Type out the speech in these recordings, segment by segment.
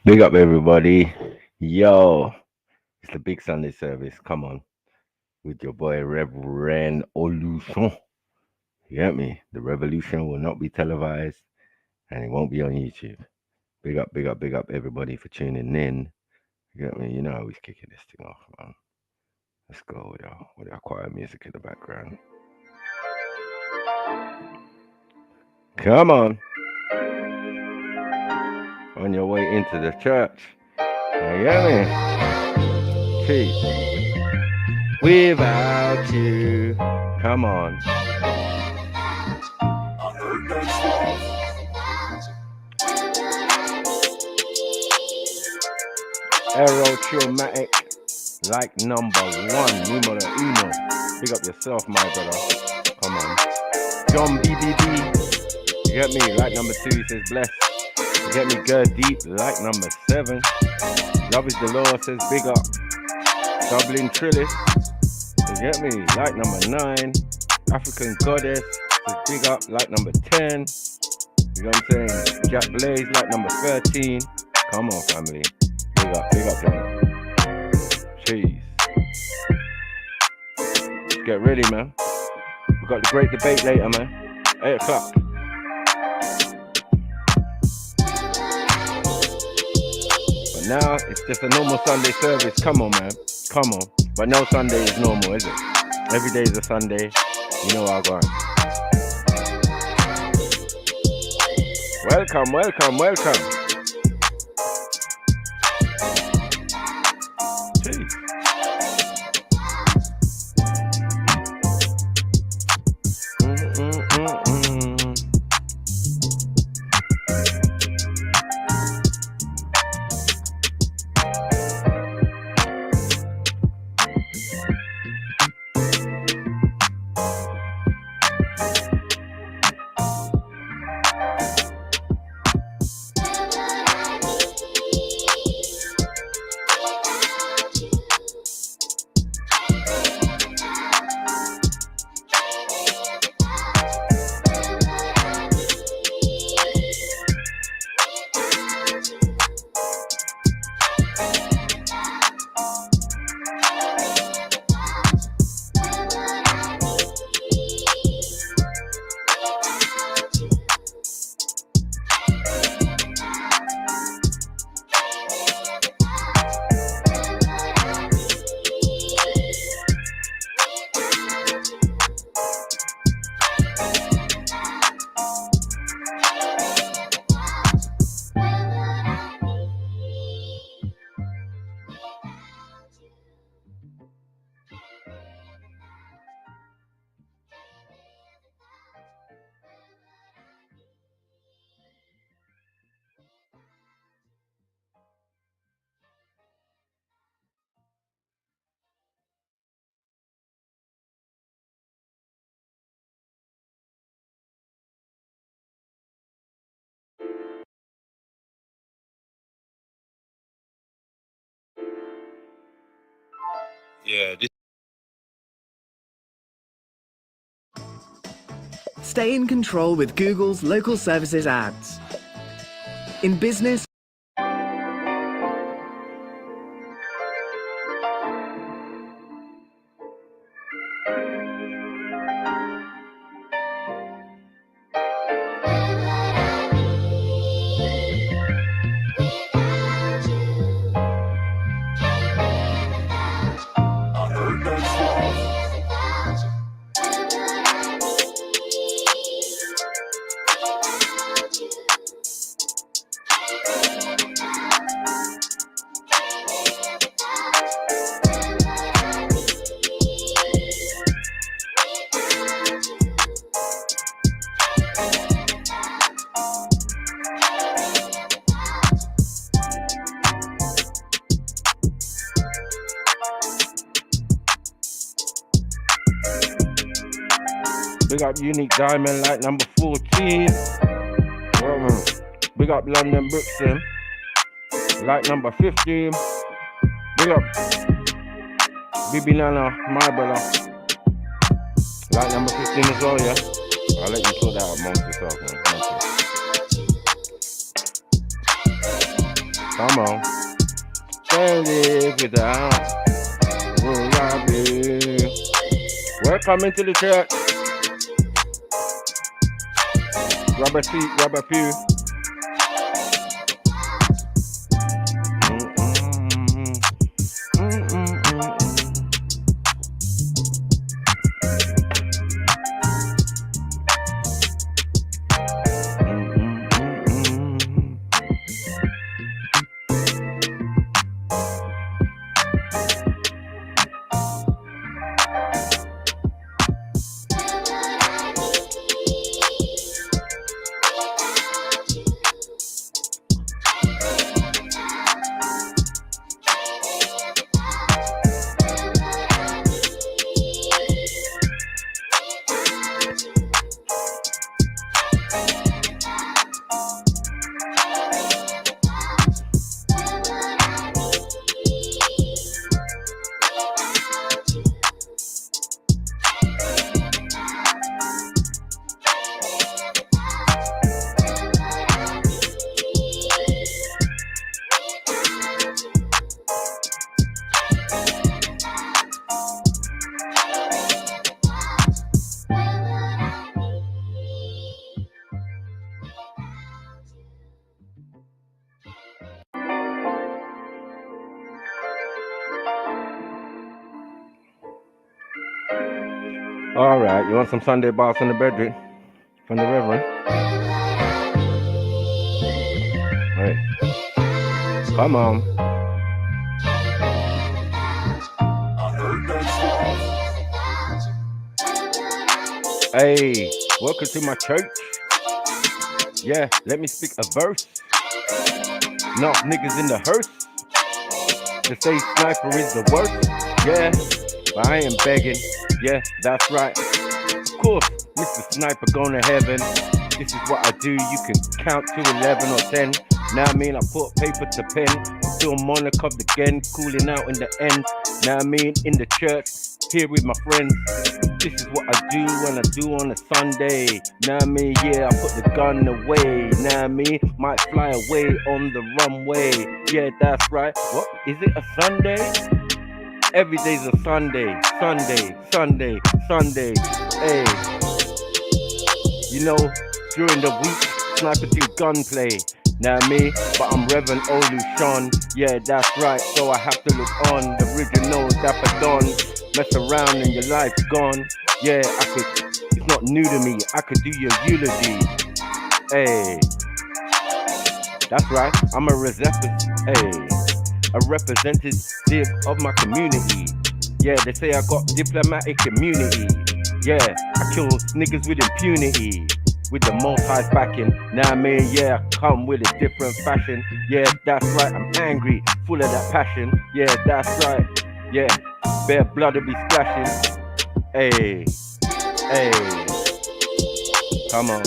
Big up everybody. Yo, it's the big Sunday service. Come on. With your boy Reverend Oluson. You get me? The revolution will not be televised and it won't be on YouTube. Big up, big up, big up everybody for tuning in. You get me? You know how we're kicking this thing off, man. Let's go with our quiet music in the background. Come on your way into the church. You get me? Peace. Without you. Come on. Aerotraumatic, like number one, numero uno. Big up yourself, my brother. Come on. John BBB. You get me? Like number two, he says bless. You get me? Gird Deep, like number 7. Love is the law, says big up. Dublin Trillis. You get me? Like number 9. African Goddess, says big up, like number 10. You know what I'm saying? Jack Blaze, like number 13. Come on, family. Big up, John. Jeez. Let's get ready, man. We've got the great debate later, man. 8 o'clock. But now, it's just a normal Sunday service. Come on, man. Come on. But no Sunday is normal, is it? Every day is a Sunday. You know how I go. Welcome. Yeah. Stay in control with Google's local services ads. In business, Big up Unique Diamond, like number 14. Big up London Brixton, like number 15. Big up Bibi Nana, my brother, like number 15 as well, yeah? I'll let you sort that out amongst yourself, man. Come on. Can't live without you. Welcome into the church. Grab a seat, grab a pew. All right, you want some Sunday baths in the bedroom from the Reverend? Hey, come on. Hey, welcome to my church. Yeah, let me speak a verse. Enough niggas in the hearse to say sniper is the worst. Yeah, but I ain't begging. Yeah, that's right. Of course, Mr. Sniper going to heaven. This is what I do. You can count to 11 or 10. Now I mean, I put paper to pen. Still monarch of the gen, cooling out in the end. Now I mean, in the church, here with my friends. This is what I do when I do on a Sunday. Now I mean, yeah, I put the gun away. Now I mean, might fly away on the runway. Yeah, that's right. What? Is it a Sunday? Every day's a Sunday. Sunday, Sunday, Sunday. Hey. You know, during the week, sniper do gunplay. Now me, but I'm Reverend Olushon. Yeah, that's right, so I have to look on. The original Dapper Don. Mess around and your life's gone. Yeah, it's not new to me. I could do your eulogy. Hey, that's right, I'm a representative of my community. Yeah, they say I got diplomatic immunity. Yeah, I kill niggas with impunity. With the most high backing. Now I mean, yeah, I come with a different fashion. Yeah, that's right, I'm angry, full of that passion. Yeah, that's right. Yeah, bare blood will be splashing. Hey, hey, come on.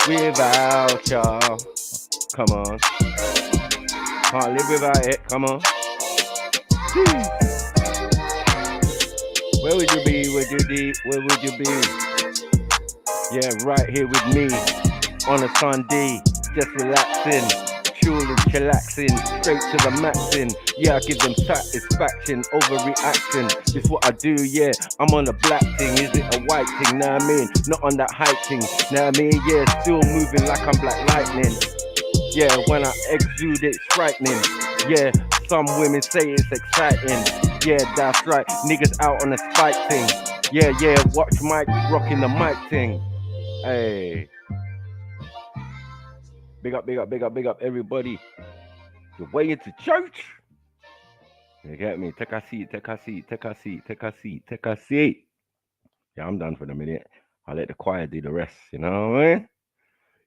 Without y'all, come on. Can't live without it, come on. Where would you be? Where would you be? Yeah, right here with me on a Sunday, just relaxing, chill and chillaxing, straight to the maxing. Yeah, I give them satisfaction, overreaction. This what I do, yeah. I'm on a black thing, is it a white thing? Know what I mean? Not on that hype thing. Know what I mean? Yeah, still moving like I'm Black Lightning. Yeah, when I exude, it's frightening. Yeah, some women say it's exciting. Yeah, that's right. Niggas out on a spike thing. Yeah, yeah, watch Mike rocking the mic thing. Hey. Big up, big up, big up, big up, everybody. The way into church. You get me? Take a seat, take a seat, take a seat, take a seat, take a seat. Yeah, I'm done for the minute. I'll let the choir do the rest, you know what I mean?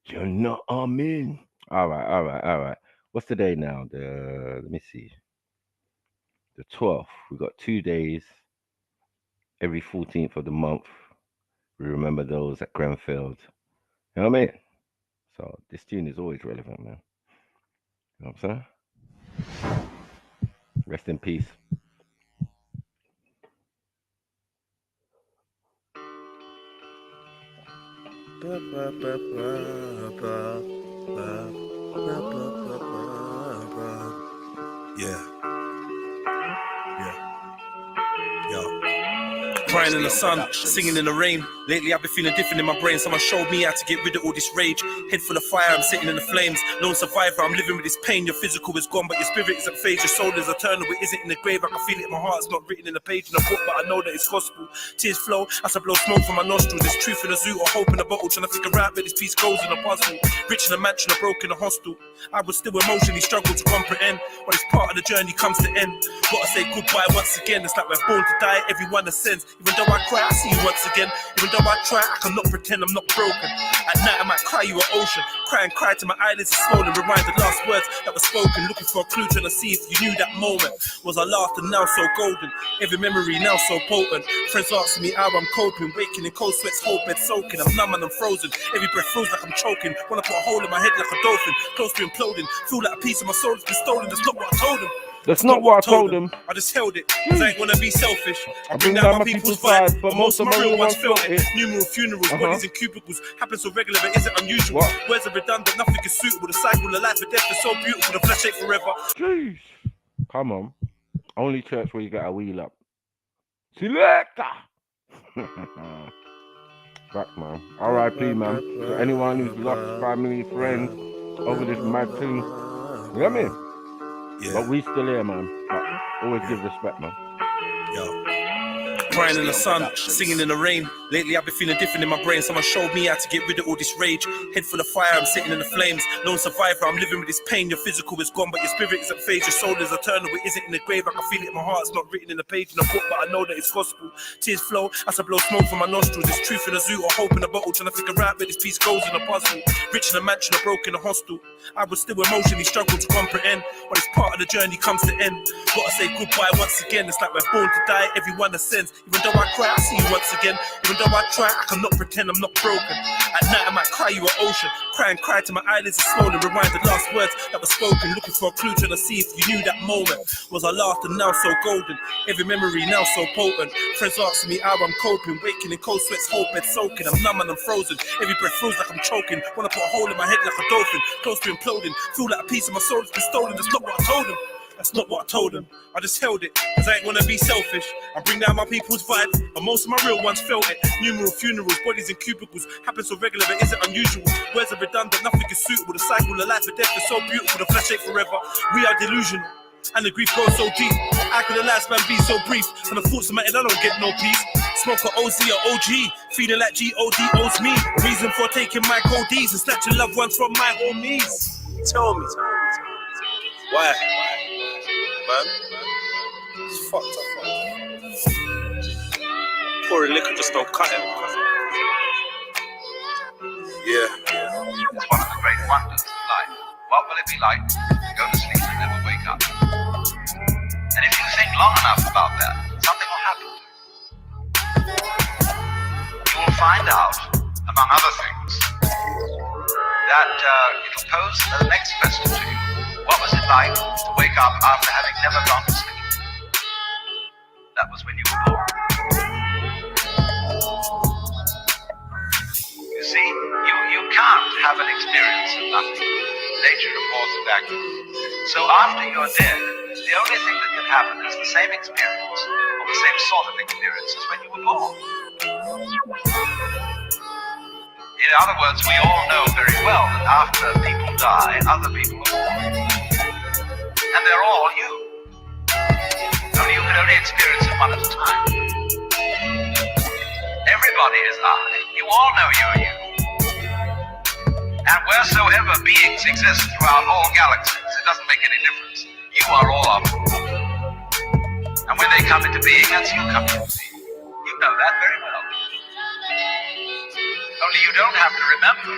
You know what I mean? All right, all right, all right. What's the day now? Let me see. The 12th. We got 2 days. Every 14th of the month. We remember those at Grenfell. You know what I mean? So this tune is always relevant, man. You know what I'm saying? Rest in peace. Yeah. Yo. Crying in the sun, singing in the rain. Lately I've been feeling different in my brain. Someone showed me how to get rid of all this rage. Head full of fire, I'm sitting in the flames. Lone survivor, I'm living with this pain. Your physical is gone, but your spirit isn't phased. Your soul is eternal, it isn't in the grave. I can feel it in my heart, it's not written in the page in the book, but I know that it's gospel. Tears flow as I blow smoke from my nostrils. There's truth in the zoo or hope in the bottle. Trying to figure out where this piece goes in a puzzle. Rich in a mansion or broke in a hostel. I would still emotionally struggle to comprehend, but it's part of the journey comes to end. Gotta say goodbye once again. It's like we're born to die, everyone ascends. Even though I cry, I see you once again. Even though I try, I cannot pretend I'm not broken. At night I might cry you an ocean. Cry till my eyelids are swollen. Rewind the last words that were spoken. Looking for a clue, trying to see if you knew that moment. Was I laughter now so golden? Every memory now so potent. Friends asking me how I'm coping. Waking in cold sweats, whole bed soaking. I'm numb and I'm frozen. Every breath feels like I'm choking. Wanna put a hole in my head like a dolphin. Close to imploding. Feel like a piece of my soul has been stolen. That's not what I told him. That's not what I told him. I just held it, cause I ain't wanna be selfish. I bring down my people's vibe, but most of my real ones felt it. Numeral funerals, bodies in cubicles. Happens so regular, but isn't unusual. Words are redundant, nothing is suitable. The cycle of life and death is so beautiful, the flesh ain't forever. Jeez. Come on. Only church where you get a wheel up. Selector! Back, man. R.I.P., man. To anyone who's lost family, friends over this mad thing. You know what I mean? Yeah. But we still here, man. But always give respect, man. Yo. Crying in the sun, singing in the rain. Lately I've been feeling different in my brain. Someone showed me how to get rid of all this rage. Head full of fire, I'm sitting in the flames. Lone survivor, I'm living with this pain. Your physical is gone, but your spirit isn't phased. Your soul is eternal, it isn't in the grave. I can feel it in my heart, it's not written in the page in the book, but I know that it's gospel. Tears flow as I blow smoke from my nostrils. There's truth in the zoo or hope in a bottle. Trying to figure out where this piece goes in a puzzle. Rich in a mansion or broke in a hostel. I would still emotionally struggle to comprehend, but it's part of the journey comes to end. Gotta say goodbye once again. It's like we're born to die, everyone ascends. Even though I cry, I see you once again. Even though I try, I cannot pretend I'm not broken. At night I might cry you an ocean. Cry till my eyelids are swollen. Rewind the last words that were spoken. Looking for a clue, trying to see if you knew that moment. Was I laughter now so golden? Every memory now so potent. Friends asking me how I'm coping. Waking in cold sweats, whole bed soaking. I'm numb and I'm frozen. Every breath feels like I'm choking. Wanna put a hole in my head like a dolphin. Close to imploding. Feel like a piece of my soul has been stolen. That's not what I told him. That's not what I told him. I just held it, cause I ain't wanna be selfish. I bring down my people's vibe, but most of my real ones felt it. Numeral funerals, bodies in cubicles. Happen so regular, but isn't unusual. Words are redundant, nothing is suitable. The cycle of life and death is so beautiful. The flesh ain't forever. We are delusional, and the grief goes so deep. How could the lifespan be so brief? And the thoughts of my head, I don't get no peace. Smoke a OZ or OG, feeling like G.O.D. owes me. Reason for taking my cold D's and snatching loved ones from my homies. Tell me. Why? Man, it's fucked up. Pouring liquor just don't cut it. Yeah. It's one of the great wonders of life. What will it be like to go to sleep and never wake up? And if you think long enough about that, something will happen. You will find out, among other things, that it will pose the next question to you. What was it like to wake up after having never gone to sleep? That was when you were born. You see, you can't have an experience of nothing. Nature abhors a vacuum. So after you're dead, the only thing that can happen is the same experience, or the same sort of experience as when you were born. In other words, we all know very well that after people die, other people are born. And they're all you. Only you can only experience it one at a time. Everybody is I. You all know you're you. And wheresoever beings exist throughout all galaxies, it doesn't make any difference. You are all of them. And when they come into being, that's you coming into being. You know that very well. Only you don't have to remember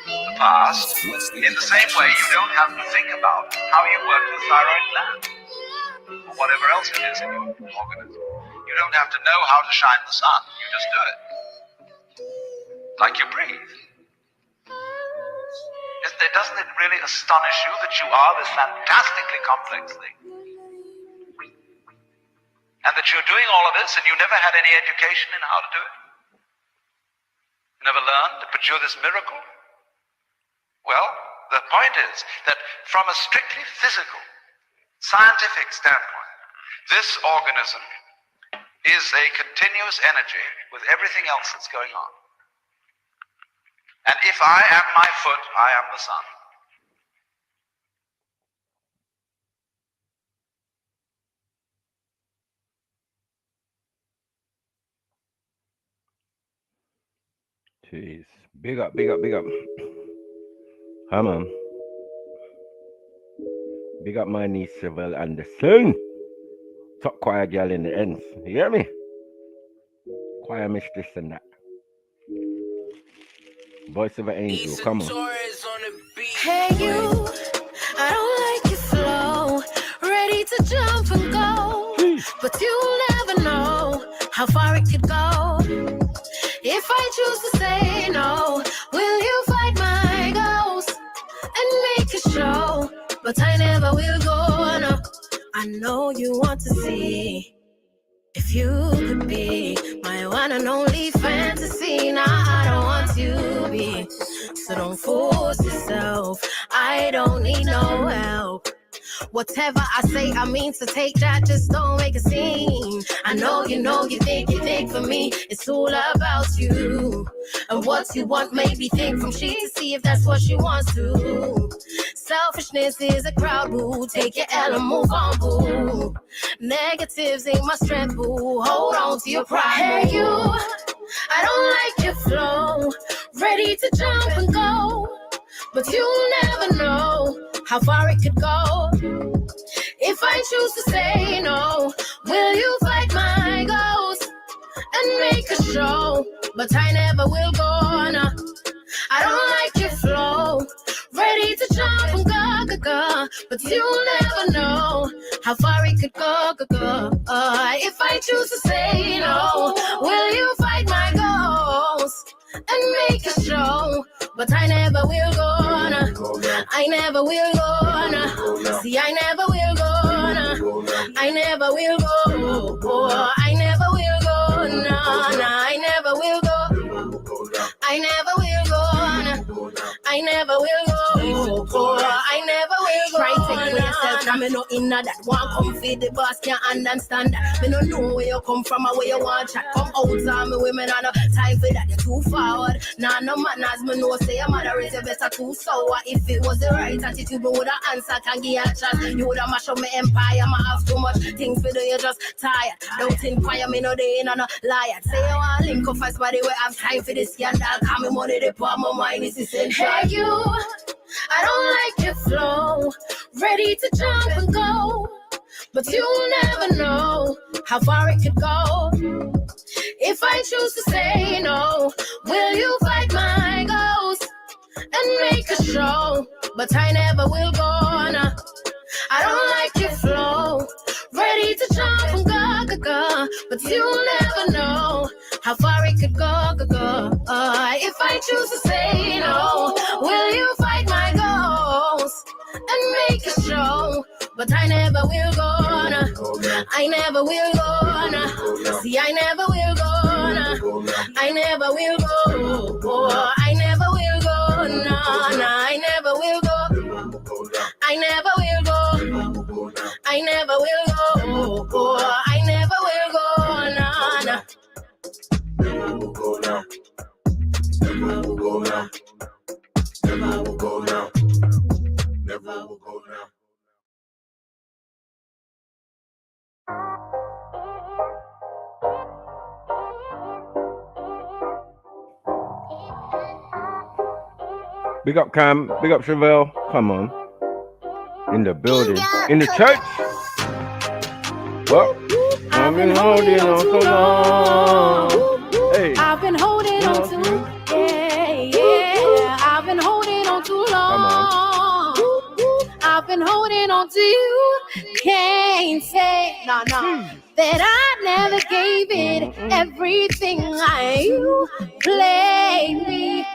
the past in the same way you don't have to think about how you work the thyroid gland or whatever else it is in your organism. You don't have to know how to shine the sun. You just do it. Like you breathe. Doesn't it really astonish you that you are this fantastically complex thing? And that you're doing all of this and you never had any education in how to do it? You never learned, but you're this miracle? Well, the point is that from a strictly physical scientific standpoint, this organism is a continuous energy with everything else that's going on. And if I am my foot, I am the sun. Jeez. Big up, big up, big up. Come on. Big up my niece Chevelle Anderson. Top choir girl in the ends. You hear me? Choir mistress and that. Voice of an angel. Come on. Hey you, I don't like your flow. Ready to jump and go. But you'll never know how far it could go. If I choose to say no, will you fight my ghost and make a show? But I never will go, no. I know you want to see if you could be my one and only fantasy. Nah, I don't want you to be, so don't force yourself. I don't need no help. Whatever I say, I mean to take that, just don't make a scene. I know you think for me, it's all about you. And what you want, maybe think from she to see if that's what she wants to. Selfishness is a crowd, boo. Take your L and move on, boo. Negatives ain't my strength, boo. Hold on to your pride. Hey you, I don't like your flow. Ready to jump and go, but you'll never know how far it could go. If I choose to say no, will you fight my ghost and make a show? But I never will go, no. I don't like your flow. Ready to jump and go, but you'll never know how far it could go. If I choose to say no, will you fight my ghost and make a show? But I never will go, no. I never will go, no. See, I never will go, no. I never will go, I never will go, no. I never will go, I never will go, no. I never will go, I never will go. Try to take for yourself, now me no inna that. One come feed the boss, can't understand that. Me no know where you come from or where you want chat. Come out on me women, I no time for that. You're too forward. Nah, no manners, me know say your mother is your better too sour. If it was the right attitude, me woulda answer, can give you a chance. You woulda mash up my empire, me have too much things for do, you just tired. Don't inquire, me no day, no liar. Say you want link up fast, body we have time for this scandal. Call me money, they pour my mind, is essential. Hey you, I don't like your flow. Ready to jump and go, but you'll never know how far it could go. If I choose to say no, will you fight my ghost and make a show? But I never will go, no. I don't like your flow. Ready to jump and go, but you'll never know how far it could go. If I choose to say no, will you fight my ghost and make a show? But I never will go, no. I never will go, no. See, I never will go, no. I never will go, I never will go, no. I never will go, I never will go, I never will go, I never will go, no. Never will go now. Never will go now. Never will go now. Never will go now. Big up Cam, big up Chevelle. Come on. In the building. In the church. Well, I've been holding on so long. Hey. I've been holding on too, yeah. I've been holding on too long. I've been holding on to you. Can't say, no, that I never gave it everything you played me.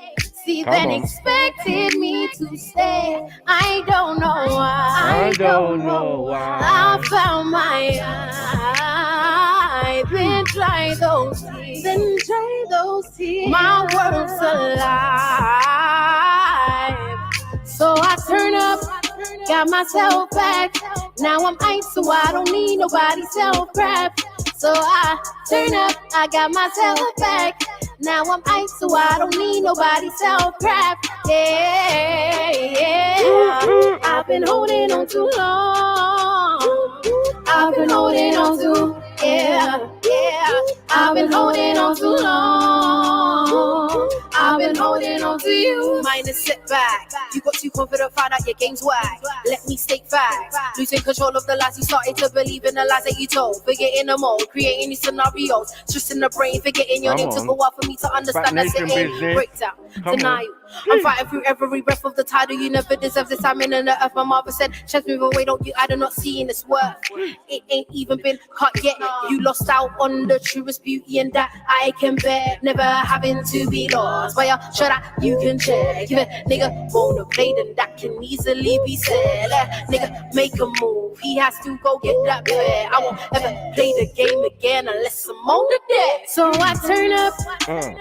See, then expected me to stay. I don't know why. I don't know why. I found my I've been trying those tears. Been trying those tears. My world's alive. So I turn up got myself back. Now I'm ice, so I don't need nobody's self-prep. So I turn up, I got myself back. Now I'm ice, so I don't need nobody's self-prep. Yeah. I've been holding on too long. I've been holding on too, yeah. I've been holding on too long. I've been holding on to you. Mine is sit back. You got too confident, find out your game's whack. Let me state facts. Losing control of the lies you started to believe in the lies that you told. Forgetting them all, creating these scenarios. Just in the brain, forgetting your name took a while for me to understand that it ain't breakdown. Denial. I'm fighting through every breath of the title. You never deserve this time in the earth. My mother said, "Chest move away, don't you? I do not see in this worth. It ain't even been cut yet. You lost out on the truest beauty, and that I can bear. Never having to be lost. But yeah, shut up, you can check. If a nigga wanna play, then that can easily be said. Let nigga make a move. He has to go get that bag. I won't ever play the game again unless I'm on the deck. So I turn up,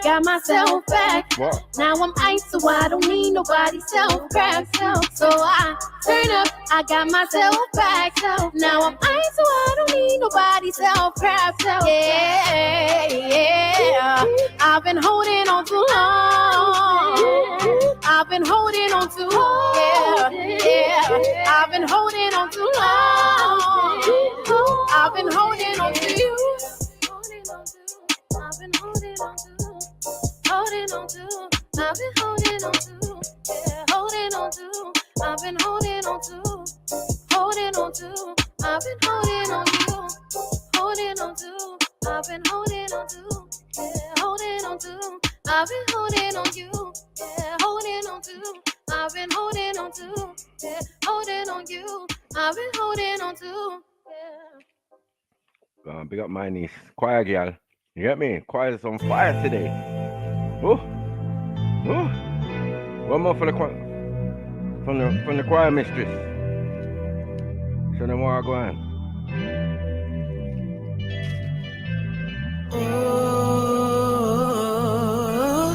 got myself back. What? Now I'm ice, so I don't need nobody's self-grab. So I turn up, I got myself back. Now I'm ice, so I don't need nobody's self-grab. Yeah. I've been holding on too long. I've been holding on too long. Yeah. I've been holding on too long. I've been holding on to you. I've been holding on to. Holding on to. I've been holding on to. Yeah. Holding on to. I've been holding on to. Holding on to. I've been holding on to. Holding on to. I've been holding on to. Yeah. Holding on to. I've been holding on you. Yeah. Holding on to. I've been holding on to. Yeah. Holding on you. I've been holding on to. Yeah. Big up my niece, choir girl. You get me? Choir's on fire today. Oh. One more for the choir. From the choir mistress. Show them where I go on.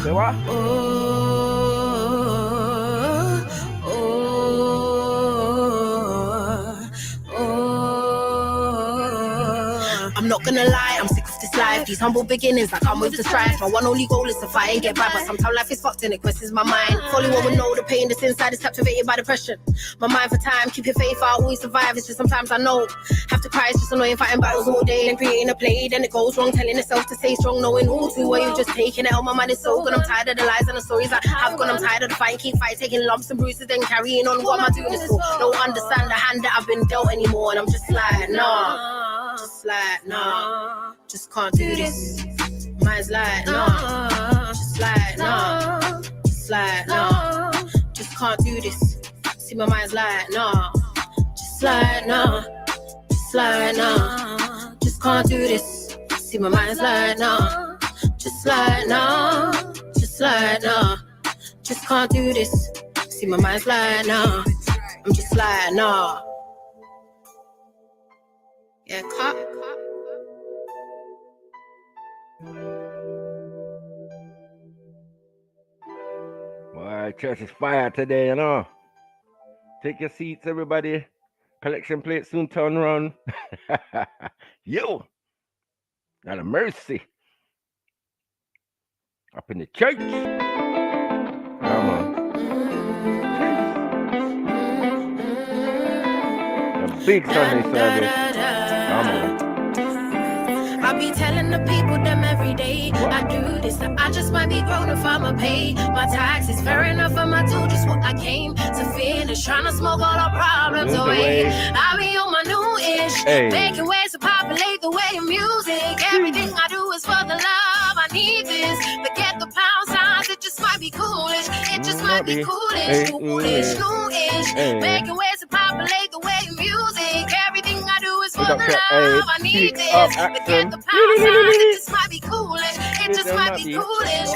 Say what? I'm not gonna lie, I'm sick of this life. These humble beginnings that come with the strife. My one only goal is to fight and get by, but sometimes life is fucked and it questions my mind. Fully one would know the pain that's inside is captivated by depression. My mind for time, keep your faith, I'll always survive. It's just sometimes I know have to cry, it's just annoying fighting battles all day. Then creating a play, then it goes wrong, telling itself to stay strong, knowing all too well you just taking it out. My mind is so good, I'm tired of the lies and the stories I have gone. I'm tired of the fight, keep fighting, taking lumps and bruises, then carrying on. What am I doing this for? Don't understand the hand that I've been dealt anymore, and I'm just like, nah, just like, nah, just can't do this. Mine's like, nah, just like, nah, just like, nah, just can't do this. See, my mind's like, nah, just like, nah, just like, nah, just can't do this. See, my mind's like, nah, just like, nah, just like, nah, just can't do this. See, my mind's like, nah, I'm just like, nah. Yeah, cut. Boy, church is fire today, you know. Take your seats, everybody. Collection plate soon turn around. Yo, not a mercy. Up in the church. Come on. The big Sunday service. Come on. I be telling the people them every day. I do this, I just might be grown if I'ma pay my taxes. Fair enough, I'ma do just what I came to finish. Trying to smoke all our problems away. I be on my new-ish, making ways to populate the way of music. Everything I do is for the love. I need this. Forget the pound signs, it just might be coolish. It just might be coolish, new-ish. Making ways to populate the way of music. Everything I do is for the love. I need this. Forget the pound signs, it just might be coolish. It just might be coolish.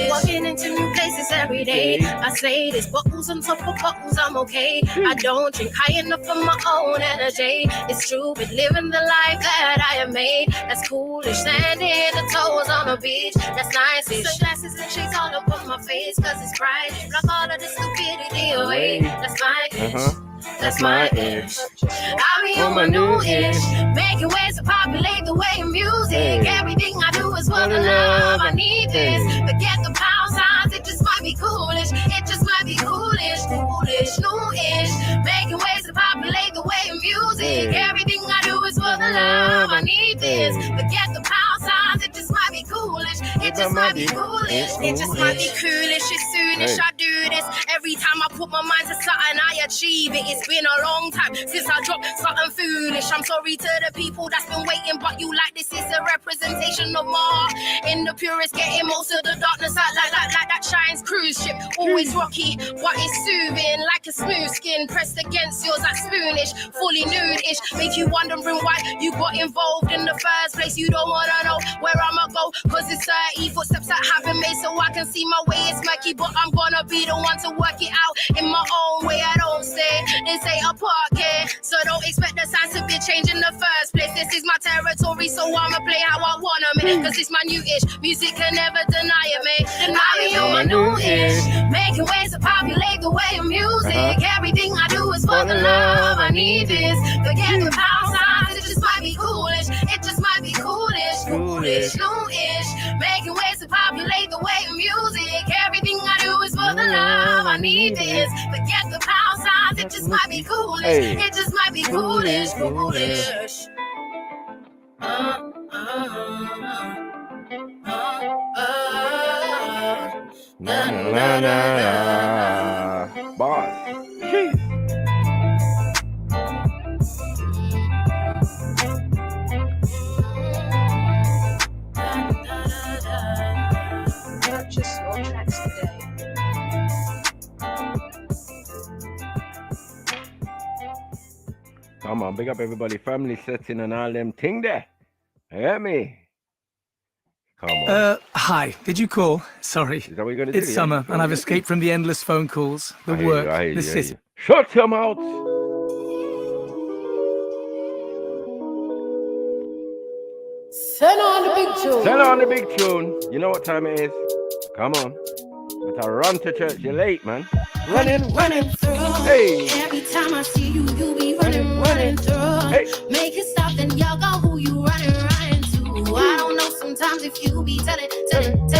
Walking into new places every day. I say this, bottles on top of bottles, I'm okay. I don't drink high enough for my own energy. It's true, but living the life that I have made. That's coolish, standing the toes on the beach. That's nice-ish. Sunglasses and shades all up on my face, cause it's bright. Block all of the stupidity away. That's fine-ish. That's my itch. I'll be on my new itch, making ways to populate the way of music. Hey. Everything I do is for the love. I need this. Forget the pound signs, it just might be coolish. It just might be coolish, foolish, new-ish. Making ways to populate the way of music. Everything I do is for the love. I need this. Forget the pound signs, it just might be coolish. It just might be coolish. It just might be coolish. As soonish I do this. Every time I put my mind to something, I achieve it. It's been a long time since I dropped something foolish. I'm sorry to the people that's been waiting, but you like this is a representation of more. In the purest, getting most of the darkness out like that shines cruise ship. Always rocky, but it's soothing like a smooth skin pressed against yours like spoonish, fully nude-ish. Make you wondering why you got involved in the first place. You don't wanna know where I'ma go, cause it's 30 footsteps that haven't made, so I can see my way. It's murky, but I'm gonna be the one to work it out in my own way. I don't say this ain't a park, so don't expect the signs to be changed in the first place. This is my territory, so I'ma play how I wanna make, cause it's my new-ish. Music can never deny it, mate. Deny me on my new-ish, making ways to populate the way of music. Everything I do is for the love. I need this. Forget the pound signs, it just might be coolish. It just might be coolish, foolish, new-ish. Making ways to populate the way of music. Everything I do is for the love. I need this. Forget the pound signs, it just might be coolish. It just might be coolish, foolish. Boss. Jeez. Purchase your tracks today. Come on, big up everybody, family setting and all them thing there. Hear me? Come on. Hi, did you call? Sorry. Is that what you're gonna do? It's summer, and I've escaped from the endless phone calls, the work, the city. Shut your mouth! Send on the big tune. Send on the big tune. You know what time it is? Come on. Better run to church. You're late, man. Running through. Hey. Every time I see you, you be running through. Hey. Make it stop, then y'all go who you running to. I don't know sometimes if you be telling truth.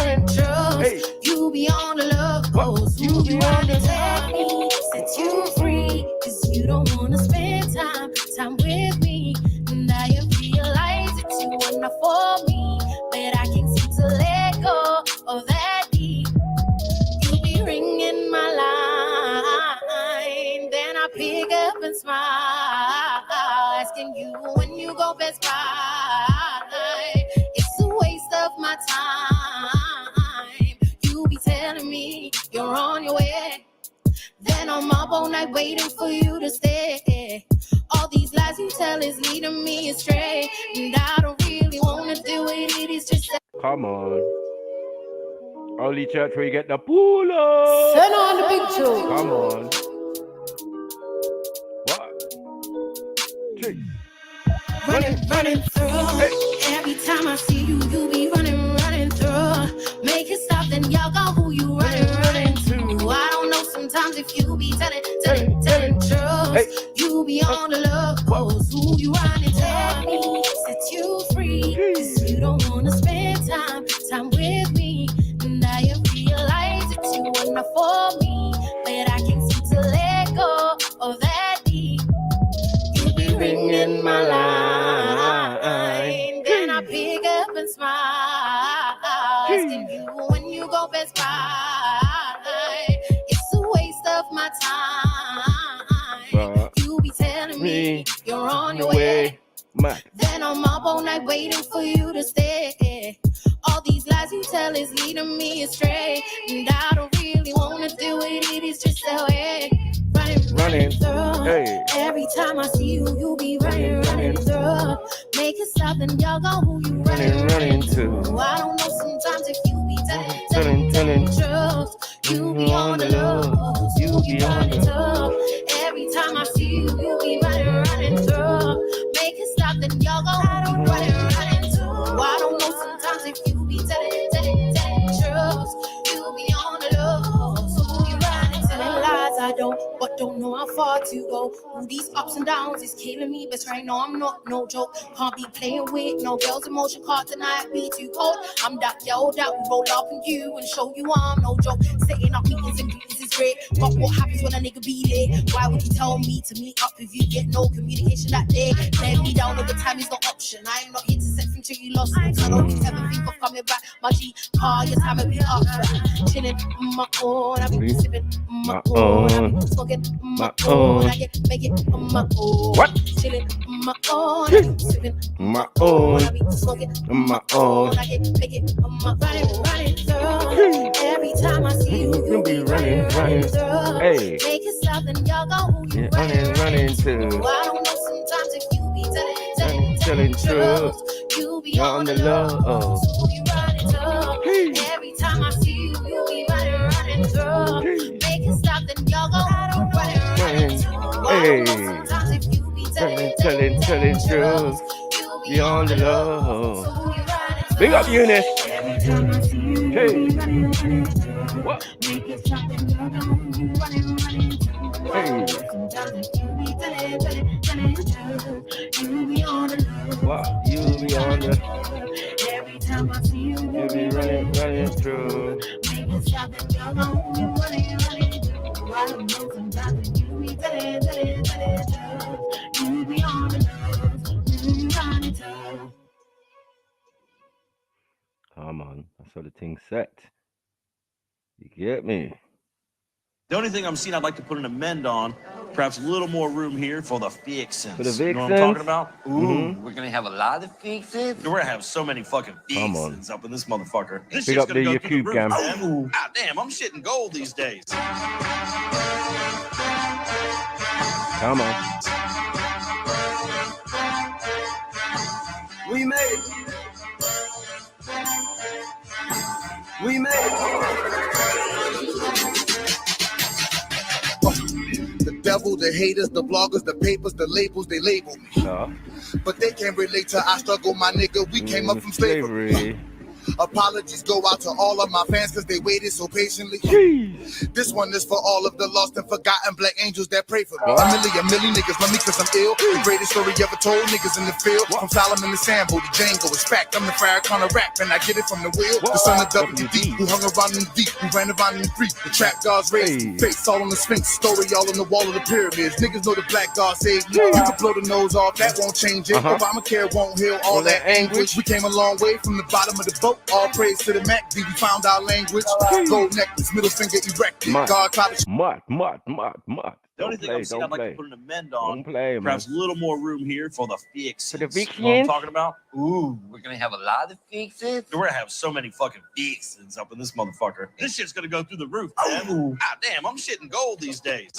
Hey. You be on the love post. You be on the let me set you free. Cause you don't wanna spend time with me. And I realize that you wanna for me. But I can't seem to let go of that deep. You be ringing my line. Then I pick up and smile. Asking you when you go best by. It's a waste of my time. You be telling me you're on your way. Then I'm up all night waiting for you to stay. All these lies you tell is leading me astray. And I don't really want to do it. It is just Come on. Only church where you get the pull up. Send on the big tune. Come on. What? Jeez. Running through. Hey. Every time I see you, you be running through. Make it stop, then y'all go who you running to. I don't know sometimes if you be telling truth. Hey. You be on the love post. Who you running to? Let me set you free. Cause you don't wanna spend time with me. And I realize that you wanna for me. But I can't seem to let go of that deep. You be ringing my line. Then I pick up and smile. Asking you when you go best by. It's a waste of my time. You be telling me you're on your way. Then I'm up all night waiting for you to stay. All these lies you tell is leading me astray. And I don't really want to do it. It is just that way. Running through. Hey. Every time I see you, you be running through. Make it stop and y'all go who you running to. I don't know sometimes if you be telling truth. You be on the loose, you be on the top. Every time I see you, you be running through. Make it stop then y'all go who you running to. I don't know sometimes if you be telling truth. You be on the loose, who you running to. Lies I don't, but don't know how far far to go. All these ups and downs is killing me, but right now I'm not no joke. Can't be playing with no girls' emotion, can't deny it, be too cold. I'm that girl that will roll up on you and show you I'm no joke. Setting up meetings and greetings is great, but what happens when a nigga be late? Why would you tell me to meet up if you get no communication that day? Let me down all the time is no option. I am not here to set things till you lost. I don't ever think of coming back. My G, car, your time will be up. Chilling on my own, I be sipping on my own, I be smoking on my own, I get make it on my own. What? Chilling on my own, I be sipping on my own, I be smoking on my own, I get make it on my running through. Every time I see you, you be running through. Hey, make it stop and y'all go who you running too. I don't know sometimes if you be telling truth, you be on the low, so you running through. Every time I see you, you be running through. Make it stop then y'all go running through. Hey, sometimes if you be telling truth, you be on the low. Big up Eunice. Hey. What? Hey. What? You be on the. Every time I see you, you be running through. Come on, that's how the thing's set. You get me? The only thing I'm seeing I'd like to put an amend on, perhaps a little more room here for the fixins. For the vixens? You know what I'm talking about? Ooh, we're gonna have a lot of fixins. We're gonna have so many fucking fixins up in this motherfucker. This Big shit's up gonna the go through the roof. Cube Ooh, damn, I'm shitting gold these days. Come on. We made it. We made it. The devil, the haters, the bloggers, the papers, the labels, they label me. But they can't relate to our struggle, my nigga. We came up from slavery. Apologies go out to all of my fans because they waited so patiently. Jeez. This one is for all of the lost and forgotten black angels that pray for me. A million niggas love me because I'm ill. The greatest story ever told, niggas in the field. From Solomon to Sambo to Django, it's fact. I'm the Farrakhan of rap and I get it from the wheel. The son of WD who hung around in deep, who ran around in the street. The trap gods raised, face all on the Sphinx, story all on the wall of the pyramids. Niggas know the black god saved me. You can blow the nose off, that won't change it. Obamacare won't heal all that anguish. We came a long way from the bottom of the boat. All praise to the Mac, we found our language. Gold necklace, middle finger erected. God cloud. Mud. The only thing I'm seeing I'd like to put an amend on, perhaps a little more room here for the fixins. You know what I'm talking about? Ooh, we're gonna have a lot of fixins. We're gonna have so many fucking fixins up in this motherfucker. This shit's gonna go through the roof. Ooh, damn, I'm shitting gold these days.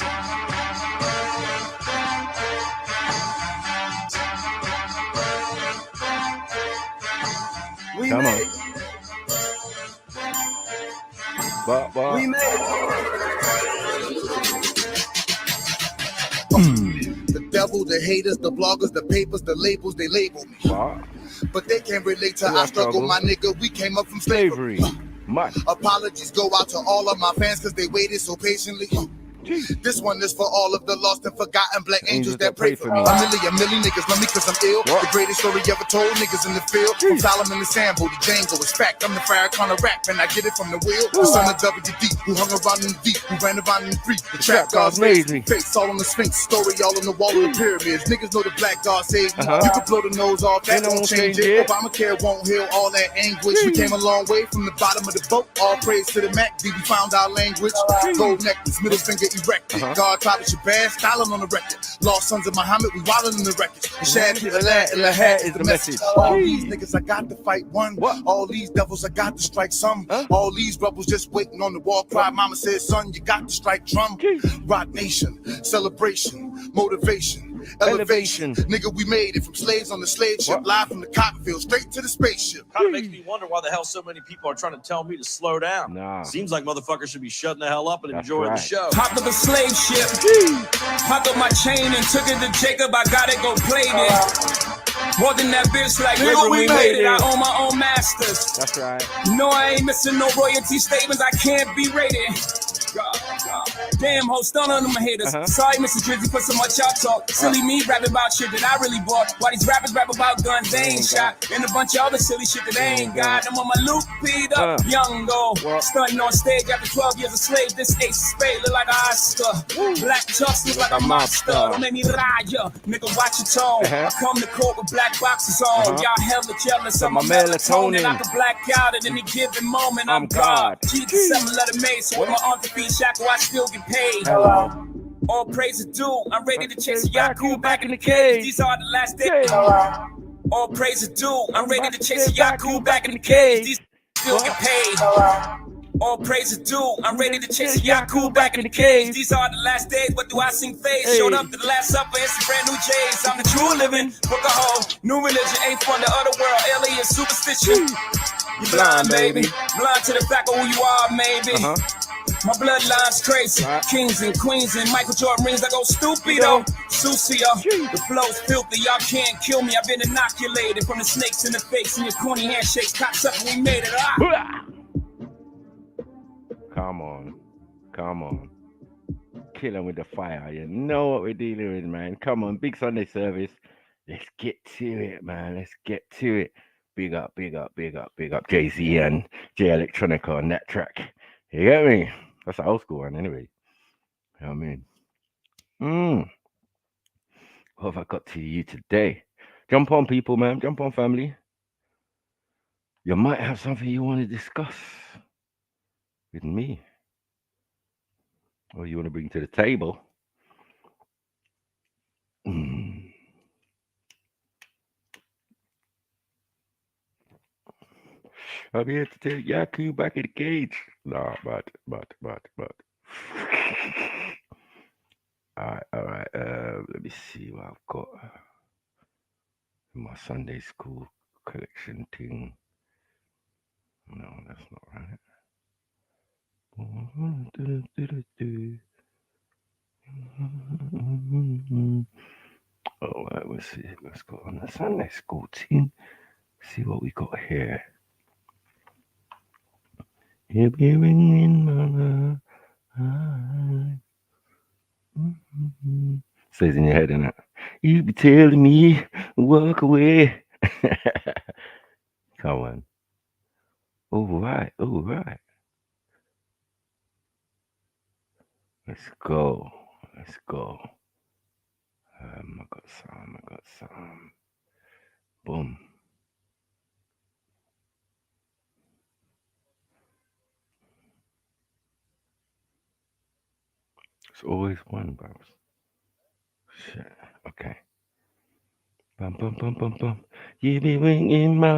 We Come made on. it. But. We made it. The devil, the haters, the bloggers, the papers, the labels, they label me. But they can't relate to our struggle, my nigga. We came up from slavery. Apologies go out to all of my fans because they waited so patiently. This one is for all of the lost and forgotten black angels that pray for me. A million niggas love me cause I'm ill. The greatest story ever told, niggas in the field. From Solomon to Sambo to Django, it's fact. I'm the Farrakhan of rap and I get it from the wheel. The son of WD who hung around in deep, who ran around in the street. The trap gods raised me. Face all on the Sphinx, story all on the wall of the pyramids. Niggas know the black god saved me. You can blow the nose off, that won't change it. Obamacare won't heal all that anguish. We came a long way from the bottom of the boat. All praise to the Mac, we found our language. Gold necklace, middle finger erected. God clouded Shabazz, styling on the record. Lost sons of Muhammad, we wildin' in the record. The Shad to the lad, and the hat is the message. All these niggas, I got to fight one. All these devils, I got to strike some. All these rebels just waiting on the wall cry. Mama said, son, you got to strike drum. Rock nation, celebration, motivation. Elevation. Nigga, we made it from slaves on the slave ship, live from the cotton field, straight to the spaceship. Kind of makes me wonder why the hell so many people are trying to tell me to slow down. Seems like motherfuckers should be shutting the hell up and enjoying the show. Hopped up a slave ship, hopped up my chain and took it to Jacob. I gotta go play it. More than that bitch, like nigga, we made it. I own my own masters. That's right. No, I ain't missing no royalty statements. I can't be rated. Damn, ho, stun on them haters. Sorry, Mr. Drizzy, for so much y'all talk. Silly me rapping about shit that I really bought. Why these rappers rap about guns they ain't shot. And a bunch of other silly shit that they ain't got. I'm on my loop, beat up, young go. Stunting on stage after 12 years a slave. This ace of spade look like an Oscar. Black chucks look like a monster. Don't make me ride ya, nigga, watch your tone. I come to court with black boxes on. Y'all hella jealous of my melatonin. I can black out at any given moment. I'm God. Jesus, 7-letter maid, so with my arms to be shackle, I still get paid. All praise is due. I'm ready to chase Yaku back in the cage. These are the last days. All praise is due. I'm ready to chase Yaku back in the cage. These still get paid. All praise is due. I'm ready to chase Yaku back in the cage. These are the last days, but do I sing faith? Showed up to the last supper, it's a brand new J's. I'm the true living, book a hoe. New religion ain't from the other world. Alien superstition. You blind, baby. Blind to the fact of who you are, maybe. My bloodline's crazy. Kings and queens and Michael Jordan rings. I go stupido. Sucio. The flow's filthy. Y'all can't kill me. I've been inoculated from the snakes in the face and your corny handshakes. Cocksucker, we made it. Come on. Killing with the fire. You know what we're dealing with, man. Come on. Big Sunday service. Let's get to it, man. Let's get to it. Big up Jay-Z and J Electronica on that track. You get me? That's an old school one anyway. You know what I mean? What have I got to you today? Jump on, people, man. Jump on, family. You might have something you want to discuss with me. Or you want to bring to the table. I'm here to take Yaku back in the cage. No, but. All right. Let me see what I've got. My Sunday school collection thing. No, that's not right. All right, let's see. Let's go on the Sunday school team. See what we got here. You'll be ringing my line. Stays in your head, innit? You be telling me, walk away. Come on. All right. Let's go. I got some. Boom. It's always one, bro. Shit. Okay. Bum. You be ringing my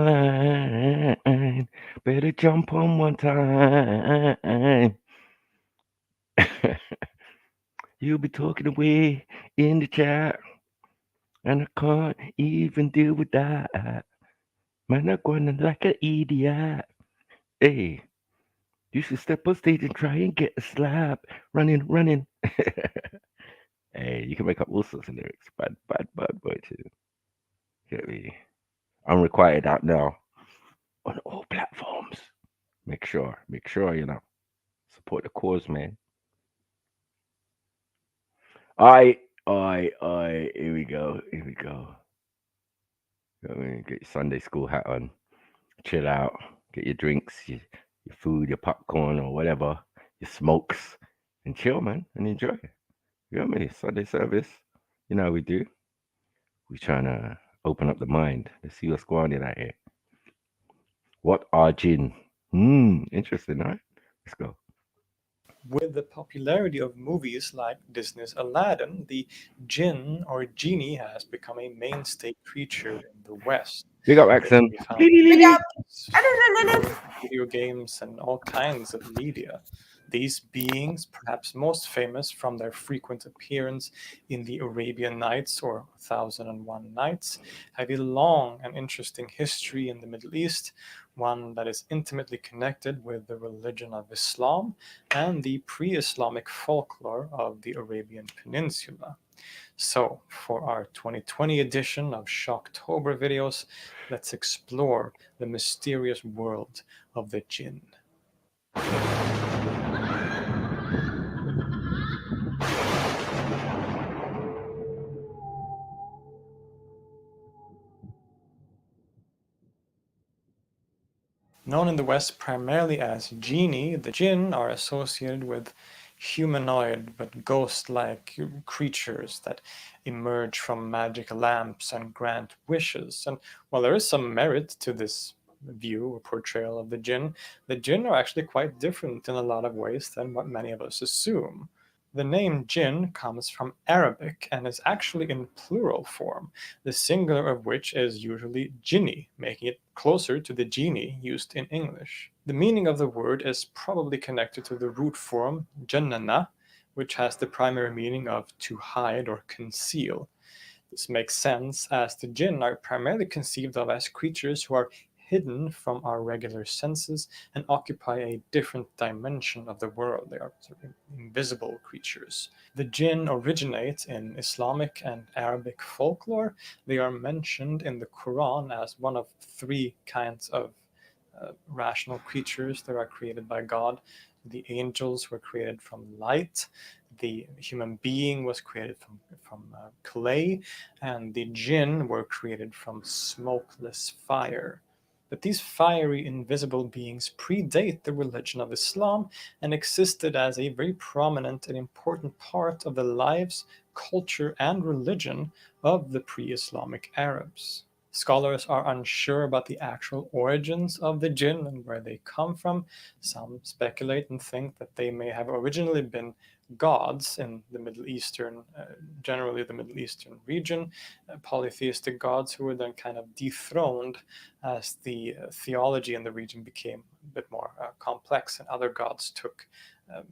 line. Better jump on one time. You be talking away in the chat. And I can't even deal with that. Man, I'm going like an idiot. Hey, you should step on stage and try and get a slap. Running. Hey, you can make up all sorts of lyrics. Bad boy too. Get me? Unrequited out now on all platforms. Make sure, support the cause, man. Aye. Here we go. Get your Sunday school hat on. Chill out. Get your drinks, your food, your popcorn or whatever, your smokes, and chill, man, and enjoy. You know me? Sunday service. You know how we do. We trying to open up the mind. Let's see what's going on out here. What are Jinn? Interesting, right? Let's go. With the popularity of movies like Disney's Aladdin, the Jinn or genie has become a mainstay creature in the West. Big up, accent. Video games and all kinds of media. These beings, perhaps most famous from their frequent appearance in the Arabian Nights or 1001 Nights, have a long and interesting history in the Middle East, one that is intimately connected with the religion of Islam and the pre-Islamic folklore of the Arabian Peninsula. So, for our 2020 edition of Shocktober videos, let's explore the mysterious world of the Jinn. Known in the West primarily as genie, the jinn are associated with humanoid but ghost-like creatures that emerge from magic lamps and grant wishes. And while there is some merit to this view or portrayal of the jinn are actually quite different in a lot of ways than what many of us assume. The name jinn comes from Arabic and is actually in plural form, the singular of which is usually jinni, making it closer to the genie used in English. The meaning of the word is probably connected to the root form jannana, which has the primary meaning of to hide or conceal. This makes sense, as the jinn are primarily conceived of as creatures who are hidden from our regular senses and occupy a different dimension of the world. They are sort of invisible creatures. The jinn originate in Islamic and Arabic folklore. They are mentioned in the Quran as one of three kinds of rational creatures that are created by God. The angels were created from light, the human being was created from clay, and the jinn were created from smokeless fire. But these fiery, invisible beings predate the religion of Islam and existed as a very prominent and important part of the lives, culture, and religion of the pre-Islamic Arabs. Scholars are unsure about the actual origins of the jinn and where they come from. Some speculate and think that they may have originally been gods in the Middle Eastern, generally the Middle Eastern region, polytheistic gods who were then kind of dethroned as the theology in the region became a bit more complex and other gods took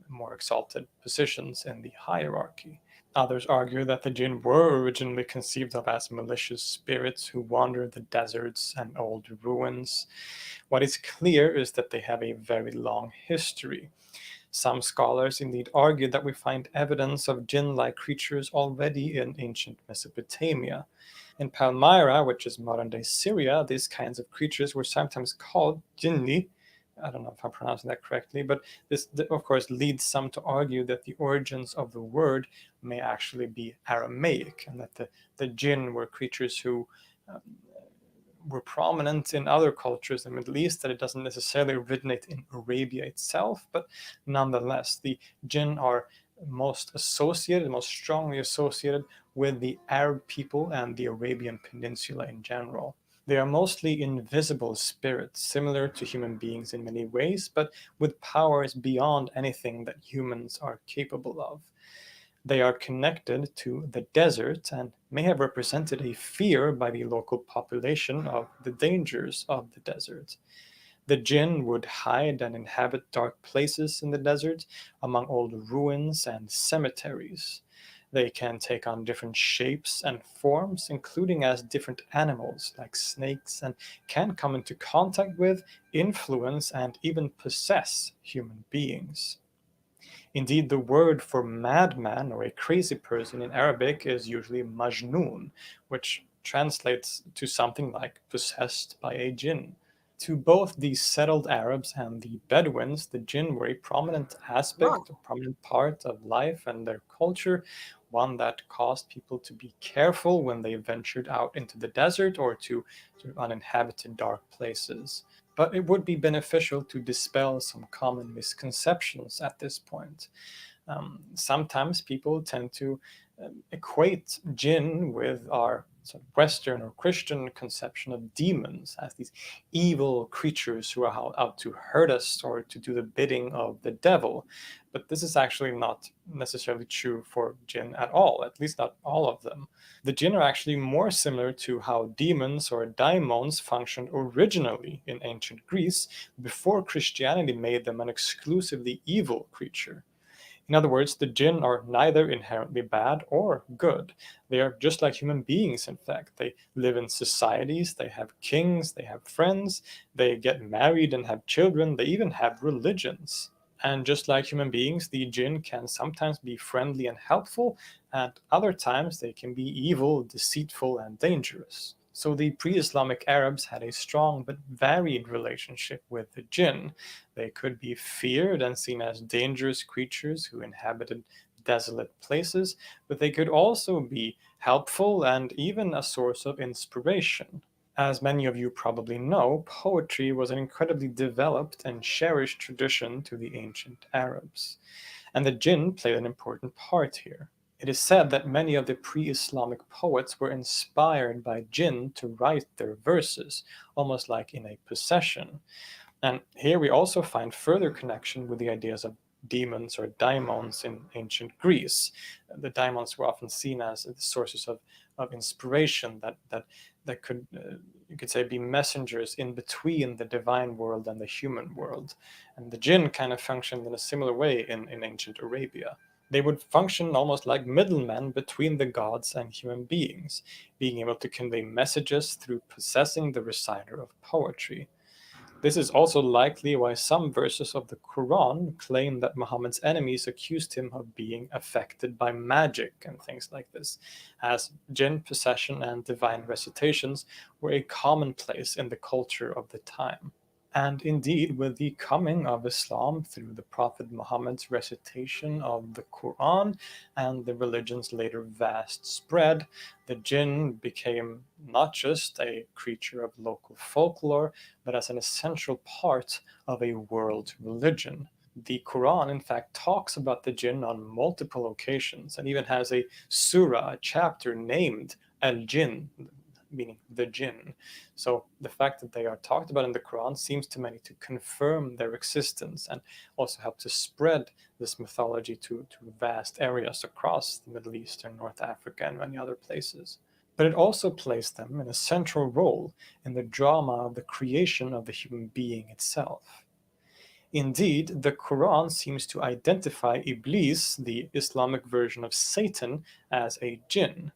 more exalted positions in the hierarchy. Others argue that the jinn were originally conceived of as malicious spirits who wander the deserts and old ruins. What is clear is that they have a very long history. Some scholars indeed argue that we find evidence of jinn-like creatures already in ancient Mesopotamia. In Palmyra, which is modern-day Syria, these kinds of creatures were sometimes called jinni. I don't know if I'm pronouncing that correctly, but this, of course, leads some to argue that the origins of the word may actually be Aramaic, and that the jinn were creatures who were prominent in other cultures in the Middle East, that it doesn't necessarily originate in Arabia itself, but nonetheless, the jinn are most strongly associated with the Arab people and the Arabian Peninsula in general. They are mostly invisible spirits, similar to human beings in many ways, but with powers beyond anything that humans are capable of. They are connected to the desert and may have represented a fear by the local population of the dangers of the desert. The jinn would hide and inhabit dark places in the desert, among old ruins and cemeteries. They can take on different shapes and forms, including as different animals like snakes, and can come into contact with, influence, and even possess human beings. Indeed, the word for madman or a crazy person in Arabic is usually majnoon, which translates to something like possessed by a jinn. To both the settled Arabs and the Bedouins, the jinn were a prominent aspect, a prominent part of life and their culture, one that caused people to be careful when they ventured out into the desert or to uninhabited dark places. But it would be beneficial to dispel some common misconceptions at this point. Sometimes people tend to equate jinn with our sort of Western or Christian conception of demons as these evil creatures who are out to hurt us or to do the bidding of the devil. But this is actually not necessarily true for jinn at all, at least not all of them. The jinn are actually more similar to how demons or daimons functioned originally in ancient Greece before Christianity made them an exclusively evil creature. In other words, the jinn are neither inherently bad or good. They are just like human beings, in fact. They live in societies, they have kings, they have friends, they get married and have children, they even have religions. And just like human beings, the jinn can sometimes be friendly and helpful, and other times they can be evil, deceitful, and dangerous. So the pre-Islamic Arabs had a strong but varied relationship with the jinn. They could be feared and seen as dangerous creatures who inhabited desolate places, but they could also be helpful and even a source of inspiration. As many of you probably know, poetry was an incredibly developed and cherished tradition to the ancient Arabs, and the jinn played an important part here. It is said that many of the pre-Islamic poets were inspired by jinn to write their verses, almost like in a possession. And here we also find further connection with the ideas of demons or daimons in ancient Greece. The daimons were often seen as the sources of inspiration that could, you could say, be messengers in between the divine world and the human world. And the jinn kind of functioned in a similar way in ancient Arabia. They would function almost like middlemen between the gods and human beings, being able to convey messages through possessing the reciter of poetry. This is also likely why some verses of the Quran claim that Muhammad's enemies accused him of being affected by magic and things like this, as jinn possession and divine recitations were a commonplace in the culture of the time. And indeed, with the coming of Islam through the Prophet Muhammad's recitation of the Quran and the religion's later vast spread, the jinn became not just a creature of local folklore, but as an essential part of a world religion. The Quran, in fact, talks about the jinn on multiple occasions and even has a surah, a chapter named Al Jinn, meaning the jinn. So the fact that they are talked about in the Quran seems to many to confirm their existence and also help to spread this mythology to vast areas across the Middle East and North Africa and many other places. But it also placed them in a central role in the drama of the creation of the human being itself. Indeed, the Quran seems to identify Iblis, the Islamic version of Satan, as a jinn.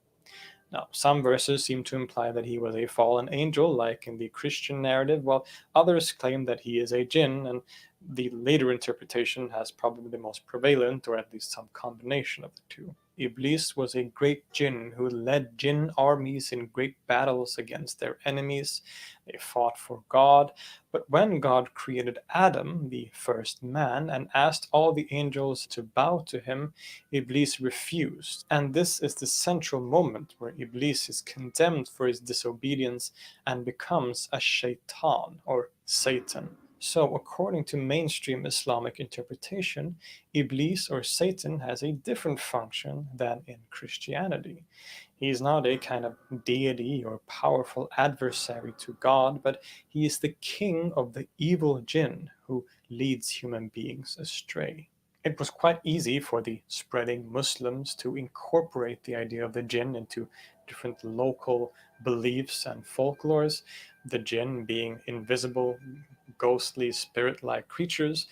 Now, some verses seem to imply that he was a fallen angel, like in the Christian narrative, while others claim that he is a jinn, and the later interpretation has probably the most prevalent, or at least some combination of the two. Iblis was a great jinn who led jinn armies in great battles against their enemies. They fought for God, but when God created Adam, the first man, and asked all the angels to bow to him, Iblis refused. And this is the central moment where Iblis is condemned for his disobedience and becomes a shaitan, or Satan. So, according to mainstream Islamic interpretation, Iblis or Satan has a different function than in Christianity. He is not a kind of deity or powerful adversary to God, but he is the king of the evil jinn who leads human beings astray. It was quite easy for the spreading Muslims to incorporate the idea of the jinn into different local beliefs and folklores, the jinn being invisible, ghostly, spirit-like creatures,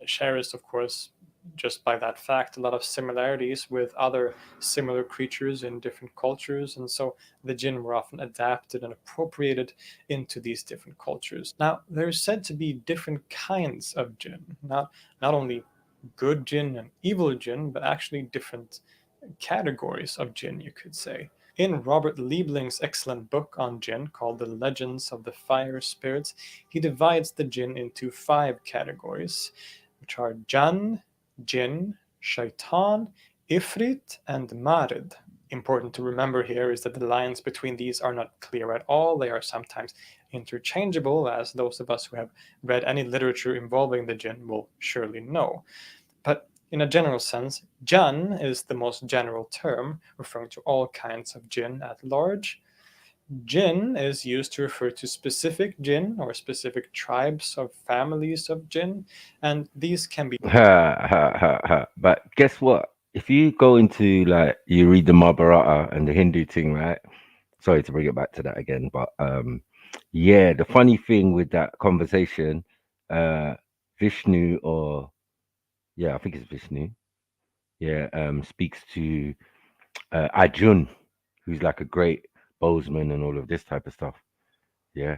shares, of course, just by that fact, a lot of similarities with other similar creatures in different cultures, and so the jinn were often adapted and appropriated into these different cultures. Now, there's said to be different kinds of jinn, not only good jinn and evil jinn, but actually different categories of jinn, you could say. In Robert Liebling's excellent book on jinn called The Legends of the Fire Spirits, he divides the jinn into 5 categories, which are Jan, Jinn, Shaitan, Ifrit, and Marid. Important to remember here is that the lines between these are not clear at all. They are sometimes interchangeable, as those of us who have read any literature involving the jinn will surely know. But in a general sense, Jan is the most general term, referring to all kinds of jinn at large. Jinn is used to refer to specific jinn or specific tribes of families of jinn, and these can be. But guess what? If you go into like you read the Mahabharata and the Hindu thing, right? Sorry to bring it back to that again, but yeah, the funny thing with that conversation, Vishnu or yeah, I think it's Vishnu. Yeah, speaks to Arjun, who's like a great bowsman and all of this type of stuff. Yeah.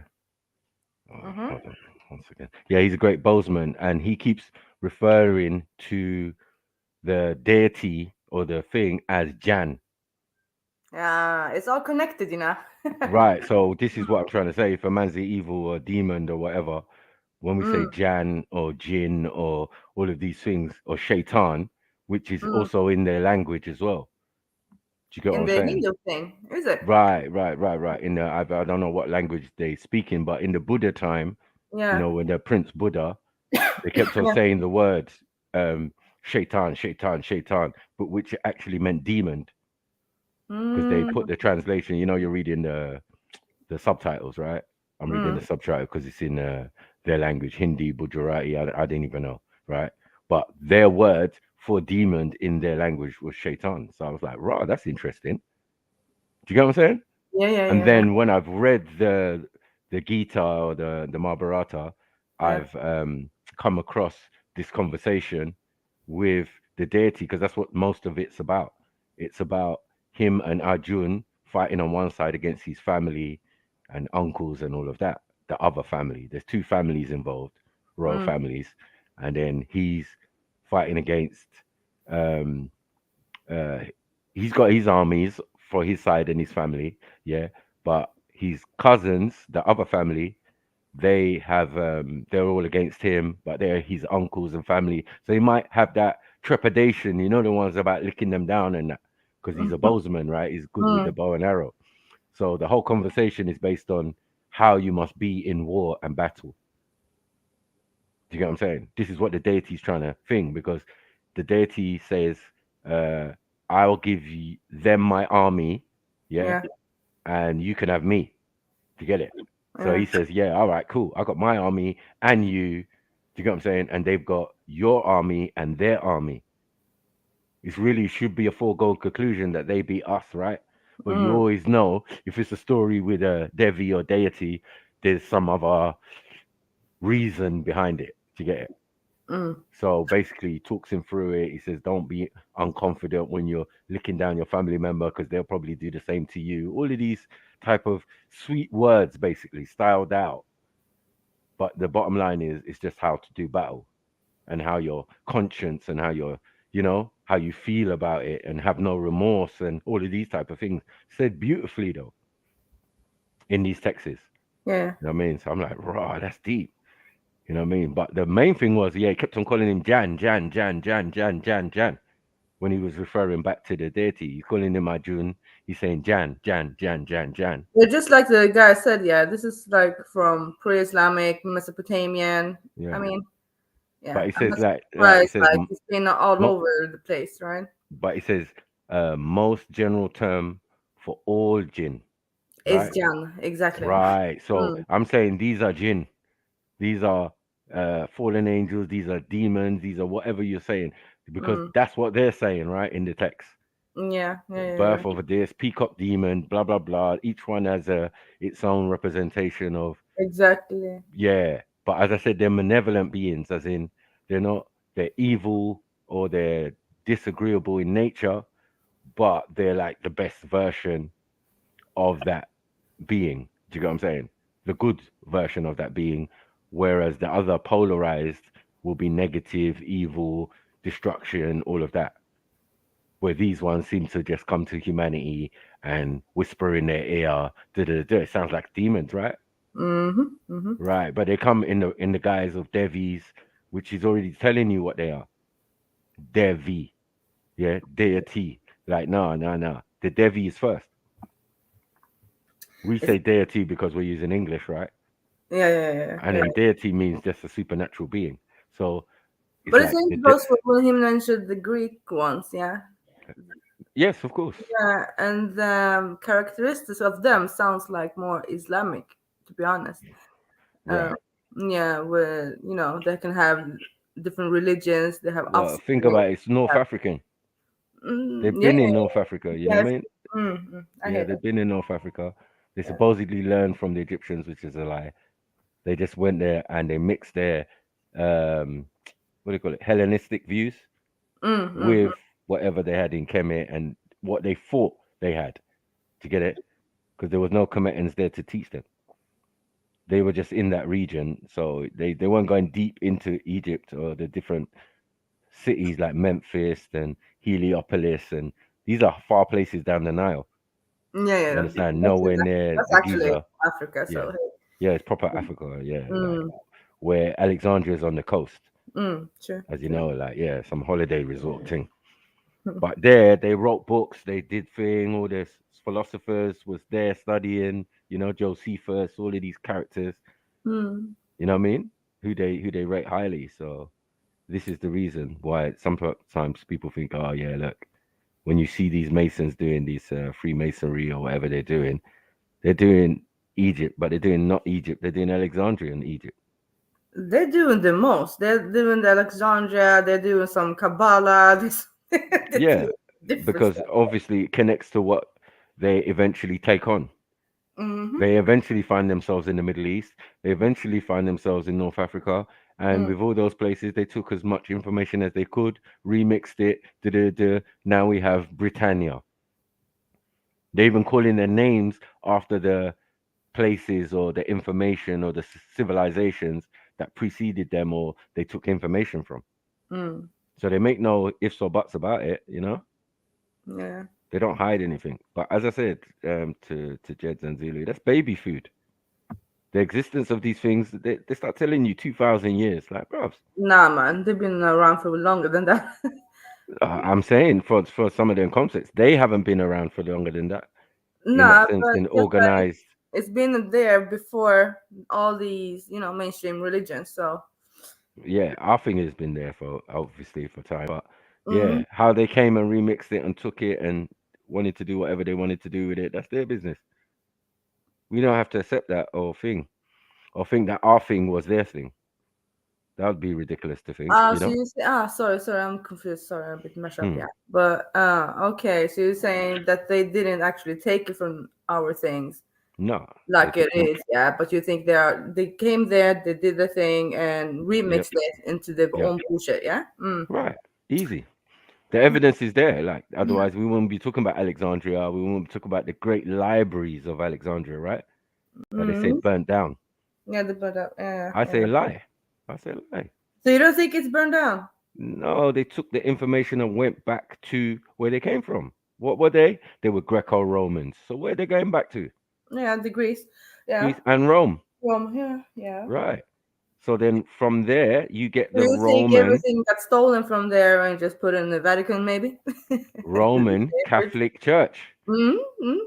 Hold on, once again. Yeah, he's a great bowsman, and he keeps referring to the deity or the thing as Jan. It's all connected, you know. Right. So this is what I'm trying to say. If a man's the evil or demon or whatever, when we say Jan or Jinn or all of these things or Shaitan, which is also in their language as well. you get what I'm the saying? Hindu thing, is it? Right. In the I don't know what language they speak in, but in the Buddha time, Yeah. when the Prince Buddha, they kept on Yeah. saying the words shaitan, shaitan, shaitan, but which actually meant demon, because they put Mm, the translation. You're reading the subtitles, right? I'm reading the mm, subtitle because it's in their language, Hindi, Gujarati. I didn't even know, right? But their word for demon in their language was shaitan. So I was like, right, that's interesting. Do you get what I'm saying? yeah, yeah, And yeah, then when I've read the Gita or the Mahabharata, yeah. I've come across this conversation with the deity, because that's what most of it's about. It's about him and Arjun fighting on one side against his family and uncles and all of that. The other family. There's two families involved, royal Mm, families, and then he's fighting against. Um, uh, he's got his armies for his side and his family, yeah. But his cousins, the other family, they're all against him, but they're his uncles and family. So he might have that trepidation, the ones about licking them down and that, because he's a bowsman, right? He's good with the mm, bow and arrow. So the whole conversation is based on how you must be in war and battle. Do you get what I'm saying? This is what the deity's trying to thing, because the deity says, uh, I'll give them my army, yeah, yeah, and you can have me. To get it. So yeah. he says, yeah, all right, cool. I got my army and you. Do you get what I'm saying? And they've got your army and their army. It really should be a foregone conclusion that they beat us, right? But you Mm, always know if it's a story with a devi or deity, there's some other reason behind it. To get it? mm, So basically, he talks him through it. He says, don't be unconfident when you're licking down your family member, because they'll probably do the same to you. All of these type of sweet words, basically styled out. But the bottom line is, it's just how to do battle, and how your conscience and how how you feel about it, and have no remorse and all of these type of things, said beautifully though in these texts. yeah. You know what I mean? So I'm like, raw, that's deep. You know what I mean? But the main thing was, yeah, he kept on calling him Jan, Jan, Jan, Jan, Jan, Jan, Jan. When he was referring back to the deity, he's calling him Arjun. He's saying Jan, Jan, Jan, Jan, Jan. Yeah, just like the guy said, yeah, this is like from pre-Islamic, Mesopotamian. I Yeah. mean, yeah, But he I'm says not like he surprised. says Like it's been all mo- over the place, right? but he says most general term for all jinn, It's right? Jan, exactly. Right. So Mm, I'm saying these are jinn. These are fallen angels. These are demons. These are whatever you're saying, because mm, that's what they're saying, right, in the text. yeah, yeah, yeah, Birth of this peacock demon, blah blah blah. Each one has its own representation of, exactly. yeah. But as I said, they're malevolent beings, as in they're not they're evil or they're disagreeable in nature, but they're like the best version of that being. Do you get what I'm saying? The good version of that being, whereas the other polarized will be negative, evil, destruction, all of that. Where these ones seem to just come to humanity and whisper in their ear, da da da. It sounds like demons, right? Mm-hmm, mm-hmm. Right, but they come in the guise of devis, which is already telling you what they are. Devi, yeah, deity. Like no, no, no. The devi is first. We It's say deity because we're using English, right? yeah, yeah, yeah, And yeah. then deity means just a supernatural being. So it's But the like same goes for when he mentioned the Greek ones, yeah. yes, of course, Yeah, and the characteristics of them sounds like more Islamic, to be honest. Uh, right. yeah, where they can have different religions, they have Well, think offspring. about it. It's North Yeah, African. They've yeah, been in North Africa. You know yes. what I mean? I Yeah, hear they've that. been in North Africa. They Yeah. supposedly learned from the Egyptians, which is a lie. They just went there and they mixed their um, what do you call it, Hellenistic views Mm-hmm. with whatever they had in Kemet and what they thought they had, to get it, because there was no Kemetans there to teach them. They were just in that region, so they weren't going deep into Egypt or the different cities like Memphis and Heliopolis, and these are far places down the Nile. Yeah, You yeah. understand? Nowhere near That's the actually Giza. Africa, Yeah, so yeah, it's proper Africa. Yeah, like mm, where Alexandria is on the coast, sure, as you sure. know, like yeah, some holiday resort thing. But there, they wrote books, they did thing. All this philosophers was there studying. Josephus, all of these characters. Mm. You know what I mean? Who they rate highly. So this is the reason why sometimes people think, oh yeah, look, when you see these Masons doing these Freemasonry or whatever they're doing Egypt, but they're doing not Egypt, they're doing Alexandrian Egypt. They're doing the most. They're doing the Alexandria. They're doing some Kabbalah. Yeah, Different because stuff. obviously it connects to what they eventually take on. Mm-hmm. They eventually find themselves in the Middle East. They eventually find themselves in North Africa. And with all those places, they took as much information as they could, remixed it. Now we have Britannia. They even calling their names after the places or the information or the civilizations that preceded them or they took information from. Mm. So they make no ifs or buts about it, Yeah. They don't hide anything. But as I said to Jeds and Zulu, that's baby food. The existence of these things, they start telling you 2,000 years. Like, bro, Nah, man, they've been around for longer than that. I'm saying for some of them concepts, they haven't been around for longer than that. In that Nah, sense, but in just like organized. it's been there before all these, mainstream religions. So Yeah, our thing has been there for obviously for time. But mm-hmm. yeah, how they came and remixed it and took it and wanted to do whatever they wanted to do with it, that's their business. We don't have to accept that or think that our thing was their thing. That would be ridiculous to think, So you say, sorry, I'm confused. Sorry, I'm a bit mashed up. Hmm. Yeah, but okay. So you're saying that they didn't actually take it from our things, No, like it is, yeah. But you think they came there, they did the thing, and Yep, remixed it into their yep, own bullshit, yeah. right, easy. The evidence is there. Like, otherwise, we wouldn't be talking about Alexandria. We wouldn't be talking about the great libraries of Alexandria, right? That they say Mm-hmm. burnt down. Yeah, the but yeah, I say yeah. lie. I say lie. So you don't think it's burned down? No, they took the information and went back to where they came from. What were they? They were Greco-Romans. So where they going back to? Yeah, the Greece. Yeah. Greece and Rome. Rome. Yeah, yeah. Right. So then from there you get Do the you think Roman everything got stolen from there and just put in the Vatican, maybe? Catholic Church. I'm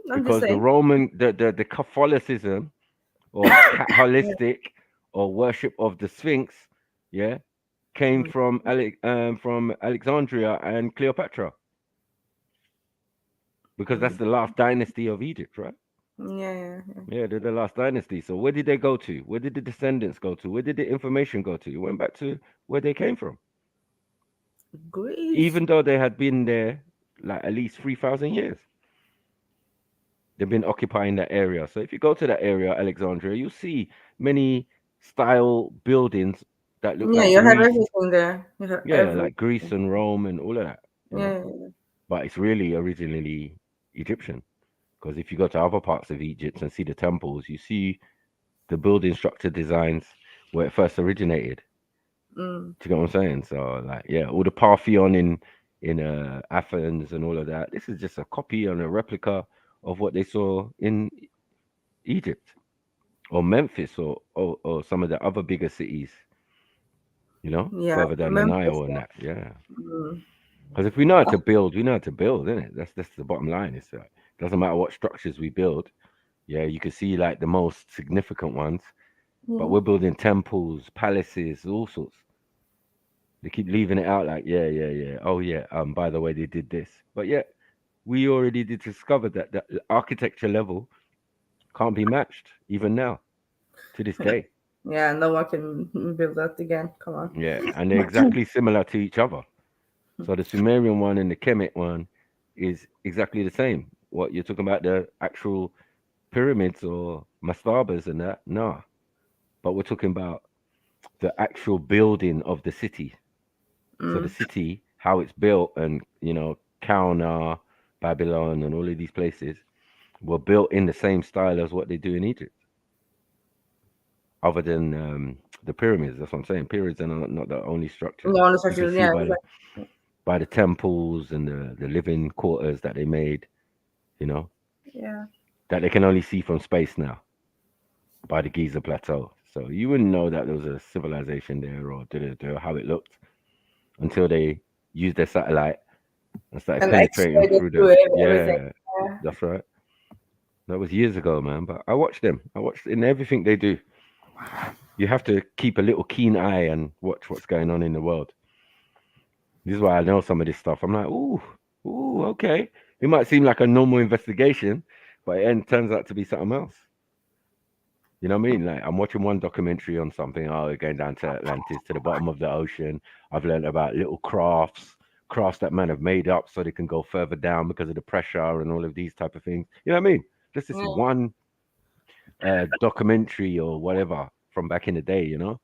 just Because the saying. Roman the Catholicism or holistic or worship of the Sphinx, yeah, came from Alexandria and Cleopatra. Because that's the last dynasty of Egypt, right? Yeah. Yeah, they're the last dynasty. So where did they go to? Where did the descendants go to? Where did the information go to? It went back to where they came from. Greece. Even though they had been there like at least 3,000 years. They've been occupying that area. So if you go to that area, Alexandria, you'll see many style buildings that look Yeah, like you have Greece. everything there. You have Yeah, everything. like Greece and Rome and all of that. Yeah. But it's really originally Egyptian. Because if you go to other parts of Egypt and see the temples, you see the building structure designs where it first originated. Do you get what I'm saying? So like, yeah, all the Parthenon in Athens and all of that. This is just a copy and a replica of what they saw in Egypt or Memphis or some of the other bigger cities. Yeah, Further down the Memphis. Nile and that. Yeah. Because if we know how to build, we know how to build, isn't it? That's the bottom line. It's like, doesn't matter what structures we build. Yeah, you can see like the most significant ones, but we're building temples, palaces, all sorts. They keep leaving it out like, yeah. Oh yeah, by the way, they did this. But yeah, we already did discover that the architecture level can't be matched even now, to this day. Yeah, no one can build that again. Come on. Yeah, and they're exactly similar to each other. So the Sumerian one and the Kemet one is exactly the same. What you're talking about, the actual pyramids or mastabas and that? No. But we're talking about the actual building of the city. So the city, how it's built, and Kauna, Babylon, and all of these places were built in the same style as what they do in Egypt. Other than the pyramids, that's what I'm saying. Pyramids are not the only structures. No, You can see by the temples and the living quarters that they made, Yeah. that they can only see from space now by the Giza Plateau. So you wouldn't know that there was a civilization there or how it looked until they used their satellite and started And penetrating X-rated through through the everything. Yeah. That's right. That was years ago, man. But I watched them. I watched in everything they do. You have to keep a little keen eye and watch what's going on in the world. This is why I know some of this stuff. I'm like, ooh, okay. It might seem like a normal investigation, but it turns out to be something else. You know what I mean? Like I'm watching one documentary on something. Oh, we're going down to Atlantis, to the bottom of the ocean. I've learned about little crafts that man have made up so they can go further down because of the pressure and all of these type of things. You know what I mean? Just this one documentary or whatever from back in the day, you know.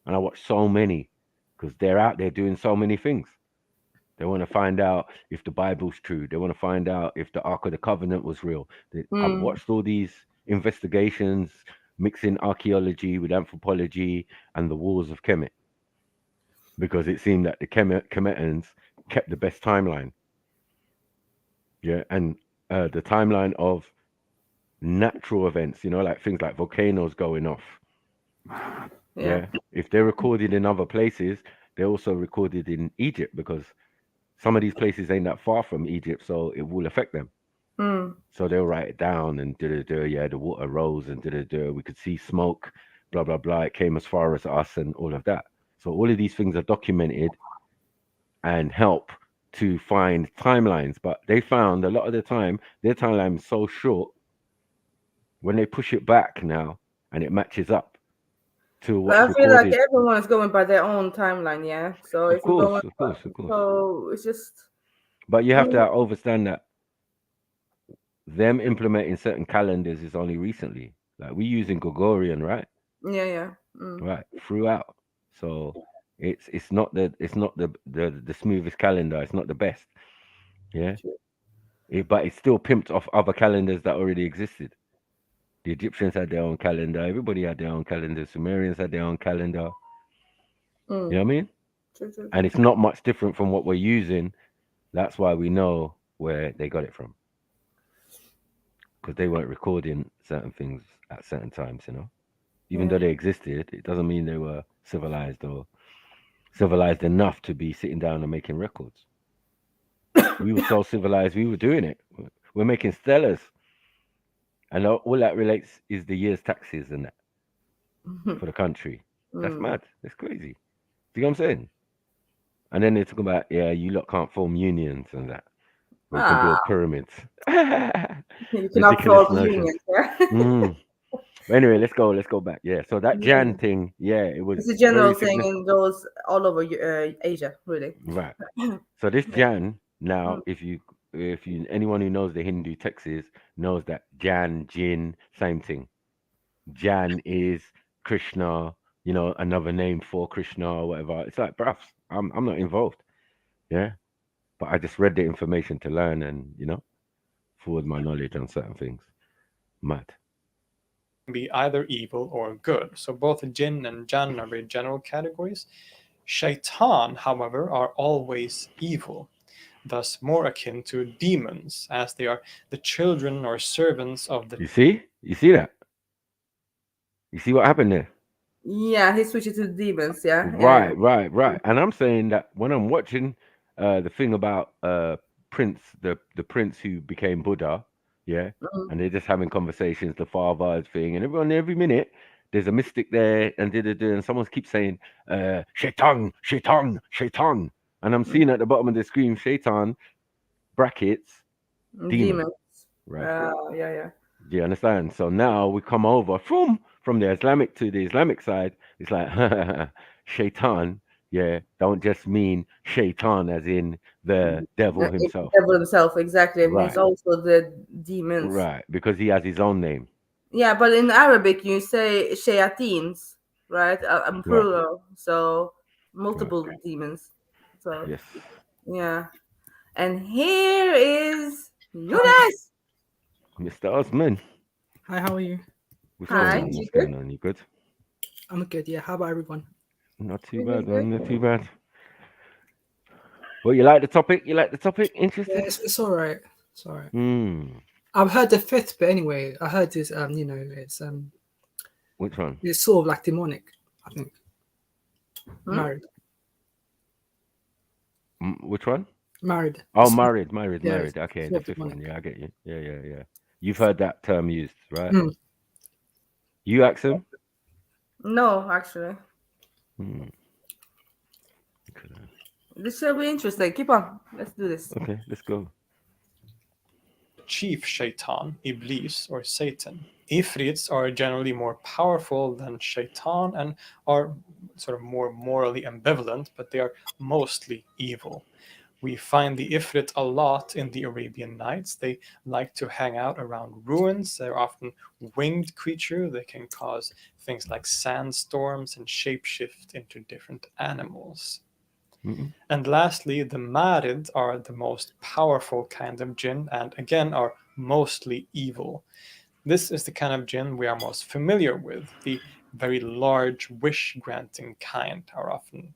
And I watched so many because they're out there doing so many things. They want to find out if the Bible's true. They want to find out if the Ark of the Covenant was real. I've watched all these investigations, mixing archaeology with anthropology and the wars of Kemet, because it seemed that the Kemetans kept the best timeline. Yeah, and the timeline of natural events, you know, like things like volcanoes going off. Yeah. If they're recorded in other places, they're also recorded in Egypt because some of these places ain't that far from Egypt, so it will affect them. So they'll write it down and yeah, the water rose and we could see smoke, blah blah blah. It came as far as us and all of that. So all of these things are documented and help to find timelines. But they found a lot of the time their timeline is so short. When they push it back now and it matches up to what's I feel recorded. like everyone is going by their own timeline, yeah. So of course. So it's just. But you have to understand that them implementing certain calendars is only recently. Like we're using Gregorian, right? Yeah. Right, throughout. So it's not the smoothest calendar. It's not the best. Yeah. But it's still pimped off other calendars that already existed. The Egyptians had their own calendar. Everybody had their own calendar. Sumerians had their own calendar. You know what I mean? True. And it's not much different from what we're using. That's why we know where they got it from. Because they weren't recording certain things at certain times, you know. Even though they existed, it doesn't mean they were civilized or civilized enough to be sitting down and making records. We were so civilized, we were doing it. We're making stellars. And all that relates is the year's taxes and that for the country. That's mad. That's crazy. See what I'm saying? And then they talk about, you lot can't form unions and that. We can build pyramids. You cannot form unions, yeah. But anyway, let's go back. Yeah. So that Jan thing, it was. It's a general thing in those all over Asia, really. Right. So this Jan now, if anyone who knows the Hindu texts knows that Jan, Jinn, same thing. Jan is Krishna, you know, another name for Krishna or whatever. It's like, bruv, I'm not involved. Yeah. But I just read the information to learn and, you know, forward my knowledge on certain things. Mad. Be either evil or good. So both Jinn and Jan are very general categories. Shaitan, however, are always evil, thus more akin to demons, as they are the children or servants of the... You see that? You see what happened there? Yeah, he switches to demons, yeah. Right. And I'm saying that when I'm watching the thing about Prince, the prince who became Buddha, and they're just having conversations, the father's thing, and every minute there's a mystic there, and someone keeps saying, Shaitan, and I'm seeing at the bottom of the screen, Shaitan, brackets, demons. Right. Yeah. Do you understand? So now we come over from the Islamic to the Islamic side. It's like Shaitan, don't just mean Shaitan as in the devil himself. Devil himself, exactly. It means also the demons. Right, because he has his own name. Yeah, but in Arabic you say shayatins, right? Plural, so multiple demons. So yes. Yeah. And here is Yunus. Mr. Osman. Hi, how are you? What's going on? You good? I'm good, yeah. How about everyone? Not too bad, man. Not too bad. Well, you like the topic? Interesting? Yeah, it's all right. It's all right. I've heard the fifth bit anyway. I heard this, it's... Which one? It's sort of like demonic, I think. Married. Which one? Married. Oh, married. Yeah, Okay, the fifth fifth one. demonic. Yeah, I get you. Yeah. You've heard that term used, right? Mm. You, Axum? No, actually. Hmm. This should be interesting. Keep on. Let's do this. Okay, let's go. Chief shaitan, Iblis, or Satan. Ifrits are generally more powerful than shaitan and are sort of more morally ambivalent, but they are mostly evil. We find the Ifrit a lot in the Arabian Nights. They like to hang out around ruins. They're often winged creatures. They can cause things like sandstorms and shapeshift into different animals. Mm-mm. And lastly, the Marid are the most powerful kind of jinn and again are mostly evil. This is the kind of jinn we are most familiar with. The very large wish granting kind are often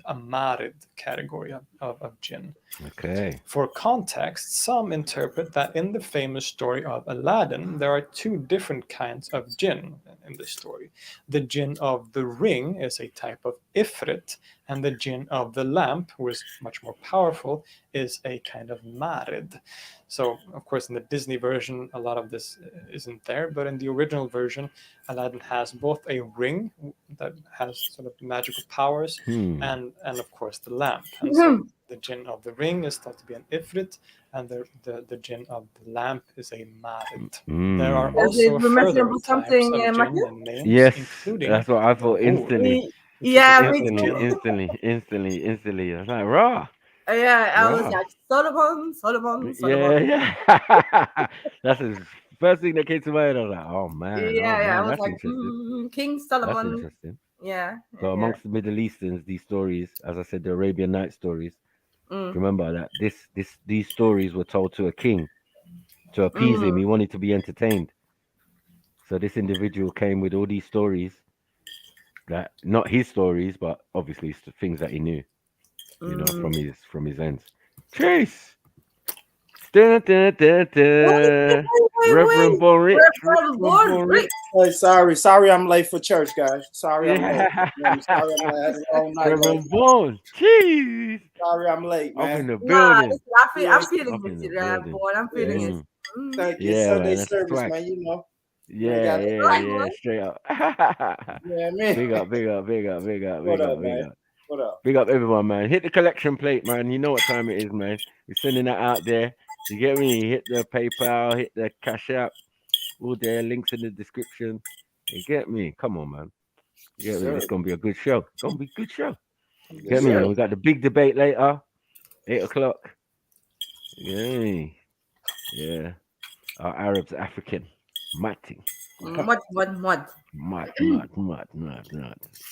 a Marid category of jinn. Okay. For context, some interpret that in the famous story of Aladdin, there are two different kinds of jinn in this story. The jinn of the ring is a type of ifrit, and the jinn of the lamp, who is much more powerful, is a kind of marid. So, of course, in the Disney version, a lot of this isn't there, but in the original version, Aladdin has both a ring that has sort of magical powers and of course, the lamp. And so the jinn of the ring is thought to be an ifrit, and the jinn of the lamp is a marid. There are Does it also remind you further of types something, of jinn Matthew? and names, Yes, including that's what I the thought ghoul, instantly. which is a Yeah, type me of too. jinn. Instantly. I was like, raw. Yeah, I was Raw. like, Solomon. Yeah. That's the first thing that came to mind. I was like, oh Yeah, I man, was that's like, interesting. King That's Solomon. interesting. Yeah. So amongst the Middle Easterns, these stories, as I said, the Arabian Night stories. Remember that these stories were told to a king to appease him. He wanted to be entertained. So this individual came with all these stories that not his stories, but obviously things that he knew, from his ends. Chase. Dun, dun, dun, dun. Reverend Borich. Hey, sorry, I'm late for church, guys. Sorry, I'm late. I'm sorry, I had a long night. Reverend Born. Jeez. Sorry, I'm late, Up man. in the building. I'm feeling it, boy. I'm feeling it. Thank you. Yeah, Sunday man, that's service, swag. man. You know. Yeah, straight up. Yeah, man. Big up. What up, man? What up? Big up everyone, man. Hit the collection plate, man. You know what time it is, man. We're sending that out there. You get me? Hit the PayPal, hit the Cash App. All there, links in the description. You get me? Come on, man. You get me? It's gonna be a good show. It's gonna be a good show. Get me? We got the big debate later, 8:00. You get me? Yeah. Are Arabs African? Matting. Mud. Mud.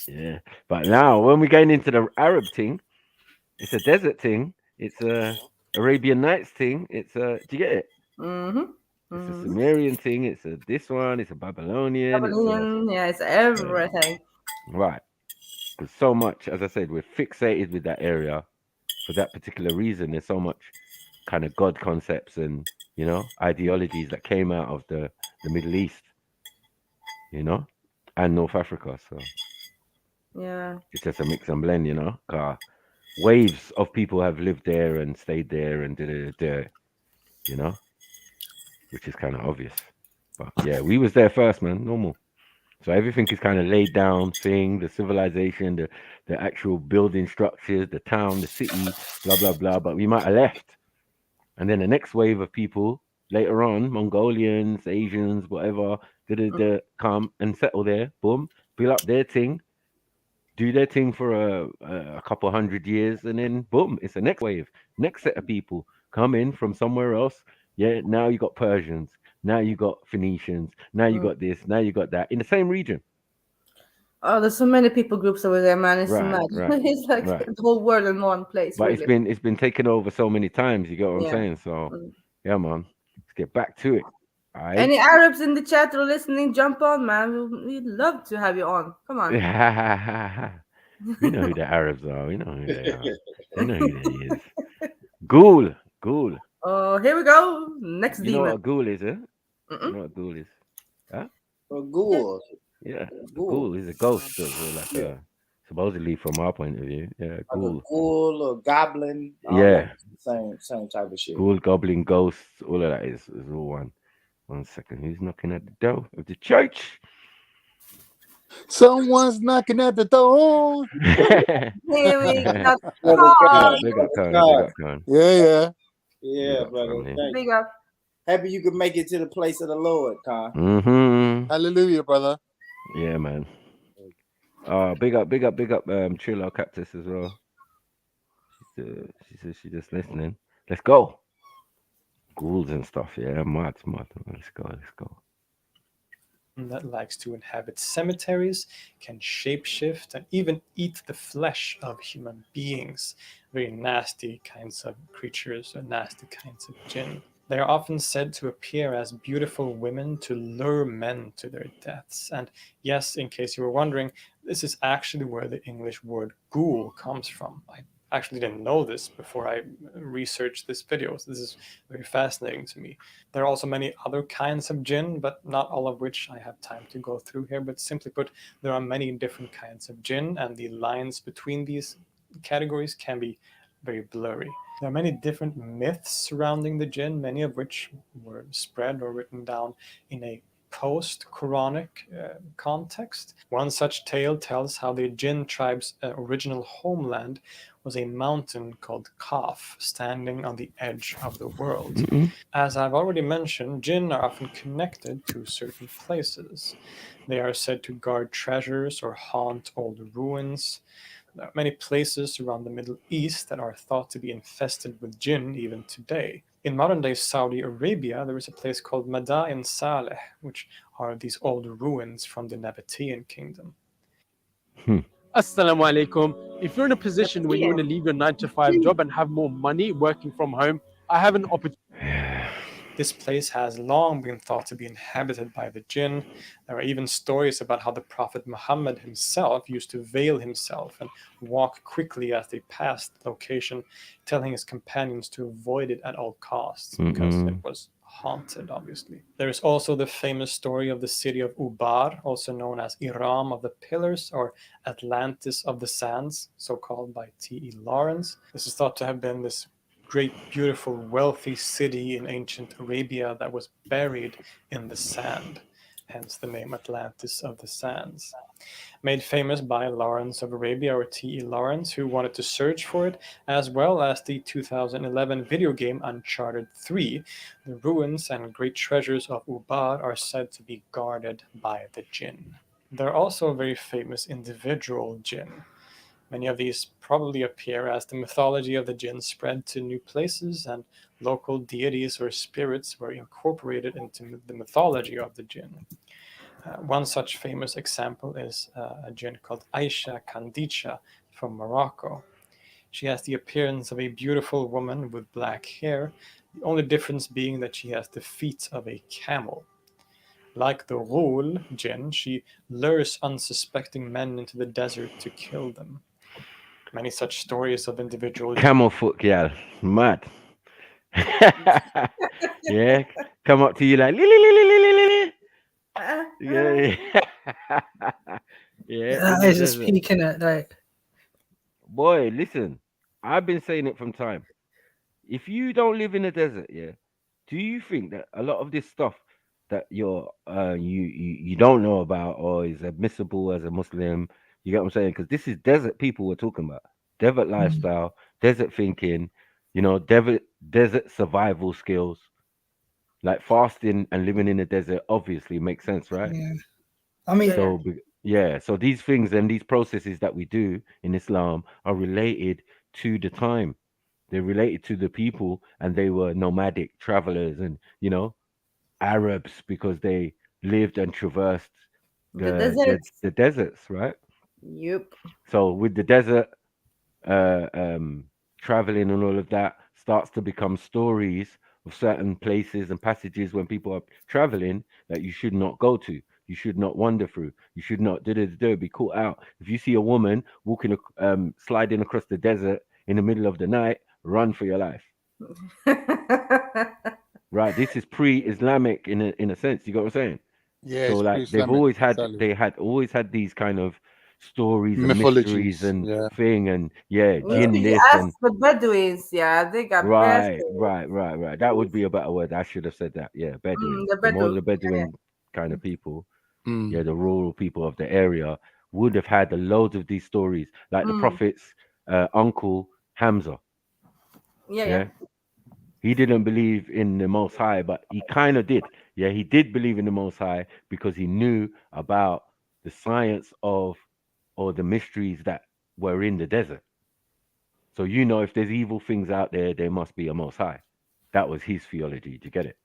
Yeah. But now, when we're getting into the Arab thing, it's a desert thing. It's a Arabian Nights thing. It's a. Do you get it? It's a Sumerian thing. It's a this one. It's a Babylonian. It's everything. Right. There's so much. As I said, we're fixated with that area for that particular reason. There's so much kind of God concepts and ideologies that came out of the Middle East, and North Africa. So it's just a mix and blend, waves of people have lived there and stayed there and which is kind of obvious. But yeah, we was there first, man. Normal. So everything is kind of laid down thing, the civilization, the actual building structures, the town, the city, blah blah blah. But we might have left, and then the next wave of people later on, Mongolians, Asians, whatever, come and settle there. Boom, build up their thing, do their thing for a couple hundred years, and then boom, it's the next wave, next set of people come in from somewhere else. Yeah, now you got Persians, now you got Phoenicians, now you got this, now you got that in the same region. Oh, there's so many people groups over there, man. It's Right. It's like the whole world in one place. But really. it's been taken over so many times. You get what I'm saying? So yeah, man. Let's get back to it. All right. Any Arabs in the chat or listening, jump on, man. We'd love to have you on. Come on. We know who the Arabs are. We know who they are. We know who they is. Ghoul. Oh, here we go. Next You demon. know what a ghoul is, huh? You know what a ghoul is? Huh? A ghoul. Yeah. A ghoul is a ghost. It's Supposedly, from our point of view, yeah, ghoul. Like a ghoul or goblin. Yeah. Same type of shit. Ghoul, goblin, ghosts, all of that is all one. 1 second. Who's knocking at the door of the church? Someone's knocking at the door. Big up, Con. Yeah, Big brother. up, Big up. Happy you could make it to the place of the Lord, Con. Hallelujah, brother. Yeah, man. Big up, Trilla Cactus as well. She says she's just listening. Let's go. Ghouls and stuff, yeah, mad. Let's go. That likes to inhabit cemeteries, can shapeshift, and even eat the flesh of human beings. Very nasty kinds of creatures, or nasty kinds of jinn. They are often said to appear as beautiful women to lure men to their deaths. And yes, in case you were wondering, this is actually where the English word ghoul comes from. I actually didn't know this before I researched this video. So this is very fascinating to me. There are also many other kinds of jinn, but not all of which I have time to go through here. But simply put, there are many different kinds of jinn, and the lines between these categories can be very blurry. There are many different myths surrounding the jinn, many of which were spread or written down in a post-Quranic context. One such tale tells how the Jinn tribe's original homeland was a mountain called Kaf, standing on the edge of the world. As I've already mentioned, Jinn are often connected to certain places. They are said to guard treasures or haunt old ruins. There are many places around the Middle East that are thought to be infested with jinn even today. In modern-day Saudi Arabia, there is a place called Madain Saleh, which are these old ruins from the Nabatean kingdom. Assalamu alaikum. If you're in a position where you want to leave your 9-to-5 job and have more money working from home, I have an opportunity. This place has long been thought to be inhabited by the jinn. There are even stories about how the Prophet Muhammad himself used to veil himself and walk quickly as they passed the location, telling his companions to avoid it at all costs because it was haunted, obviously. There is also the famous story of the city of Ubar, also known as Iram of the Pillars or Atlantis of the Sands, so called by T.E. Lawrence. This is thought to have been this great, beautiful, wealthy city in ancient Arabia that was buried in the sand, hence the name Atlantis of the Sands. Made famous by Lawrence of Arabia, or T.E. Lawrence, who wanted to search for it, as well as the 2011 video game Uncharted 3. The ruins and great treasures of Ubar are said to be guarded by the jinn. There are also very famous individual jinn. Many of these probably appear as the mythology of the jinn spread to new places, and local deities or spirits were incorporated into the mythology of the jinn. One such famous example is a jinn called Aisha Kandicha from Morocco. She has the appearance of a beautiful woman with black hair, the only difference being that she has the feet of a camel. Like the Ghul jinn, she lures unsuspecting men into the desert to kill them. Many such stories of individual camel foot, yeah, mad. Yeah, come up to you like yeah. It's just peeking at like. Boy, listen, I've been saying it from time. If you don't live in the desert, yeah, do you think that a lot of this stuff that you're you don't know about or is admissible as a Muslim, you get what I'm saying? Because this is desert people we're talking about. Desert lifestyle, desert thinking, you know, desert survival skills. Like fasting and living in the desert obviously makes sense, right? Yeah. I mean, so these things and these processes that we do in Islam are related to the time. They're related to the people, and they were nomadic travelers and, you know, Arabs because they lived and traversed the deserts, right? Yep. So with the desert, traveling and all of that starts to become stories of certain places and passages when people are traveling that you should not go to, you should not wander through, you should not be caught out. If you see a woman walking, sliding across the desert in the middle of the night, run for your life. Right, this is pre-Islamic in a sense. You got what I'm saying? Yeah. So like they've always had always had these kind of stories and mysteries and thing and Jinn this and the Bedouins, they got right. That would be a better word. I should have said that. Yeah, Bedouin. The more the Bedouin kind of people, the rural people of the area would have had loads of these stories, like the Prophet's uncle Hamza. Yeah. He didn't believe in the Most High, but he kind of did. Yeah, he did believe in the Most High because he knew about the science of or the mysteries that were in the desert. So if there's evil things out there, there must be a Most High. That was his theology. Do you get it?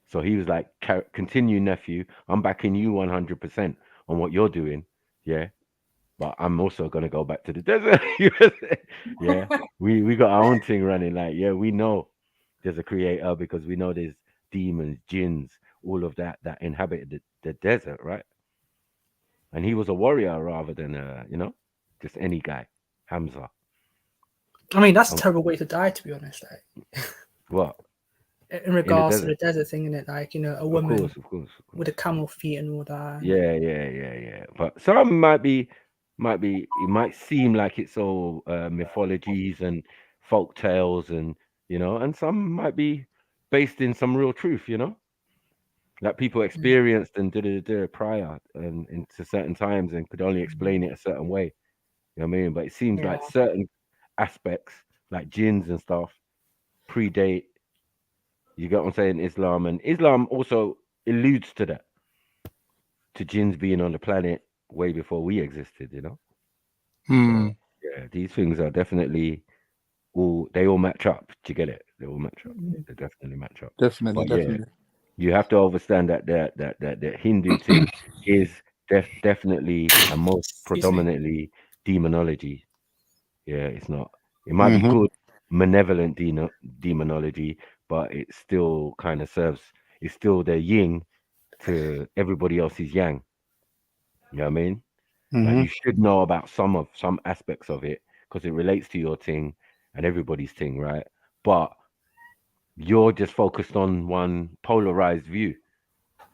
So he was like, continue, nephew. I'm backing you 100% on what you're doing. Yeah. But I'm also going to go back to the desert. Yeah. We got our own thing running. Like, we know there's a creator because we know there's demons, jinns, all of that inhabit the desert, right? And he was a warrior rather than, just any guy, Hamza. I mean, that's a terrible way to die, to be honest. Like, what? In regards to the desert thing, isn't it? Like, a woman of course. with the camel feet and all that. Yeah. But some it might seem like it's all mythologies and folk tales and, and some might be based in some real truth, that people experienced and did prior and into certain times and could only explain it a certain way. You know what I mean? But it seems like certain aspects, like jinns and stuff, predate. You get what I'm saying? Islam, and Islam also alludes to that, to jinns being on the planet way before we existed. So, these things are definitely they all match up. Do you get it? They all match up. They definitely match up. Definitely. You have to understand that the Hindu thing is definitely and most predominantly demonology. Yeah, it's not. It might be good, malevolent demonology, but it still kind of serves. It's still the yin to everybody else's yang. You know what I mean? Like you should know about some aspects of it because it relates to your thing and everybody's thing, right? But you're just focused on one polarized view.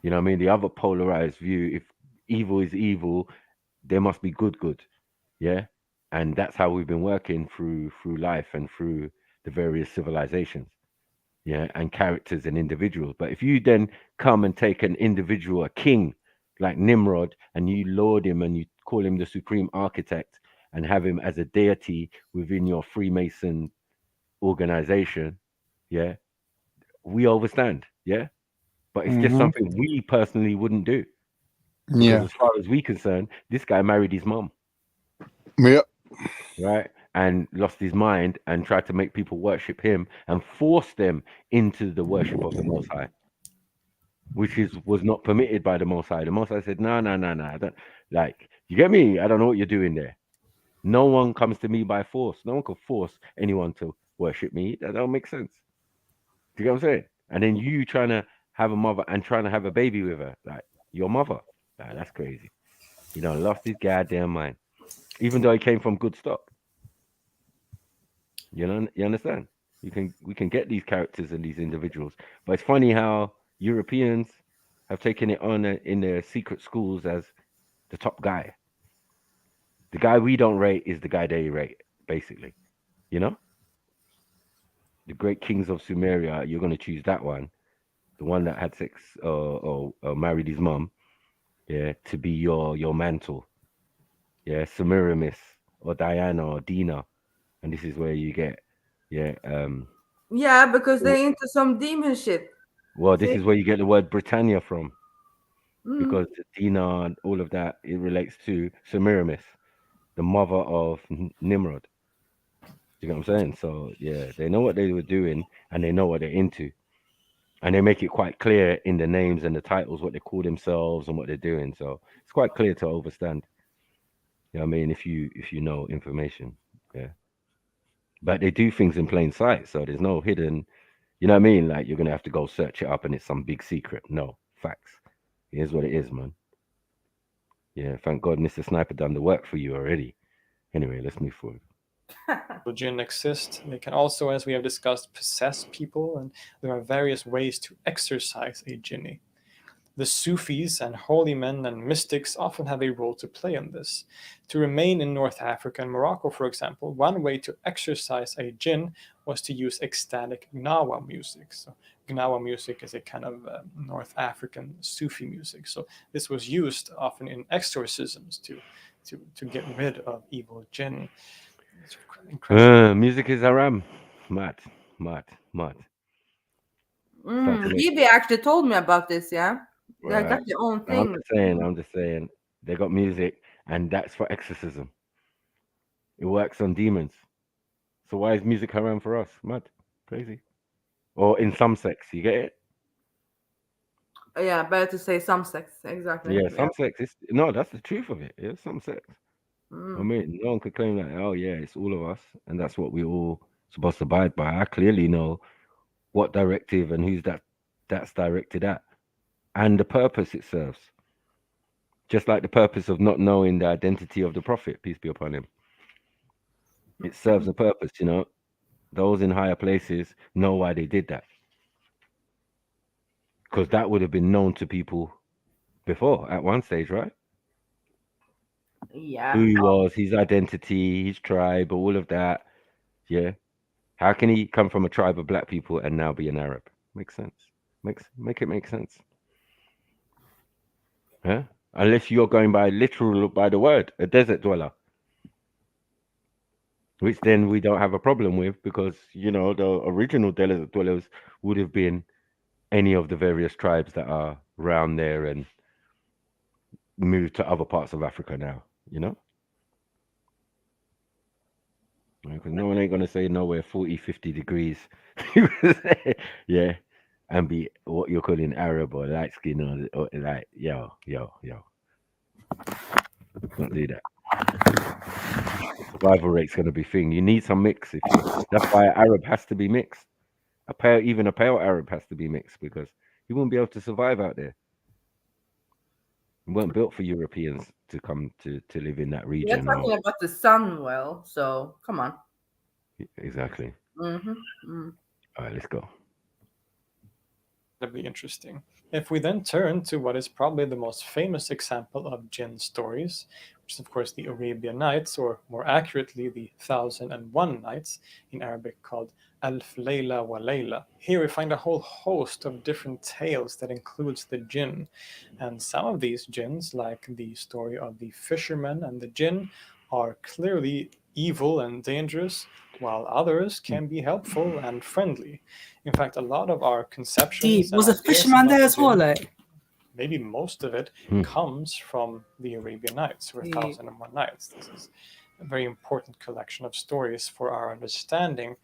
You know what I mean? The other polarized view, if evil is evil, there must be good. Yeah. And that's how we've been working through life and through the various civilizations. Yeah. And characters and individuals. But if you then come and take an individual, a king like Nimrod, and you lord him and you call him the supreme architect and have him as a deity within your Freemason organization, yeah, we overstand. Yeah. But it's just something we personally wouldn't do. Because as far as we're concerned, this guy married his mom. Yep. Right? And lost his mind and tried to make people worship him and force them into the worship of the Most High, which was not permitted by the Most High. The Most High said, no. I don't, like, you get me? I don't know what you're doing there. No one comes to me by force. No one can force anyone to worship me. That don't make sense. Do you get what I'm saying? And then you trying to have a mother and trying to have a baby with her, like your mother. Like, that's crazy. Lost his goddamn mind. Even though he came from good stock. You understand? We can get these characters and these individuals. But it's funny how Europeans have taken it on in their secret schools as the top guy. The guy we don't rate is the guy they rate, basically. The great kings of Sumeria, you're going to choose that one. The one that had sex or married his mom, to be your mantle. Yeah, Semiramis or Diana or Dina. And this is where you get, because they're into some demon shit. Well, this is where you get the word Britannia from. Because Dina and all of that, it relates to Semiramis, the mother of Nimrod. You know what I'm saying? So, they know what they were doing and they know what they're into. And they make it quite clear in the names and the titles what they call themselves and what they're doing. So it's quite clear to understand. You know what I mean? If you know information. Yeah. But they do things in plain sight. So there's no hidden, you know what I mean? Like you're going to have to go search it up and it's some big secret. No, facts. Here's what it is, man. Yeah, thank God Mr. Sniper done the work for you already. Anyway, let's move forward. Jinn exist. They can also, as we have discussed, possess people, and there are various ways to exercise a jinni. The Sufis and holy men and mystics often have a role to play in this. To remain in North Africa and Morocco, for example, one way to exorcise a jinn was to use ecstatic gnawa music. So gnawa music is a kind of North African Sufi music. So this was used often in exorcisms to get rid of evil jinn. It's incredible. Music is haram. Mad. Bibi actually told me about this, yeah? They got their own thing. I'm just saying. They got music, and that's for exorcism. It works on demons. So why is music haram for us? Mad. Crazy. Or in some sects, you get it? Yeah, better to say some sex, exactly. Yeah, some sects. No, that's the truth of it. Yeah, some sects. Mm. I mean, no one could claim that, oh, yeah, it's all of us, and that's what we're all supposed to abide by. I clearly know what directive and who's that's directed at, and the purpose it serves. Just like the purpose of not knowing the identity of the prophet, peace be upon him. It serves a purpose, you know. Those in higher places know why they did that. Because that would have been known to people before at one stage, right? Yeah. Who he was, his identity, his tribe, all of that. Yeah. How can he come from a tribe of black people and now be an Arab? Makes sense. Make it make sense. Huh? Unless you're going by literal, by the word, a desert dweller. Which then we don't have a problem with, because, you know, the original desert dwellers would have been any of the various tribes that are around there and moved to other parts of Africa now, you know? Because no one ain't going to say nowhere 40, 50 degrees. Yeah. And be what you're calling Arab or light skin or like, yo. Don't do that. Survival rate's going to be thing. You need some mix. That's why Arab has to be mixed. Even a pale Arab has to be mixed, because you wouldn't be able to survive out there. We weren't built for Europeans to come to live in that region. You're talking about the sun, well, so come on. Exactly. Mm-hmm. All right, let's go. That'd be interesting. If we then turn to what is probably the most famous example of jinn stories, which is of course the Arabian Nights, or more accurately the 1001 Nights, in Arabic called Alf Layla wa Layla. Here we find a whole host of different tales that includes the jinn, and some of these jinns, like the story of the fisherman and the jinn, are clearly evil and dangerous, while others can be helpful and friendly. In fact, a lot of our conceptions was a fisherman there as well, like? Maybe most of it comes from the Arabian Nights, or 1001 Nights. This is a very important collection of stories for our understanding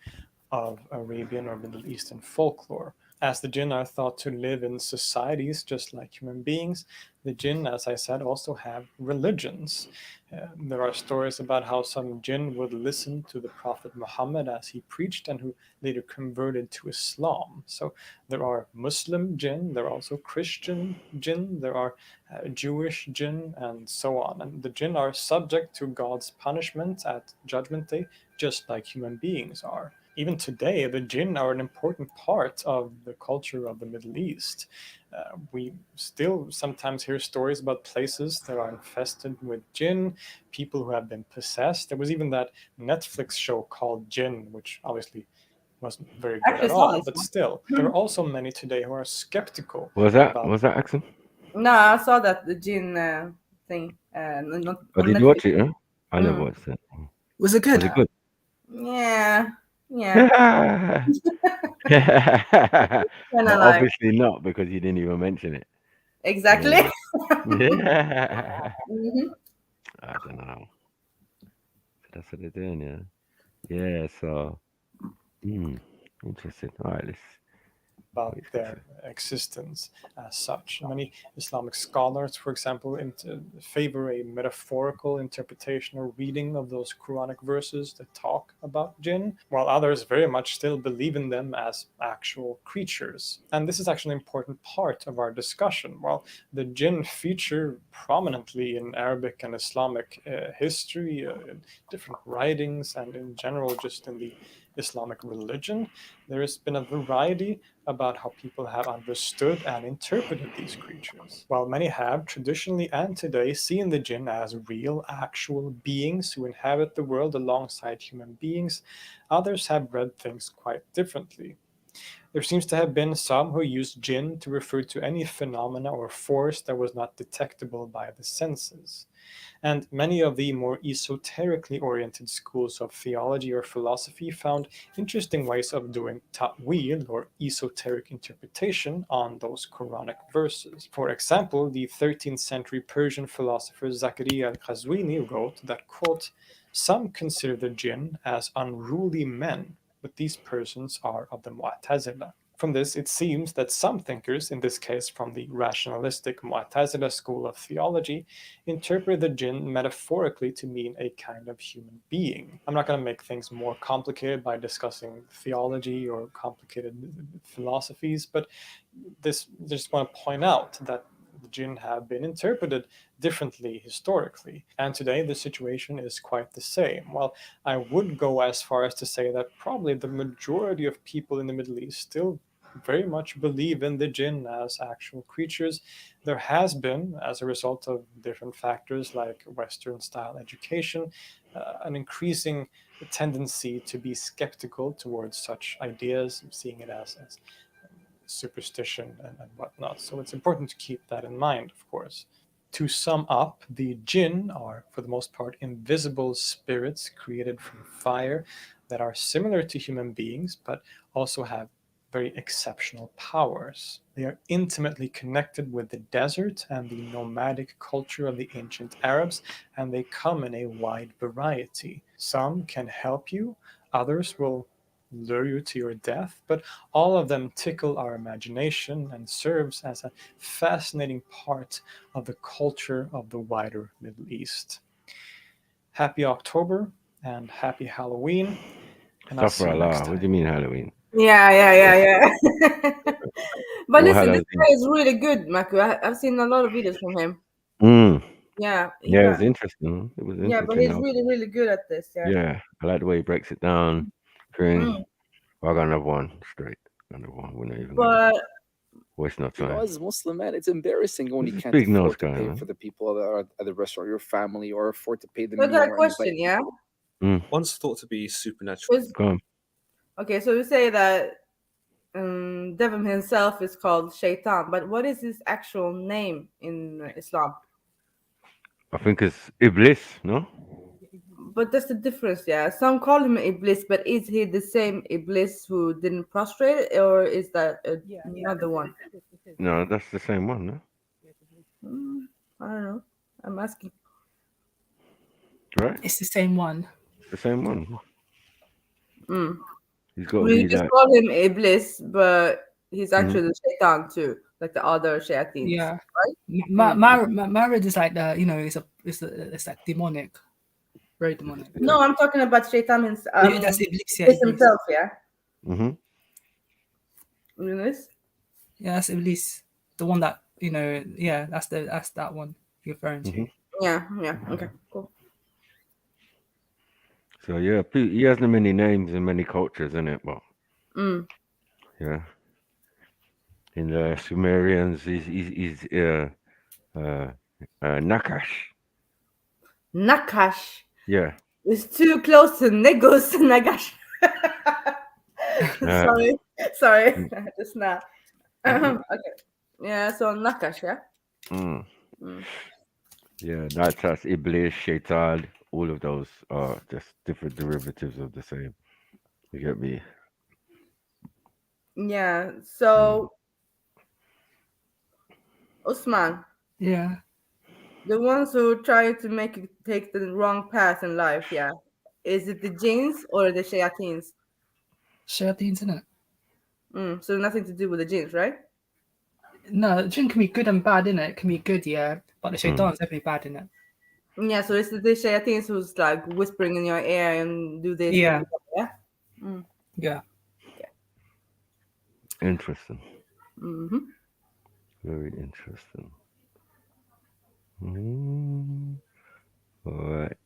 of Arabian or Middle Eastern folklore. As the jinn are thought to live in societies just like human beings, the jinn, as I said, also have religions. There are stories about how some jinn would listen to the Prophet Muhammad as he preached, and who later converted to Islam. So there are Muslim jinn, there are also Christian jinn, there are Jewish jinn, and so on. And the jinn are subject to God's punishment at Judgment Day, just like human beings are. Even today, the jinn are an important part of the culture of the Middle East. We still sometimes hear stories about places that are infested with jinn, people who have been possessed. There was even that Netflix show called Jinn, which obviously wasn't very good at all, but still, there are also many today who are skeptical. Was that Axel? No, I saw that, the jinn thing. Did you watch it? Huh? I never watched it. Was it good? Was it good? Yeah. Well, obviously not, because you didn't even mention it. Exactly. Yeah. I don't know. That's what they're doing, yeah. So, interesting. All right, let's. About their existence as such. Many Islamic scholars, for example, favor a metaphorical interpretation or reading of those Quranic verses that talk about jinn, while others very much still believe in them as actual creatures. And this is actually an important part of our discussion. While the jinn feature prominently in Arabic and Islamic history, in different writings, and in general just in the Islamic religion, there has been a variety about how people have understood and interpreted these creatures. While many have, traditionally and today, seen the jinn as real, actual beings who inhabit the world alongside human beings, others have read things quite differently. There seems to have been some who used jinn to refer to any phenomena or force that was not detectable by the senses. And many of the more esoterically oriented schools of theology or philosophy found interesting ways of doing ta'wil or esoteric interpretation on those Quranic verses. For example, the 13th century Persian philosopher Zakaria al-Qazwini wrote that, quote, "Some consider the jinn as unruly men, but these persons are of the Mu'tazila." From this, it seems that some thinkers, in this case from the rationalistic Mu'tazila school of theology, interpret the jinn metaphorically to mean a kind of human being. I'm not going to make things more complicated by discussing theology or complicated philosophies, but just want to point out that the jinn have been interpreted differently historically. And today the situation is quite the same. While I would go as far as to say that probably the majority of people in the Middle East still very much believe in the jinn as actual creatures, there has been, as a result of different factors like Western style education, an increasing tendency to be skeptical towards such ideas, seeing it as superstition and whatnot. So it's important to keep that in mind, of course. To sum up, the jinn are, for the most part, invisible spirits created from fire that are similar to human beings, but also have very exceptional powers. They are intimately connected with the desert and the nomadic culture of the ancient Arabs, and they come in a wide variety. Some can help you, others will lure you to your death, but all of them tickle our imagination and serves as a fascinating part of the culture of the wider Middle East. Happy October and happy Halloween. And I'll see you next Astaghfirullah. time. What do you mean Halloween? Yeah. But Or listen, this Halloween? guy is really good, Maku. I've seen a lot of videos from him. Mm. Yeah, he Yeah, it got. was interesting. It was Yeah, but interesting. he's really, really good at this. Yeah. Yeah, I like the way he breaks it down. Thing. Mm. I got another one straight. Another one. We're not even But gonna waste no You know, time. as a Muslim man, it's embarrassing when you This is can't big nose afford to guy, pay man. for the people that are at the restaurant, your family, or afford to pay the I meal got a or question. invite Yeah. people. One's thought to be supernatural. Go on. Okay, so you say that Devon himself is called Shaitan, but what is his actual name in Islam? I think it's Iblis, no? But that's the difference, yeah. Some call him Iblis, but is he the same Iblis who didn't prostrate, or is that another one? No, that's the same one, no? I don't know. I'm asking. Right? It's the same one. It's the same one. He's got to We be just like. call him Iblis, but he's Mhm. actually Shaitan too, like the other Shayatins, Yeah. right? Marriage is like the it's like demonic, very demonic. No, I'm talking about Shaitan That's Iblis, yeah, Iblis Iblis. himself, yeah. Mm-hmm. Iblis? Yeah, that's Iblis. The one that that's that one you're referring to. Yeah. Okay, cool. So yeah, he hasn't many names in many cultures, in it, but yeah. In the Sumerians, he's Nakash. Nakash. Yeah. It's too close to Negos Nagash. Sorry, just not. Okay. Yeah, so Nakash, yeah. Yeah, that's Iblis, Shaitan. All of those are just different derivatives of the same. You get me? Yeah. So Usman. Yeah. The ones who try to make you take the wrong path in life, yeah. Is it the jinns or the shayatins? Shayatins, isn't it? So nothing to do with the jinns, right? No, jinn can be good and bad, innit? It can be good, yeah. But the shaitan's definitely bad, innit? Yeah, so it's the shayatins who's like whispering in your ear and do this. Yeah. And that, yeah? Yeah. Interesting. Mm-hmm. Very interesting. All right.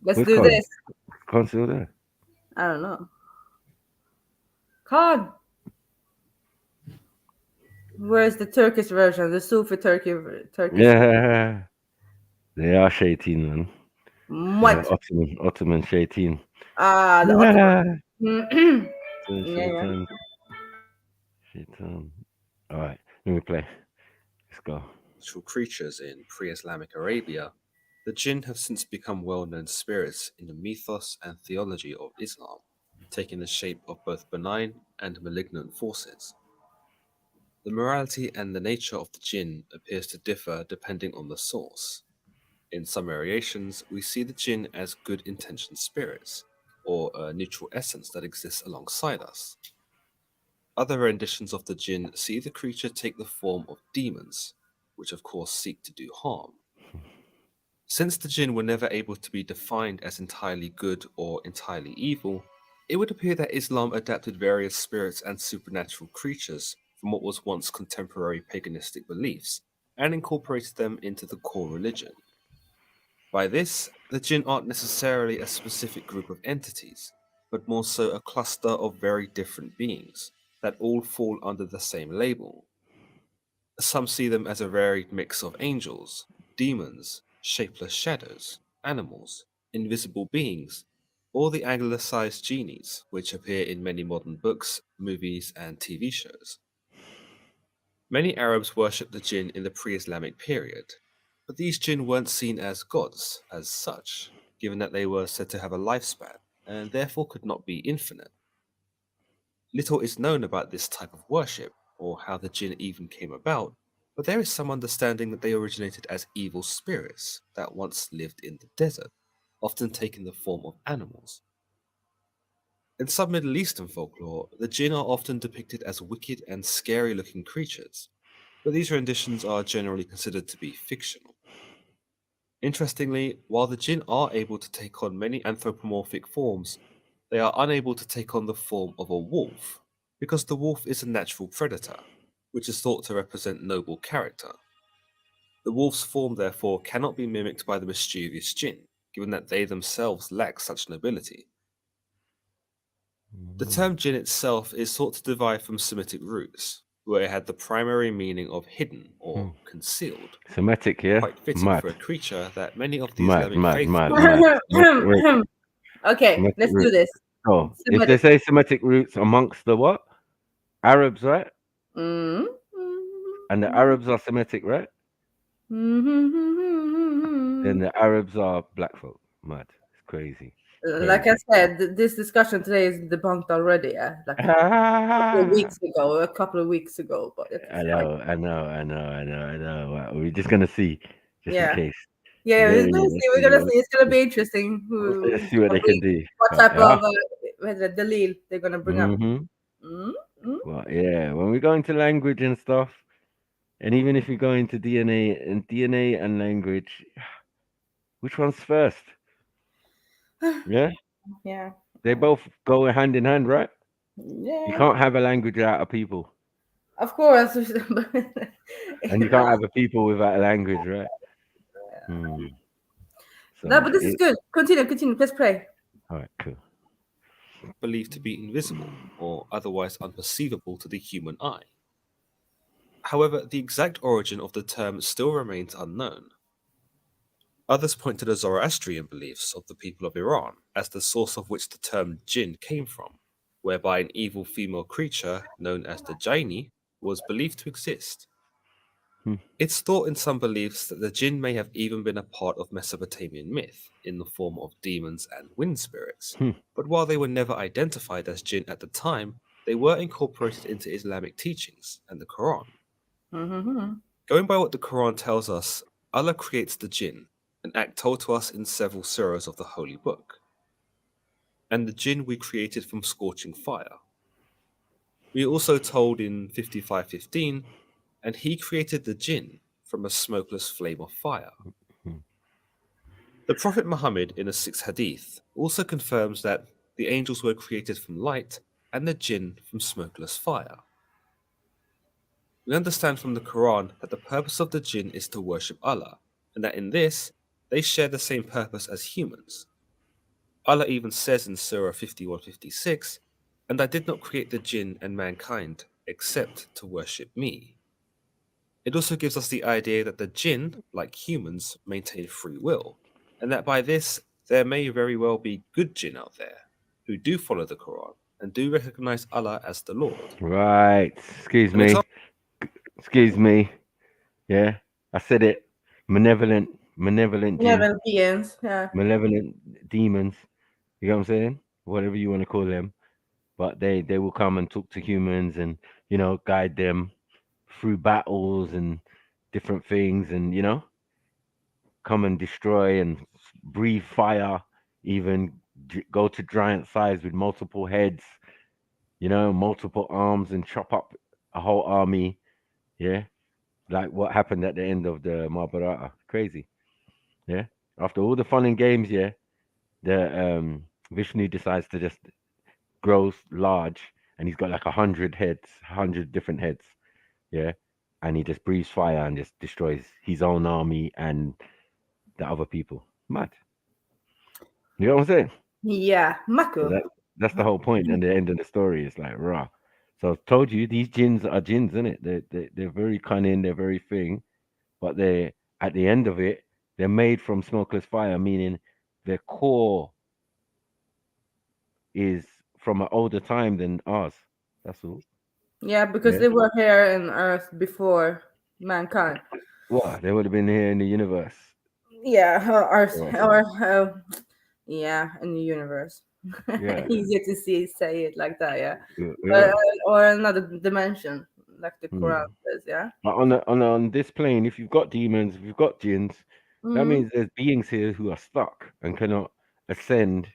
Let's do this. Conceal there. I don't know. Khan. Where's the Turkish version? The Sufi Turkish. Yeah. They are Shaitan, man. What? Ottoman Shaitan. The Ottoman. Yeah. Shaitan. All right, let me play. Let's go. Creatures in pre-Islamic Arabia, the Jinn have since become well-known spirits in the mythos and theology of Islam, taking the shape of both benign and malignant forces. The morality and the nature of the Jinn appears to differ depending on the source. In some variations, we see the Jinn as good-intentioned spirits, or a neutral essence that exists alongside us. Other renditions of the Jinn see the creature take the form of demons, which of course seek to do harm. Since the Jinn were never able to be defined as entirely good or entirely evil, it would appear that Islam adapted various spirits and supernatural creatures from what was once contemporary paganistic beliefs and incorporated them into the core religion. By this, the Jinn aren't necessarily a specific group of entities, but more so a cluster of very different beings that all fall under the same label. Some see them as a varied mix of angels, demons, shapeless shadows, animals, invisible beings, or the anglicized genies, which appear in many modern books, movies, and TV shows. Many Arabs worshipped the Jinn in the pre-Islamic period, but these Jinn weren't seen as gods as such, given that they were said to have a lifespan, and therefore could not be infinite. Little is known about this type of worship, or how the Jinn even came about, but there is some understanding that they originated as evil spirits that once lived in the desert, often taking the form of animals. In some Middle Eastern folklore, the Jinn are often depicted as wicked and scary-looking creatures, but these renditions are generally considered to be fictional. Interestingly, while the Jinn are able to take on many anthropomorphic forms, they are unable to take on the form of a wolf, because the wolf is a natural predator, which is thought to represent noble character. The wolf's form, therefore, cannot be mimicked by the mischievous Jinn, given that they themselves lack such nobility. The term Jinn itself is thought to derive from Semitic roots, where it had the primary meaning of hidden or concealed. Semitic, yeah? Quite fitting Mad. for a creature that many of the Mad. Islamic Okay, Semitic let's do roots. this. So, if Semitic. they say Semitic roots amongst the what? Arabs, right? Mm-hmm. And the Arabs are Semitic, right? Mm-hmm. Then the Arabs are black folk. Mad. It's crazy. Like I said, this discussion today is debunked already. Like a couple of weeks ago. But it's I know. Well, we're just gonna see, just in case. Yeah, we're gonna see. We're gonna see. It's gonna be interesting. Let's see what they can do. What type of dalil they're gonna bring up. Well, yeah, when we go into language and stuff, and even if we go into DNA and language, which one's first? Yeah. Yeah. They both go hand in hand, right? Yeah. You can't have a language without a people. Of course. And you can't have a people without a language, right? So no, but this is good. Continue. Let's pray. All right, cool. Believed to be invisible or otherwise unperceivable to the human eye. However, the exact origin of the term still remains unknown. Others point to the Zoroastrian beliefs of the people of Iran as the source of which the term Jinn came from, whereby an evil female creature known as the Jaini was believed to exist. It's thought in some beliefs that the Jinn may have even been a part of Mesopotamian myth in the form of demons and wind spirits, but while they were never identified as Jinn at the time, they were incorporated into Islamic teachings and the Quran. Going by what the Quran tells us, Allah creates the Jinn, an act told to us in several surahs of the Holy Book. And the Jinn we created from scorching fire. We are also told in 55:15, and he created the Jinn from a smokeless flame of fire. The Prophet Muhammad in a 6th hadith also confirms that the angels were created from light and the Jinn from smokeless fire. We understand from the Quran that the purpose of the Jinn is to worship Allah, and that in this, they share the same purpose as humans. Allah even says in Surah 51:56, And I did not create the jinn and mankind except to worship me. It also gives us the idea that the jinn, like humans, maintain free will, and that by this, there may very well be good jinn out there who do follow the Quran and do recognize Allah as the Lord. Right. Excuse An me. example. Excuse me. Yeah, I said it. Malevolent jinn, beings. Yeah. malevolent demons. You know what I'm saying? Whatever you want to call them, but they will come and talk to humans and guide them through battles and different things, and come and destroy and breathe fire, even go to giant size with multiple heads, multiple arms, and chop up a whole army. Yeah, like what happened at the end of the Mahabharata. Crazy. Yeah. After all the fun and games, yeah, the Vishnu decides to just grow large, and he's got like 100 heads, 100 different heads. Yeah. And he just breathes fire and just destroys his own army and the other people. Mad. You know what I'm saying? Yeah, So Mako. that's the whole point, and the end of the story is like raw. So I told you these jinns are jinns, isn't it? They're very cunning, they're very thing, but they at the end of it, they're made from smokeless fire, meaning their core is from an older time than ours. That's all. Yeah, because Yeah. they were here in Earth before mankind. What? They would have been here in the universe. Yeah, Earth, Or, or yeah, in the universe. yeah. Easier to say it like that, yeah. Yeah. Or another dimension, like the Hmm. Quran says, yeah. But on this plane, if you've got demons, if you've got jinns, that Mhm. means there's beings here who are stuck and cannot ascend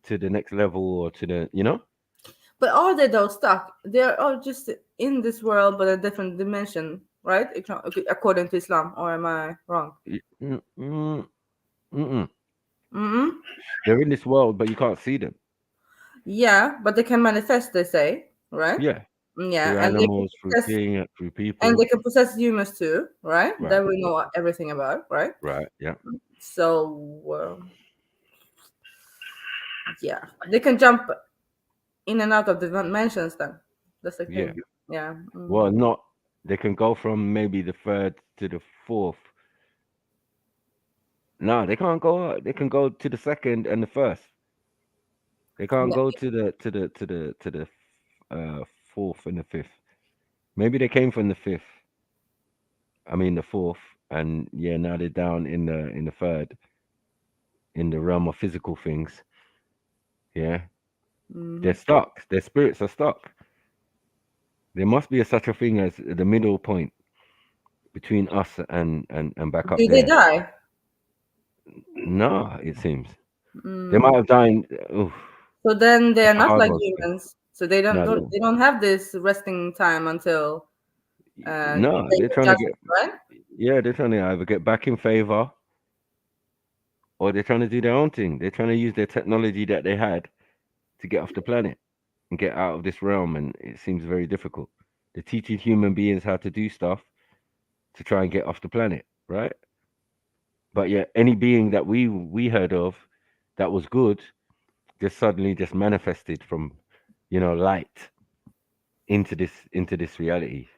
to the next level or to the. But are they though stuck? They're all just in this world, but a different dimension, right? According to Islam, or am I wrong? Mm-mm. Mm-hmm. They're in this world, but you can't see them. Yeah, but they can manifest. They say, right? Yeah. Yeah, Through and they can animals, through possess, thing, through and people. they can possess humans too, right? Right. That we know everything about, right? Right. Yeah. So, yeah, they can jump in and out of the dimensions. Then that's the Yeah. thing. Yeah. Well, not. They can go from maybe the third to the fourth. No, they can't go. They can go to the second and the first. They can't go to the fourth and the fifth. Maybe they came from the fifth. I mean the fourth, and yeah, now they're down in the third, in the realm of physical things. Yeah, they're stuck. Their spirits are stuck. There must be such a thing as the middle point between us and back up Do they there. die? No, it seems they might have died. Oof, So then they are that's a not hard like one to say. humans. So they don't, No, they don't have this resting time until no, they they're can trying to judge get. it, right? Yeah, they're trying to either get back in favor or they're trying to do their own thing. They're trying to use their technology that they had to get off the planet and get out of this realm, and it seems very difficult. They're teaching human beings how to do stuff to try and get off the planet, right? But yet, any being that we heard of that was good just suddenly just manifested from, light into this reality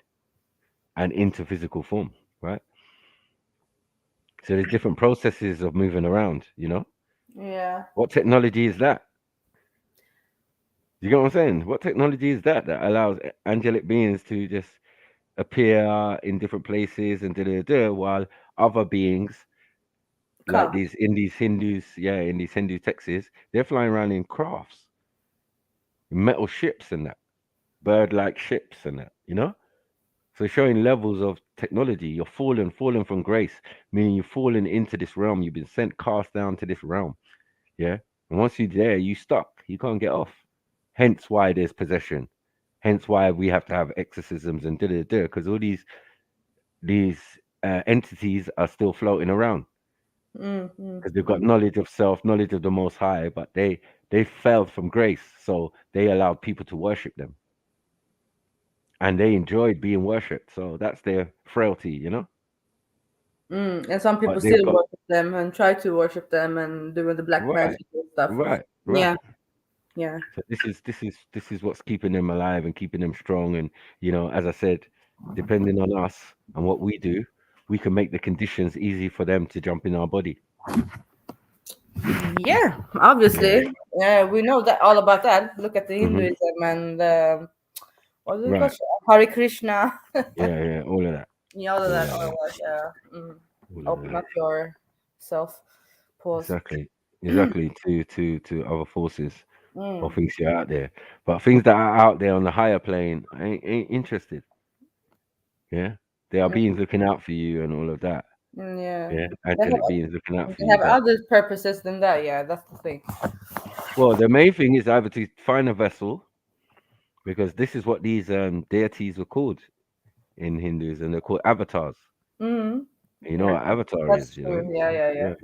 and into physical form, right? So there's different processes of moving around. Yeah. What technology is that? You get what I'm saying? What technology is that allows angelic beings to just appear in different places and while other beings like Come. in these Hindu texts, they're flying around in crafts, metal ships and that, bird-like ships and that. So showing levels of technology. You're fallen from grace, meaning you've fallen into this realm. You've been sent, cast down to this realm. Yeah. And once you're there, you stuck. You can't get off. Hence why there's possession. Hence why we have to have exorcisms and because all these entities are still floating around because they've got knowledge of self, knowledge of the Most High, but they fell from grace, so they allowed people to worship them, and they enjoyed being worshipped. So that's their frailty. And some people But they've still got worship them and try to worship them and doing the black right, magic and stuff. right. Yeah. Yeah. So this is what's keeping them alive and keeping them strong. And as I said, depending on us and what we do, we can make the conditions easy for them to jump in our body. Yeah, obviously. Yeah, we know that all about that. Look at the Mhm. Hinduism and what do you call Right. it? Hare Krishna. Yeah, all of that. Yeah, all of All that. of All that. of that. Yeah. All of Open that. up yourself. Pause. Exactly. To other forces or Mm. things you're out there, but things that are out there on the higher plane, I ain't interested. Yeah, there are beings looking out for you and all of that. Yeah. Yeah, They have, angelic beings looking out for they you, have but other purposes than that. Yeah, that's the thing. well, the main thing is either to find a vessel, because this is what these deities were called in Hinduism. They're called avatars. Mm. You know Yeah, what avatar that's is, you know? true. Yeah, yeah, yeah. Yeah.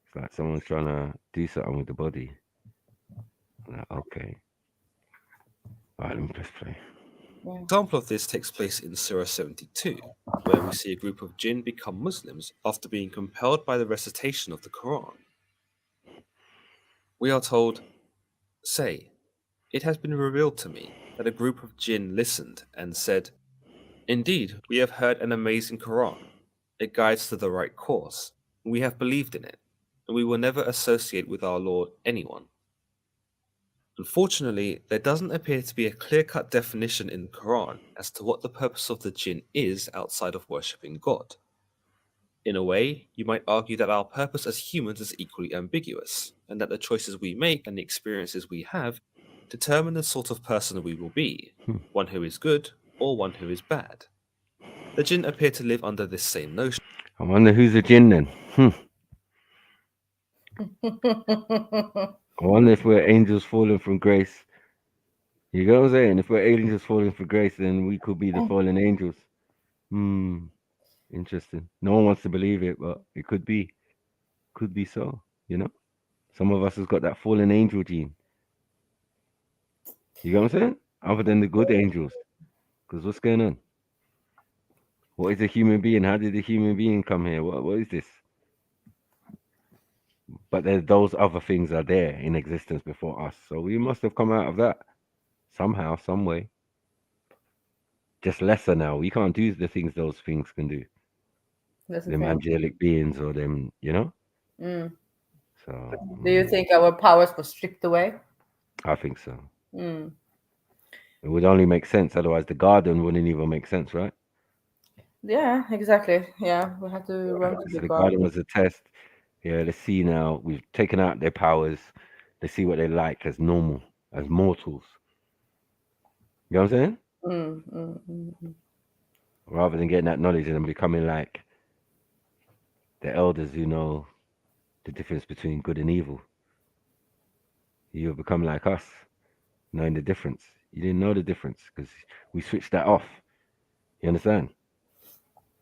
It's like someone's trying to do something with the body. Like, okay. All right, let me press play. An example of this takes place in Surah 72, where we see a group of jinn become Muslims after being compelled by the recitation of the Quran. We are told, "Say, it has been revealed to me that a group of jinn listened and said, 'Indeed, we have heard an amazing Quran. It guides to the right course. We have believed in it, and we will never associate with our Lord anyone.' Unfortunately, there doesn't appear to be a clear-cut definition in the Quran as to what the purpose of the jinn is outside of worshipping God. In a way, you might argue that our purpose as humans is equally ambiguous, and that the choices we make and the experiences we have determine the sort of person we will be, one who is good or one who is bad. The jinn appear to live under this same notion. I wonder who's the jinn then. I wonder if we're angels falling from grace. You know what I'm saying? If we're angels falling from grace, then we could be the fallen angels. Interesting. No one wants to believe it, but it could be. Could be so, Some of us has got that fallen angel gene. You know what I'm saying? Other than the good angels. Because what's going on? What is a human being? How did a human being come here? What is this? But those other things are there in existence before us. So we must have come out of that somehow, some way. Just lesser now. We can't do the things those things can do. That's the Them thing. angelic beings or them, Mm. So Do you think our powers were stripped away? I think so. Mm. It would only make sense. Otherwise, the garden wouldn't even make sense, right? Yeah, exactly. Yeah, we had to run to So the the garden. garden was a test. Yeah, let's see now. We've taken out their powers. Let's see what they like as normal, as mortals. You know what I'm saying? Rather than getting that knowledge and then becoming like the elders who know the difference between good and evil. You'll become like us, knowing the difference. You didn't know the difference because we switched that off. You understand?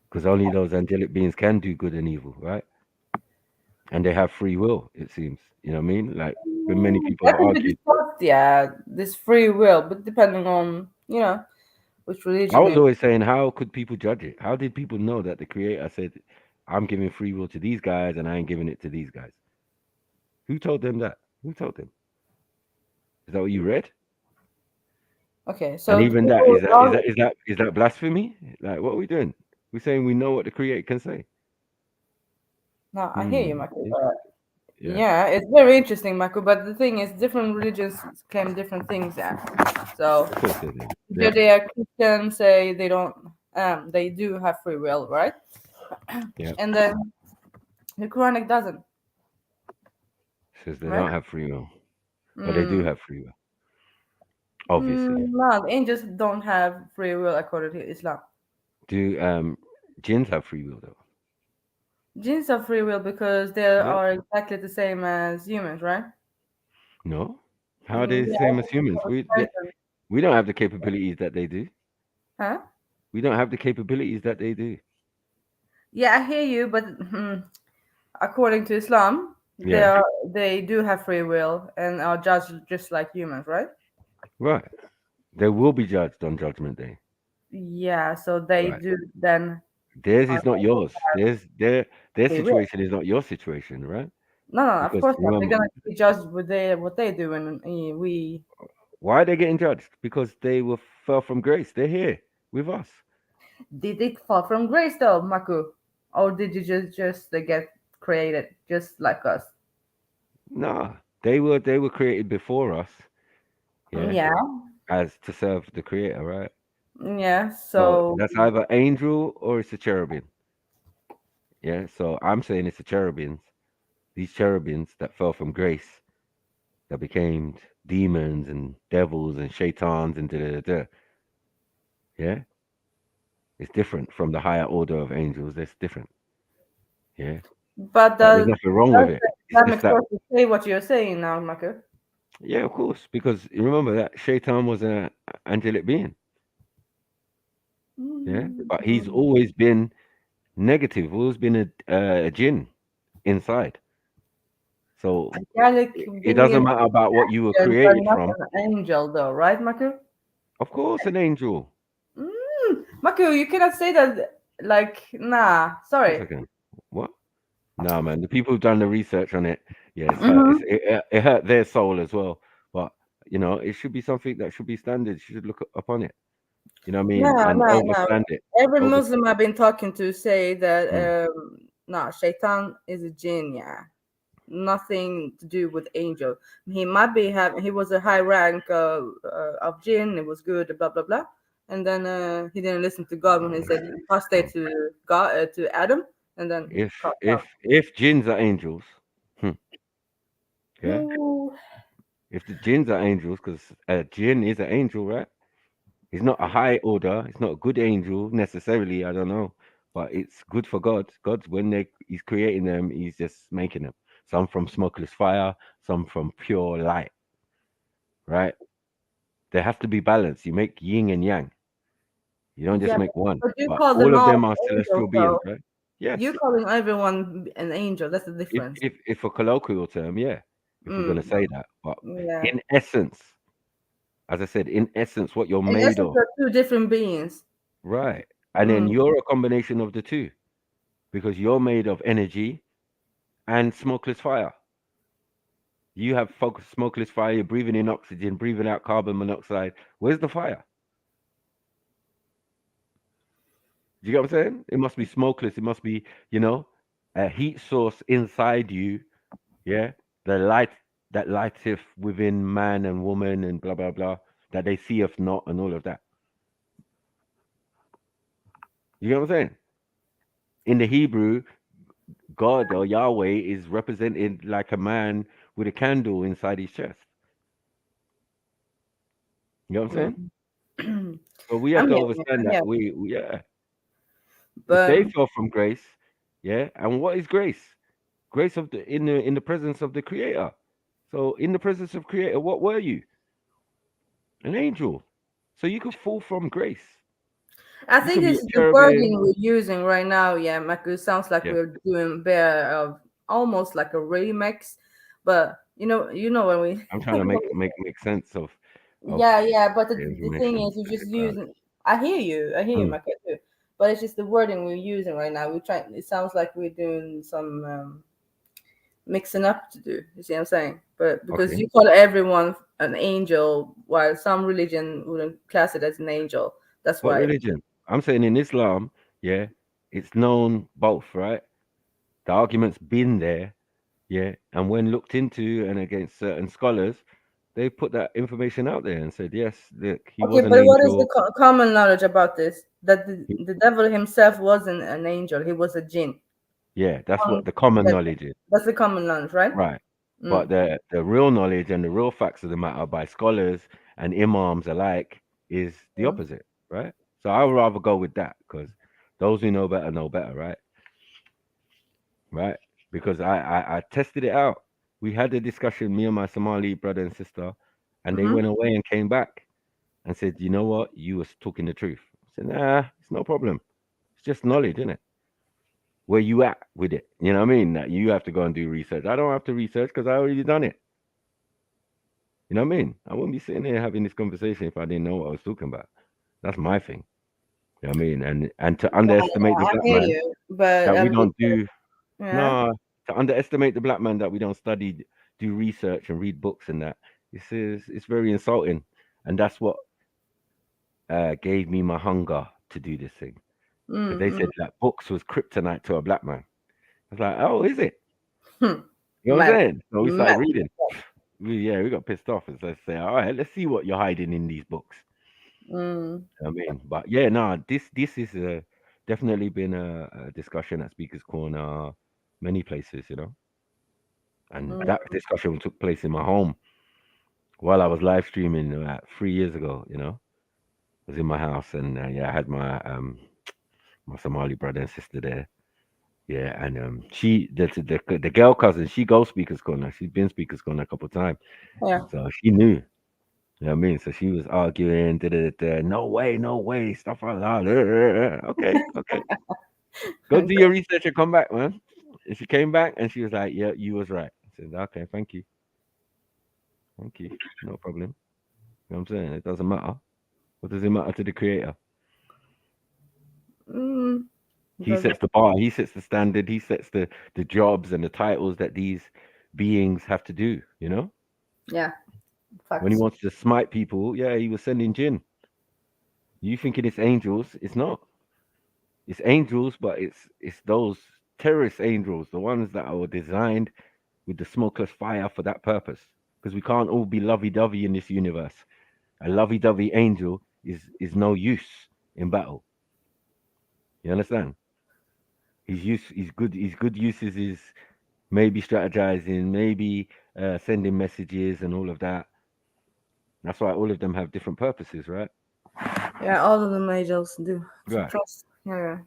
Because only those angelic beings can do good and evil, right? And they have free will, it seems. You know what I mean? Like, when many people That have could be argued. discussed, yeah, this free will, but depending on, which I religion was it always saying, how could people judge it? How did people know that the creator said, I'm giving free will to these guys and I ain't giving it to these guys? Who told them that? Who told them? Is that what you read? Okay, And so even that, is that blasphemy? Like, what are we doing? We're saying we know what the creator can say. no, I hear you, Michael. Yeah. Yeah, it's very interesting, Michael. But the thing is, different religions claim different things. So, Of course they do. if they are Christian, say they don't, they do have free will, right? Yeah. And then the Quranic doesn't. Says they Right? don't have free will, but they do have free will. Obviously. No, the angels don't have free will according to Islam. Do jinns have free will though? Jinns have free will because they are exactly the same as humans, right? No. How are they the same as humans? We don't have the capabilities that they do. Huh? We don't have the capabilities that they do. Yeah, I hear you, but according to Islam, they do have free will and are judged just like humans, right? Right. They will be judged on Judgment Day. Yeah, so they do then. Theirs is not yours. Their Free will. situation is not your situation, right? No, of Because course not. They're remember, gonna be judged with what they do, and we. why are they getting judged? Because they were fell from grace. They're here with us. Did they fall from grace though, Maku, or did you just get created just like us? Nah, they were created before us. Yeah, Yeah, as to serve the Creator, right? yeah. So So that's either angel or it's a cherubim. Yeah, so I'm saying it's the cherubims. These cherubims that fell from grace, that became demons and devils and shaitans and da da da. Yeah, it's different from the higher order of angels. It's different. Yeah, but but there's nothing wrong with does it. the It's Islamic just that. sources say what you're saying now, Maku? Yeah, of course, because you remember that shaitan was an angelic being. Yeah, but he's always been negative. Always been a jinn inside. So Angelic it doesn't being, matter about what you were but created not from. an angel, though, right, Maku? Of course, an angel. Maku, you cannot say that. Like, nah, One sorry. second. What? No, man. The people who've done the research on it, yeah, it's hurt. Mhm. It hurt their soul as well. But it should be something that should be standard. You should look upon it. You know what I No, mean? And no, no. overstand it. Every Over. Muslim I've been talking to say that Mm. no, Shaitan is a jinn, yeah. Nothing to do with angel. He might be having. He was a high rank of jinn. It was good, blah blah blah. And then he didn't listen to God when he said apostate to God to Adam, and then he If caught up. if jinns are angels, yeah. Ooh. If the jinns are angels, because a jinn is an angel, right? He's not a high order. It's not a good angel necessarily. I don't know, but it's good for God. God's he's creating them. He's just making them. Some from smokeless fire, some from pure light. Right? There has to be balance. You make yin and yang. You don't just Yeah, make one. but you But call all them of all them are angels, celestial beings, though. right? Yes. You calling everyone an angel. That's the difference. If a colloquial term, yeah. If we're gonna say that, but Yeah. in essence, as I said, in essence, what you're In made essence, of. they're two different beings. Right. And then Mm. you're a combination of the two because you're made of energy and smokeless fire. You have smokeless fire, you're breathing in oxygen, breathing out carbon monoxide. Where's the fire? Do you get what I'm saying? It must be smokeless. It must be, a heat source inside you. Yeah. The light that lighteth within man and woman and blah, blah, blah, that they seeth not and all of that. You get what I'm saying? In the Hebrew, God or Yahweh is represented like a man with a candle inside his chest. You know what I'm saying? So we have I'm to hearing you. understand I'm that hearing yeah. If But they fell from grace, yeah, and what is grace? Grace of the in the presence of the Creator. So in the presence of Creator, what were you? An angel. So you could fall from grace. I You think could be it's a the cherubim. wording we're using right now. Yeah, Maku, sounds like Yeah. we're doing better of almost like a remix. But when we I'm trying to make sense of yeah. But the the thing information is, we're that just they've got. using. I hear you, Mm. Maku, too. But it's just the wording we're using right now. We try. It sounds like we're doing some mixing up to do. You see what I'm saying? But because Okay. you call everyone an angel, while some religion wouldn't class it as an angel. That's What why. religion? I'm saying in Islam, yeah, it's known both, right? The argument's been there, yeah, and when looked into and against certain scholars, they put that information out there and said, yes, look, he Okay, was an but what is the angel. common knowledge about this? That the devil himself wasn't an angel; he was a jinn. Yeah, that's what the common knowledge is, That's the common knowledge, right? right? But Mm. the real knowledge and the real facts of the matter by scholars and imams alike is the Mm. opposite, right? So I would rather go with that because those who know better, right? Right? Because I tested it out. We had a discussion, me and my Somali brother and sister, and they Mm-hmm. went away and came back and said, you know what? You was talking the truth. I said, nah, it's no problem. It's just knowledge, isn't it? Where you at with it? You know what I mean? That you have to go and do research. I don't have to research because I already done it. You know what I mean? I wouldn't be sitting here having this conversation if I didn't know what I was talking about. That's my thing. You know what I mean? And to underestimate the I black hear man you, but that we don't do. yeah. No, To underestimate the black man that we don't study, do research, and read books and that, it's very insulting, and that's what gave me my hunger to do this thing. Because they said that books was kryptonite to a black man. I was like, oh, is it? You know what I'm saying? So we started reading. We got pissed off, and so I say, all right, let's see what you're hiding in these books. I mean, but yeah, no, this is definitely been a discussion at Speakers Corner, many places, you know, and that discussion took place in my home while I was live streaming 3 years ago. You know, I was in my house, and I had my Somali brother and sister there. Yeah, and the girl cousin, she goes Speakers Corner. She's been Speakers Corner a couple of times, so she knew. You know what I mean? So she was arguing, no way, stuff like that. Okay. Go do your research and come back, man. And she came back and she was like, yeah, you was right. I said, okay, thank you. No problem. You know what I'm saying? It doesn't matter. What does it matter to the creator? He sets the bar, he sets the standard, he sets the jobs and the titles that these beings have to do, you know? Yeah. Facts. When he wants to smite people, he was sending Jinn. You thinking it's angels? It's not. It's angels, but it's those terrorist angels, the ones that are designed with the smokeless fire for that purpose. Because we can't all be lovey-dovey in this universe. A lovey-dovey angel is no use in battle. You understand? His good uses is maybe strategizing, maybe sending messages and all of that. That's why all of them have different purposes, right? Yeah, all of them angels do. Right. Yeah.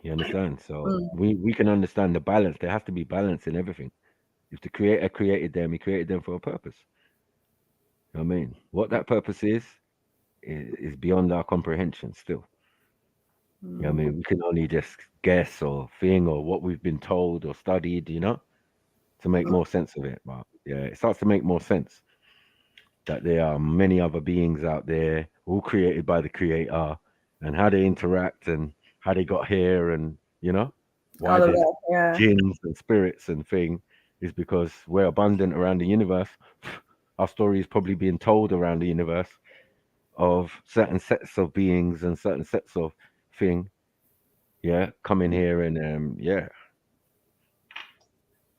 You understand? So we can understand the balance. There has to be balance in everything. If the creator created them, he created them for a purpose. You know what I mean? What that purpose is beyond our comprehension still. You know what I mean? We can only just guess or think or what we've been told or studied, you know, to make more sense of it. But yeah, it starts to make more sense that there are many other beings out there, all created by the creator, and how they interact and how they got here, and you know, why there's jinns and spirits and thing is because we're abundant around the universe. Our story is probably being told around the universe of certain sets of beings and certain sets of thing, coming here and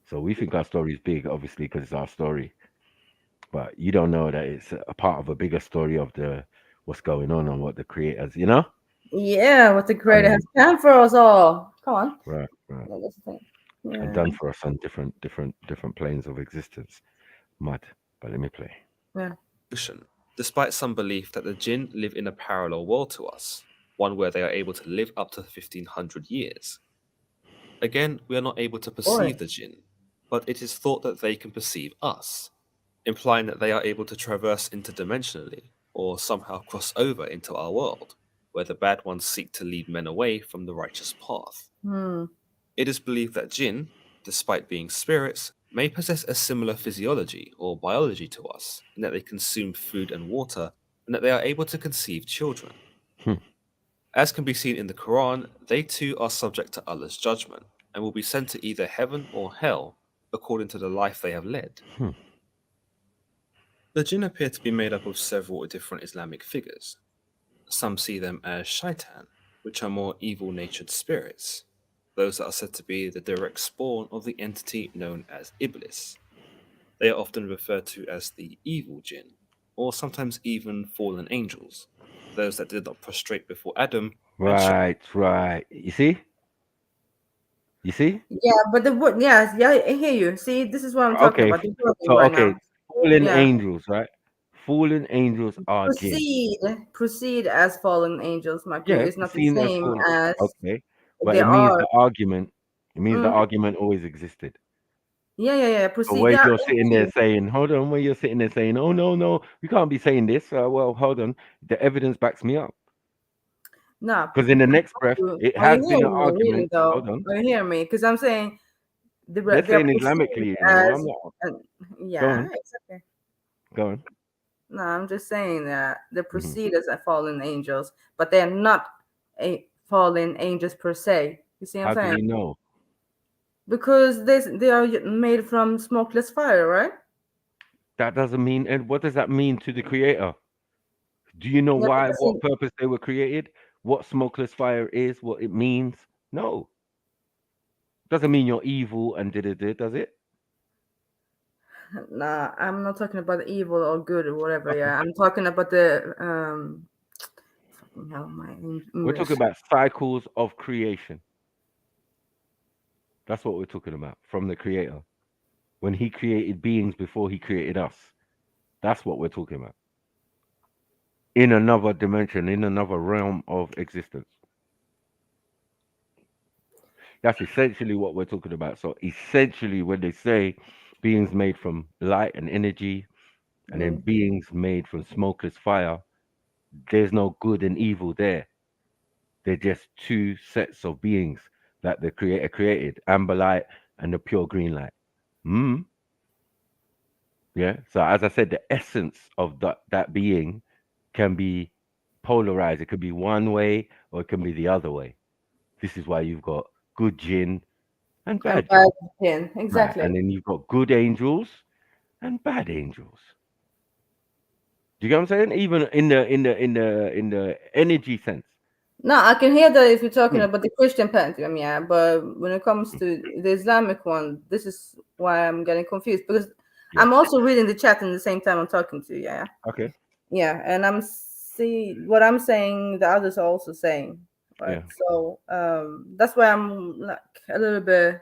So we think our story is big, obviously, because it's our story. But you don't know that it's a part of a bigger story of what's going on and what the creators, you know? Yeah, what the creator has planned for us all. Come on. Right. That's the thing. Yeah. And done for us on different planes of existence. Mad. But let me play. Yeah. Despite some belief that the Jinn live in a parallel world to us, one where they are able to live up to 1500 years. Again, we are not able to perceive the Jinn, but it is thought that they can perceive us, implying that they are able to traverse interdimensionally or somehow cross over into our world, where the bad ones seek to lead men away from the righteous path. It is believed that Jinn, despite being spirits, may possess a similar physiology or biology to us, in that they consume food and water, and that they are able to conceive children. As can be seen in the Quran, they too are subject to Allah's judgment, and will be sent to either heaven or hell, according to the life they have led. The Jinn appear to be made up of several different Islamic figures. Some see them as shaitan, which are more evil-natured spirits, those that are said to be the direct spawn of the entity known as Iblis. They are often referred to as the evil Jinn, or sometimes even fallen angels, those that did not prostrate before Adam. Right. You see? Yeah, but I hear you. See, this is what I'm talking about. Now. Fallen angels, right? Fallen angels are proceed as fallen angels, my dear. It's not the same as but it means the argument. It means the argument always existed. Yeah. Proceed. So where you're sitting there saying, hold on, where you're sitting there saying, oh no, you can't be saying this. Well, hold on, the evidence backs me up. No, because in the next breath, it has been an argument. Really, hold on, you hear me? Because I'm saying they're saying Islamically. I'm not. Exactly. Go on. No, I'm just saying that the proceeders are fallen angels, but they're not fallen angels per se. You see what I'm saying? How do we know? Because they are made from smokeless fire, right? That doesn't mean. And what does that mean to the creator? Do you know Yeah, why? because What purpose they were created? What smokeless fire is? What it means? No, doesn't mean you're evil and does it? nah, I'm not talking about evil or good or whatever. Okay. Yeah, I'm talking about the fucking hell, my We're English. talking about cycles of creation. That's what we're talking about from the creator. When he created beings before he created us. That's what we're talking about. In another dimension, in another realm of existence. That's essentially what we're talking about. So essentially when they say beings made from light and energy and then beings made from smokeless fire, there's no good and evil there. They're just two sets of beings that the creator created, amber light and the pure green light. Yeah. So as I said, the essence of that being can be polarized. It could be one way or it can be the other way. This is why you've got good jinn and And bad bad jinn. jinn, Right. exactly. And then you've got good angels and bad angels. Do you get what I'm saying? Even in the energy sense. No, I can hear that if you're talking about the Christian pantheon, yeah. But when it comes to the Islamic one, this is why I'm getting confused because I'm also reading the chat in the same time I'm talking to you, yeah. Okay. Yeah, and I'm see what I'm saying, the others are also saying, right? Yeah. So that's why I'm like a little bit.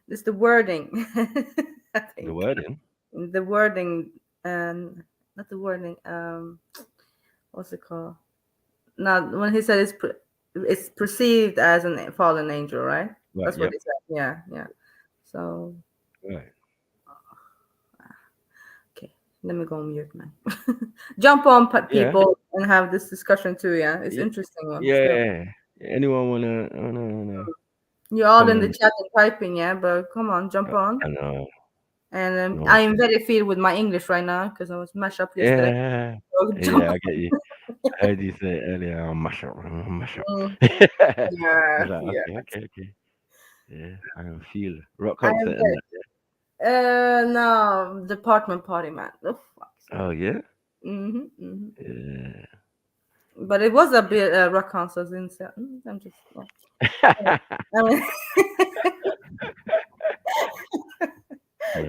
It's the wording, I think. The wording. The wording, and not the wording. What's it called? Now, when he said it's perceived as a fallen angel, right? Right. That's what he said. Yeah, yeah. So. Right. Okay, let me go on mute, man. Jump on, people, Yeah. and have this discussion too. Yeah, it's interesting one. Yeah. Still. Anyone wanna You're all in the comment? chat and typing, yeah, but come on, jump on. I know. And No. I am very filled with my English right now because I was mashed up yesterday. Yeah. So Yeah, I get you. I heard you say earlier, I'll mash up. Yeah, I was like, yeah. okay. Yeah, I can feel rock I am concert and very, no, department party, man. Oh, fuck. Oh yeah? Yeah. But it was a bit rock concert inside. I'm just, yeah. I mean,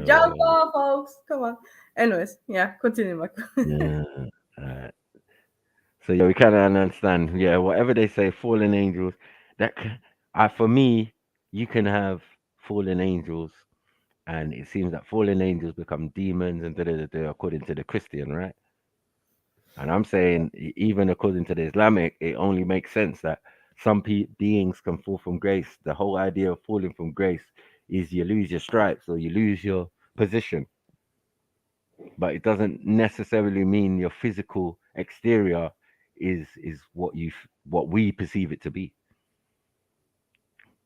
jump on, folks. Come on. Anyways, yeah, continue, Michael. Yeah. Alright. So yeah, we kind of understand. Yeah, whatever they say, fallen angels. For me, you can have fallen angels, and it seems that fallen angels become demons and according to the Christian, right? And I'm saying, even according to the Islamic, it only makes sense that some beings can fall from grace. The whole idea of falling from grace is you lose your stripes or you lose your position. But it doesn't necessarily mean your physical exterior is what we perceive it to be.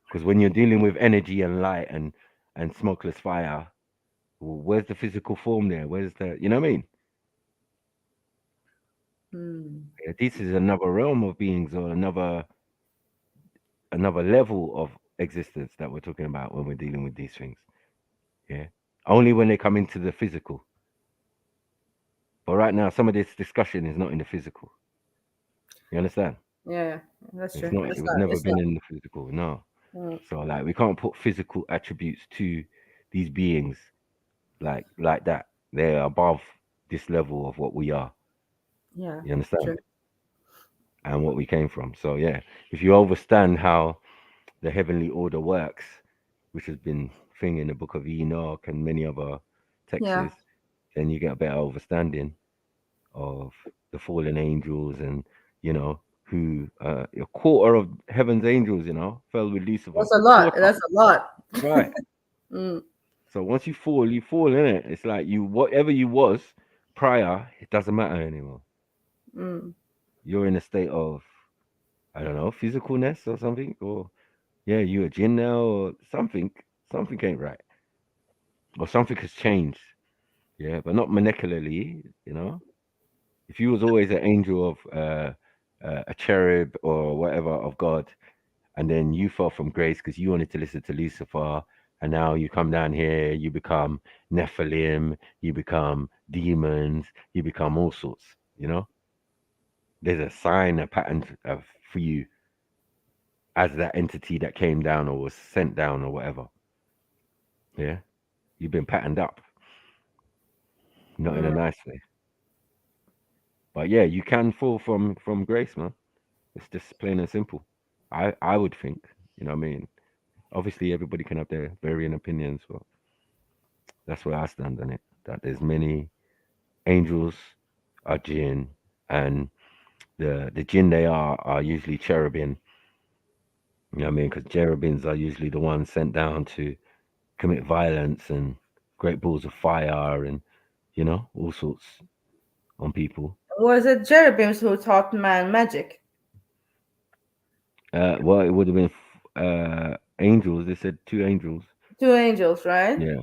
Because when you're dealing with energy and light and smokeless fire, where's the physical form there? Where's the, you know what I mean? Yeah, this is another realm of beings or another level of existence that we're talking about when we're dealing with these things. Yeah. Only when they come into the physical. But right now, some of this discussion is not in the physical. You understand? Yeah, that's It's true. not. It was never been in the physical. No. So like, we can't put physical attributes to these beings like that. They're above this level of what we are. Yeah. You understand? True. And what we came from. So yeah, if you understand how the heavenly order works, which has been thing in the book of Enoch and many other texts, then you get a better understanding of the fallen angels and, who a quarter of heaven's angels, fell with Lucifer. That's a lot. Quarter. That's a lot. Right. So once you fall in it. It's like whatever you was prior, it doesn't matter anymore. You're in a state of, I don't know, physicalness or something, or you're a jinn now, or something ain't right, or something has changed. Yeah, but not molecularly. If you was always an angel of a cherub or whatever of God, and then you fell from grace because you wanted to listen to Lucifer, and now you come down here, you become Nephilim, you become demons, you become all sorts. You know, there's a sign, a pattern for you as that entity that came down or was sent down or whatever. Yeah, you've been patterned up, not in a nice way. But yeah, you can fall from grace, man. It's just plain and simple. I would think, you know what I mean? Obviously, everybody can have their varying opinions, but that's where I stand on it. That there's many angels are jinn, and the jinn they are usually cherubim. You know what I mean? Because cherubims are usually the ones sent down to commit violence and great balls of fire and all sorts on people. Was it cherubims who taught man magic? Well, it would have been angels. They said 2 angels. 2 angels, right? Yeah.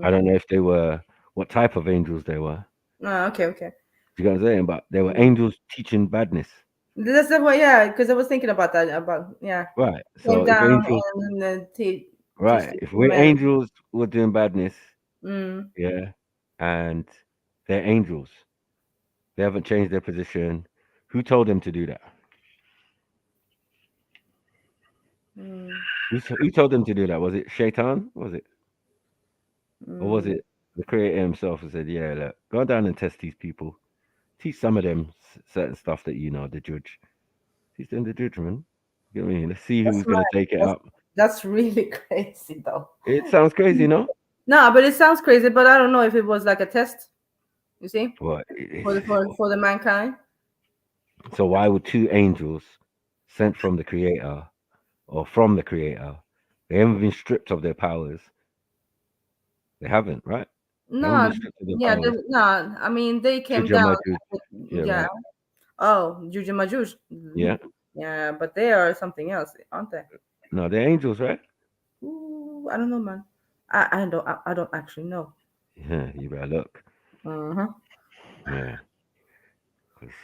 I don't know if they were what type of angels they were. Oh, okay. You know what I'm saying? But they were angels teaching badness. That's the way, yeah, because I was thinking about that. Right. Came So if down angels, and then right, if we're angels were doing badness, Mm. yeah, and they're angels, they haven't changed their position. Who told them to do that? Mm. Who told them to do that? Was it Shaitan? Was it? Or was it the creator himself who said, yeah, look, go down and test these people. Teach some of them certain stuff that the judge. Teach them the judgment. You know what I mean? Let's see who's going to take it up. That's really crazy, though. It sounds crazy, no? No, but it sounds crazy, but I don't know if it was like a test. You see? What? For the mankind. So why would 2 angels sent from the creator or from the creator, they haven't been stripped of their powers? They haven't, right? No, yeah, no. I mean, they came down. Yeah. Right. Oh, Juju Majuj. Yeah. Yeah, but they are something else, aren't they? No, they're angels, right? Ooh, I don't know, man. I don't actually know. Yeah, you better look. Yeah. Because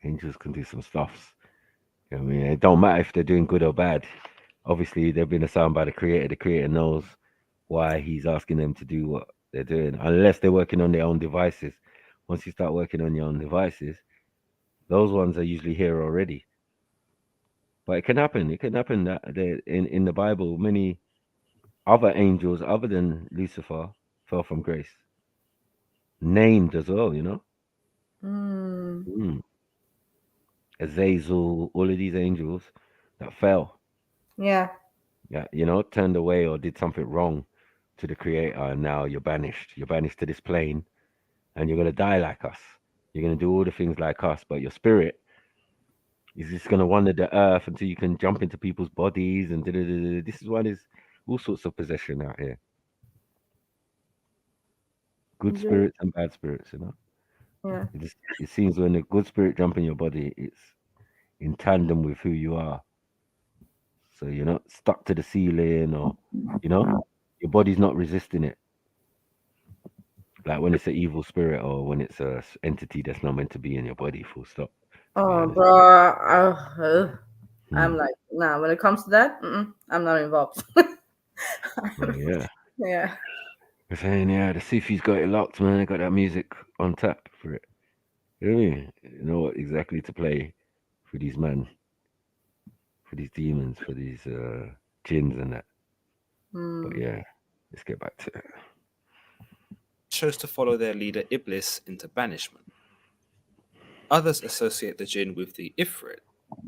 angels can do some stuffs. You know what I mean? It don't matter if they're doing good or bad. Obviously, they've been assigned by the creator. The creator knows why he's asking them to do what they're doing, unless they're working on their own devices. Once you start working on your own devices, those ones are usually here already. But it can happen. It can happen that in the Bible, many other angels other than Lucifer fell from grace. Named as well, Azazel, all of these angels that fell. Yeah. Yeah, turned away or did something wrong to the creator, and now you're banished. You're banished to this plane, and you're gonna die like us. You're gonna do all the things like us, but your spirit is just gonna wander the earth until you can jump into people's bodies and this is why there's all sorts of possession out here. Good spirits and bad spirits, Yeah. It seems when a good spirit jump in your body, it's in tandem with who you are. So you're not stuck to the ceiling, or your body's not resisting it. Like when it's an evil spirit or when it's a entity that's not meant to be in your body, full stop. Oh, bro. I'm like, nah, when it comes to that, I'm not involved. Yeah. Yeah. We're saying, the Sufis got it locked, man. They got that music on tap for it. You know what I mean? You know what exactly to play for these men, for these demons, for these jinns and that. But yeah, let's get back to it. Chose to follow their leader Iblis into banishment. Others associate the jinn with the Ifrit,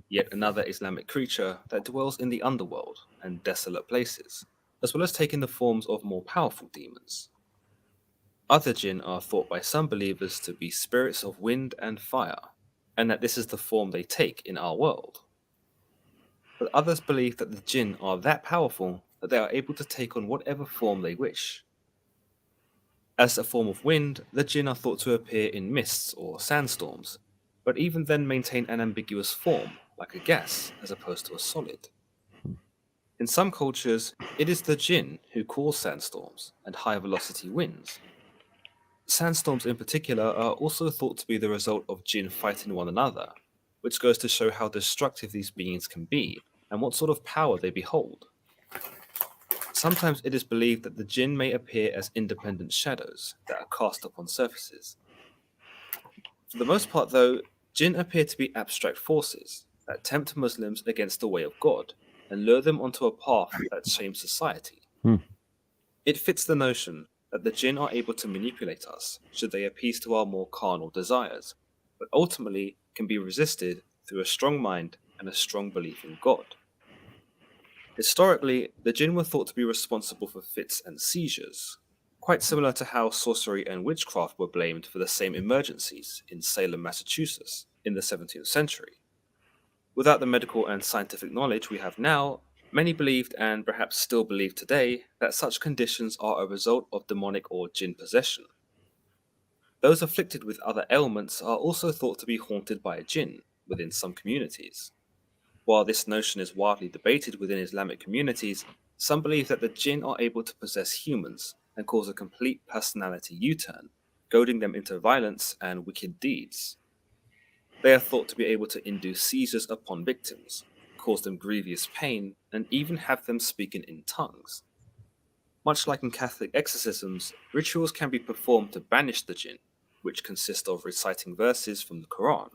yet another Islamic creature that dwells in the underworld and desolate places, as well as taking the forms of more powerful demons. Other jinn are thought by some believers to be spirits of wind and fire, and that this is the form they take in our world. But others believe that the jinn are that powerful that they are able to take on whatever form they wish. As a form of wind, the jinn are thought to appear in mists or sandstorms, but even then maintain an ambiguous form, like a gas, as opposed to a solid. In some cultures, it is the jinn who cause sandstorms and high-velocity winds. Sandstorms in particular are also thought to be the result of jinn fighting one another, which goes to show how destructive these beings can be, and what sort of power they behold. Sometimes it is believed that the Jinn may appear as independent shadows that are cast upon surfaces. For the most part, though, Jinn appear to be abstract forces that tempt Muslims against the way of God and lure them onto a path that shames society. It fits the notion that the Jinn are able to manipulate us should they appease to our more carnal desires, but ultimately can be resisted through a strong mind and a strong belief in God. Historically, the Jinn were thought to be responsible for fits and seizures, quite similar to how sorcery and witchcraft were blamed for the same emergencies in Salem, Massachusetts in the 17th century. Without the medical and scientific knowledge we have now, many believed, and perhaps still believe today, that such conditions are a result of demonic or Jinn possession. Those afflicted with other ailments are also thought to be haunted by a Jinn within some communities. While this notion is widely debated within Islamic communities, some believe that the Jinn are able to possess humans and cause a complete personality U-turn, goading them into violence and wicked deeds. They are thought to be able to induce seizures upon victims, cause them grievous pain, and even have them speaking in tongues. Much like in Catholic exorcisms, rituals can be performed to banish the Jinn, which consist of reciting verses from the Quran.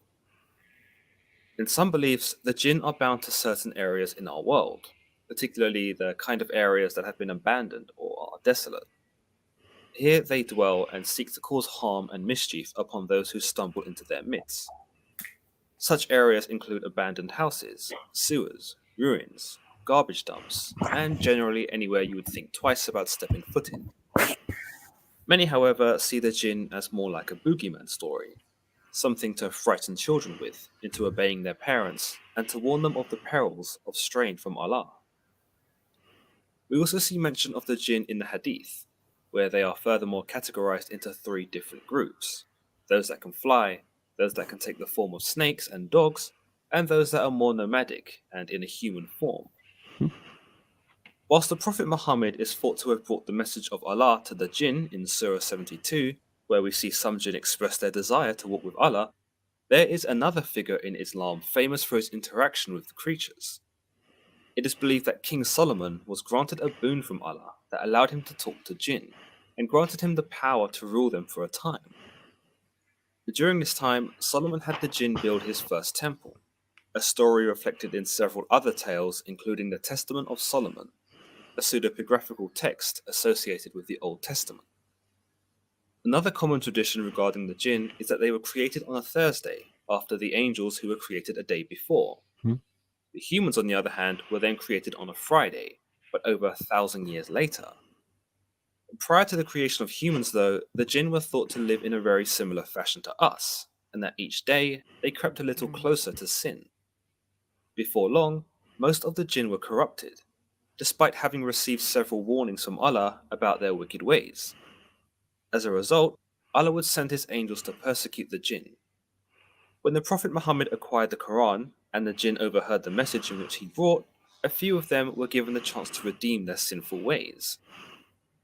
In some beliefs, the Jinn are bound to certain areas in our world, particularly the kind of areas that have been abandoned or are desolate. Here they dwell and seek to cause harm and mischief upon those who stumble into their midst. Such areas include abandoned houses, sewers, ruins, garbage dumps, and generally anywhere you would think twice about stepping foot in. Many, however, see the Jinn as more like a boogeyman story, something to frighten children with into obeying their parents and to warn them of the perils of straying from Allah. We also see mention of the Jinn in the Hadith, where they are furthermore categorized into 3 different groups: those that can fly, those that can take the form of snakes and dogs, and those that are more nomadic and in a human form. Whilst the Prophet Muhammad is thought to have brought the message of Allah to the Jinn in Surah 72, where we see some Jinn express their desire to walk with Allah, there is another figure in Islam famous for his interaction with the creatures. It is believed that King Solomon was granted a boon from Allah that allowed him to talk to Jinn, and granted him the power to rule them for a time. During this time, Solomon had the Jinn build his first temple, a story reflected in several other tales, including the Testament of Solomon, a pseudepigraphical text associated with the Old Testament. Another common tradition regarding the Jinn is that they were created on a Thursday, after the angels who were created a day before. The humans, on the other hand, were then created on a Friday, but over 1,000 years later. Prior to the creation of humans, though, the Jinn were thought to live in a very similar fashion to us, and that each day they crept a little closer to sin. Before long, most of the Jinn were corrupted, despite having received several warnings from Allah about their wicked ways. As a result, Allah would send his angels to persecute the Jinn. When the Prophet Muhammad acquired the Quran, and the Jinn overheard the message in which he brought, a few of them were given the chance to redeem their sinful ways.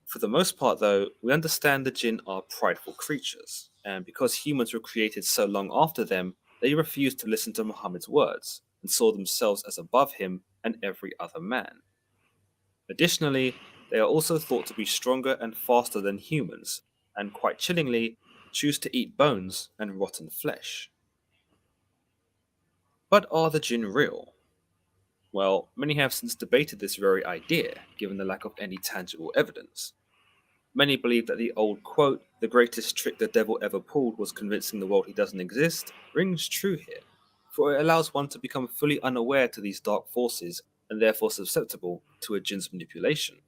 For the most part, though, we understand the Jinn are prideful creatures, and because humans were created so long after them, they refused to listen to Muhammad's words, and saw themselves as above him and every other man. Additionally, they are also thought to be stronger and faster than humans, and quite chillingly, choose to eat bones and rotten flesh. But are the Jinn real? Well, many have since debated this very idea, given the lack of any tangible evidence. Many believe that the old quote, "the greatest trick the devil ever pulled was convincing the world he doesn't exist," rings true here, for it allows one to become fully unaware to these dark forces and therefore susceptible to a Jinn's manipulation.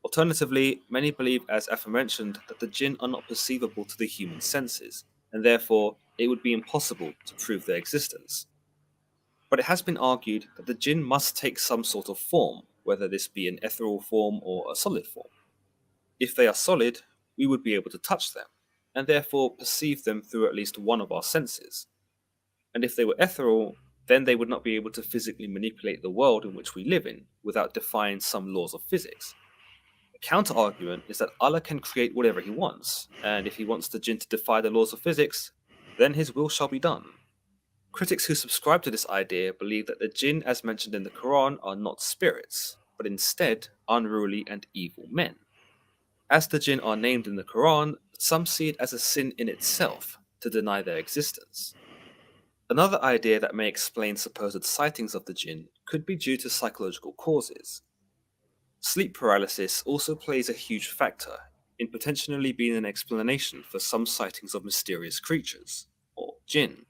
Alternatively, many believe, as aforementioned, that the Jinn are not perceivable to the human senses, and therefore it would be impossible to prove their existence. But it has been argued that the Jinn must take some sort of form, whether this be an ethereal form or a solid form. If they are solid, we would be able to touch them, and therefore perceive them through at least one of our senses. And if they were ethereal, then they would not be able to physically manipulate the world in which we live in without defying some laws of physics. The counter-argument is that Allah can create whatever he wants, and if he wants the Jinn to defy the laws of physics, then his will shall be done. Critics who subscribe to this idea believe that the jinn, as mentioned in the Quran, are not spirits, but instead unruly and evil men. As the jinn are named in the Quran, some see it as a sin in itself to deny their existence. Another idea that may explain supposed sightings of the jinn could be due to psychological causes. Sleep paralysis also plays a huge factor in potentially being an explanation for some sightings of mysterious creatures, or jinn.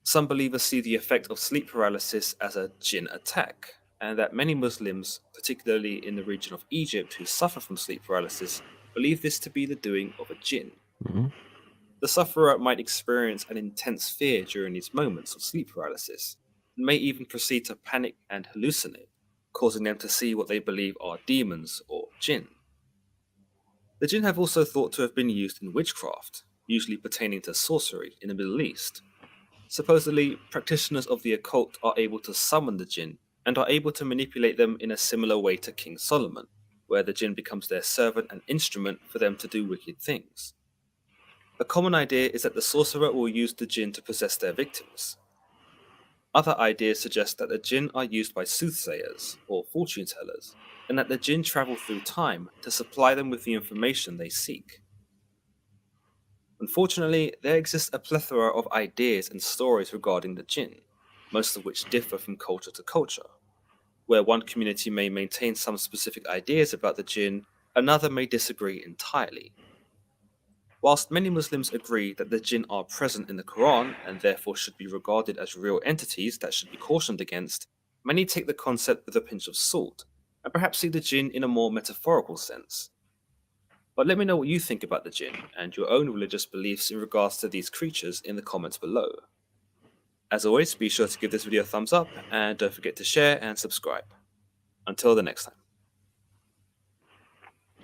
Some believers see the effect of sleep paralysis as a jinn attack, and that many Muslims, particularly in the region of Egypt who suffer from sleep paralysis, believe this to be the doing of a jinn. The sufferer might experience an intense fear during these moments of sleep paralysis, and may even proceed to panic and hallucinate, causing them to see what they believe are demons or jinn. The jinn have also thought to have been used in witchcraft, usually pertaining to sorcery in the Middle East. Supposedly, practitioners of the occult are able to summon the jinn and are able to manipulate them in a similar way to King Solomon, where the jinn becomes their servant and instrument for them to do wicked things. A common idea is that the sorcerer will use the jinn to possess their victims. Other ideas suggest that the jinn are used by soothsayers or fortune tellers, and that the jinn travel through time to supply them with the information they seek. Unfortunately, there exists a plethora of ideas and stories regarding the jinn, most of which differ from culture to culture. Where one community may maintain some specific ideas about the jinn, another may disagree entirely. Whilst many Muslims agree that the jinn are present in the Quran and therefore should be regarded as real entities that should be cautioned against, many take the concept with a pinch of salt, and perhaps see the jinn in a more metaphorical sense. But let me know what you think about the jinn and your own religious beliefs in regards to these creatures in the comments below. As always, be sure to give this video a thumbs up and don't forget to share and subscribe. Until the next time.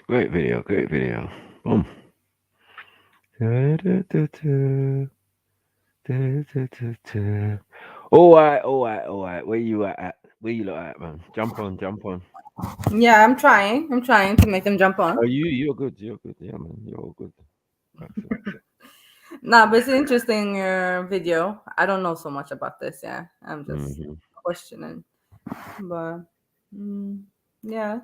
Great video, great video. Boom. Alright. Where you at? Where you lot at, man? Jump on. Yeah, I'm trying to make them jump on. Oh, you're good. Yeah, man. You're all good. Nah, but it's an interesting video. I don't know so much about this. Yeah, I'm just questioning. But yeah,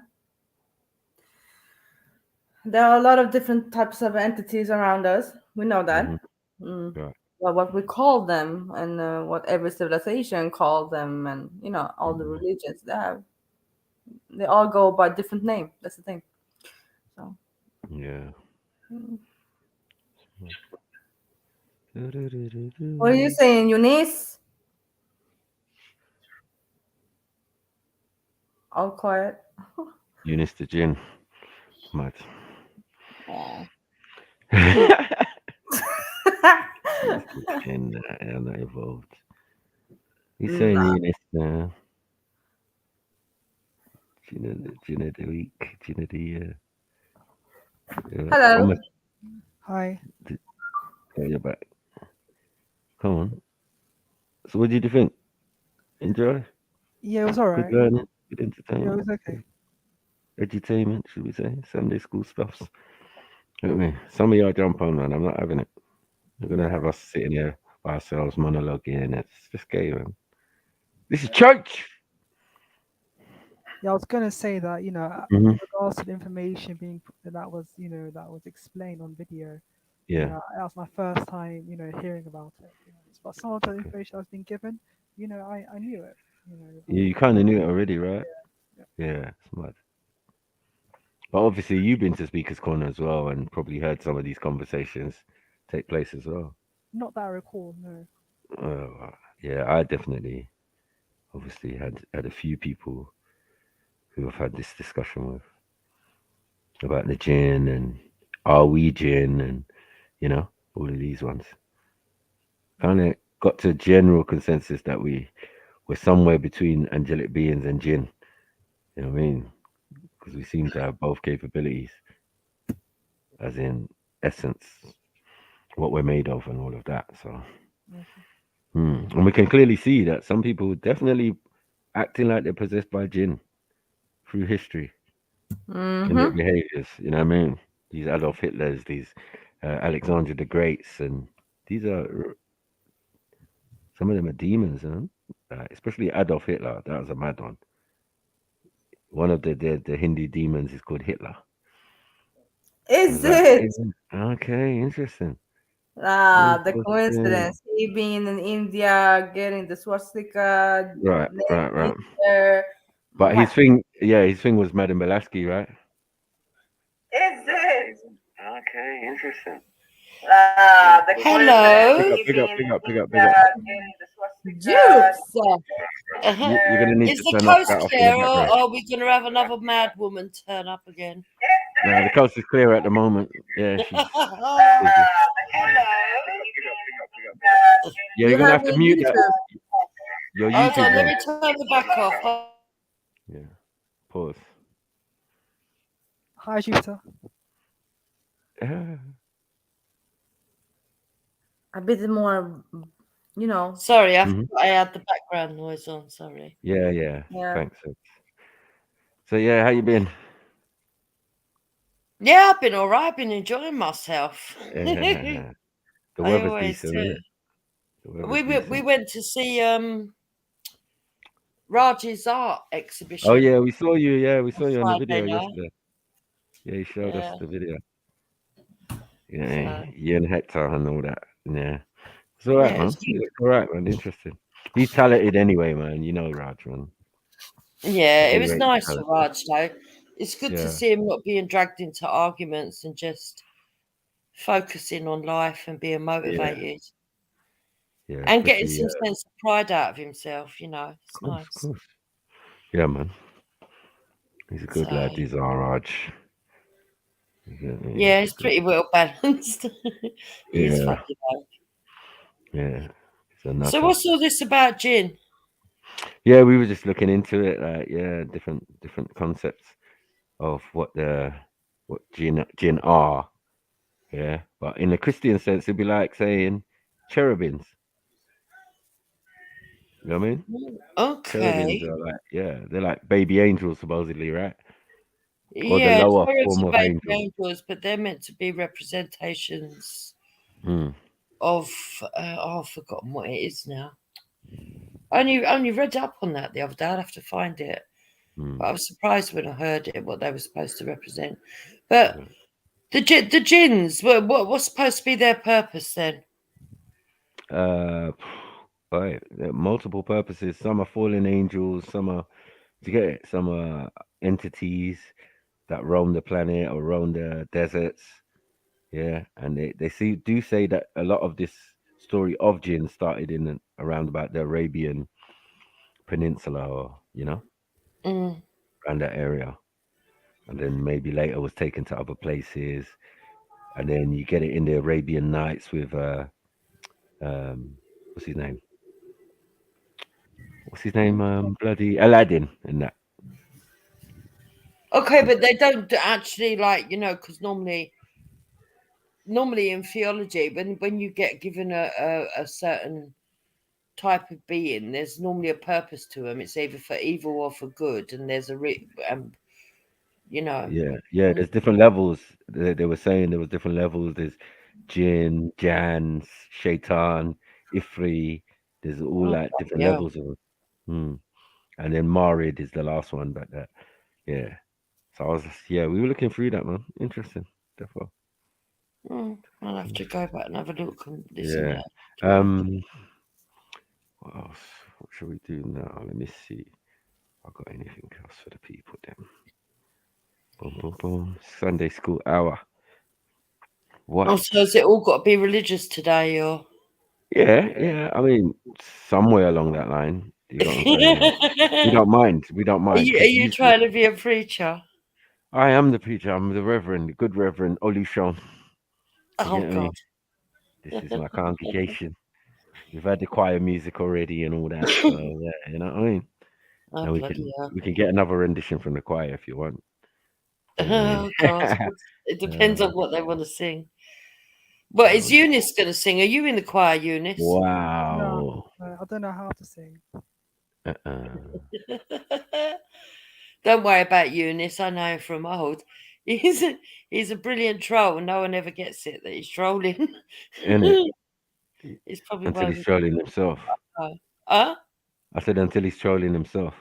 there are a lot of different types of entities around us. We know that. Right. Well, what we call them and what every civilization calls them, and all the religions they all go by different name. That's the thing. So yeah. What are you saying, Eunice? All quiet. Eunice the Jinn. Mad. And I'm not involved. He's saying Eunice now. Jinn of the week. Jinn of the year. Hello. Hi. Oh, you're back. Come on. So what did you think? Enjoy? Yeah, it was alright. Good learning, good entertainment. Yeah, it was okay. Edu-tainment, should we say? Sunday school stuffs. Look at me. Some of y'all jump on, man. I'm not having it. You're gonna have us sitting here by ourselves monologuing. It's just gay, man. This is church. Yeah, I was gonna say that in regards to the information being that was explained on video. Yeah. That was my first time hearing about it. But some of the information I've been given, I knew it. Yeah, you kind of knew it already, right? Yeah, smart. But obviously, you've been to Speaker's Corner as well, and probably heard some of these conversations take place as well. Not that I recall, no. Yeah, I definitely, obviously, had a few people who I've had this discussion with about the jinn and are we jinn and all of these ones. Kind of got to a general consensus that we're somewhere between angelic beings and jinn. You know what I mean? Because we seem to have both capabilities, as in essence, what we're made of and all of that. So, and we can clearly see that some people definitely acting like they're possessed by jinn through history in their behaviors. You know what I mean? These Adolf Hitlers, these Alexander the Greats, and these are Some of them are demons, especially Adolf Hitler. That was a mad one. One of the Hindi demons is called Hitler. Is it? Okay, interesting. The coincidence. He being in India, getting the swastika. Right. There. But his thing was Madame Blavatsky, right? Is it? Okay, interesting. Hello. Pick up. Juice. You're gonna need Is to the turn coast that off in clear, the or background. are we going to have another mad woman turn up again? No, the coast is clear at the moment. Yeah, she's busy. Yeah, you're gonna have to mute that. Your Hold YouTube on, let one. me turn the back off. Yeah. Pause. Hi, Jupiter. A bit more, Sorry, I had the background noise on. Sorry. Yeah. Thanks. So yeah, how you been? Yeah, I've been all right. I've been enjoying myself. The I weather's always decent, do. isn't it? The weather's decent. We went to see Raj's art exhibition. Oh yeah, we saw you. Yeah, we saw you on the Friday video night. yesterday. Yeah, you showed us the video. Yeah, So. you and Hector and all that. Yeah, it's all right, Yeah, man. it's It's all right, man. Interesting. He's talented anyway, man. You know Raj, man. Yeah, it He was rates nice talent. for Raj though. It's good to see him not being dragged into arguments and just focusing on life and being motivated. Yeah, And getting especially, some sense of pride out of himself, it's nice. Of course. Yeah, man. He's a good lad. He's our Raj. Yeah, he's pretty well balanced. He is Yeah. funny though. Yeah. So what's all this about Jinn? Yeah, we were just looking into it, different concepts of what Jinn are. Yeah. But in a Christian sense, it'd be like saying cherubims. You know what I mean? Okay. Cherubims are like, they're like baby angels supposedly, right? Or the Yeah, lower cherubs form are of baby angels. but they're meant to be representations Mm. of I've forgotten what it is now. I only read up on that the other day. I'd have to find it. But I was surprised when I heard it, what they were supposed to represent. But the jinns, what's supposed to be their purpose then? Right. There are multiple purposes. Some are fallen angels, some are some are entities that roam the planet or roam the deserts. Yeah. And they do say that a lot of this story of Jinn started in around about the Arabian Peninsula, or around that area. And then maybe later was taken to other places. And then you get it in the Arabian Nights with what's his name? Bloody Aladdin and that. Okay, but they don't actually because normally in theology, when you get given a certain type of being, there's normally a purpose to them. It's either for evil or for good, and there's Yeah, there's different levels. They were saying there was different levels. There's Jinn, Jan, Shaitan, Ifri. There's all like different levels of them. And then Marid is the last one, but yeah. So I was we were looking through that, man. Interesting, definitely. I'll have to go back and have a look and listen. Yeah. What else? What should we do now? Let me see. I got anything else for the people then? Boom, boom, boom. Sunday school hour. What? Oh, so has it all got to be religious today, or? Yeah. I mean, somewhere along that line. You got what I'm saying? We don't mind. We don't mind. Are you trying to be a preacher? I am the preacher. I'm the Reverend, the good Reverend Olushon. Oh God! This is my congregation. We've had the choir music already and all that. So yeah, you know what I mean. Oh, and we can get another rendition from the choir if you want. Oh God! It depends on what they want to sing. What is Eunice going to sing? Are you in the choir, Eunice? Wow. No, I don't know how to sing. Don't worry about Eunice. I know him from old. He's a brilliant troll. No one ever gets it that he's trolling. Isn't it? He's probably Until one of he's the trolling himself. Huh? I said until he's trolling himself.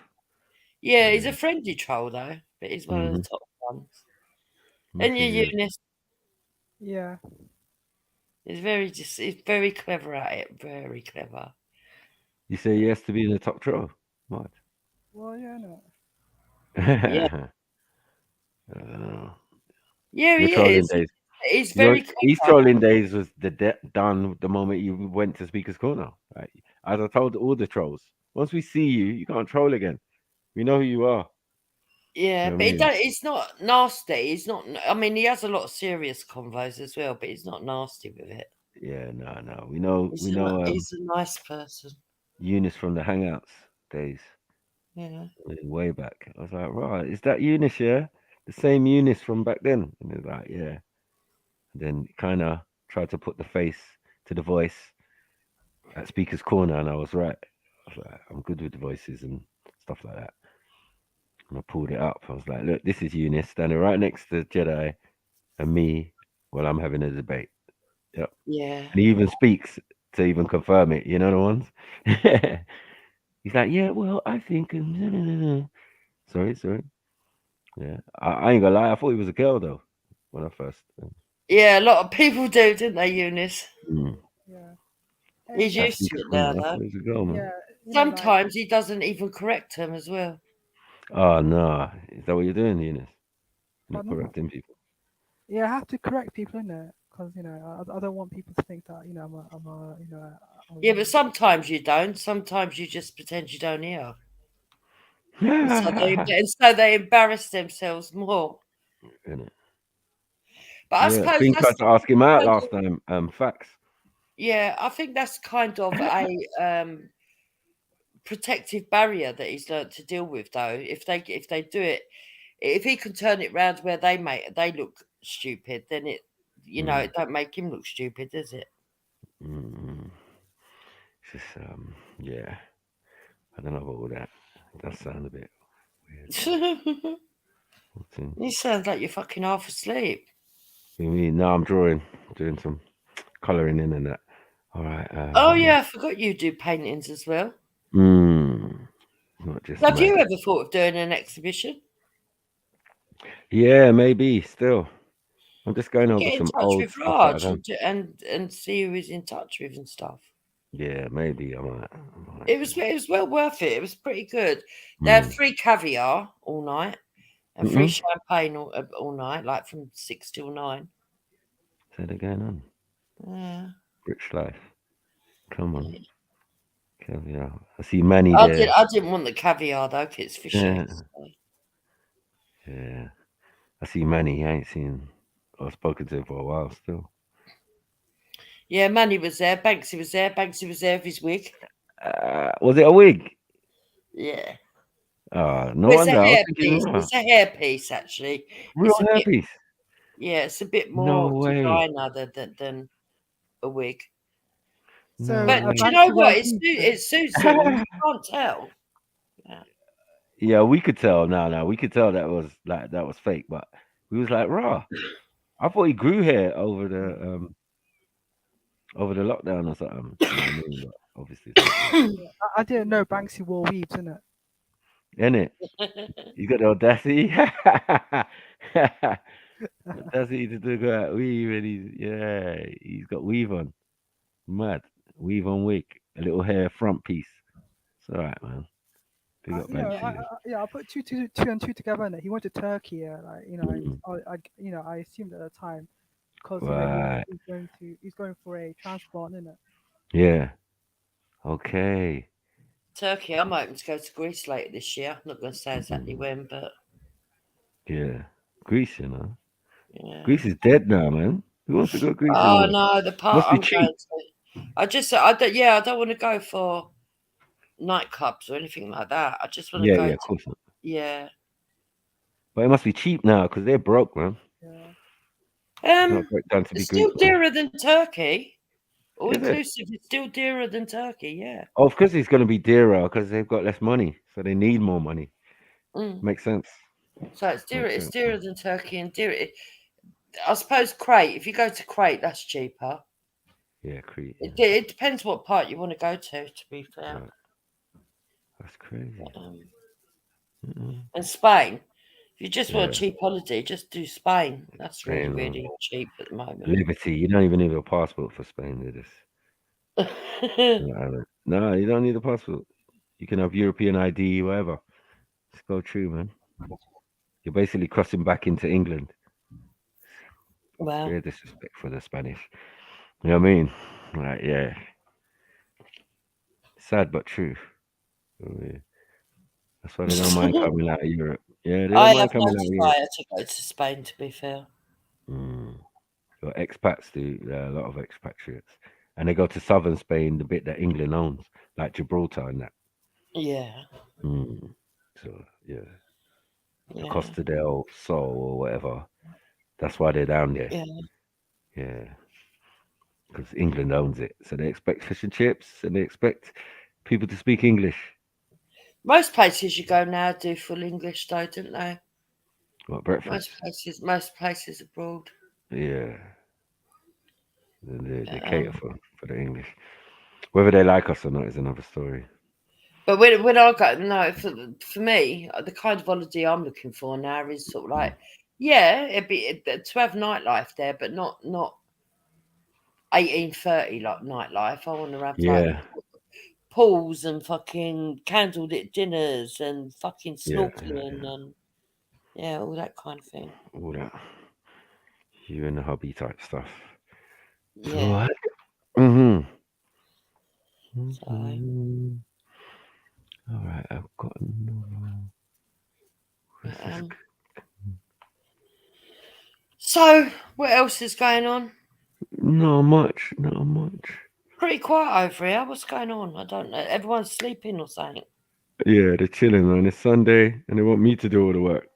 Yeah, he's a friendly troll though, but he's one of the Mhm. top ones. Must And be, you, yeah. Eunice, Yeah. he's very clever at it. Very clever. You say he has to be in the top troll? What? Well, yeah, no. Yeah. I don't know. Yeah, Your he trolling is. days. He's very His clever. trolling days was done the moment you went to Speaker's Corner. Right? As I told all the trolls, once we see you, you can't troll again. We know who you are. Yeah, You know but what I mean? he's not nasty. He's not. I mean, he has a lot of serious convos as well, but he's not nasty with it. Yeah, no. We know He's a nice person. Eunice from the Hangouts days. Yeah. Way back. I was like, right, is that Eunice, yeah? The same Eunice from back then? And he was like, yeah. And then kind of tried to put the face to the voice at Speaker's Corner, and I was right. I was like, I'm good with the voices and stuff like that. And I pulled it up. I was like, look, this is Eunice standing right next to Jedi and me while I'm having a debate. Yep. Yeah. And he even speaks to even confirm it. You know the ones? He's like, yeah, well, I think. Sorry. Yeah. I ain't gonna lie. I thought he was a girl, though, when I first. Yeah, a lot of people do, didn't they, Eunice? Yeah. He's That's used to Speaker's it Corner. now, I thought though. he was a girl, man. Yeah. Sometimes he doesn't even correct them as well. Oh, no. Is that what you're doing, Eunice? Not Pardon? correcting people. Yeah, I have to correct people in there because I don't want people to think that I'm a Yeah, but sometimes you don't. Sometimes you just pretend you don't hear. And so they embarrass themselves more. But I Yeah, suppose Finn that's tried to ask him out kind last of, time. Facts. yeah, I think that's kind of a protective barrier that he's learned to deal with, though. If they do it, if he can turn it round where they look stupid, then it don't make him look stupid, does it? It's just, yeah. I don't know about all that. It does sound a bit weird. You sound like you're fucking half asleep. You mean? No, I'm doing some colouring in and that. All right. Oh yeah, I forgot you do paintings as well. Not just Have you magic. ever thought of doing an exhibition? Yeah, maybe. Still, I'm just going over Get in some touch old with stuff that I've Raj done. and see who he's in touch with and stuff. Yeah, maybe I might. It was well worth it. It was pretty good. They had free caviar all night and free champagne all night, like from 6 till 9. Say that going on. Yeah. Rich life. Come on. Caviar. I see Manny there. I didn't want the caviar though, 'cause it's fish Yeah. eggs. Yeah. I see Manny. I ain't seen or spoken to him for a while still. Yeah, Manny was there. Banksy was there. Banksy was there with his wig. Was it a wig? Yeah. No Well, it's a wonder. I was hairpiece. thinking, It's a hairpiece, actually. real It's a bit. hairpiece. Yeah, it's a bit No more way. designer than a wig. No But way. do you know what? It suits him, and you can't tell. Yeah. Yeah, we could tell. No, we could tell that was fake. But we was like, raw. I thought he grew hair over the lockdown or something. You know what I mean? But obviously, I didn't know Banksy wore weaves, innit? innit? You got the audacity. Audacity to do that weave, and he's got weave on. Mad weave on wig, a little hair front piece. It's all right, man. Big up Banksy. I put two and two together, and he went to Turkey. I assumed at the time because Right. he's going for a transplant, innit? Yeah. Okay. Turkey, I'm hoping to go to Greece later this year. I'm not going to say exactly when, but Yeah. Greece, you know. yeah. Greece is dead now, man. Who wants to go to Greece Oh anymore? no, the part Must be I'm cheap. going to. I don't want to go for nightclubs or anything like that. I just want to go. Yeah, of course not. Yeah. But it must be cheap now because they're broke, man. It's not great time to be It's still Greek, man. dearer than Turkey. All Is it? inclusive, it's still dearer than Turkey. Yeah. Oh, of course it's going to be dearer because they've got less money, so they need more money. Makes sense. So it's dearer. Makes It's sense. dearer than Turkey and dearer. I suppose Crete. If you go to Crete, that's cheaper. Yeah, Crete. It depends what part you want to go to be fair. Right. That's crazy. And Spain. If you just want a Yeah. cheap holiday, just do Spain. That's really, Spain, really cheap at the moment. Liberty. You don't even need a passport for Spain. They just no, you don't need a passport. You can have European ID, whatever. Just go true, man. You're basically crossing back into England. Wow. Very disrespect for the Spanish. You know what I mean? Like, yeah. Sad but true. That's why they don't mind coming out of Europe. Yeah, they don't mind coming out of Europe. I have no desire to go to Spain, to be fair. Well, expats do. There are a lot of expatriates. And they go to southern Spain, the bit that England owns, like Gibraltar and that. Yeah. So, yeah. The Costa del Sol or whatever. That's why they're down there. Yeah. Because England owns it. So they expect fish and chips and they expect people to speak English. Most places you go now do full English, though, don't they? What, breakfast? Most places abroad. Yeah. They cater for the English. Whether they like us or not is another story. But when I go, no, for me, the kind of holiday I'm looking for now is sort of like, it'd be to have nightlife there, but not 1830 like nightlife. I want to have like pools and fucking candlelit dinners and fucking snorkeling and all that kind of thing. All that. You and the hobby type stuff. Yeah. All right, I've got another. So, what else is going on? Not much. Pretty quiet over here. What's going on? I don't know. Everyone's sleeping or something. Yeah, they're chilling, man. It's Sunday, and they want me to do all the work.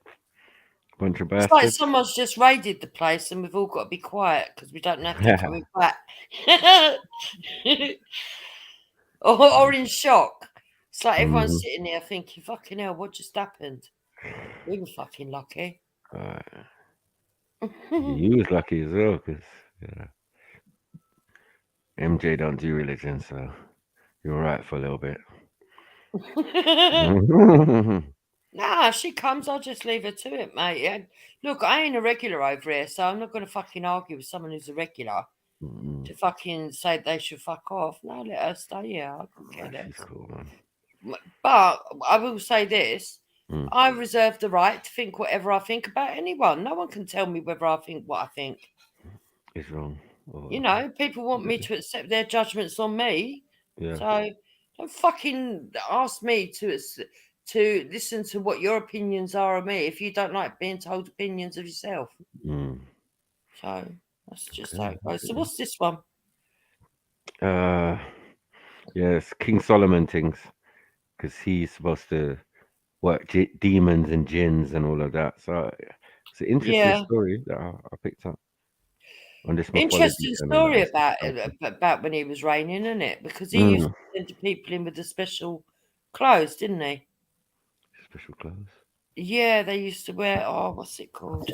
Bunch of bastards. It's like someone's just raided the place, and we've all got to be quiet because we don't have to coming back. or in shock. It's like everyone's sitting there thinking, "Fucking hell, what just happened?" We were fucking lucky. You was lucky as well, because MJ don't do religion, so you're all right for a little bit. Nah, if she comes, I'll just leave her to it, mate. Yeah. Look, I ain't a regular over here, so I'm not going to fucking argue with someone who's a regular to fucking say they should fuck off. No, let her stay here. I don't care less. Cool, man. But I will say this. I reserve the right to think whatever I think about anyone. No one can tell me whether I think what I think is wrong. You know, people want me to accept their judgments on me. Yeah. So don't fucking ask me to listen to what your opinions are of me if you don't like being told opinions of yourself. So that's just how it goes. So what's this one? Yes, King Solomon things, because he's supposed to work demons and jinns and all of that. So it's an interesting story that I picked up on this. Interesting story about when he was reigning, isn't it? Because he used to send people in with the special clothes, didn't he? Special clothes. Yeah, they used to wear. Oh, what's it called?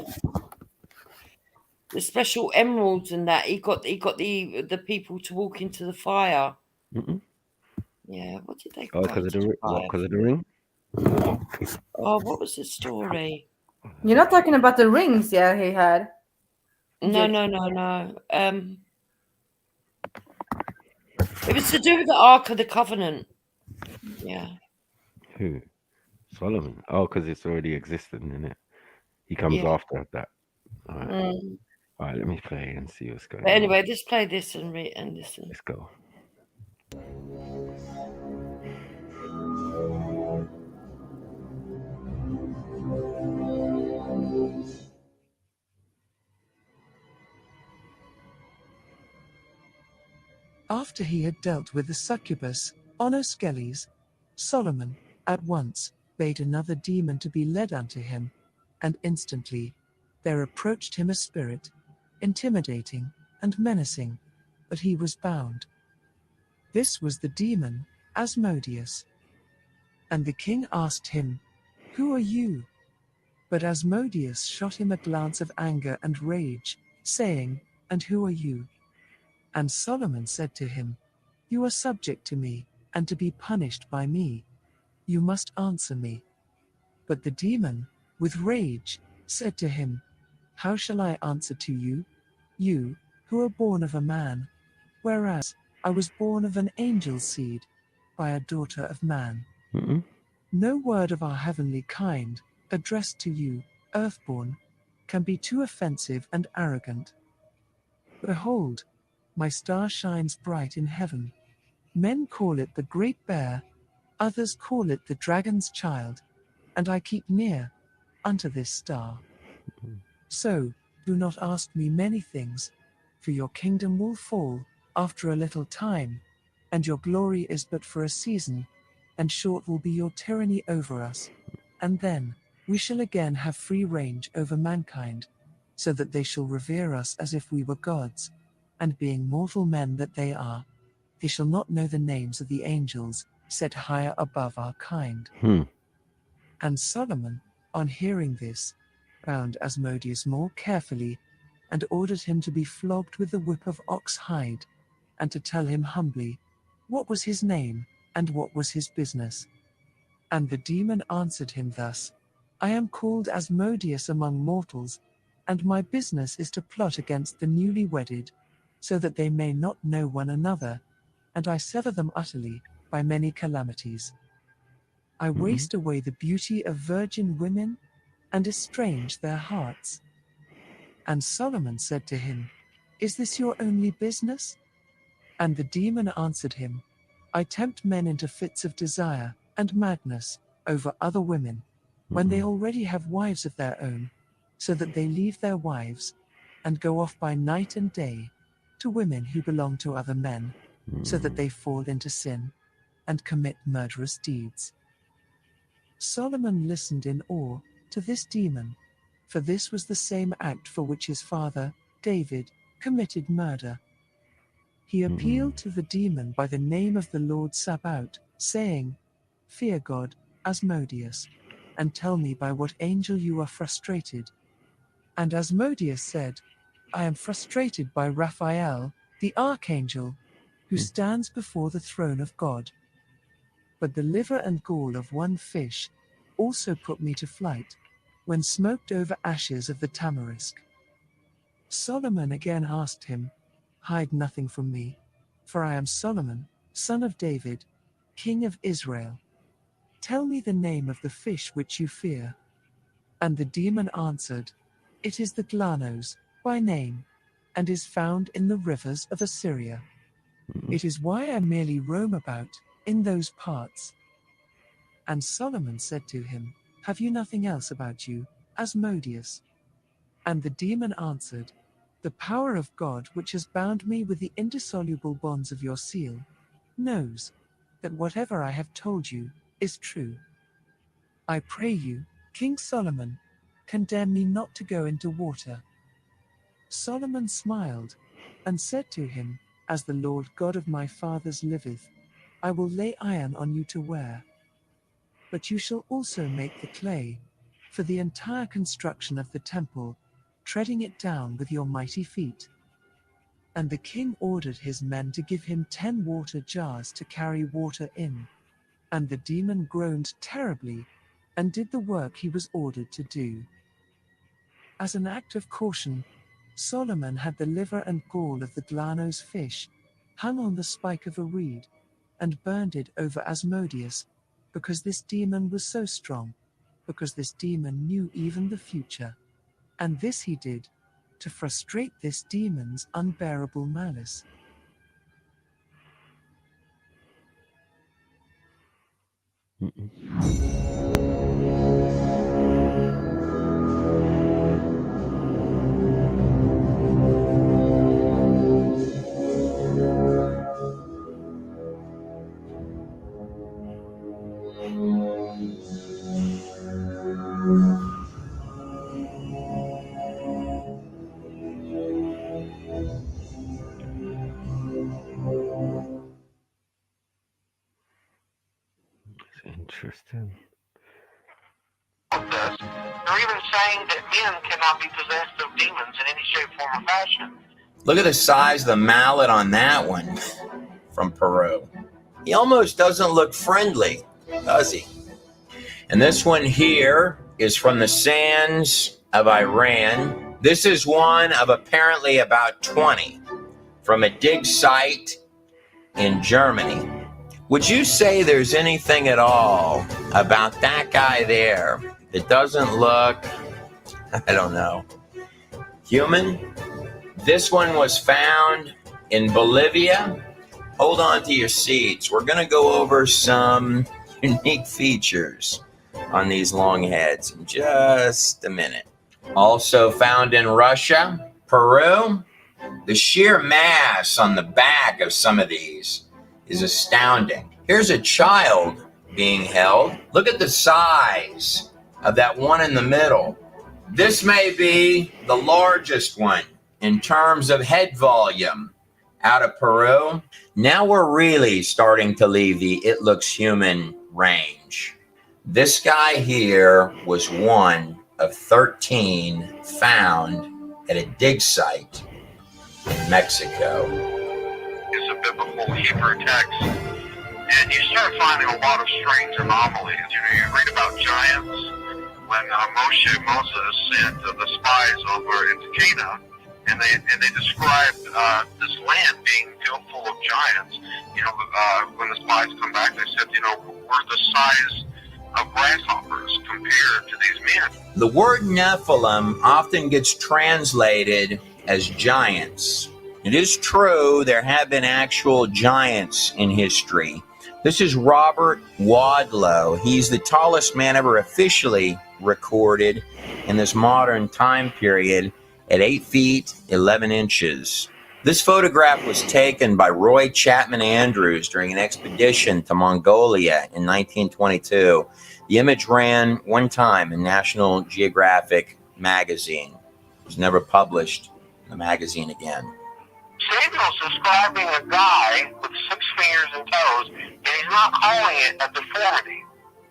The special emeralds and that. He got the people to walk into the fire. Yeah, what did they call? Because of the ring. Oh, what was the story? You're not talking about the rings, yeah, he had. No. It was to do with the Ark of the Covenant. Yeah. Who? Solomon. Oh, because it's already existing, isn't it? He comes after that. All right. All right, let me play and see what's going on. Anyway, let's play this and listen. Let's go. After he had dealt with the succubus, Onoskeles, Solomon at once bade another demon to be led unto him, and instantly there approached him a spirit, intimidating and menacing, but he was bound. This was the demon, Asmodeus. And the king asked him, "Who are you?" But Asmodeus shot him a glance of anger and rage, saying, "And who are you?" And Solomon said to him, You are subject to me, and to be punished by me. You must answer me. But the demon, with rage, said to him, How shall I answer to you, you, who are born of a man, whereas I was born of an angel's seed, by a daughter of man? No word of our heavenly kind, addressed to you, earthborn, can be too offensive and arrogant. Behold, my star shines bright in heaven. Men call it the Great Bear, others call it the Dragon's Child, and I keep near unto this star. So, do not ask me many things, for your kingdom will fall after a little time, and your glory is but for a season, and short will be your tyranny over us, and then we shall again have free range over mankind, so that they shall revere us as if we were gods, and being mortal men that they are, they shall not know the names of the angels set higher above our kind. And Solomon, on hearing this, bound Asmodeus more carefully, and ordered him to be flogged with the whip of ox hide, and to tell him humbly what was his name, and what was his business. And the demon answered him thus, I am called Asmodeus among mortals, and my business is to plot against the newly wedded, so that they may not know one another, and I sever them utterly by many calamities. I waste away the beauty of virgin women, and estrange their hearts. And Solomon said to him, Is this your only business? And the demon answered him, I tempt men into fits of desire and madness over other women, when they already have wives of their own, so that they leave their wives, and go off by night and day, to women who belong to other men, so that they fall into sin, and commit murderous deeds. Solomon listened in awe to this demon, for this was the same act for which his father, David, committed murder. He appealed to the demon by the name of the Lord Sabaoth, saying, Fear God, Asmodeus, and tell me by what angel you are frustrated. And Asmodeus said, I am frustrated by Raphael, the archangel, who stands before the throne of God. But the liver and gall of one fish also put me to flight, when smoked over ashes of the tamarisk. Solomon again asked him, Hide nothing from me, for I am Solomon, son of David, king of Israel. Tell me the name of the fish which you fear. And the demon answered, It is the glanos, by name, and is found in the rivers of Assyria. It is why I merely roam about in those parts. And Solomon said to him, Have you nothing else about you, Asmodeus? And the demon answered, The power of God which has bound me with the indissoluble bonds of your seal, knows that whatever I have told you is true. I pray you, King Solomon, condemn me not to go into water. Solomon smiled, and said to him, As the Lord God of my fathers liveth, I will lay iron on you to wear. But you shall also make the clay, for the entire construction of the temple, treading it down with your mighty feet. And the king ordered his men to give him 10 water jars to carry water in. And the demon groaned terribly, and did the work he was ordered to do. As an act of caution, Solomon had the liver and gall of the glanos fish hung on the spike of a reed, and burned it over Asmodeus, because this demon was so strong, because this demon knew even the future. And this he did, to frustrate this demon's unbearable malice. Interesting. They're even saying that men cannot be possessed of demons in any shape, form, or fashion. Look at the size of the mallet on that one from Peru. He almost doesn't look friendly, does he? And this one here is from the sands of Iran. This is one of apparently about 20 from a dig site in Germany. Would you say there's anything at all about that guy there that doesn't look, I don't know, human? This one was found in Bolivia. Hold on to your seats. We're going to go over some unique features on these long heads in just a minute. Also found in Russia, Peru. The sheer mass on the back of some of these is astounding. Here's a child being held. Look at the size of that one in the middle. This may be the largest one in terms of head volume out of Peru. Now we're really starting to leave the it looks human range. This guy here was one of 13 found at a dig site in Mexico. It's a biblical Hebrew text, and you start finding a lot of strange anomalies. You read about giants when Moses sent the spies over into Canaan, and they described this land being filled full of giants. When the spies come back, they said, we're the size of grasshoppers compared to these men. The word Nephilim often gets translated as giants. It is true there have been actual giants in history. This is Robert Wadlow. He's the tallest man ever officially recorded in this modern time period at 8 feet 11 inches. This photograph was taken by Roy Chapman Andrews during an expedition to Mongolia in 1922. The image ran one time in National Geographic magazine. It was never published in the magazine again. Samuel's describing a guy with 6 fingers and toes, and he's not calling it a deformity.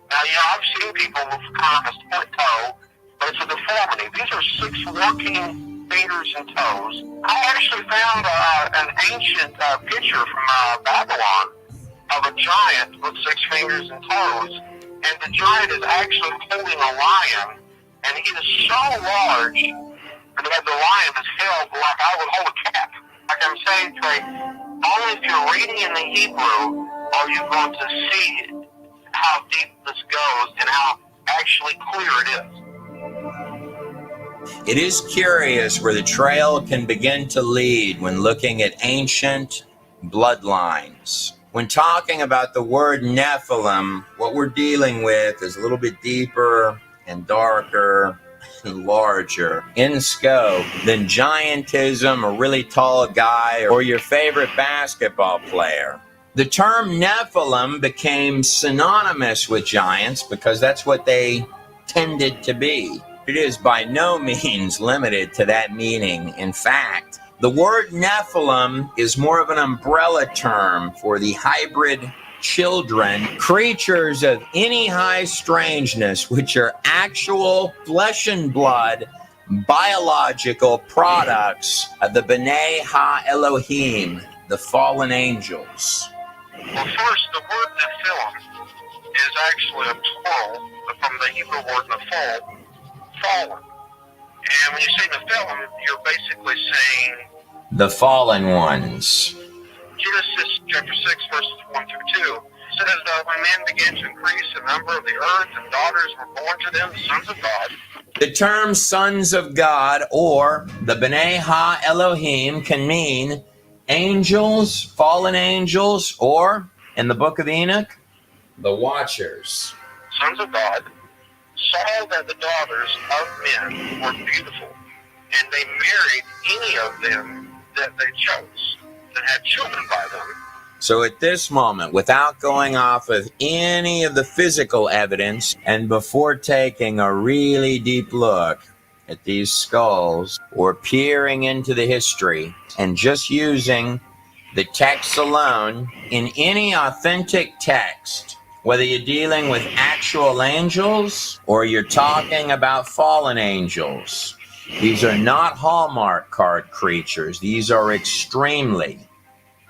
Now, I've seen people with kind of a split toe, but it's a deformity. These are 6 working fingers and toes. I actually found an ancient picture from Babylon of a giant with 6 fingers and toes, and the giant is actually holding a lion, and he is so large that the lion is held like I would hold a cat. Like I'm saying, Trey, only if you're reading in the Hebrew are you going to see how deep this goes and how actually clear it is. It is curious where the trail can begin to lead when looking at ancient bloodlines. When talking about the word Nephilim, what we're dealing with is a little bit deeper and darker and larger in scope than giantism, a really tall guy, or your favorite basketball player. The term Nephilim became synonymous with giants because that's what they tended to be. It is by no means limited to that meaning. In fact, the word Nephilim is more of an umbrella term for the hybrid children, creatures of any high strangeness, which are actual flesh and blood, biological products of the B'nai Ha-Elohim, the fallen angels. Well, first, the word Nephilim is actually a plural from the Hebrew word nephal, fallen. And when you say Nephilim, you're basically saying the fallen ones. Genesis chapter 6, verses 1 through 2 says that when men began to increase the number of the earth and daughters were born to them, the sons of God. The term sons of God or the B'nai Ha-Elohim can mean angels, fallen angels, or, in the book of Enoch, the watchers. Sons of God saw that the daughters of men were beautiful, and they married any of them that they chose, and had children by them. So at this moment, without going off of any of the physical evidence, and before taking a really deep look at these skulls, or peering into the history, and just using the text alone, in any authentic text, whether you're dealing with actual angels or you're talking about fallen angels, These are not Hallmark card creatures. These are extremely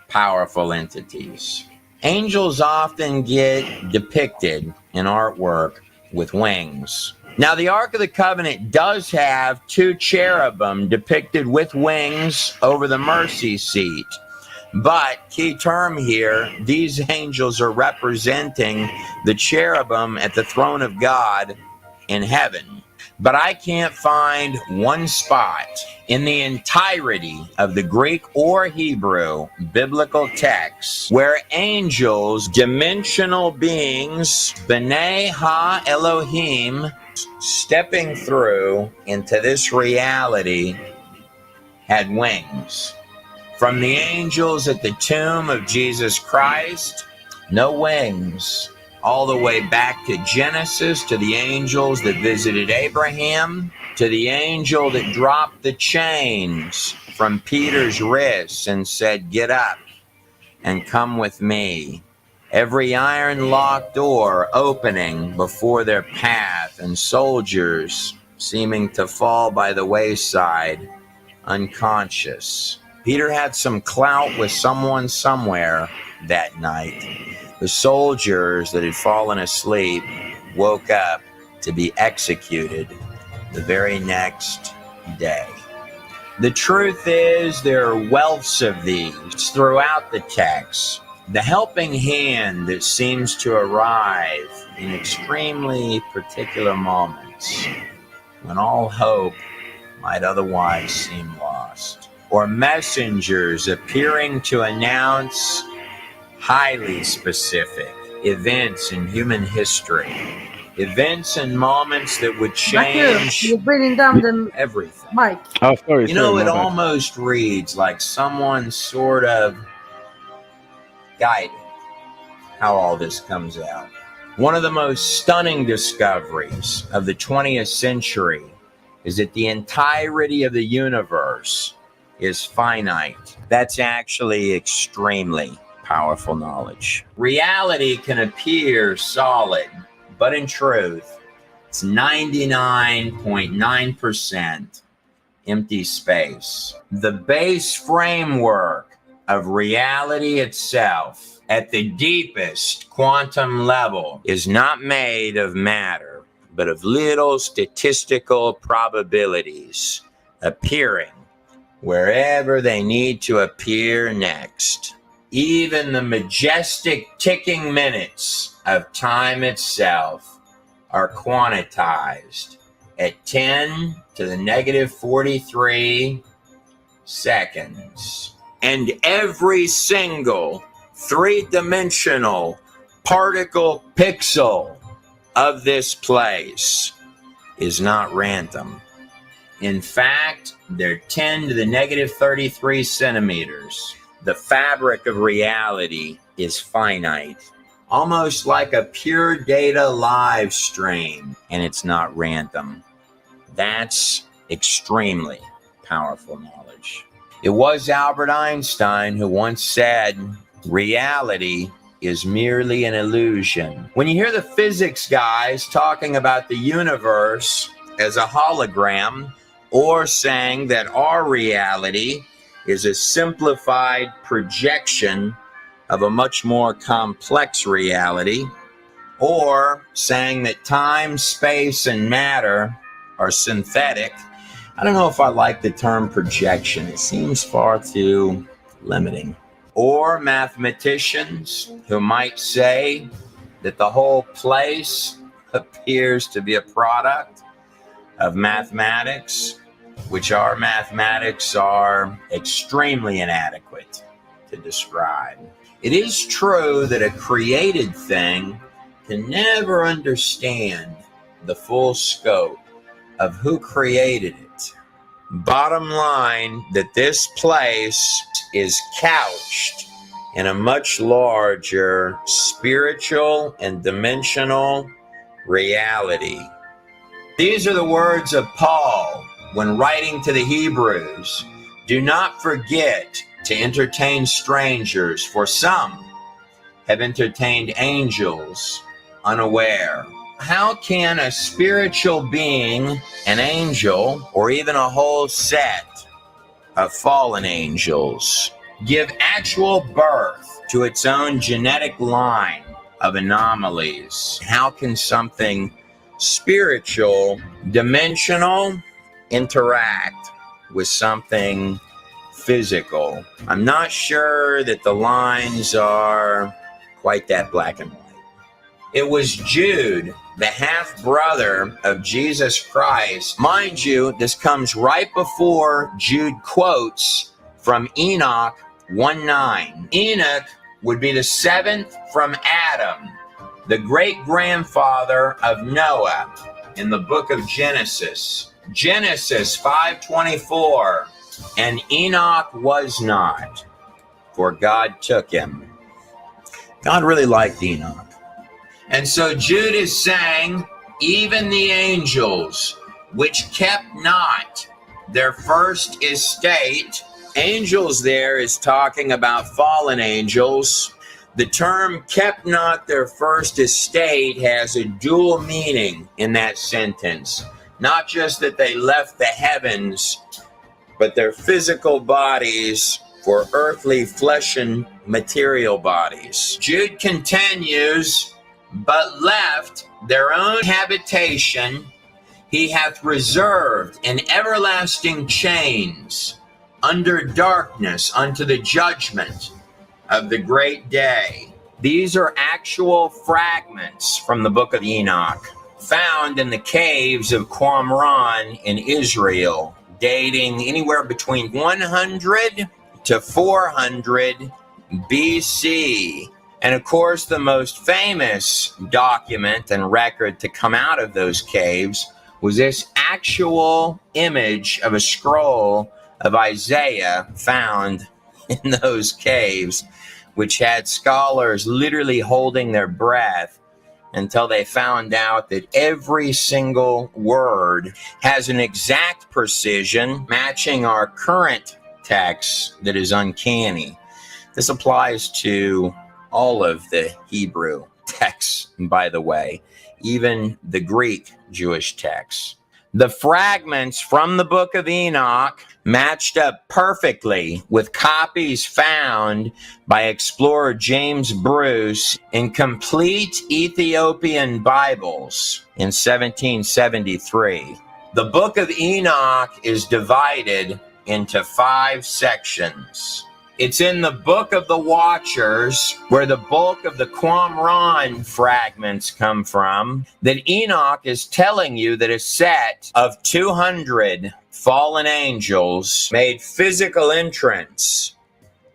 powerful entities. Angels often get depicted in artwork with wings. Now, the Ark of the Covenant does have 2 cherubim depicted with wings over the mercy seat. But, key term here, these angels are representing the cherubim at the throne of God in heaven. But I can't find one spot in the entirety of the Greek or Hebrew biblical texts where angels, dimensional beings, B'nai Ha Elohim, stepping through into this reality, had wings. From the angels at the tomb of Jesus Christ, no wings. All the way back to Genesis, to the angels that visited Abraham, to the angel that dropped the chains from Peter's wrists and said, "Get up and come with me." Every iron-locked door opening before their path, and soldiers seeming to fall by the wayside, unconscious. Peter had some clout with someone somewhere that night. The soldiers that had fallen asleep woke up to be executed the very next day. The truth is, there are wealths of these throughout the text. The helping hand that seems to arrive in extremely particular moments when all hope might otherwise seem lost. Or messengers appearing to announce highly specific events in human history. Events and moments that would change You're bringing down the everything. mic. Oh, sorry. You know, sorry, it my bad. almost reads like someone sort of guided how all this comes out. One of the most stunning discoveries of the 20th century is that the entirety of the universe is finite. That's actually extremely powerful knowledge. Reality can appear solid, but in truth, it's 99.9% empty space. The base framework of reality itself, at the deepest quantum level, is not made of matter, but of little statistical probabilities appearing wherever they need to appear next. Even the majestic ticking minutes of time itself are quantized at 10 to the negative 43 seconds. And every single three-dimensional particle pixel of this place is not random. In fact, they're 10 to the negative 33 centimeters. The fabric of reality is finite, almost like a pure data live stream, and it's not random. That's extremely powerful knowledge. It was Albert Einstein who once said, reality is merely an illusion. When you hear the physics guys talking about the universe as a hologram, or saying that our reality is a simplified projection of a much more complex reality, or saying that time, space, and matter are synthetic, I don't know if I like the term projection. It seems far too limiting. Or mathematicians who might say that the whole place appears to be a product of mathematics, which our mathematics are extremely inadequate to describe. It is true that a created thing can never understand the full scope of who created it. Bottom line, that this place is couched in a much larger spiritual and dimensional reality. These are the words of Paul when writing to the Hebrews. Do not forget to entertain strangers, for some have entertained angels unaware. how can a spiritual being, an angel, or even a whole set of fallen angels give actual birth to its own genetic line of anomalies? How can something spiritual, dimensional, interact with something physical? I'm not sure that the lines are quite that black and white. It was Jude, the half-brother of Jesus Christ. Mind you, this comes right before Jude quotes from Enoch 1:9. Enoch would be the seventh from Adam, the great-grandfather of Noah in the book of Genesis. Genesis 5:24, and Enoch was not, for God took him. God really liked Enoch. And so Jude is saying, even the angels, which kept not their first estate, angels there is talking about fallen angels. The term kept not their first estate has a dual meaning in that sentence. Not just that they left the heavens, but their physical bodies for earthly flesh and material bodies. Jude continues, but left their own habitation he hath reserved in everlasting chains under darkness unto the judgment of the great day. These are actual fragments from the book of Enoch, found in the caves of Qumran in Israel, dating anywhere between 100 to 400 BC. And of course, the most famous document and record to come out of those caves was this actual image of a scroll of Isaiah found in those caves, which had scholars literally holding their breath until they found out that every single word has an exact precision matching our current text that is uncanny. This applies to all of the Hebrew texts, by the way, even the Greek Jewish texts. The fragments from the book of Enoch matched up perfectly with copies found by explorer James Bruce in complete Ethiopian Bibles in 1773. The book of Enoch is divided into 5 sections. It's in the Book of the Watchers, where the bulk of the Qumran fragments come from, that Enoch is telling you that a set of 200 fallen angels made physical entrance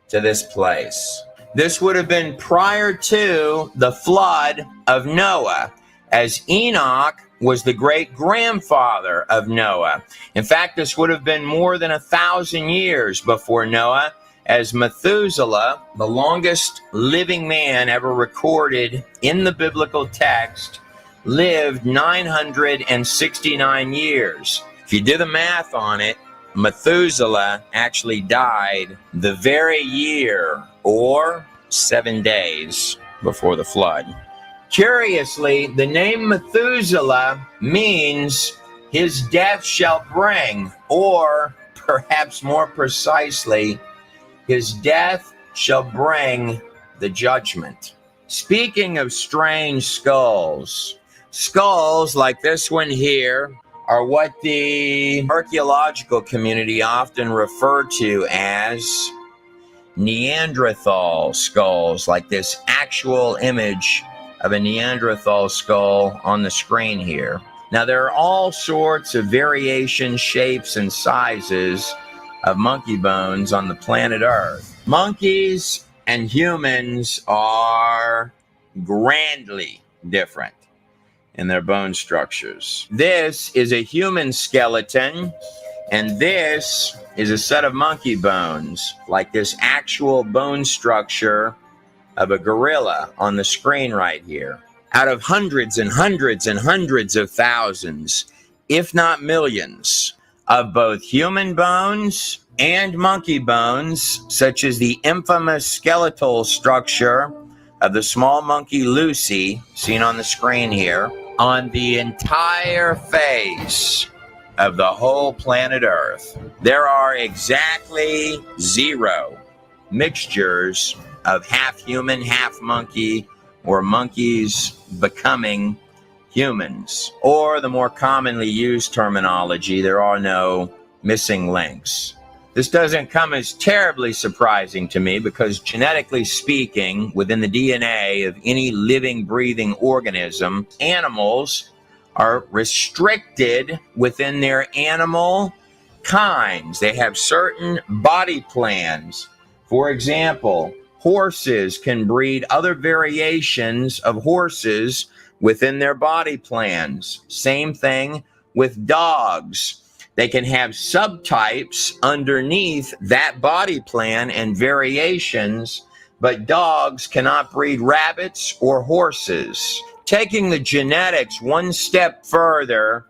to this place. This would have been prior to the flood of Noah, as Enoch was the great-grandfather of Noah. In fact, this would have been more than 1,000 years before Noah, as Methuselah, the longest living man ever recorded in the biblical text, lived 969 years. If you do the math on it, Methuselah actually died the very year or 7 days before the flood. Curiously, the name Methuselah means his death shall bring, or perhaps more precisely, his death shall bring the judgment. Speaking of strange skulls, skulls like this one here are what the archaeological community often refer to as Neanderthal skulls, like this actual image of a Neanderthal skull on the screen here. Now, there are all sorts of variations, shapes, and sizes of monkey bones on the planet Earth. Monkeys and humans are grandly different in their bone structures. This is a human skeleton, and this is a set of monkey bones, like this actual bone structure of a gorilla on the screen right here. Out of hundreds and hundreds and hundreds of thousands, if not millions, of both human bones and monkey bones, such as the infamous skeletal structure of the small monkey Lucy, seen on the screen here, on the entire face of the whole planet Earth, there are exactly 0 mixtures of half human, half monkey, or monkeys becoming humans. Or the more commonly used terminology, there are no missing links. This doesn't come as terribly surprising to me because genetically speaking, within the DNA of any living, breathing organism, animals are restricted within their animal kinds. They have certain body plans. For example, horses can breed other variations of horses within their body plans. Same thing with dogs. They can have subtypes underneath that body plan and variations, but dogs cannot breed rabbits or horses. Taking the genetics one step further,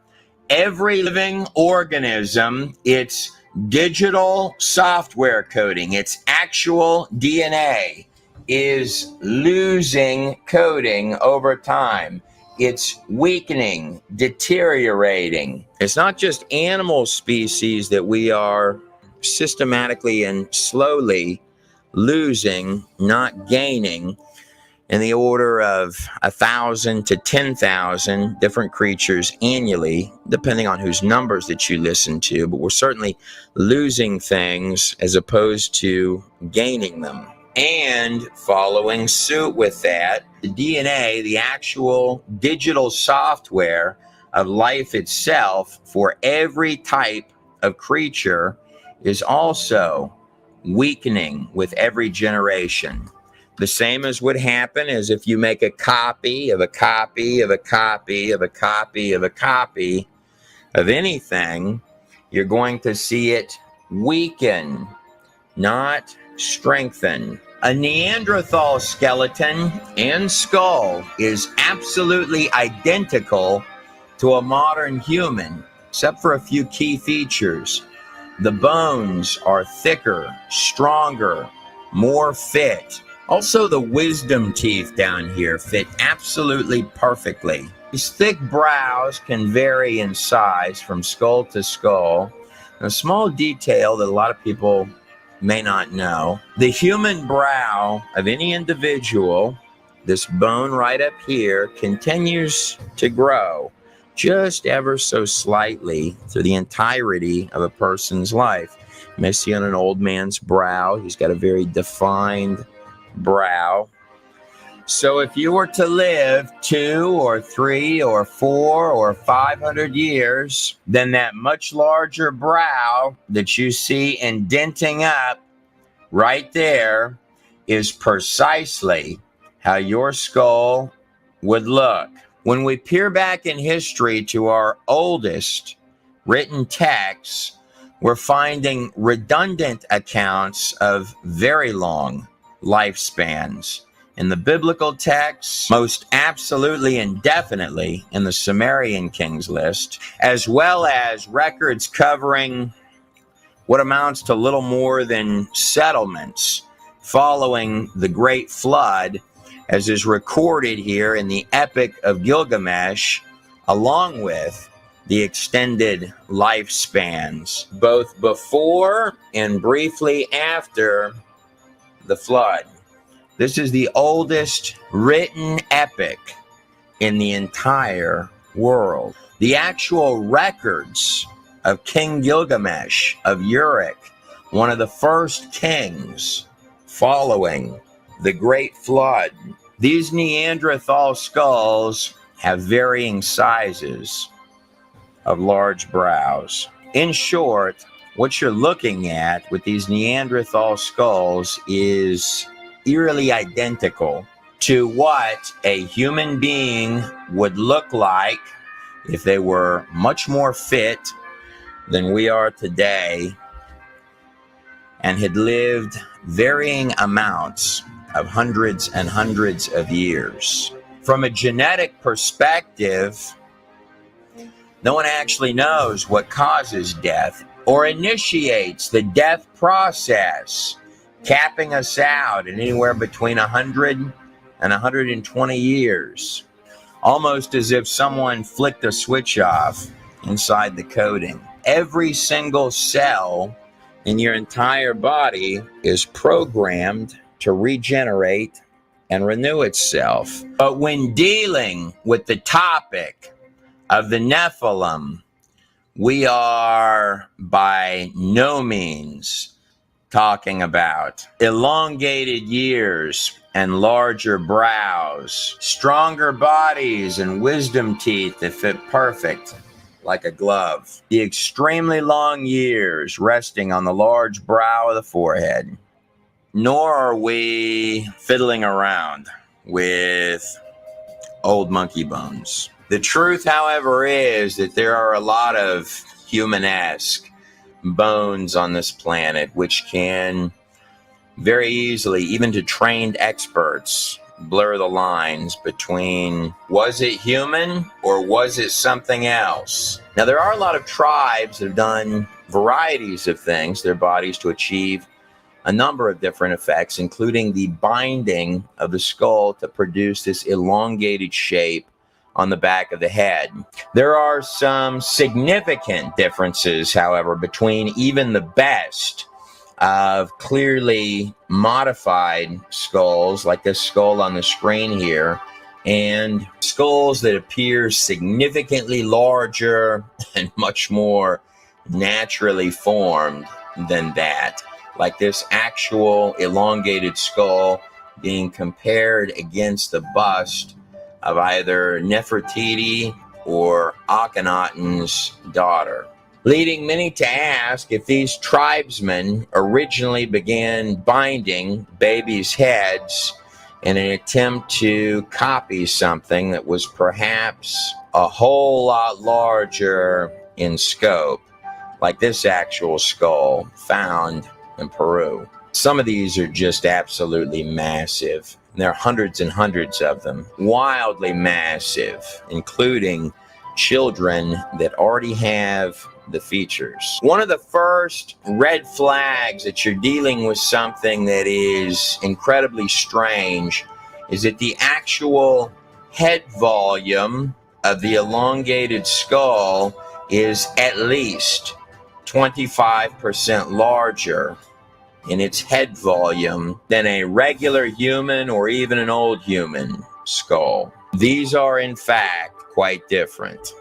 every living organism, its digital software coding, its actual DNA, is losing coding over time. It's weakening, deteriorating. It's not just animal species that we are systematically and slowly losing, not gaining, in the order of 1,000 to 10,000 different creatures annually, depending on whose numbers that you listen to, but we're certainly losing things as opposed to gaining them. And following suit with that, the DNA, the actual digital software of life itself for every type of creature is also weakening with every generation. The same as would happen as if you make a copy of a copy of a copy of a copy of a copy of anything, you're going to see it weaken, not strengthen. A Neanderthal skeleton and skull is absolutely identical to a modern human, except for a few key features. The bones are thicker, stronger, more fit. Also, the wisdom teeth down here fit absolutely perfectly. These thick brows can vary in size from skull to skull. A small detail that a lot of people may not know, the human brow of any individual, this bone right up here, continues to grow just ever so slightly through the entirety of a person's life. You may see on an old man's brow, he's got a very defined brow. So if you were to live 2 or 3 or 4 or 500 years, then that much larger brow that you see indenting up right there is precisely how your skull would look. When we peer back in history to our oldest written texts, we're finding redundant accounts of very long lifespans. In the biblical texts, most absolutely and definitely in the Sumerian Kings list, as well as records covering what amounts to little more than settlements following the Great Flood, as is recorded here in the Epic of Gilgamesh, along with the extended lifespans, both before and briefly after the flood. This is the oldest written epic in the entire world. The actual records of King Gilgamesh of Uruk, one of the first kings following the Great Flood. These Neanderthal skulls have varying sizes of large brows. In short, what you're looking at with these Neanderthal skulls is eerily identical to what a human being would look like if they were much more fit than we are today and had lived varying amounts of hundreds and hundreds of years. From a genetic perspective, no one actually knows what causes death or initiates the death process, capping us out at anywhere between 100 and 120 years. almost as if someone flicked a switch off inside the coating. Every single cell in your entire body is programmed to regenerate and renew itself. But when dealing with the topic of the Nephilim, we are by no means talking about elongated years and larger brows, stronger bodies and wisdom teeth that fit perfect like a glove, the extremely long years resting on the large brow of the forehead. Nor are we fiddling around with old monkey bones. The truth, however, is that there are a lot of human-esque bones on this planet which can very easily, even to trained experts, blur the lines between was it human or was it something else? Now, there are a lot of tribes that have done varieties of things, their bodies, to achieve a number of different effects, including the binding of the skull to produce this elongated shape on the back of the head. There are some significant differences, however, between even the best of clearly modified skulls, like this skull on the screen here, and skulls that appear significantly larger and much more naturally formed than that, like this actual elongated skull being compared against the bust of either Nefertiti or Akhenaten's daughter, leading many to ask if these tribesmen originally began binding babies' heads in an attempt to copy something that was perhaps a whole lot larger in scope, like this actual skull found in Peru. Some of these are just absolutely massive. There are hundreds and hundreds of them, wildly massive, including children that already have the features. One of the first red flags that you're dealing with something that is incredibly strange is that the actual head volume of the elongated skull is at least 25% larger in its head volume than a regular human or even an old human skull. These are in fact quite different.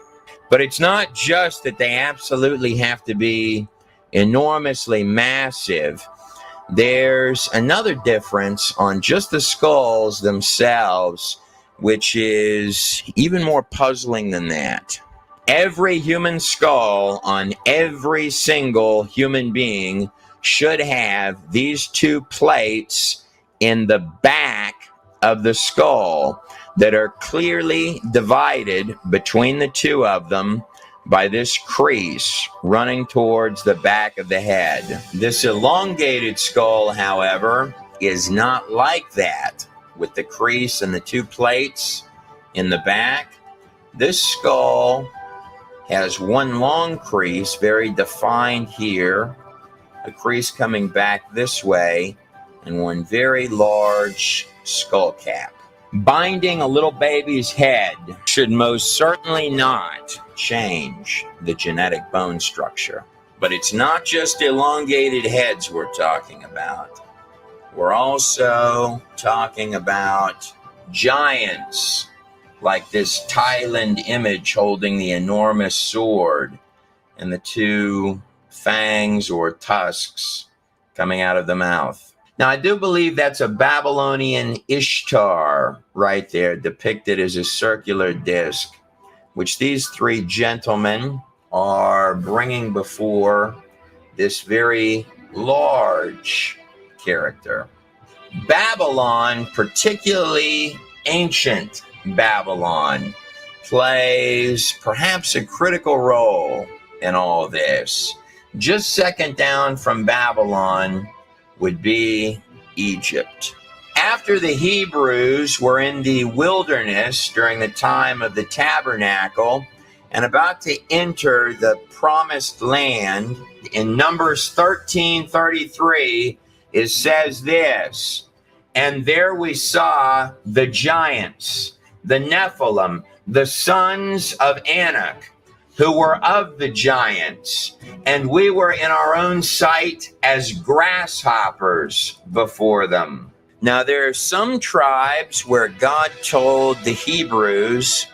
But it's not just that they absolutely have to be enormously massive. There's another difference on just the skulls themselves, which is even more puzzling than that. Every human skull on every single human being should have these two plates in the back of the skull that are clearly divided between the two of them by this crease running towards the back of the head. This elongated skull, however, is not like that, with the crease and the two plates in the back. This skull has one long crease, very defined here, a crease coming back this way, and one very large skull cap. Binding a little baby's head should most certainly not change the genetic bone structure. But it's not just elongated heads we're talking about. We're also talking about giants, like this Thailand image holding the enormous sword and the two fangs or tusks coming out of the mouth. Now, I do believe that's a Babylonian Ishtar right there, depicted as a circular disc, which these three gentlemen are bringing before this very large character. Babylon, particularly ancient Babylon, plays perhaps a critical role in all this. Just second down from Babylon would be Egypt. After the Hebrews were in the wilderness during the time of the tabernacle and about to enter the promised land, in Numbers 13:33, it says this, "And there we saw the giants the Nephilim, the sons of Anak, who were of the giants, and we were in our own sight as grasshoppers before them. Now there are some tribes where God told the Hebrews,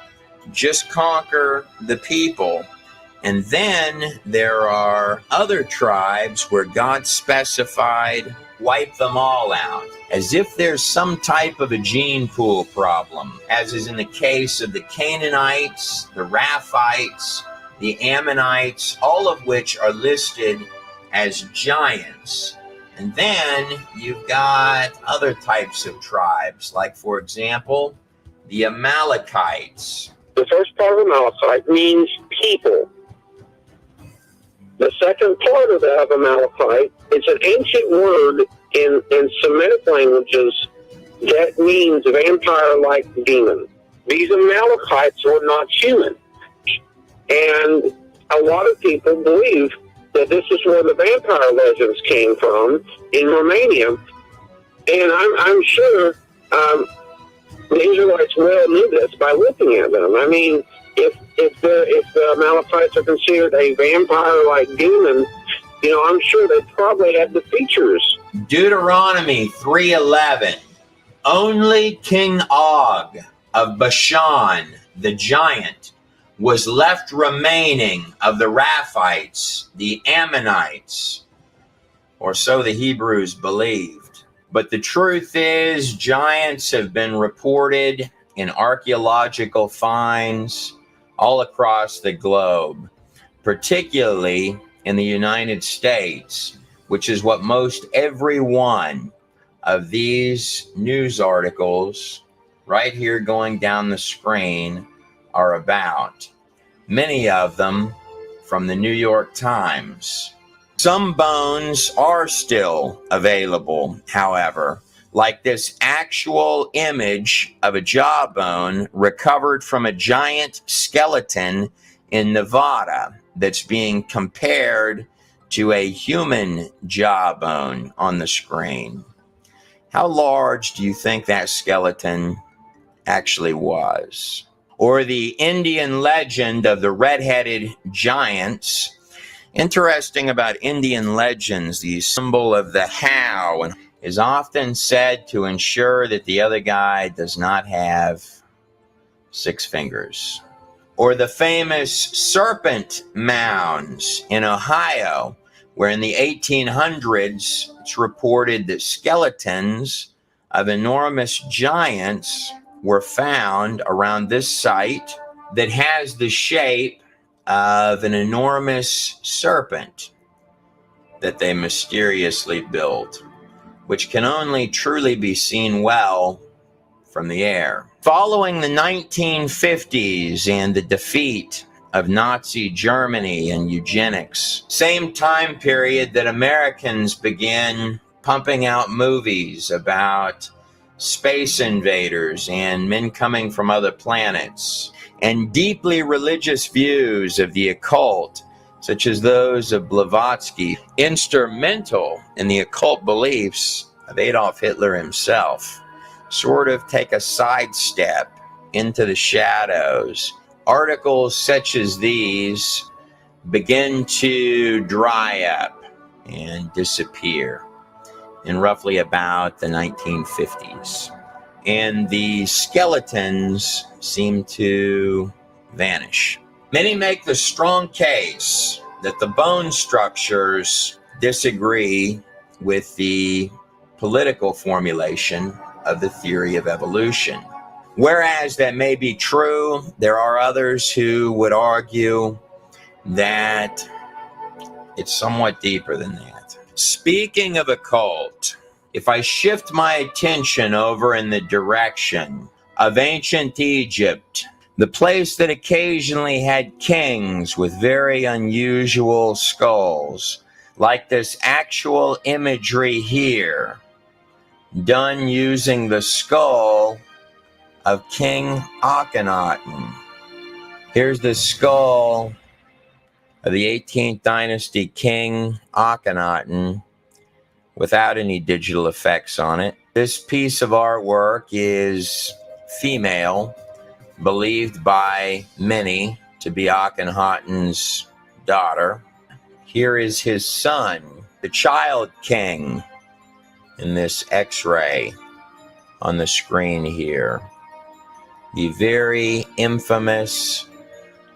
just conquer the people. And then there are other tribes where God specified, wipe them all out, as if there's some type of a gene pool problem, as is in the case of the Canaanites, the Raphites, the Ammonites, all of which are listed as giants. And then you've got other types of tribes, like, for example, the Amalekites. The first part of Amalekite means people. The second part of that of Amalekite, it's an ancient word in Semitic languages that means vampire-like demon. These Amalekites were not human. And a lot of people believe that this is where the vampire legends came from in Romania. And I'm sure the Israelites well knew this by looking at them. I mean, if the Amalekites are considered a vampire-like demon, you know, I'm sure they probably had the features. Deuteronomy 3:11. Only King Og of Bashan, the giant, was left remaining of the Raphites, the Ammonites, or so the Hebrews believed. But the truth is, giants have been reported in archaeological finds all across the globe, particularly in the United States, which is what most every one of these news articles right here going down the screen are about. Many of them from the New York Times. Some bones are still available, however, like this actual image of a jawbone recovered from a giant skeleton in Nevada that's being compared to a human jawbone on the screen. How large do you think that skeleton actually was? Or the Indian legend of the red-headed giants. Interesting about Indian legends, the symbol of the how is often said to ensure that the other guy does not have 6 fingers. Or the famous serpent mounds in Ohio, where in the 1800s it's reported that skeletons of enormous giants were found around this site that has the shape of an enormous serpent that they mysteriously built, which can only truly be seen well from the air. Following the 1950s and the defeat of Nazi Germany and eugenics, same time period that Americans began pumping out movies about space invaders and men coming from other planets, and deeply religious views of the occult, such as those of Blavatsky, instrumental in the occult beliefs of Adolf Hitler himself, sort of take a sidestep into the shadows. Articles such as these begin to dry up and disappear in roughly about the 1950s. And the skeletons seem to vanish. Many make the strong case that the bone structures disagree with the political formulation of the theory of evolution. Whereas that may be true, there are others who would argue that it's somewhat deeper than that. Speaking of occult, if I shift my attention over in the direction of ancient Egypt, the place that occasionally had kings with very unusual skulls, like this actual imagery here, done using the skull of King Akhenaten. Here's the skull of the 18th dynasty King Akhenaten without any digital effects on it. This piece of artwork is female, believed by many to be Akhenaten's daughter. Here is his son, the child king, in this X-ray on the screen here. The very infamous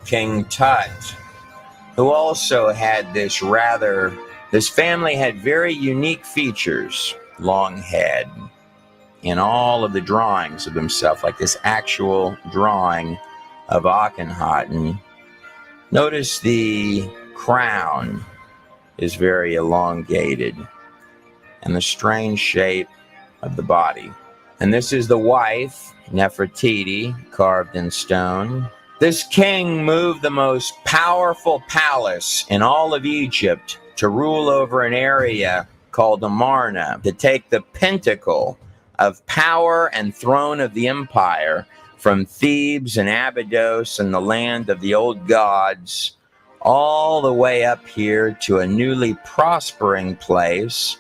King Tut, who also had this family had very unique features. Long head in all of the drawings of himself, like this actual drawing of Akhenaten. Notice the crown is very elongated and the strange shape of the body. And this is the wife, Nefertiti, carved in stone. This king moved the most powerful palace in all of Egypt to rule over an area called Amarna, to take the pinnacle of power and throne of the empire from Thebes and Abydos and the land of the old gods, all the way up here to a newly prospering place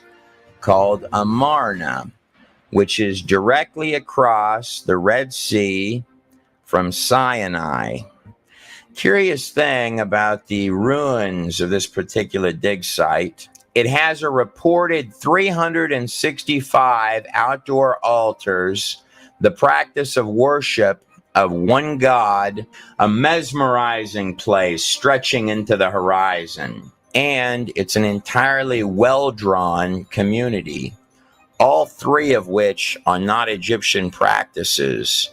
called Amarna, which is directly across the Red Sea from Sinai. Curious thing about the ruins of this particular dig site, it has a reported 365 outdoor altars, the practice of worship of one god, a mesmerizing place stretching into the horizon. And it's an entirely well-drawn community, all three of which are not Egyptian practices,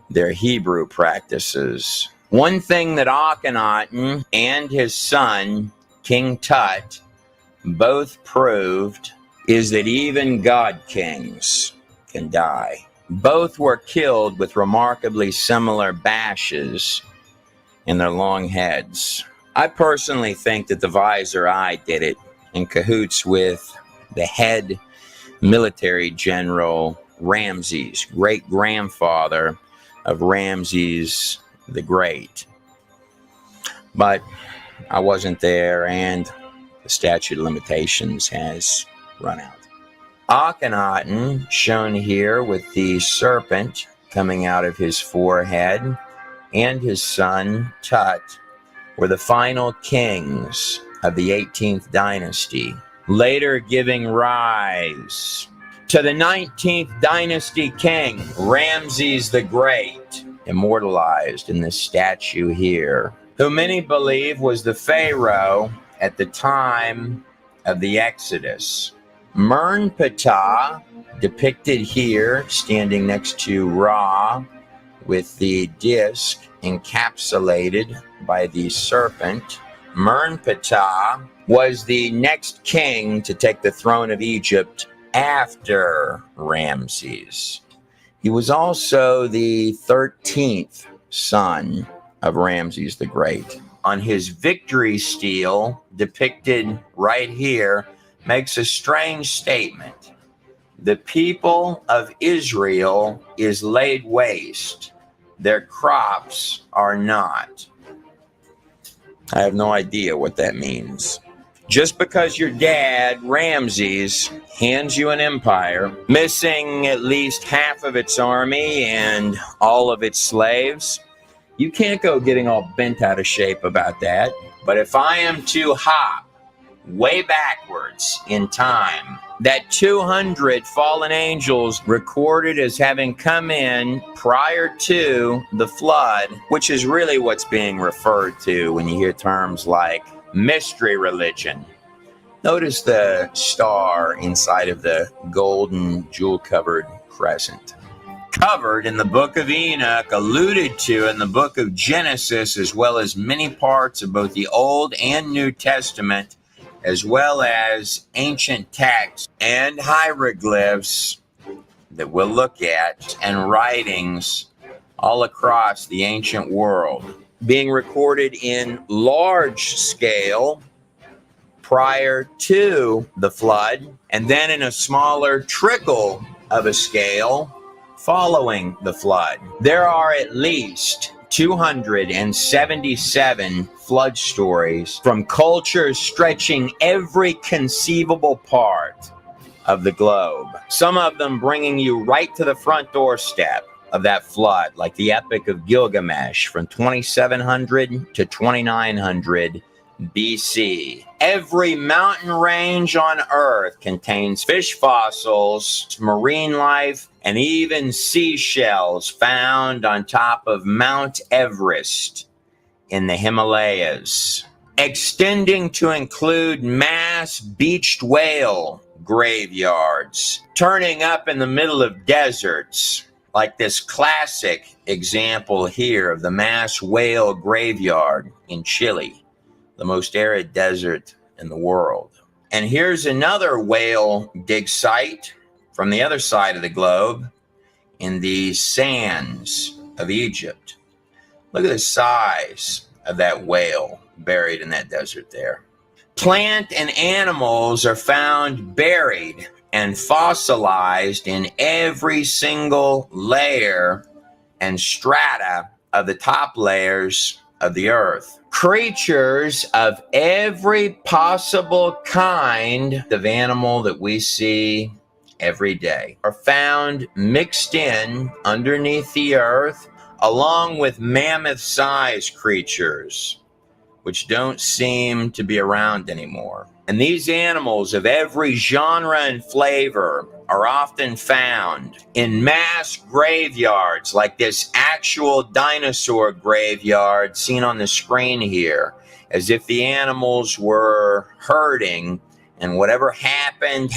they're Hebrew practices. One thing that Akhenaten and his son, King Tut, both proved is that even god kings can die. Both were killed with remarkably similar bashes in their long heads. I personally think that the Visor Eye did it in cahoots with the head military general Ramses, great-grandfather of Ramses the Great. But I wasn't there, and the statute of limitations has run out. Akhenaten, shown here with the serpent coming out of his forehead, and his son Tut, were the final kings of the 18th dynasty, later giving rise to the 19th dynasty king, Ramses the Great, immortalized in this statue here, who many believe was the pharaoh at the time of the Exodus. Mernptah, depicted here, standing next to Ra, with the disc encapsulated by the serpent. Mernptah was the next king to take the throne of Egypt after Ramses. He was also the 13th son of Ramses the Great. On his victory stele, depicted right here, makes a strange statement. The people of Israel is laid waste. Their crops are not. I have no idea what that means. Just because your dad, Ramses, hands you an empire, missing at least half of its army and all of its slaves, you can't go getting all bent out of shape about that. But if I am to hop way backwards in time, that 200 fallen angels recorded as having come in prior to the flood, which is really what's being referred to when you hear terms like mystery religion. Notice the star inside of the golden jewel-covered crescent. Covered in the book of Enoch, alluded to in the book of Genesis, as well as many parts of both the Old and New Testament, as well as ancient texts and hieroglyphs that we'll look at, and writings all across the ancient world, being recorded in large scale prior to the flood, and then in a smaller trickle of a scale following the flood. There are at least 277 flood stories from cultures stretching every conceivable part of the globe. Some of them bringing you right to the front doorstep of that flood, like the Epic of Gilgamesh from 2700 to 2900 BC. Every mountain range on Earth contains fish fossils, marine life, and even seashells found on top of Mount Everest in the Himalayas, extending to include mass beached whale graveyards, turning up in the middle of deserts, like this classic example here of the mass whale graveyard in Chile, the most arid desert in the world. And here's another whale dig site from the other side of the globe in the sands of Egypt. Look at the size of that whale buried in that desert there. Plant and animals are found buried and fossilized in every single layer and strata of the top layers of the earth. Creatures of every possible kind of animal that we see every day are found mixed in underneath the earth, along with mammoth-sized creatures, which don't seem to be around anymore. And these animals of every genre and flavor are often found in mass graveyards, like this actual dinosaur graveyard seen on the screen here, as if the animals were herding, and whatever happened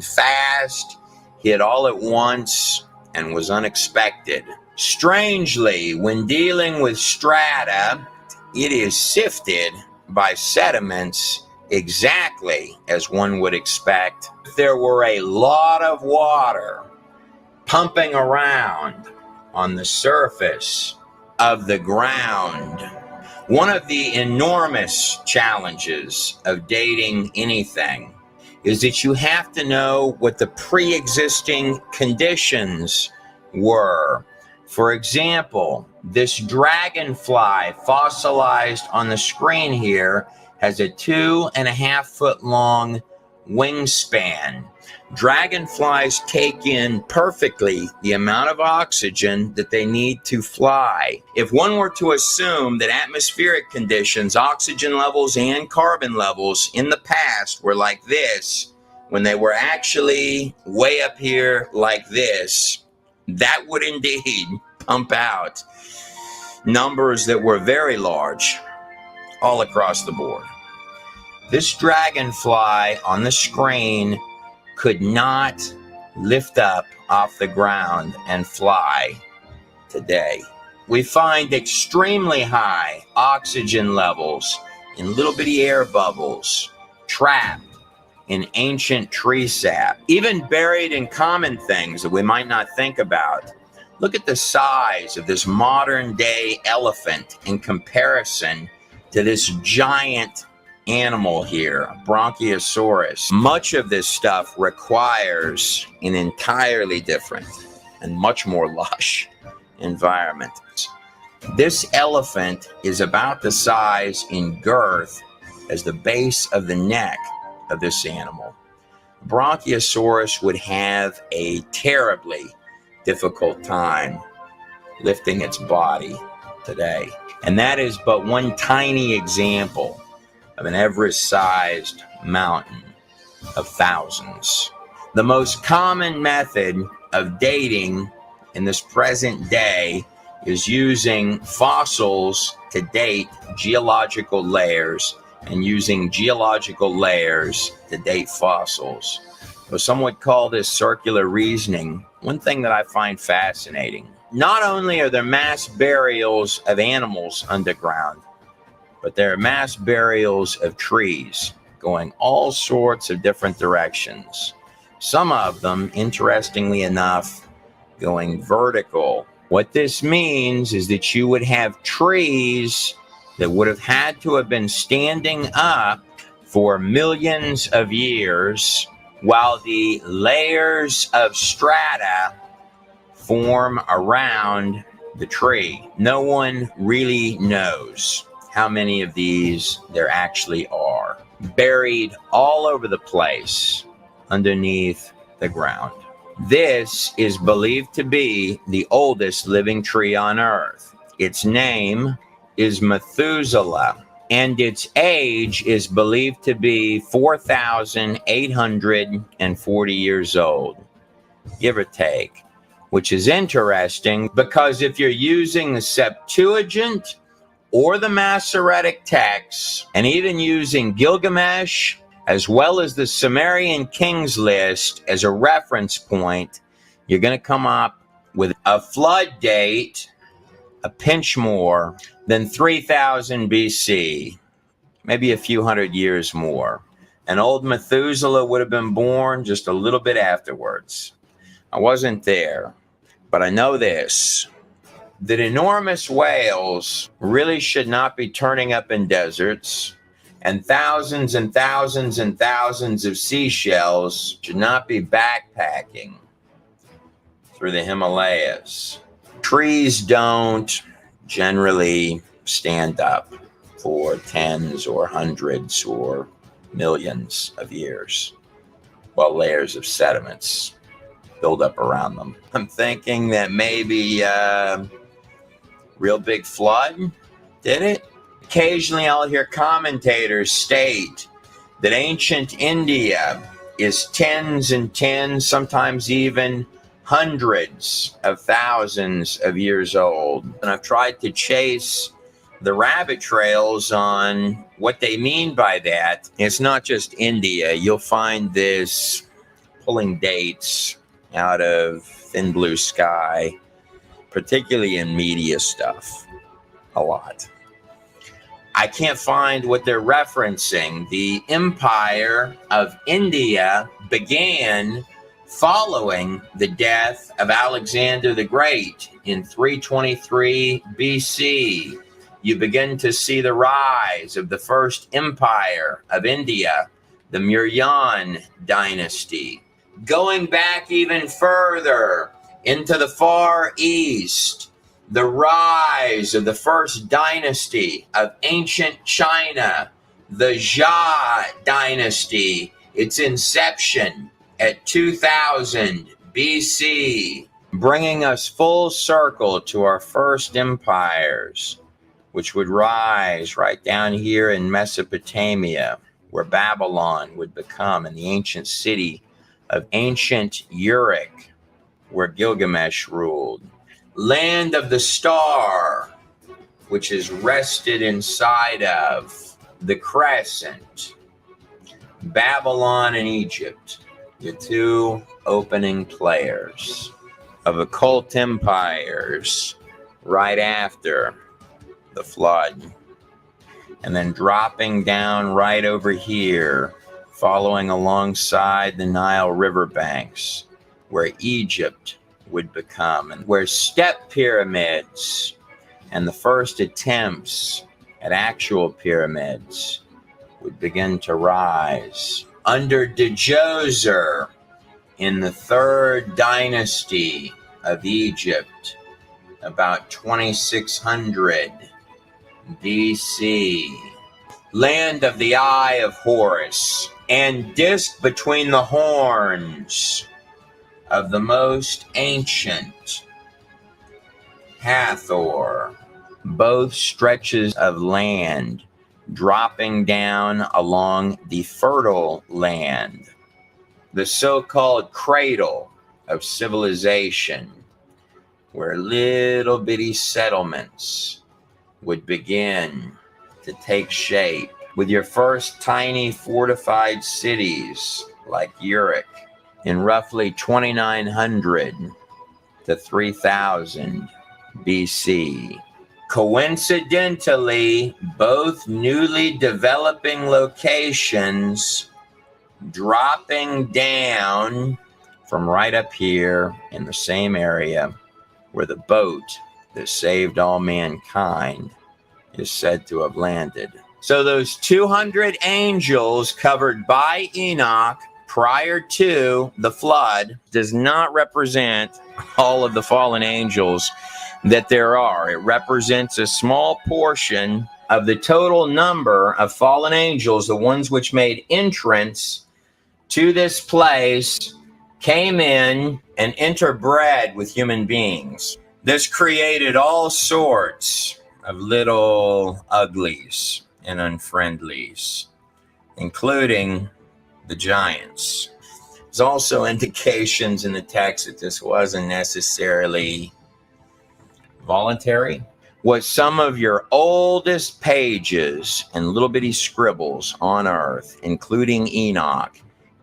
fast, hit all at once, and was unexpected. Strangely, when dealing with strata, it is sifted by sediments exactly as one would expect. If there were a lot of water pumping around on the surface of the ground, one of the enormous challenges of dating anything is that you have to know what the pre-existing conditions were. For example, this dragonfly fossilized on the screen here has a 2.5 foot long wingspan. Dragonflies take in perfectly the amount of oxygen that they need to fly. If one were to assume that atmospheric conditions, oxygen levels and carbon levels in the past were like this, when they were actually way up here like this, that would indeed pump out numbers that were very large all across the board. This dragonfly on the screen could not lift up off the ground and fly today. We find extremely high oxygen levels in little bitty air bubbles trapped in ancient tree sap, even buried in common things that we might not think about. Look at the size of this modern day elephant in comparison to this giant animal here, Bronchiosaurus. Much of this stuff requires an entirely different and much more lush environment. This elephant is about the size in girth as the base of the neck of this animal. Bronchiosaurus would have a terribly difficult time lifting its body today. And that is but one tiny example of an Everest-sized mountain of thousands. The most common method of dating in this present day is using fossils to date geological layers and using geological layers to date fossils. So some would call this circular reasoning. One thing that I find fascinating, not only are there mass burials of animals underground, but there are mass burials of trees going all sorts of different directions. Some of them, interestingly enough, going vertical. What this means is that you would have trees that would have had to have been standing up for millions of years while the layers of strata form around the tree. No one really knows how many of these there actually are, buried all over the place underneath the ground. This is believed to be the oldest living tree on Earth. Its name is Methuselah, and its age is believed to be 4,840 years old, give or take, which is interesting because if you're using the Septuagint or the Masoretic texts, and even using Gilgamesh, as well as the Sumerian Kings list as a reference point, you're going to come up with a flood date a pinch more than 3000 BC, maybe a few hundred years more. And old Methuselah would have been born just a little bit afterwards. I wasn't there, but I know this, that enormous whales really should not be turning up in deserts, and thousands and thousands and thousands of seashells should not be backpacking through the Himalayas. Trees don't generally stand up for tens or hundreds or millions of years while layers of sediments build up around them. I'm thinking that maybe real big flood did it. Occasionally I'll hear commentators state that ancient India is tens and tens, sometimes even hundreds of thousands of years old. And I've tried to chase the rabbit trails on what they mean by that. It's not just India. You'll find this pulling dates out of thin blue sky, particularly in media stuff, a lot. I can't find what they're referencing. The Empire of India began following the death of Alexander the Great in 323 BC. You begin to see the rise of the first empire of India, the Mauryan dynasty. Going back even further into the Far East, the rise of the first dynasty of ancient China, the Jia dynasty, its inception at 2000 BC, bringing us full circle to our first empires, which would rise right down here in Mesopotamia, where Babylon would become, and the ancient city of ancient Uruk, where Gilgamesh ruled. Land of the Star, which is rested inside of the Crescent. Babylon and Egypt, the two opening players of occult empires right after the flood. And then dropping down right over here, following alongside the Nile riverbanks, where Egypt would become, and where step pyramids and the first attempts at actual pyramids would begin to rise. Under Djoser in the third dynasty of Egypt, about 2600 BC. Land of the Eye of Horus, and disk between the horns of the most ancient Hathor, both stretches of land dropping down along the fertile land, the so-called cradle of civilization, where little bitty settlements would begin to take shape, with your first tiny fortified cities like Uruk in roughly 2900 to 3000 BC. Coincidentally, both newly developing locations dropping down from right up here in the same area where the boat that saved all mankind is said to have landed. So those 200 angels covered by Enoch prior to the flood does not represent all of the fallen angels that there are. It represents a small portion of the total number of fallen angels, the ones which made entrance to this place came in and interbred with human beings. This created all sorts of little uglies and unfriendlies, including the giants. There's also indications in the text that this wasn't necessarily voluntary. What some of your oldest pages and little bitty scribbles on earth, including Enoch,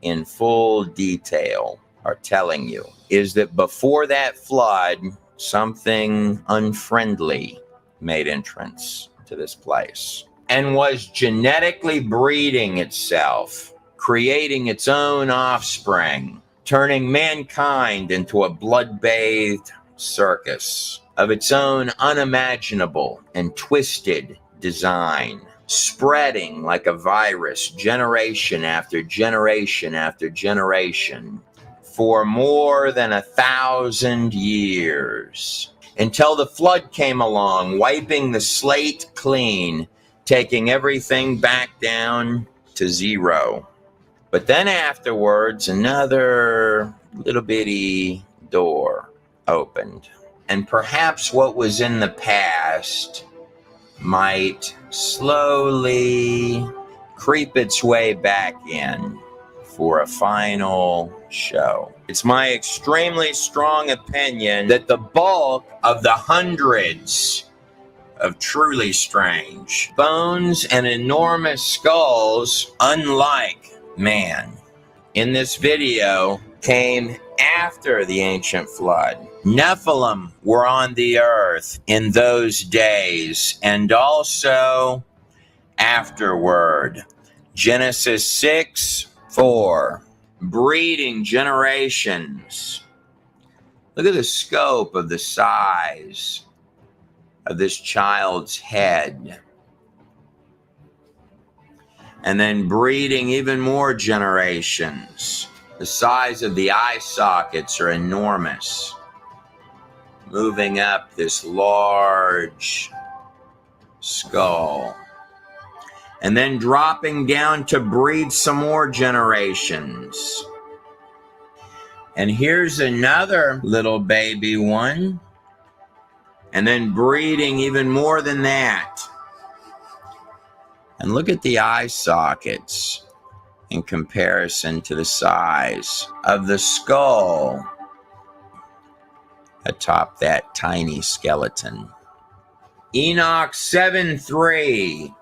in full detail, are telling you is that before that flood, something unfriendly made entrance to this place and was genetically breeding itself, creating its own offspring, turning mankind into a blood-bathed circus of its own unimaginable and twisted design, spreading like a virus generation after generation after generation for more than 1,000 years, until the flood came along, wiping the slate clean, taking everything back down to zero. But then afterwards, another little bitty door opened. And perhaps what was in the past might slowly creep its way back in for a final show. It's my extremely strong opinion that the bulk of the hundreds of truly strange bones and enormous skulls, unlike man, in this video came after the ancient flood. Nephilim were on the earth in those days and also afterward. Genesis 6:4, breeding generations. Look at the scope of the size of this child's head. And then breeding even more generations. The size of the eye sockets are enormous. Moving up this large skull. And then dropping down to breed some more generations. And here's another little baby one. And then breeding even more than that. And look at the eye sockets in comparison to the size of the skull atop that tiny skeleton. Enoch 7:3.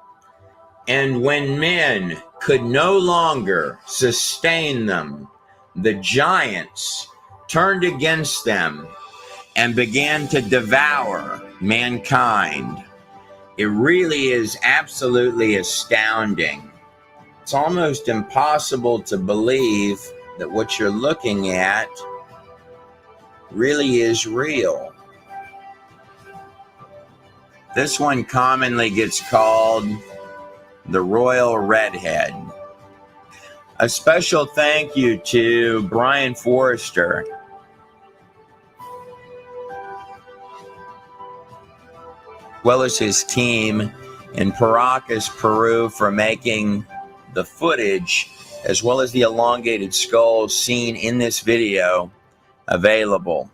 And when men could no longer sustain them, the giants turned against them and began to devour mankind. It really is absolutely astounding. It's almost impossible to believe that what you're looking at really is real. This one commonly gets called the Royal Redhead. A special thank you to Brian Forrester, as well as his team in Paracas, Peru, for making the footage, as well as the elongated skulls seen in this video, available.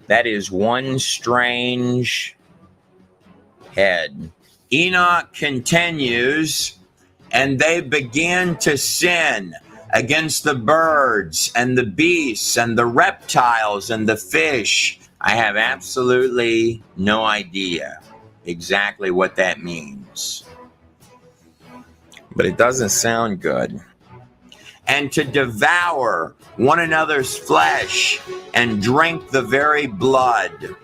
That is one strange head. Enoch continues, and they began to sin against the birds and the beasts and the reptiles and the fish. I have absolutely no idea exactly what that means, but it doesn't sound good. And to devour one another's flesh and drink the very blood.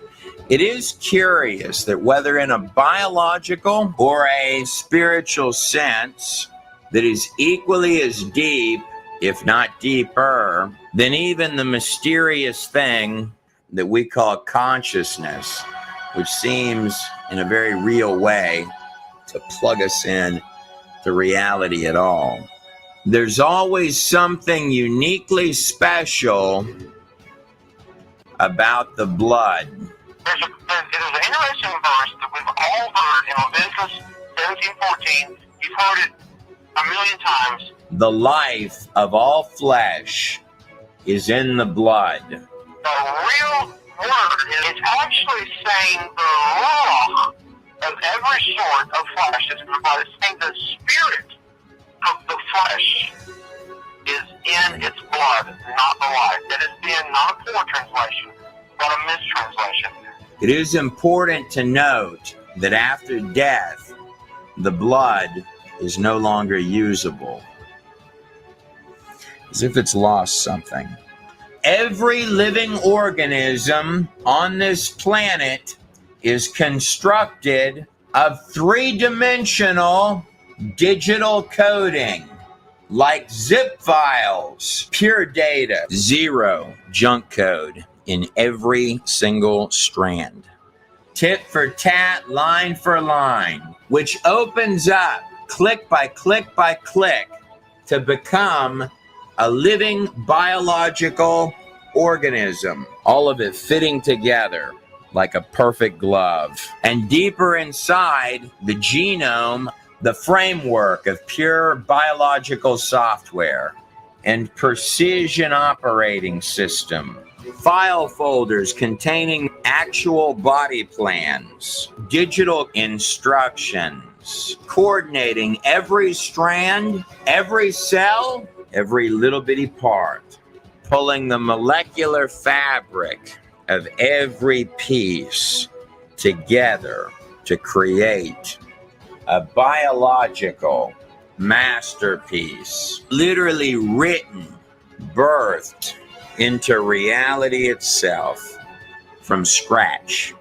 It is curious that whether in a biological or a spiritual sense that is equally as deep, if not deeper, than even the mysterious thing that we call consciousness, which seems in a very real way to plug us in to reality at all. There's always something uniquely special about the blood. There's an interesting verse that we've all heard in Leviticus 17:14. You've heard it a million times. The life of all flesh is in the blood. The real word is actually saying the law of every sort of flesh is in the blood. It's saying the spirit of the flesh is in its blood, not the life. That is being not a poor translation, but a mistranslation. It is important to note that after death, the blood is no longer usable, as if it's lost something. Every living organism on this planet is constructed of three-dimensional digital coding, like zip files, pure data, zero junk code in every single strand. Tit for tat, line for line, which opens up click by click by click to become a living biological organism, all of it fitting together like a perfect glove. And deeper inside the genome, the framework of pure biological software and precision operating system, file folders containing actual body plans, digital instructions, coordinating every strand, every cell, every little bitty part, pulling the molecular fabric of every piece together to create a biological masterpiece, literally written, birthed into reality itself from scratch,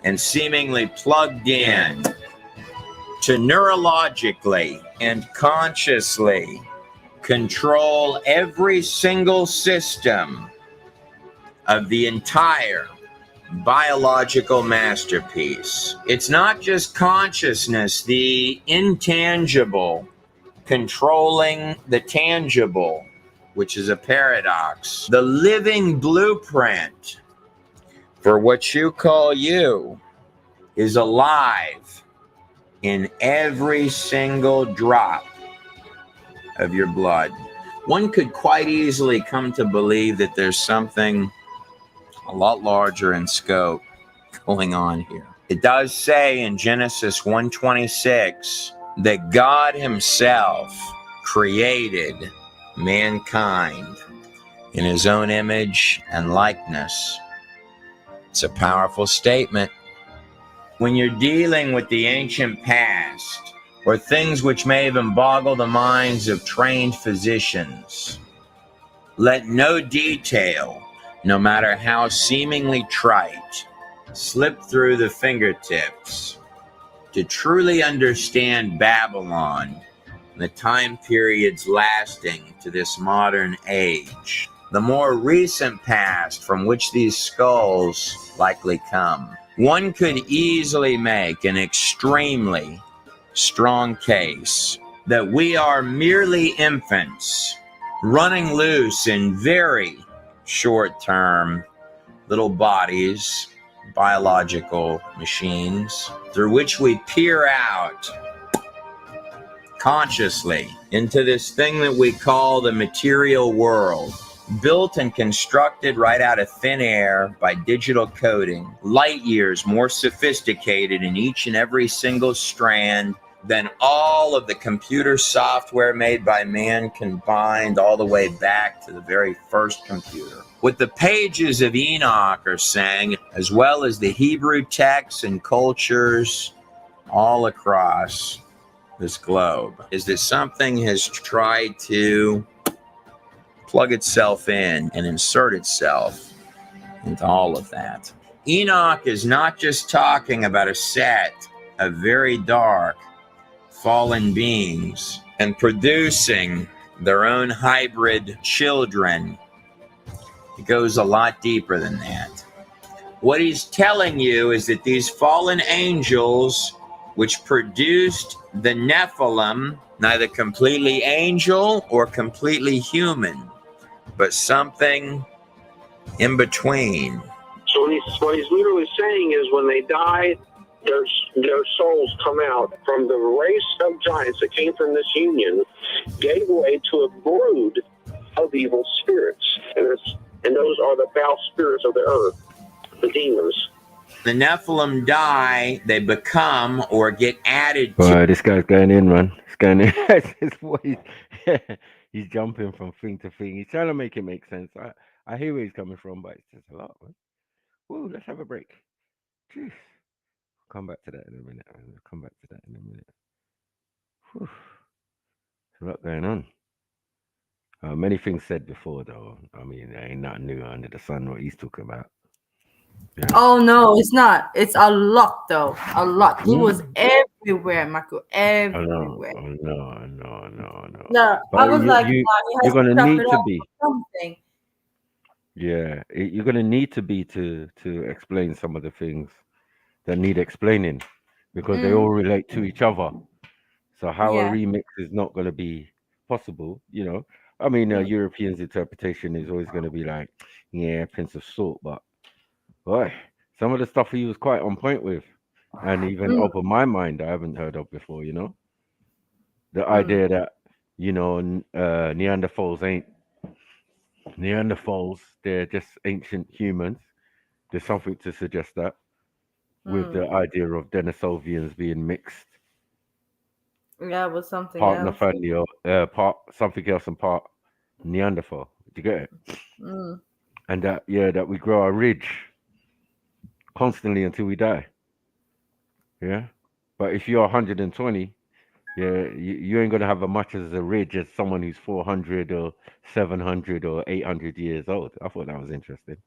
and seemingly plugged in to neurologically and consciously control every single system of the entire biological masterpiece. It's not just consciousness, the intangible controlling the tangible, which is a paradox. The living blueprint for what you call you is alive in every single drop of your blood. One could quite easily come to believe that there's something a lot larger in scope going on here. It does say in Genesis 1:26 that God himself created mankind in his own image and likeness. It's a powerful statement. When you're dealing with the ancient past, or things which may even boggle the minds of trained physicians, let no detail, no matter how seemingly trite, slip through the fingertips. To truly understand Babylon, the time periods lasting to this modern age, the more recent past from which these skulls likely come, one could easily make an extremely strong case that we are merely infants running loose in very short-term little bodies, biological machines, through which we peer out consciously into this thing that we call the material world, built and constructed right out of thin air by digital coding, light years more sophisticated in each and every single strand than all of the computer software made by man combined, all the way back to the very first computer. What the pages of Enoch are saying, as well as the Hebrew texts and cultures all across this globe, is that something has tried to plug itself in and insert itself into all of that. Enoch is not just talking about a set of very dark, fallen beings and producing their own hybrid children. It goes a lot deeper than that. What he's telling you is that these fallen angels, which produced the Nephilim, neither completely angel or completely human, but something in between. So what he's literally saying is when they die, their souls come out from the race of giants that came from this union, gave way to a brood of evil spirits. And their spirits, and those are the foul spirits of the earth, the demons. The Nephilim die, they become or get added to. Right, this guy's going in, man. He's going in. He's jumping from thing to thing. He's trying to make it make sense. I hear where he's coming from, but it's just a lot, man. Woo, let's have a break. Jeez. Come back to that in a minute. Whew. There's a lot going on. Many things said before, though. I mean, there ain't nothing new under the sun what he's talking about. Yeah. Oh no, it's not. It's a lot, though. A lot. It was everywhere, Marco. Everywhere. No. No, But I was like, you're gonna need to be. Something. Yeah, you're gonna need to be to explain some of the things that need explaining, because they all relate to each other. So how a remix is not gonna be possible, you know. I mean, Europeans' interpretation is always gonna be like, yeah, pinch of salt, but boy, some of the stuff he was quite on point with, and even opened my mind, I haven't heard of before, you know. The idea that, you know, Neanderthals, they're just ancient humans. There's something to suggest that, with the idea of Denisovians being mixed, Yeah, it was something part else. Neanderthal, part something else, and part Neanderthal. Do you get it? And that we grow a ridge constantly until we die. Yeah, but if you're 120, you ain't gonna have as much as a ridge as someone who's 400 or 700 or 800 years old. I thought that was interesting,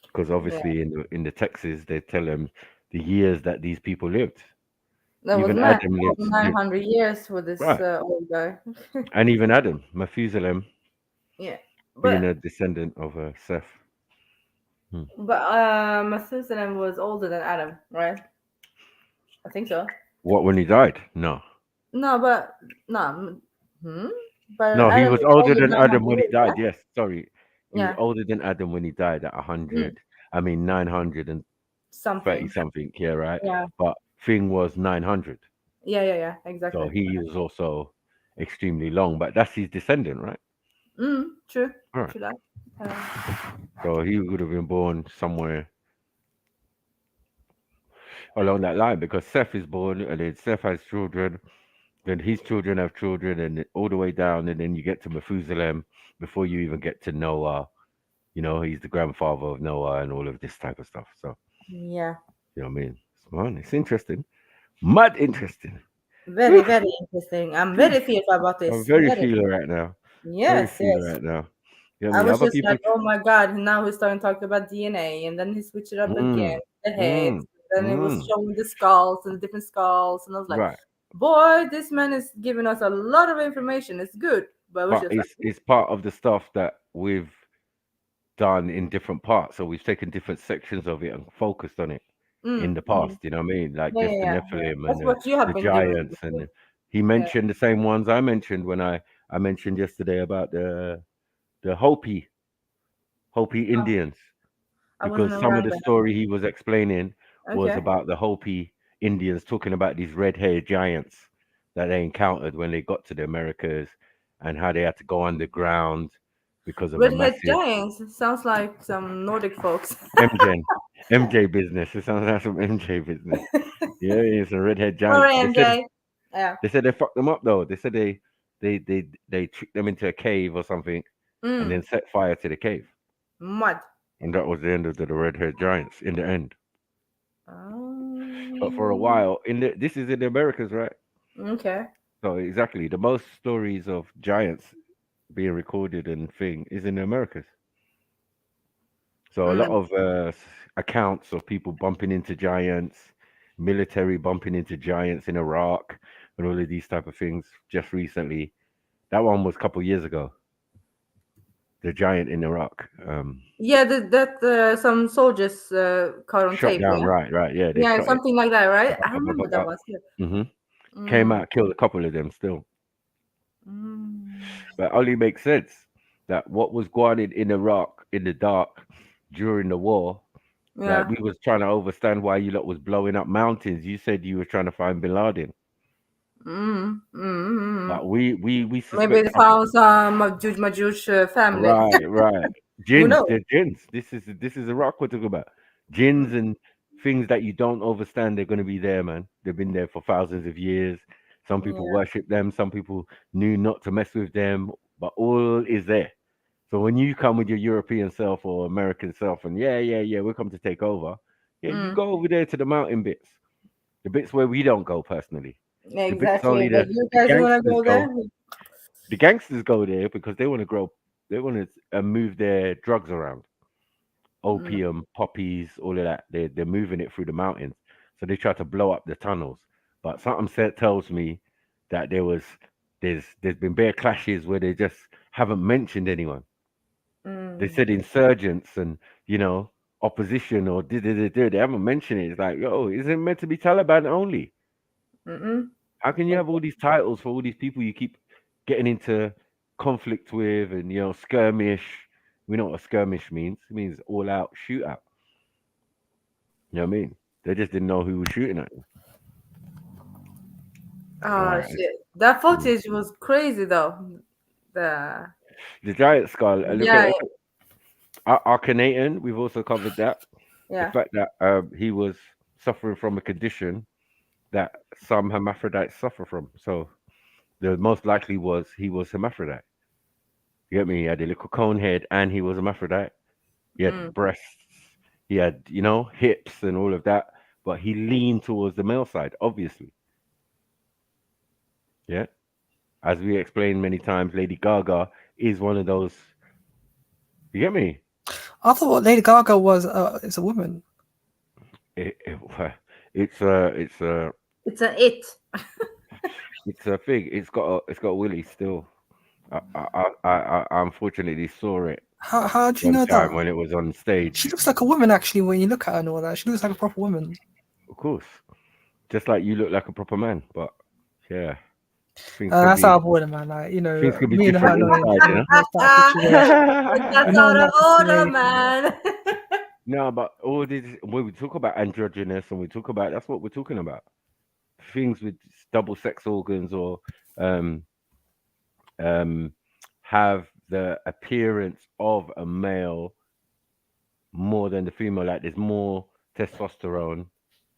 because obviously in the texts they tell them the years that these people lived. That was Even mad. Adam lived 900 years with this right, old guy. and even Adam, Methuselah, Yeah, being but a descendant of Seth. Methuselah was older than Adam, right? I think so. What, when he died? No. No, but no. But No, he Adam was is older older than than Adam 900 when he years, died. yeah? Yes, sorry. He was older than Adam when he died at 100. I mean, 930 Something. something. Yeah, right. Yeah. But thing was 900. Yeah, exactly. So he was also extremely long, but that's his descendant, right? True. All right. True that. So he would have been born somewhere along that line, because Seth is born, and then Seth has children, then his children have children, and all the way down, and then you get to Methuselah before you even get to Noah. You know, he's the grandfather of Noah and all of this type of stuff. So, Yeah. you know what I mean? It's interesting. Mad interesting. Very, very interesting. I'm very fearful about this. I'm very feeling right now. Yes. Right now. You know I what I mean? was Other just people. like, oh my god! Now he's starting to talk about DNA, and then he switched it up again. The heads. Then it was showing the skulls and the different skulls, and I was like, right. Boy, this man is giving us a lot of information. It's good, but it's part of the stuff that we've done in different parts. So we've taken different sections of it and focused on it in the past. You know what I mean? Like just the Nephilim That's and what you have the been giants, doing. and he mentioned the same ones I mentioned when I mentioned yesterday about the Hopi Indians, because some of the story he was explaining was about the Hopi Indians talking about these red-haired giants that they encountered when they got to the Americas, and how they had to go underground because of a Red-haired massive giants sounds like some Nordic folks. MJ business. It sounds like some MJ business. Yeah, it's a red-haired giant. Sorry, MJ. They said they fucked them up though. They said they tricked them into a cave or something, and then set fire to the cave. Mud. And that was the end of the red-haired giants in the end. But for a while, this is in the Americas, right? Okay. So exactly, the most stories of giants being recorded and thing is in the Americas. So a lot of accounts of people bumping into giants, military bumping into giants in Iraq, and all of these type of things. Just recently, that one was a couple of years ago. The giant in Iraq. Yeah, that some soldiers caught on shot tape. Down, right, yeah. They shot something like that, right? I up, remember that was. Came out, killed a couple of them still. But only makes sense that what was going on in Iraq in the dark during the war, that we was trying to understand why you lot was blowing up mountains. You said you were trying to find Bin Laden. But we suspect Maybe they found some Majuj family. right. Who Jinns, knows? they're jinns. This is a rock we're talking about. Jinns and things that you don't understand, they're gonna be there, man. They've been there for thousands of years. Some people Yeah. worship them, some people knew not to mess with them, but all is there. So when you come with your European self or American self and we're come to take over, you go over there to the mountain bits. The bits where we don't go personally. Yeah, The bits exactly. only But you the guys want to gangsters go go. there? The gangsters go there because they want to grow. They want to move their drugs around, opium, poppies, all of that. They're moving it through the mountains, so they try to blow up the tunnels. But something tells me that there's been bare clashes where they just haven't mentioned anyone. They said insurgents and opposition or did. They haven't mentioned it. It's like, yo, isn't it meant to be Taliban only? How can you have all these titles for all these people you keep getting into conflict with and skirmish? We know what a skirmish means. It means all out shootout. You know what I mean? They just didn't know who was shooting at them. Oh Right. shit! That footage was crazy though. The The giant skull. Look yeah, at Akhenaten. We've also covered that. The yeah. fact that he was suffering from a condition that some hermaphrodites suffer from. So the most likely was he was hermaphrodite. You get me? He had a little cone head and he was hermaphrodite. He had breasts, he had, hips and all of that, but he leaned towards the male side, obviously. Yeah. As we explained many times, Lady Gaga is one of those. You get me? I thought Lady Gaga was is a woman. It's a It's an it. it's a thing. It's got Willie still. I unfortunately saw it How do you one know time that? when it was on stage. She looks like a woman actually when you look at her and all that. She looks like a proper woman. Of course, just like you look like a proper man, but yeah, things That's out of order, man. Like things could be me and her different knowing inside, you know. that situation. That's No out one of likes to order, say man. No, but all this when we talk about androgynous and we talk about that's what we're talking about. Things with double sex organs or um um have the appearance of a male more than the female. Like there's more testosterone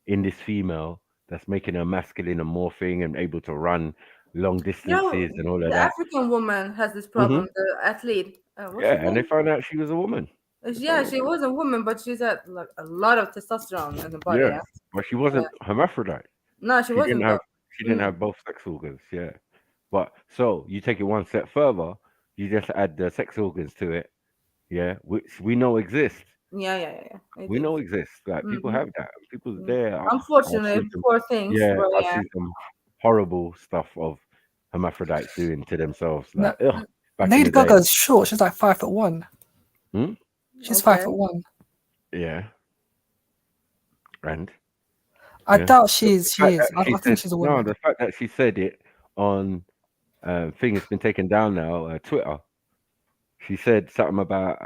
in this female that's making her masculine and morphing and able to run long Yo, distances and all of the that. African woman has this Hmm. problem. The athlete. What's Yeah, her and they name? found out she was a woman. They Yeah, found out she was a woman, but she's had like a lot of testosterone in the body. yeah, Yeah. but she Yeah. wasn't hermaphrodite. No, she wasn't though. She didn't have both sex organs. Yeah, but so you take it one step further, you just add the sex organs to it. Yeah, which we know exist. Yeah. It We is. know exist. Like people have that. People there. I've Unfortunately, seen some. poor things, Yeah, but I've yeah. seen some horrible stuff of hermaphrodites doing to themselves. no, Like, ugh, back in Lady the day. Gaga's short. She's like 5'1". Hmm? She's Okay. 5'1". Yeah, and I yeah. doubt The she fact is. that I she think said she's a no. woman. The fact that she said it on thing has been taken down now. Twitter. She said something about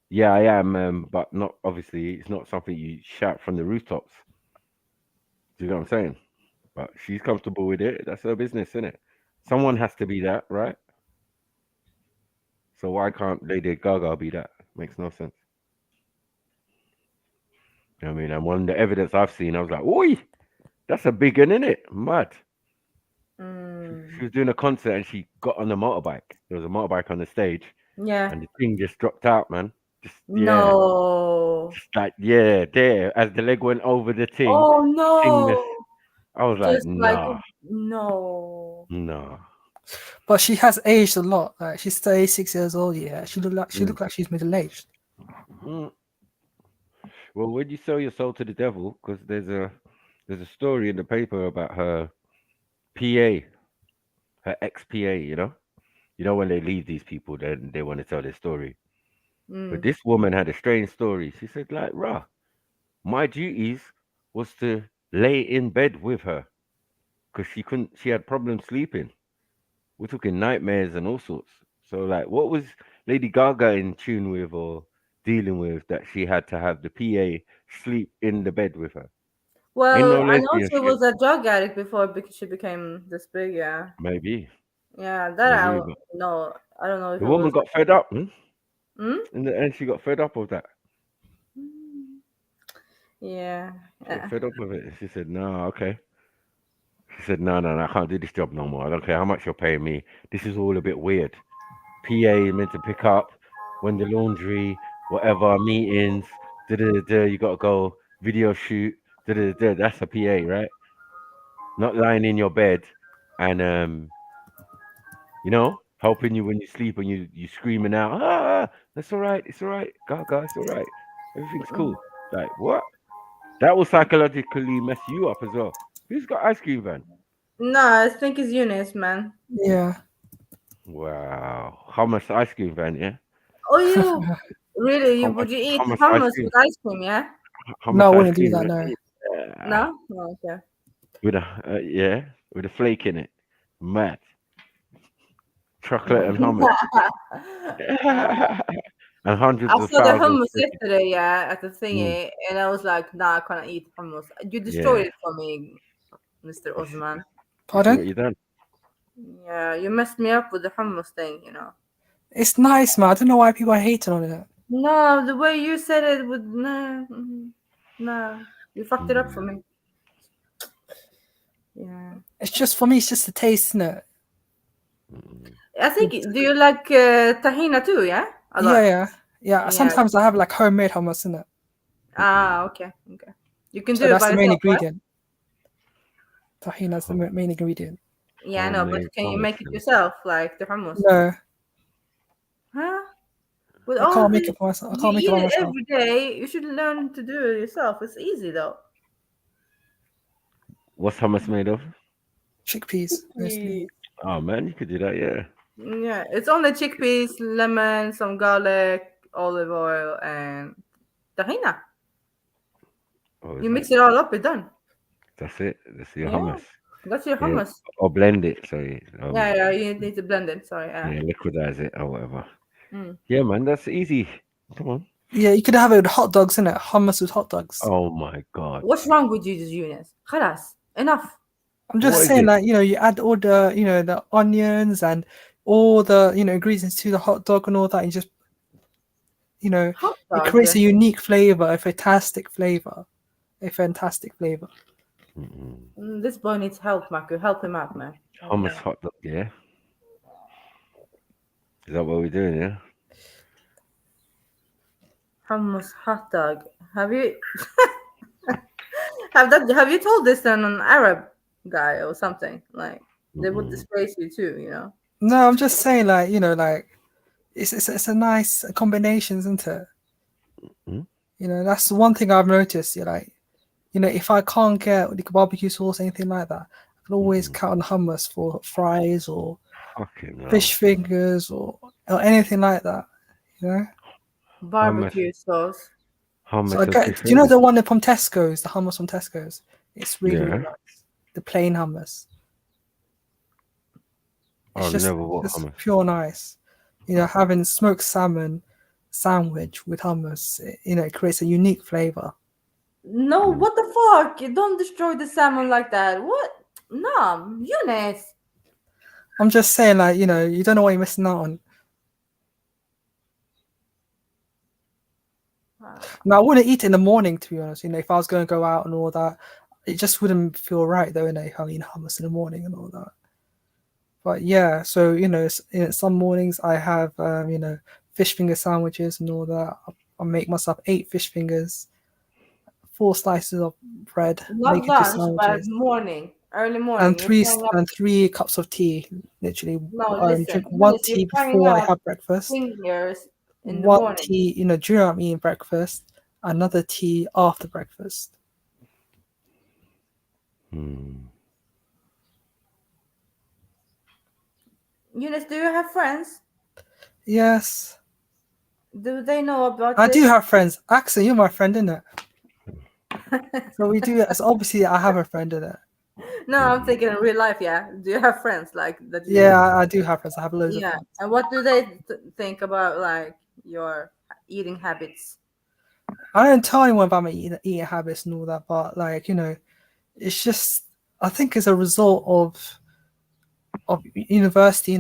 yeah, I am, but not obviously. It's not something you shout from the rooftops. Do you know what I'm saying? But she's comfortable with it. That's her business, isn't it? Someone has to be that, right? So why can't Lady Gaga be that? Makes no sense. You know what I mean? And one of the evidence I've seen, I was like, oi, that's a big one, innit? Mad. She was doing a concert and she got on the motorbike. There was a motorbike on the stage, Yeah. and the thing just dropped out, man. Just No. just like there. As the leg went over the thing, Oh thing just. no. I was like, Just like nah, no. nah. But she has aged a lot. Like she's 36 years old. Yeah, she look like she's middle aged. Mm. Well, when you sell your soul to the devil, because there's a story in the paper about her PA, her ex PA. You know when they leave these people, then they want to tell their story. But this woman had a strange story. She said, like, rah, my duties was to lay in bed with her because she had problems sleeping. We're talking nightmares and all sorts. So, like, what was Lady Gaga in tune with or dealing with that she had to have the PA sleep in the bed with her? Well, no I know lesbian she shit. was a drug addict before because she became this big. Yeah. Maybe. Yeah, that I Maybe. don't But know. I don't know if the it woman was. got fed up. Hmm? In the end, she got fed up with that. Yeah. She got fed up with it. She said, "No, okay." She said, "No, I can't do this job no more. I don't care how much you're paying me. This is all a bit weird. PA meant to pick up when the laundry, whatever meetings. You got to go video shoot. That's a PA, right? Not lying in your bed and helping you when you sleep and you screaming out, that's all right, it's all right, Gaga, it's all right, everything's cool. Like what? That will psychologically mess you up as well. Who's got ice cream van? No, I think it's Eunice, man. Yeah. Wow, hummus ice cream van, yeah. Oh, you really? Would you eat Hummus ice hummus cream, with ice cream? Yeah. No, hummus I ice wouldn't do cream, that. right? No. Yeah. No. Oh, okay. With with a flake in it, mad chocolate and hummus. And hundreds I of saw the thousands. hummus yesterday, yeah, at the Mm, thingy, and I was like, nah, I cannot eat hummus. You destroyed yeah. it for me, Mr. Osman. You see what Pardon? you done? Yeah, you messed me up with the hummus thing, you know. It's nice, man. I don't know why people are hating on it. No, the way you said it would no, you fucked it up for me. Yeah. It's just for me. It's just the taste, isn't it? I think. Do you like tahina too? Yeah. A lot. Yeah. Yeah. Sometimes I have like homemade hummus in it. Ah, okay. You can So do it that's by the main yourself, right? ingredient. Tahina's the main ingredient. Yeah, I know, but Homemade can you hummus, make it yeah. yourself, like the hummus? No, Huh? With I all can't make the it for myself. I you can't make it eat by it myself. every day, you should learn to do it yourself. It's easy though. What's hummus made of? Chickpeas, mostly. Oh man, you could do that, yeah. Yeah, it's only chickpeas, lemon, some garlic, olive oil, and tahina. Oh, You is mix it? it all up, it's done. That's it. That's your Yeah, hummus. that's your Yeah. hummus. Or blend it. Sorry. Yeah, you need to blend it. Sorry. Yeah, liquidize it or whatever. Mm. Yeah, man, that's easy. Come on. Yeah, you could have it with hot dogs, innit? Hummus with hot dogs. Oh my god. What's wrong with you, Eunice? Khalas, enough. I'm just What is saying, it? like, you add all the, the onions and all the, ingredients to the hot dog and all that, and just, Hot it dog. creates a unique flavor, a fantastic flavor. This boy needs help, Marco. Help him out, man. Hummus hot dog, yeah. Is that what we're doing, yeah? Hummus hot dog. Have you have you told this to an Arab guy or something? Like they would disgrace you too, you know. No, I'm just saying, like, like, it's a nice combination, isn't it? That's the one thing I've noticed. You're like, if I can't get like barbecue sauce, anything like that, I can always count on hummus for fries or fish fingers or anything like that. Barbecue sauce. So do you know the one from Tesco's, the hummus from Tesco's? It's really, really nice. The plain hummus. It's just pure nice. Having smoked salmon sandwich with hummus, it creates a unique flavor. No, what the fuck? You don't destroy the salmon like that. What? No, Eunice. I'm just saying, like, you don't know what you're missing out on. Now, I wouldn't eat it in the morning, to be honest. If I was going to go out and all that, it just wouldn't feel right, though, having hummus in the morning and all that. But yeah, so some mornings I have fish finger sandwiches and all that. I make myself 8 fish fingers, 4 slices of bread, Not make lunch, into but sandwiches, morning, early morning. and 3 cups of tea. Literally, No, listen, drink 1 tea before I have breakfast. Fingers in the 1 morning. tea, during I'm eating breakfast. Another tea after breakfast. Eunice, do you have friends? Yes. Do they know about I this? do have friends. Axel, you're my friend, isn't it? So we do. So obviously, I have a friend in it. No, I'm thinking in real life. Yeah, do you have friends like that? Yeah, I do have friends. I have loads of Yeah, friends. and what do they think about like your eating habits? I don't tell anyone about my eating habits and all that, but like It's just, I think it's a result of university,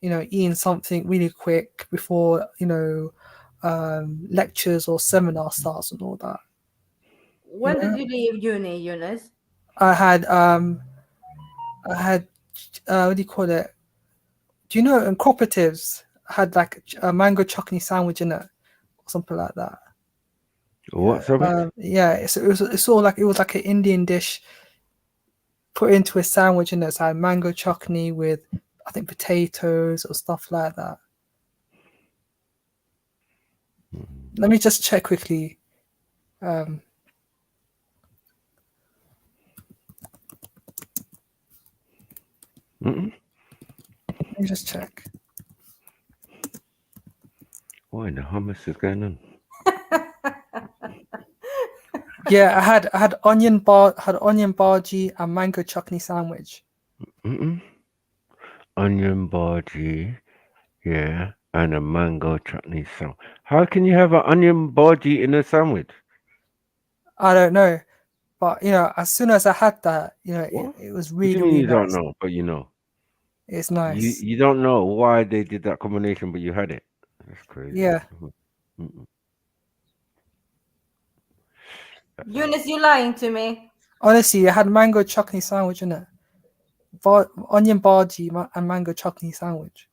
eating something really quick before, lectures or seminar starts and all that. When did you leave uni, Eunice? I had what do you call it? Do you know in Cooperatives had like a mango chutney sandwich in it, or something like that? What's up? Yeah, it's sort of like, it was like an Indian dish put into a sandwich, and it's had mango chutney with, I think, potatoes or stuff like that. Let me just check quickly. Let me just check. What in the hummus is going on? Yeah, I had onion bhaji and mango chutney sandwich. Onion bhaji, yeah, and a mango chutney sandwich. How can you have an onion bhaji in a sandwich? I don't know, but as soon as I had that, it was What do really, you mean really you don't nice. know, but you know? It's nice. You don't know why they did that combination, but you had it. That's crazy. Yeah. Eunice, you lying to me? Honestly, I had mango chutney sandwich in it. Onion bhaji and mango chutney sandwich.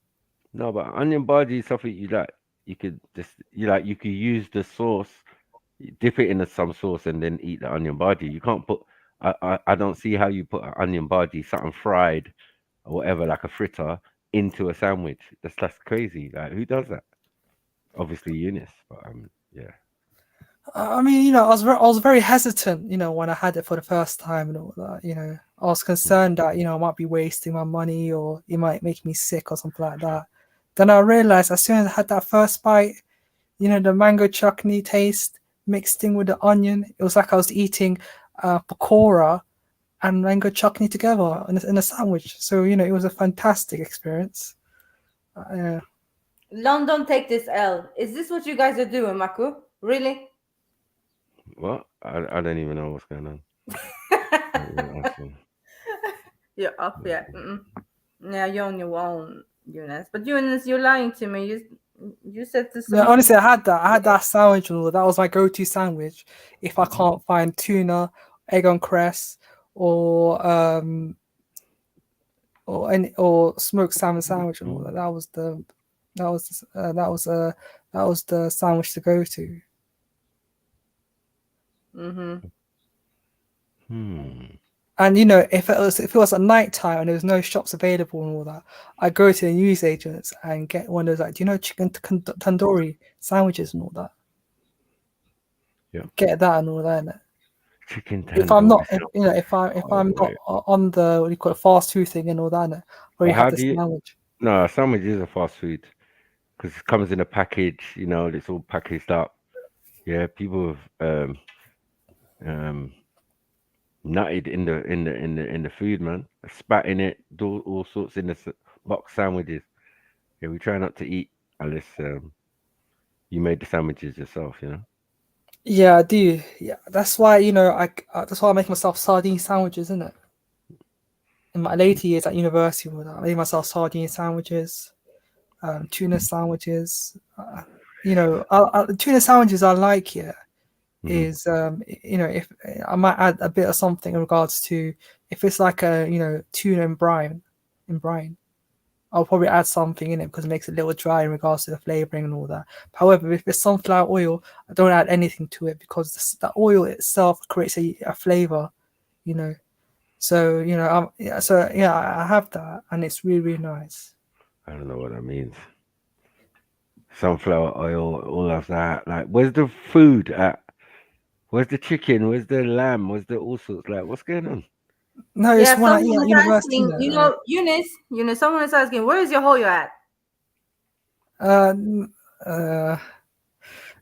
No, but onion bhaji is something you like. You could you could use the sauce, dip it in some sauce, and then eat the onion bhaji. You can't put. I don't see how you put an onion bhaji, something fried or whatever, like a fritter, into a sandwich. That's crazy. Like, who does that? Obviously Eunice, but yeah. I mean, I was very hesitant, when I had it for the first time and all that. I was concerned that I might be wasting my money, or it might make me sick or something like that. Then I realized as soon as I had that first bite, the mango chutney taste mixed in with the onion, it was like I was eating pakora and mango chutney together in a sandwich. So it was a fantastic experience. London, take this L. Is this what you guys are doing, Maku? Really? What? I don't even know what's going on. You're up, yeah. Yeah, you're on your own, Eunice. But Eunice, you're lying to me. You said to Yeah, honestly, I had that sandwich and all. That was my go-to sandwich if I can't find tuna, egg on cress, or smoked salmon sandwich and all that. That was the sandwich to go to. And if it was at night time and there was no shops available and all that, I'd go to the newsagents and get one of those, like, do you know, chicken tandoori sandwiches and all that? Yeah. Get that and all that. Chicken tandoori. If I'm not, if I'm not on the, what do you call it, fast food thing and all that, where you have the sandwich. No, a sandwich is a fast food because it comes in a package. It's all packaged up. Yeah, people have nutted in the food, man. Spat in it, do all sorts in the box sandwiches. Yeah, we try not to eat unless you made the sandwiches yourself. Yeah, I do. Yeah, that's why that's why I make myself sardine sandwiches, isn't it? In my later years at university, I made myself sardine sandwiches, tuna sandwiches. Tuna sandwiches I like here is if I might add a bit of something in regards to if it's like a tuna in brine, I'll probably add something in it because it makes it a little dry in regards to the flavoring and all that. However, if it's sunflower oil, I don't add anything to it because the oil itself creates a flavor, So I have that, and it's really, really nice. I don't know what that means. Sunflower oil, all of that. Like, where's the food at? Where's the chicken? Where's the lamb? Where's the all sorts? Like, what's going on? No, it's one at university. Asking, Eunice, someone is asking, where is your Hoyo at?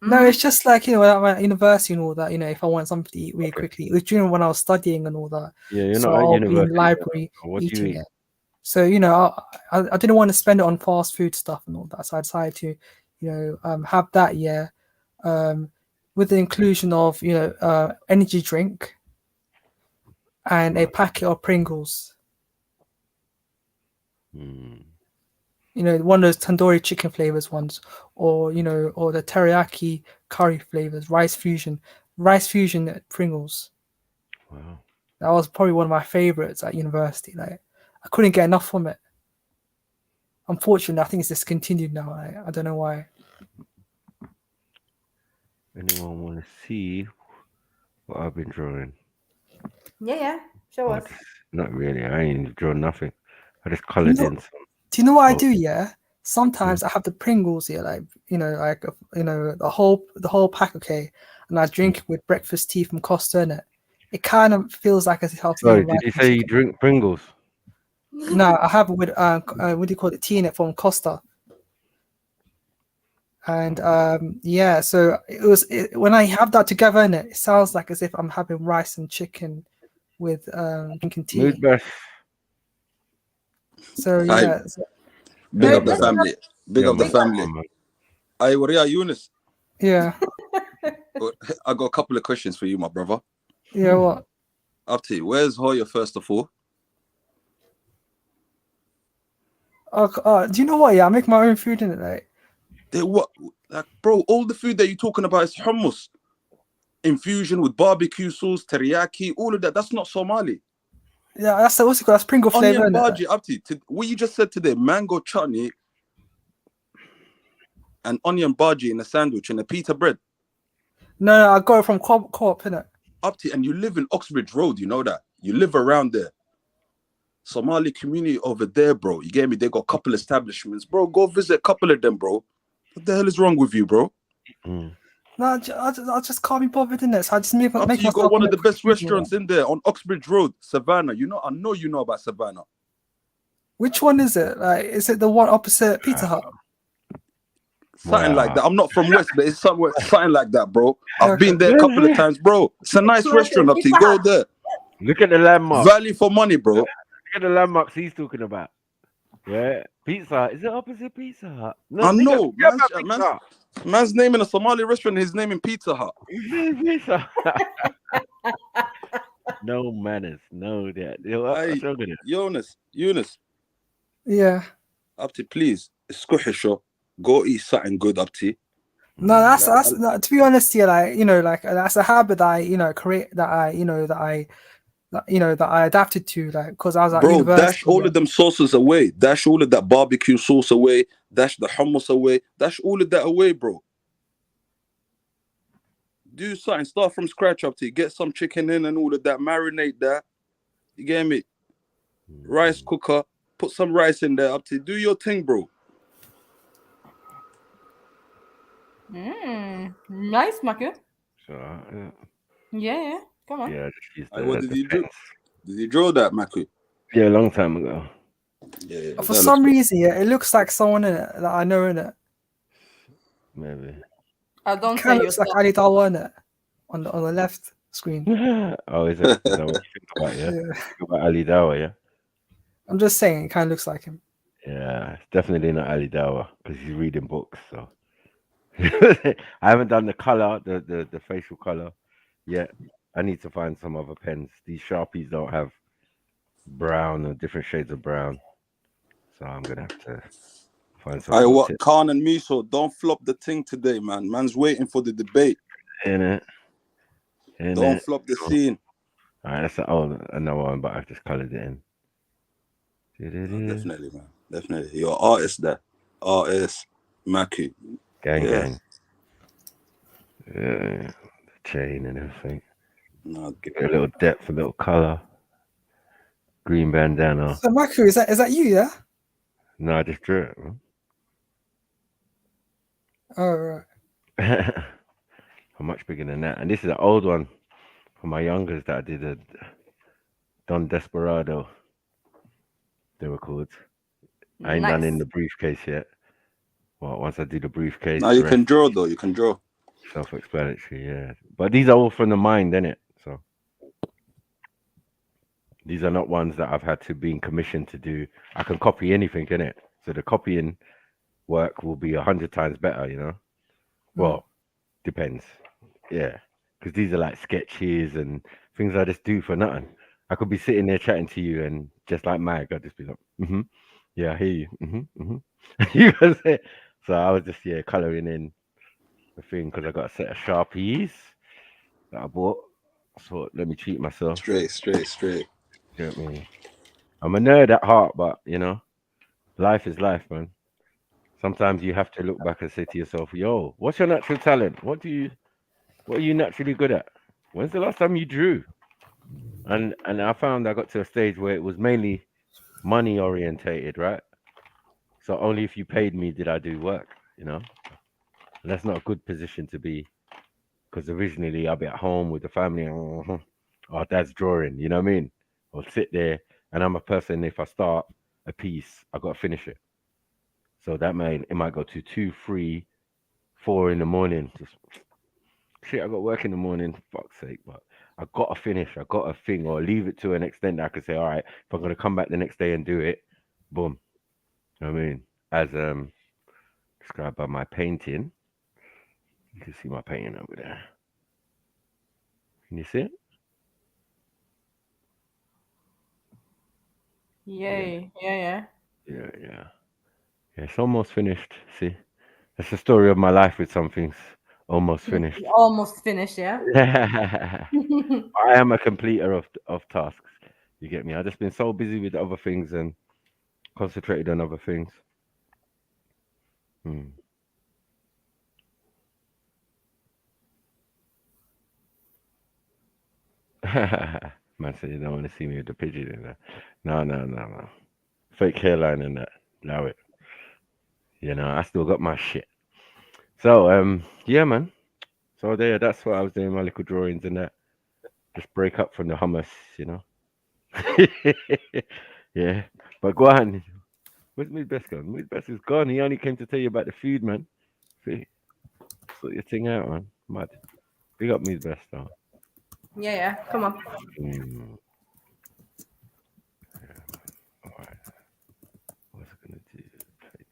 No, it's just like when I'm at university and all that. If I want something to eat really quickly, it was during when I was studying and all that. Yeah, you're so not at I'll university. be in the library What do you eating eat? it. So I didn't want to spend it on fast food stuff and all that. So I decided to have that with the inclusion of energy drink and a packet of Pringles. You know, one of those tandoori chicken flavors ones, or you know, or the teriyaki curry flavors, rice fusion Pringles. Wow. That was probably one of my favorites at university. Like, I couldn't get enough from it. Unfortunately, I think it's discontinued now. I don't know why. Anyone want to see what I've been drawing? Yeah. Show us. Not really. I ain't drawn nothing. I just coloured in some. Do you know what I do? Yeah. Sometimes I have the Pringles here, like the whole pack, okay, and I drink it with breakfast tea from Costa. In it, it kind of feels like as if I'm Sorry, feeling did you say you drink Pringles? No, I have it with what do you call it? Tea in it from Costa. And yeah, so when I have that together in it, it sounds like as if I'm having rice and chicken with drinking tea. Mood best. So yeah. Big up the family. Big up the family. Hey, Waria Yunus. Yeah. I got a couple of questions for you, my brother. Yeah, what? Up to you. Where's Hoya first of all? Do you know what? Yeah, I make my own food in it, like. What? Like, bro, all the food that you're talking about is hummus. Infusion with barbecue sauce, teriyaki, all of that. That's not Somali. Yeah, that's what's it called? That's Pringle flavor. Onion bhaji, up to you. What you just said today, mango chutney and onion bhaji in a sandwich and a pita bread. No, I got it from Co-op, innit? Up to you, and you live in Oxbridge Road, you know that. You live around there. Somali community over there, bro. You get me? They got a couple establishments. Bro, go visit a couple of them, bro. What the hell is wrong with you, bro? No, I just can't be bothered in it. So I just make you got one of the best restaurants in there on Oxbridge Road, Savannah. You know, I know you know about Savannah. Which one is it? Like, is it the one opposite Pizza Hut? Something like that. I'm not from West, but it's somewhere something like that, bro. I've been there a couple of times, bro. It's a nice restaurant up to you. Go there. Look at the landmark. Value for money, bro. Look at the landmarks he's talking about. Yeah, Pizza Hut. Is it opposite Pizza Hut? No, I know. Man's naming a Somali restaurant. His name in Pizza Hut. Pizza Hut. No manners. No that. Hey, Eunice. Yeah. Up to please. It's go eat something good up to. No, that's to be honest here, like, you know, like that's a habit that I create, that I adapted to, like, because I was at university. Dash all of them sauces away. Dash all of that barbecue sauce away. Dash the hummus away. Dash all of that away, bro. Do something. Start from scratch up to you. Get some chicken in and all of that. Marinate that. You get me? Rice cooker. Put some rice in there up to you. Do your thing, bro. Nice, Maku. Yeah. Yeah, come on. Yeah, just use What did you do? Did you draw that, Maku? Yeah, a long time ago. Yeah. For some reason, yeah, it looks like someone in it that I know in it. Maybe. I don't It kind of looks like Ali Dawa in it on the left screen. Oh, is that what you think about? Yeah. Yeah. Think about Ali Dawa, yeah. I'm just saying, it kind of looks like him. Yeah, it's definitely not Ali Dawa because he's reading books. So I haven't done the color, the facial color yet. I need to find some other pens. These Sharpies don't have brown or different shades of brown, so I'm gonna have to find some. Hey, what? Khan and Miso, don't flop the thing today, man. Man's waiting for the debate. Don't flop the scene. All right, that's another one, but I've just colored it in. Definitely, man. Definitely. You're an artist there. Artist, Maki. Gang. Yeah, the chain and everything. No, give it a little depth, a little color. Green bandana. So Maku, is that you? Yeah. No, I just drew it. Oh right. I'm much bigger than that, and this is an old one for my youngers that I did a Don Desperado. They were called. I ain't done in the briefcase yet. Well, once I do the briefcase. Now you can draw though. You can draw. Self-explanatory, yeah. But these are all from the mind, innit? So these are not ones that I've had to be commissioned to do. I can copy anything, innit? So the copying work will be 100 times better, you know? Well, depends. Yeah. Because these are like sketches and things I just do for nothing. I could be sitting there chatting to you, and just like Mike, I'd just be like, yeah, I hear you, you know what I'm saying? So I was just colouring in the thing because I got a set of Sharpies that I bought. So let me treat myself. Straight. Get me? I'm a nerd at heart, but life is life, man. Sometimes you have to look back and say to yourself, "Yo, what's your natural talent? What are you naturally good at? When's the last time you drew?" And I found I got to a stage where it was mainly money orientated, right? So only if you paid me did I do work, And that's not a good position to be, because originally I'll be at home with the family, oh, dad's drawing, you know what I mean? Or sit there, and I'm a person, if I start a piece, I got to finish it. So it might go to 2, 3, 4 in the morning. Just shit, I got work in the morning, for fuck's sake, but I got to finish, I got a thing, or leave it to an extent that I could say, all right, if I'm going to come back the next day and do it, boom. You know what I mean? As described by my painting. You can see my painting over there. Can you see it? Yay. Yeah. Yeah, it's almost finished. See? That's the story of my life with some things. Almost finished. Almost finished, yeah. I am a completer of tasks. You get me? I've just been so busy with other things and concentrated on other things. Man said you don't want to see me with the pigeon in there. No. Fake hairline in that. Allow it. I still got my shit. So, yeah, man. So that's what I was doing, my little drawings and that. Just break up from the hummus, Yeah. But go on. Where's Mood Best gone? Mood Best is gone. He only came to tell you about the food, man. See? Sort your thing out, man. Mad. Big up Mood Best, though. Yeah. Come on. All right. What's it gonna do? Play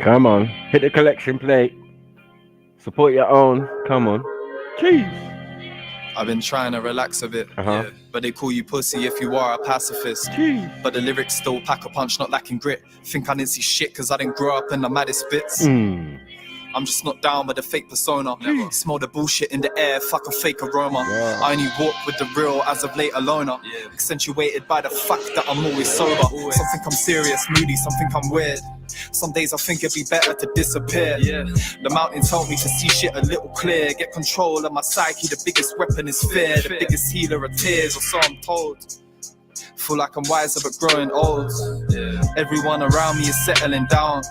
Come on, hit the collection plate. Support your own. Come on. Jeez. I've been trying to relax a bit, but they call you pussy if you are a pacifist. Jeez. But the lyrics still pack a punch, not lacking grit. Think I didn't see shit cause I didn't grow up in the maddest bits. I'm just not down with the fake persona. Smell the bullshit in the air, fuck a fake aroma. I only walk with the real as of late alone. Accentuated by the fact that I'm always sober. Some think I'm serious, moody, some think I'm weird. Some days I think it'd be better to disappear. The mountains help me to see shit a little clear. Get control of my psyche, the biggest weapon is fear. The biggest healer are tears, or so I'm told. Feel like I'm wiser but growing old. Everyone around me is settling down.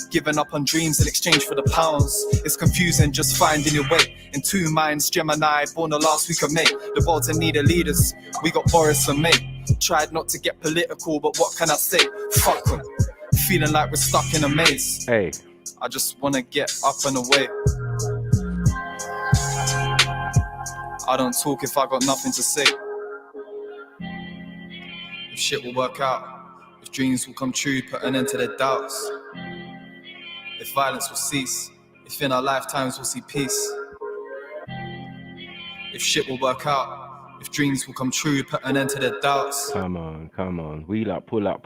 Giving up on dreams in exchange for the pounds. It's confusing just finding your way. In two minds, Gemini, born the last week of May. The world's in need of leaders. We got Boris and May. Tried not to get political, but what can I say? Fuck them. Feeling like we're stuck in a maze. Hey. I just wanna get up and away. I don't talk if I got nothing to say. If shit will work out, if dreams will come true, put an end to their doubts. If violence will cease, if in our lifetimes we'll see peace. If shit will work out, if dreams will come true, put an end to their doubts. Come on. Wheel up, pull up.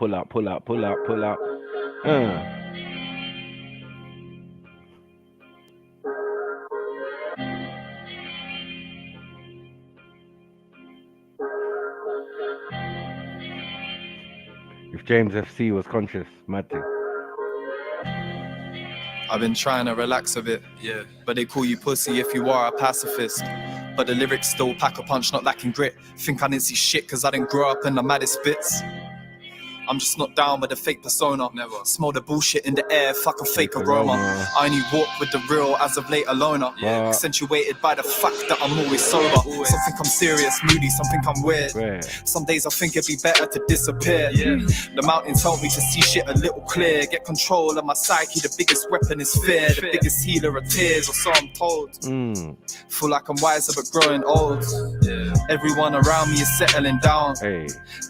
If James FC was conscious, mad thing. I've been trying to relax a bit, but they call you pussy if you are a pacifist. But the lyrics still pack a punch, not lacking grit. Think I didn't see shit cause I didn't grow up in the maddest bits. I'm just not down with the fake persona. Never. Smell the bullshit in the air, fuck a fake aroma. I only walk with the real as of late, a loner. Accentuated by the fact that I'm always sober. Some think I'm serious, moody, some think I'm weird. Some days I think it'd be better to disappear. The mountains help me to see shit a little clear. Get control of my psyche, the biggest weapon is fear. The biggest healer of tears, or so I'm told. Feel like I'm wiser but growing old. Everyone around me is settling down.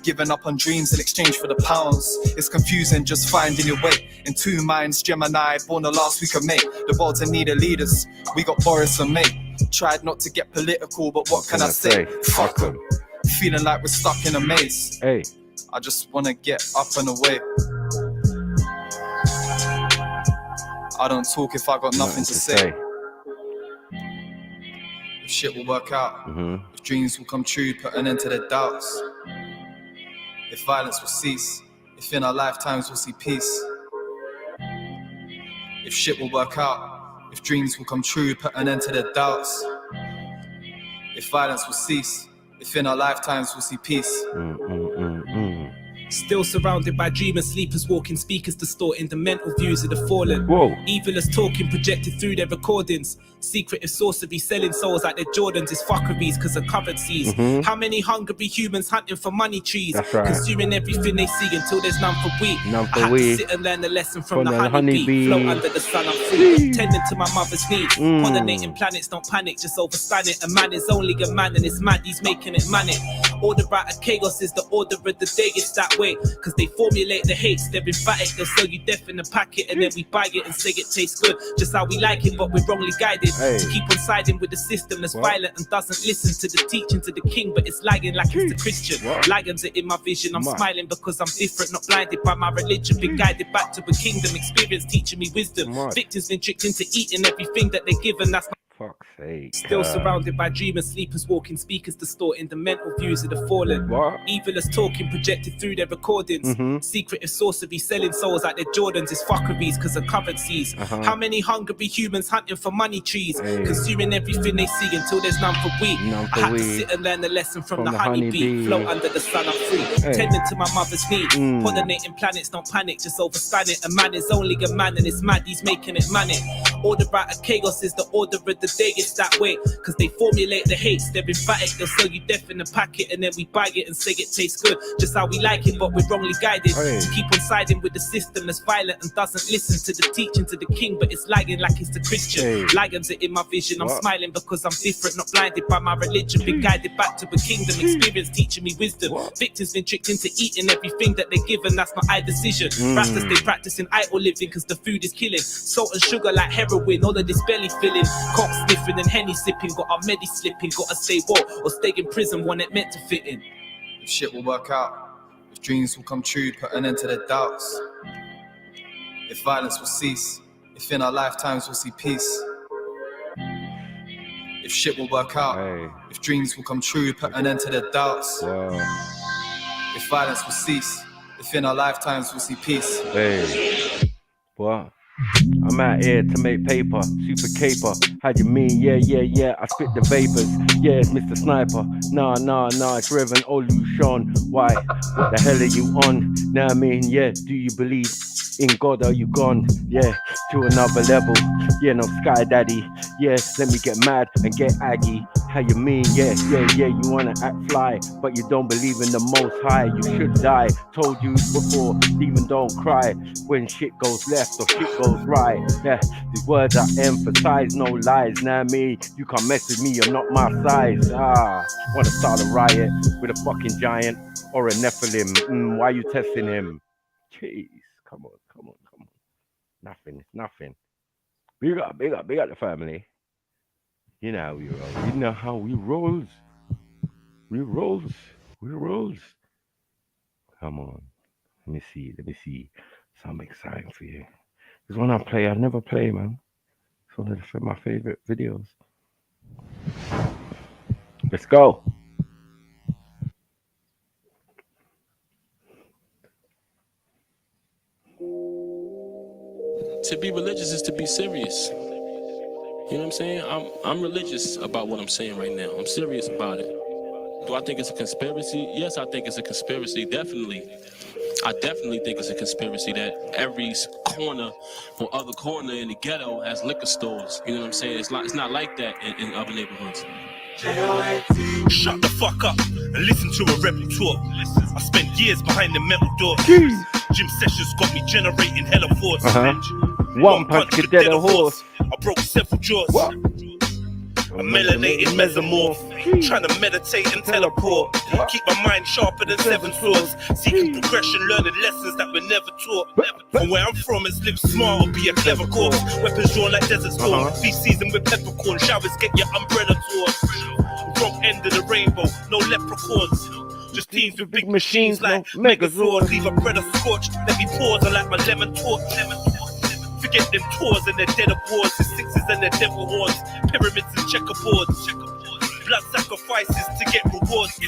Giving up on dreams in exchange for the pounds. It's confusing just finding your way. In two minds, Gemini, born the last week of May. The world's in need of leaders. We got Boris and May. Tried not to get political, but what can I say? Fuck them. Feeling like we're stuck in a maze. I just wanna get up and away. I don't talk if I got nothing to say. If shit will work out, if dreams will come true, put an end to their doubts. If violence will cease, if in our lifetimes we'll see peace. If shit will work out, if dreams will come true, put an end to their doubts. If violence will cease, if in our lifetimes we'll see peace. Still surrounded by dreamers, sleepers, walking speakers distorting the mental views of the fallen. Evil is talking, projected through their recordings. Secretive sorcery, selling souls like they're Jordans is fuckeries cause of currencies. How many hungry humans hunting for money trees? Consuming everything they see until there's none for we. I had to sit and learn a lesson from the honeybee. Float under the sun, I'm free, tending to my mother's needs. Pollinating planets, don't panic, just overstand it. A man is only a man and it's mad, he's making it manic. Order out of chaos is the order of the day, it's that way. Cause they formulate the hates, they're emphatic. They'll sell you death in a packet and then we buy it and say it tastes good. Just how we like it, but we're wrongly guided to keep on siding with the system that's violent and doesn't listen to the teachings of the king, but it's lying like it's the Christian. Lions are in my vision, I'm smiling because I'm different, not blinded by my religion. Been guided back to a kingdom, experience teaching me wisdom. Victims been tricked into eating everything that they're given, that's Fuck's sake. Still surrounded by dreamers, sleepers, walking speakers distorting the mental views of the fallen. Evil is talking, projected through their recordings. Secretive sorcery, selling souls like they're Jordans is fuckeries cause of currencies. How many hungry humans hunting for money trees? Consuming everything they see until there's none for we. I had to sit and learn a lesson from the honeybee. Float under the sun, I'm free, tending to my mother's needs. Pollinating planets, don't panic, just overstand it. A man is only a man and it's mad, he's making it manic. Order out of chaos is the order of the day, it's that way. Cause they formulate the hates, they're emphatic. They'll sell you death in a packet and then we buy it and say it tastes good. Just how we like it, but we're wrongly guided to keep on siding with the system that's violent and doesn't listen to the teachings of the king, but it's lying like it's the Christian. Lions are in my vision, I'm smiling because I'm different, not blinded by my religion. Been guided back to a kingdom, experience teaching me wisdom. Victims been tricked into eating everything that they're given, that's not my decision. Rastas stay practicing idle living cause the food is killing. Salt and sugar like heroin, all of this belly filling. Cock sniffing and Henny sipping, got our medi slipping. Gotta stay woke or stay in prison, one it meant to fit in. If shit will work out, if dreams will come true, put an end to their doubts. If violence will cease, if in our lifetimes we'll see peace. If shit will work out, if dreams will come true, put an end to their doubts. If violence will cease, if in our lifetimes we'll see peace. What? I'm out here to make paper, super caper. How do you mean? Yeah. I spit the vapors. Yeah, it's Mr. Sniper. Nah, it's Reverend Olushon. Why? What the hell are you on? Now I mean, yeah, do you believe in God? Are you gone? Yeah, to another level. Yeah, no Sky Daddy. Yeah, let me get mad and get aggy. How you mean? Yeah, you wanna act fly, but you don't believe in the Most High. You should die. Told you before, even don't cry when shit goes left or shit goes right. Yeah, these words I emphasize, no lies. Now me, you can't mess with me, you're not my size. Wanna start a riot with a fucking giant or a Nephilim? Why you testing him? Jeez, come on. Nothing. Big up the family. You know how we roll. You know how we rolls. We rolls. Come on. Let me see. Something exciting for you. This one I never play, man. It's one of my favorite videos. Let's go. To be religious is to be serious. You know what I'm saying? I'm religious about what I'm saying right now. I'm serious about it. Do I think it's a conspiracy? Yes, I think it's a conspiracy, definitely. I definitely think it's a conspiracy that every corner or other corner in the ghetto has liquor stores. You know what I'm saying? It's not like that in other neighborhoods. Shut the fuck up and listen to a rebel talk. I spent years behind the metal door. Gym sessions got me generating hella thoughts. One punch could dead a horse. I broke several jaws. A melanated mesomorph, trying to meditate and teleport. Keep my mind sharper than seven swords. Seeking progression, learning lessons that were never taught. From where I'm from, it's live smart or be a clever course. Weapons drawn like desert storms. Beef season with peppercorn. Showers get your umbrella tours. Wrong end of the rainbow, no leprechauns. Just teams with big machines like Megazords. Leave a brother scorched. Let me pause and light my lemon torch. Forget them tours and their dead awards, the sixes and their devil horns, pyramids and checkerboards, blood sacrifices to get rewards.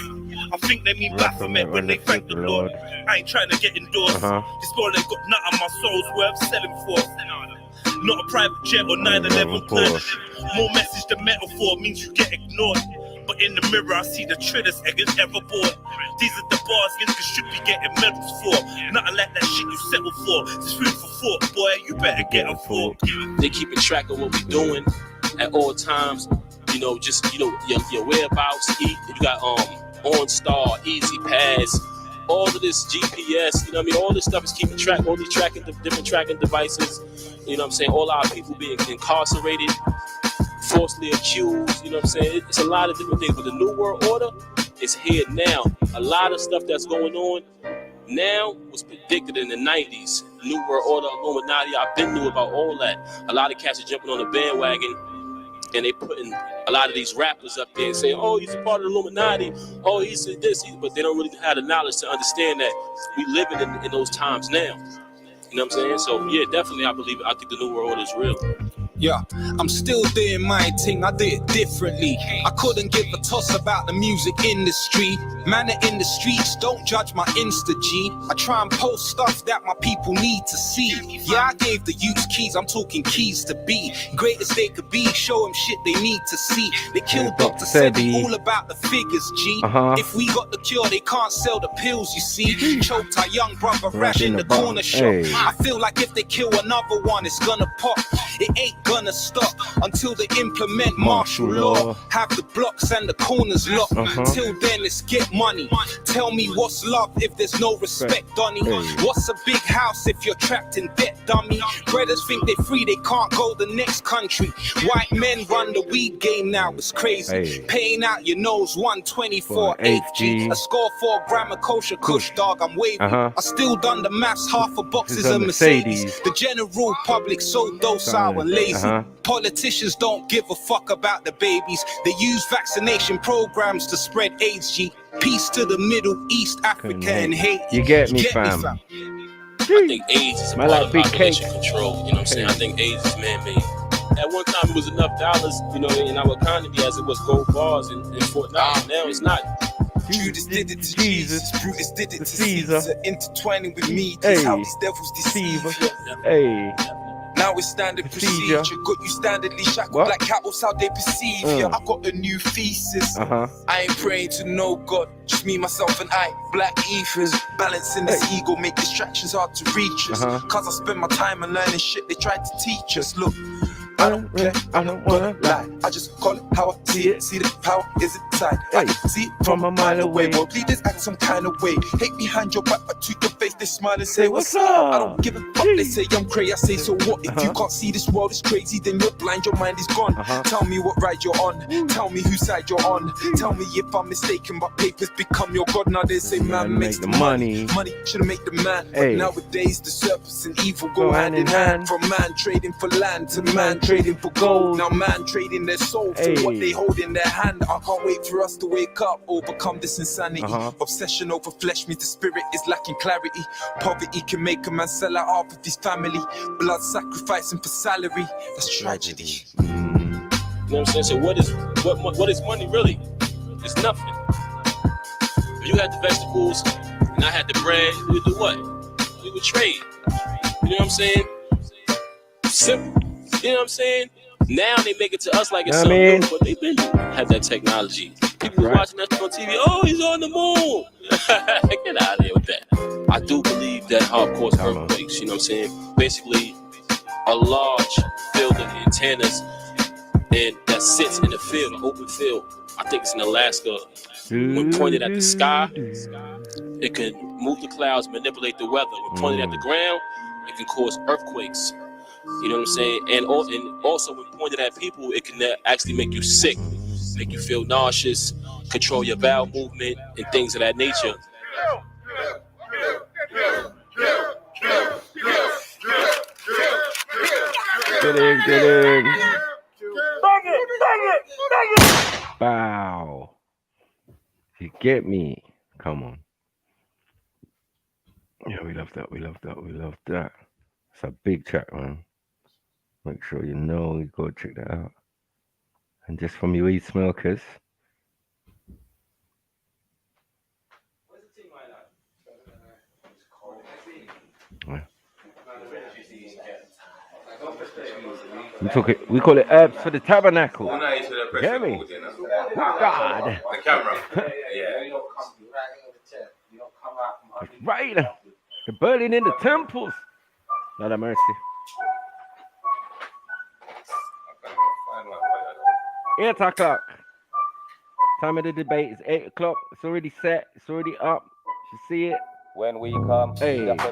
I think they mean Baphomet when they thank the Lord. I ain't trying to get endorsed. This world ain't got nothing my soul's worth selling for. Not a private jet or 9/11 plan. More message than metaphor means you get ignored. But in the mirror I see the tritters eggers ever bought. These are the bars niggas should be getting medals for. Nothing like that shit you settle for. It's food for thought, boy, you better get a fork. They keeping track of what we doing at all times. You know, just your whereabouts. You got OnStar, Easy Pass, all of this GPS. You know what I mean? All this stuff is keeping track. All these different tracking devices. You know what I'm saying? All our people being incarcerated, falsely accused, you know what I'm saying? It's a lot of different things, but the New World Order is here now. A lot of stuff that's going on now was predicted in the 90s. New World Order, Illuminati, I've been knew about all that. A lot of cats are jumping on the bandwagon, and they putting a lot of these rappers up there and saying, oh, he's a part of the Illuminati, oh, he's this, but they don't really have the knowledge to understand that we living in those times now. You know what I'm saying? So, yeah, definitely I think the New World Order is real. Yeah, I'm still doing my thing, I did it differently. I couldn't give a toss about the music industry. Man in the streets, don't judge my Insta G. I try and post stuff that my people need to see. Yeah, I gave the youth keys, I'm talking keys to be great as they could be, show them shit they need to see. They killed Dr. Sebi, all about the figures, G. If we got the cure, they can't sell the pills, you see. Choked our young brother Rash in the corner shop. I feel like if they kill another one, it's gonna pop. It ain't gonna stop until they implement martial law. Have the blocks and the corners locked. Till then, it's get money. Tell me what's love if there's no respect, Donny. What's a big house if you're trapped in debt, dummy? Brothers think they're free, they can't go the next country. White men run the weed game now, it's crazy. Paying out your nose 120 for 8G. A score for a gram of kosher kush, dog, I'm wavy. I still done the maths, half a box is a Mercedes. The general public so docile and lazy. Politicians don't give a fuck about the babies. They use vaccination programs to spread AIDS, G. Peace to the Middle East, Africa, and Haiti. You get me, fam. I think AIDS is part of population control. You know what I'm saying? I think AIDS is man-made. At one time, it was enough dollars, you know, in our economy as it was gold bars in Fort Knox. Now it's not. Judas did it to Jesus. Brutus did it to Caesar. Intertwining with me, that's how these devils deceive. Now it's standard procedure. Got you standardly shackled like cattle, how they perceive ya. I got a new thesis. I ain't praying to no God, just me, myself, and I. Black ethers, balancing this ego, make distractions hard to reach us. Cause I spend my time and learning shit they tried to teach us. Look, I don't care, I don't wanna lie. I just call it how I see it. See the power is inside. I can see it from a mile away. Well, leaders act some kind of way. Hate behind your back, but to your face they smile and say, what's up? I don't give a fuck, they say I'm crazy. I say, so what? If you can't see this world is crazy, then you're blind, your mind is gone. Tell me what ride you're on. Tell me whose side you're on. Tell me if I'm mistaken, but papers become your god. Now they say man makes the money. Money should've make the man. But nowadays the surplus and evil go hand in hand. From man trading for land to man trading for gold. Now man trading their soul for what they hold in their hand. I can't wait for us to wake up, overcome this insanity. Obsession over flesh means the spirit is lacking clarity. Poverty can make a man sell out half of his family. Blood sacrificing for salary, that's tragedy. You know what I'm saying? So what is money really? It's nothing. If you had the vegetables and I had the bread, we would do what? We would trade. You know what I'm saying? Simple. You know what I'm saying? Now they make it to us like it's something new, but they've been had that technology. People was watching that on TV. Oh, he's on the moon. Get out of here with that. I do believe that hard cause earthquakes. You know what I'm saying? Basically, a large field of antennas and that sits in the field, an open field. I think it's in Alaska. When pointed at the sky, it can move the clouds, manipulate the weather. When pointed at the ground, it can cause earthquakes. You know what I'm saying? And also when pointed at people, it can actually make you sick, make you feel nauseous, control your bowel movement, and things of that nature. Get in. Bang it. Bow. You get me? Come on. Yeah, we love that. It's a big track, man. Make sure you know you go check that out. And just from you weed smokers. Yeah. We call it herbs for the tabernacle. Hear me? God. The camera. That's right. The burning in the temples. Lord have mercy. 8 o'clock. Time of the debate is 8 o'clock. It's already set. It's already up. You see it. When we come, hey. weed up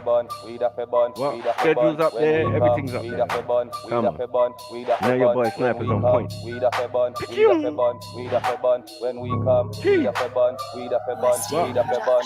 a bun, Schedule's up there, everything's up there. Come on. Now your boy Sniper's on point. Weed up a bun, weed up a bun, weed up a bun. When we come, weed up a bun, weed up a bun, weed up a bun.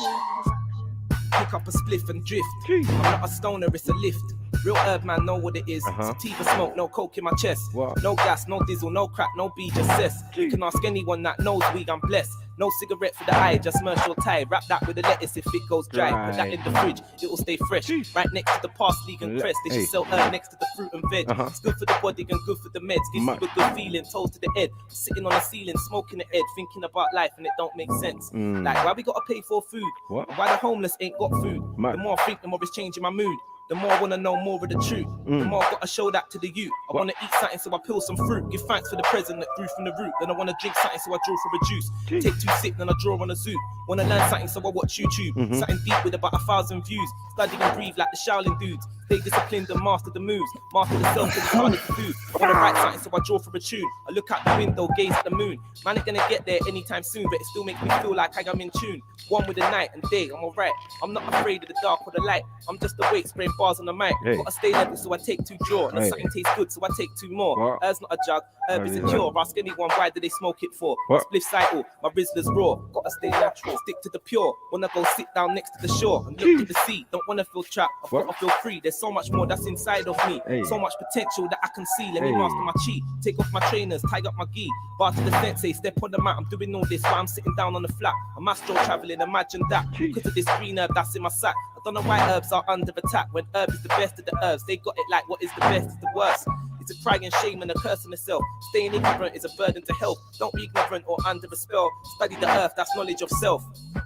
Pick up a spliff and drift. I'm not a stoner, it's a lift. Real herb man know what it is. Sativa smoke, no coke in my chest. No gas, no diesel, no crack, no B, just cess. You can ask anyone that knows weed, I'm blessed. No cigarette for the eye, just commercial tie. Wrap that with the lettuce if it goes dry. Put that in the fridge, it'll stay fresh. Right next to the parsley and crest. They should sell herb next to the fruit and veg. It's good for the body and good for the meds. Gives you a good feeling, toes to the head. Sitting on the ceiling, smoking the head, thinking about life and it don't make sense. Like why we gotta pay for food? Why the homeless ain't got food? The more I think, the more it's changing my mood. The more I wanna know more of the truth. The more I gotta show that to the youth. I wanna eat something, so I peel some fruit. Give thanks for the present that grew from the root. Then I wanna drink something, so I draw from a juice. Take 2 sips, then I draw on a zoo. Wanna learn something, so I watch YouTube. Something deep with about 1,000 views. Study and breathe like the Shaolin dudes. Stay disciplined and master the moves. Master the self, it's harder to do. I wanna write something, so I draw from a tune. I look out the window, gaze at the moon. Man ain't gonna get there anytime soon, but it still makes me feel like I am in tune. One with the night and day, I'm alright. I'm not afraid of the dark or the light. I'm just awake, spraying bars on the mic. Gotta stay level, so I take 2 draw. And something tastes good, so I take 2 more. Herb's not a jug, herb is a cure. Ask anyone, why do they smoke it for? Spliff cycle, my Rizzler's raw. Gotta stay natural, stick to the pure. Wanna go sit down next to the shore and look to the sea. Don't wanna feel trapped, I've gotta feel free. There's so much more that's inside of me. So much potential that I can see. Let me master my chi. Take off my trainers, tie up my gi. Bar to the sensei, step on the mat. I'm doing all this while I'm sitting down on the flat. I'm astral traveling, imagine that. Because of this green herb that's in my sack. I don't know why herbs are under attack. When herb is the best of the herbs, they got it like what is the best is the worst. It's a crying shame and a curse on itself. Staying ignorant is a burden to health. Don't be ignorant or under a spell. Study the earth, that's knowledge of self.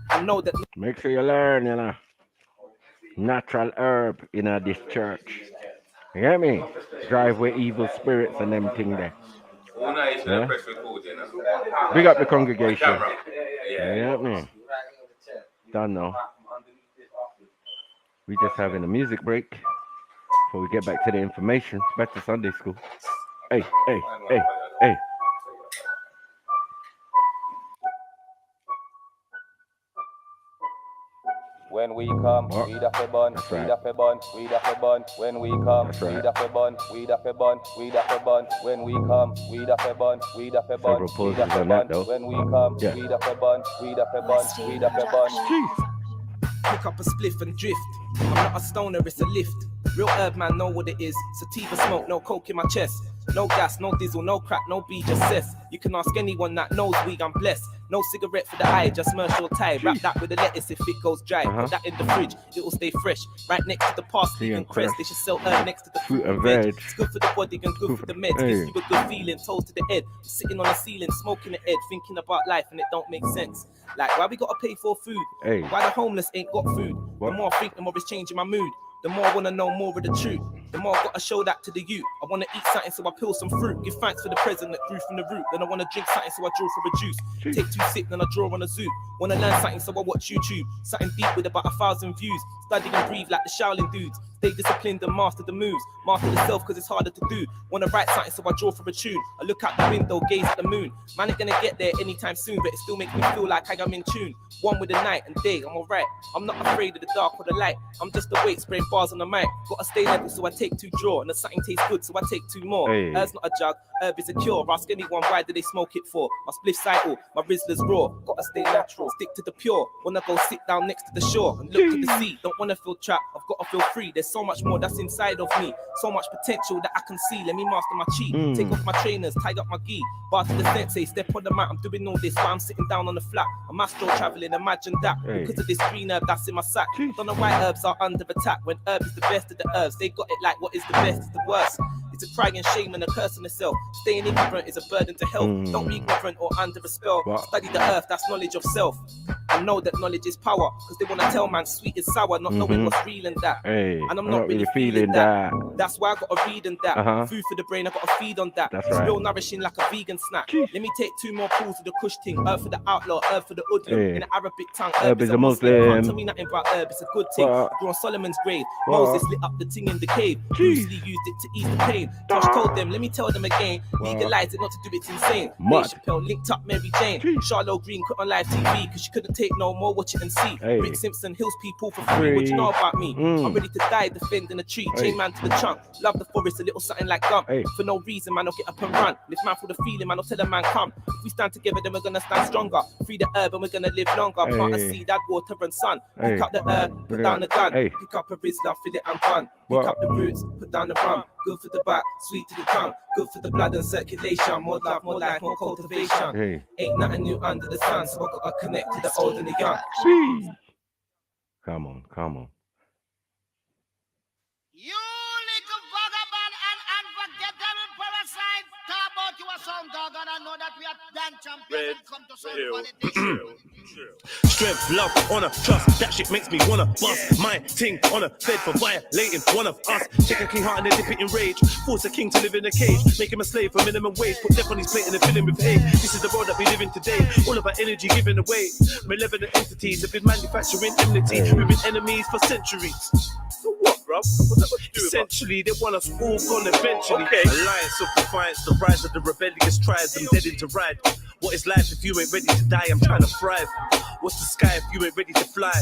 I know that. Make sure you learn, you know. Natural herb in this church. You get me? Drive with evil spirits and them thing there. Yeah? Big up the congregation. You get me? Done now. We just having a music break before we get back to the information. Back to Sunday school. Hey. When we come, weed up a bun, weed up a bun, weed up a bun. When we come, weed up a bun, weed up a bun, weed up a bun. When we come, weed up a bun, weed up a bun, weed up a bun. When we come, weed up a bun, weed up a bun, weed up a bun. Pick up a spliff and drift. I'm not a stoner, it's a lift. Real herb man know what it is. Sativa smoke, no coke in my chest. No gas, no diesel, no crack, no B, just cess. You can ask anyone that knows weed, I'm blessed. No cigarette for the eye, just commercial tie. Wrap that with the lettuce if it goes dry. Put that in the fridge, it'll stay fresh. Right next to the parsley and crest. They should sell herb next to the fruit and veg. It's good for the body and good for the meds. Gives you a good feeling, toes to the head. Sitting on the ceiling, smoking the head, thinking about life and it don't make sense. Like why we gotta pay for food? Why the homeless ain't got food? The more I think, the more it's changing my mood. The more I wanna know more of the truth. The more I gotta show that to the youth. I wanna eat something, so I peel some fruit. Give thanks for the present that grew from the root. Then I wanna drink something, so I draw from a juice. Take 2 sips, then I draw on a zoo. Wanna learn something, so I watch YouTube. Something deep with about 1,000 views. Study and breathe like the Shaolin dudes. Stay disciplined and master the moves. Master the self, cause it's harder to do. Wanna write something, so I draw from a tune. I look out the window, gaze at the moon. Man ain't gonna get there anytime soon, but it still makes me feel like I am in tune. One with the night and day, I'm alright. I'm not afraid of the dark or the light. I'm just awake, spraying bars on the mic. Gotta stay level, so I take 2 draw. And the something tastes good, so I take 2 more. Herb's not a jug, herb is a cure. Ask anyone, why do they smoke it for? My spliff cycle, my Rizzler's raw. Gotta stay natural, stick to the pure. Wanna go sit down next to the shore and look to the sea. Don't wanna feel trapped, I've gotta feel free. There's so much more that's inside of me. So much potential that I can see. Let me master my chi. Take off my trainers, tie up my gi. Bar to the sensei, step on the mat. I'm doing all this while I'm sitting down on the flat. I'm astral traveling, imagine that. Because of this green herb that's in my sack. Don't know why herbs are under attack. When herb is the best of the herbs, they got it like what is the best is the worst. It's a crying shame and a curse on itself. Staying ignorant is a burden to health. Don't be ignorant or under a spell. Study the earth, that's knowledge of self. I know that knowledge is power, because they want to tell man sweet is sour, not knowing what's real in that. And I'm not really feeling that. That's why I gotta read in that. Food for the brain, I gotta feed on that. It's real nourishing like a vegan snack. Let me take 2 more pulls of the kush thing. Herb for the outlaw, herb for the hoodlum. In the Arabic tongue, herb is a Muslim. Can't tell me nothing about herb, it's a good thing. Grew on Solomon's grave. Moses lit up the thing in the cave. Bruce Lee used it to ease the pain. Tosh told them, let me tell them again. Legalize it, not to do it's insane. Dave Chappelle linked up Mary Jane. Charlotte Green put on live TV, because she couldn't take no more, watch it and see. Rick Simpson heals people for free. What you know about me? I'm ready to die defending a tree. Chain man to the trunk. Love the forest, a little something like gum. For no reason, man, I'll get up and run. Lift man for the feeling, man, I'll tell a man come. If we stand together, then we're gonna stand stronger. Free the herb and we're gonna live longer. Plant a seed, add water and sun. Pick up the herb, put down the gun. Pick up a Rizzler, fill it and bun. Pick up the roots, put down the rum. Good for the back, sweet to the tongue. Good for the blood and circulation. More love, more life, more cultivation. Ain't nothing new under the sun, so I gotta connect to the old and the young. Come on. You little vagabond and unforgettable parasite. Talk about you a sound dog, and I know that we are done champion and come to some politics. Strength, love, honor, trust. That shit makes me wanna bust my ting on a bed for violating one of us. Take a king heart and then dip it in rage. Force a king to live in a cage. Make him a slave for minimum wage. Put death on his plate and then fill him with hate. This is the world that we live in today. All of our energy given away. Malevolent entities have been manufacturing enmity. We've been enemies for centuries. So what, bruv? What's that got to do with essentially, they want us all gone eventually. Alliance of defiance, the rise of the rebellious tribes. I'm dead into ride. What is life if you ain't ready to die? I'm trying to thrive. What's the sky if you ain't ready to fly?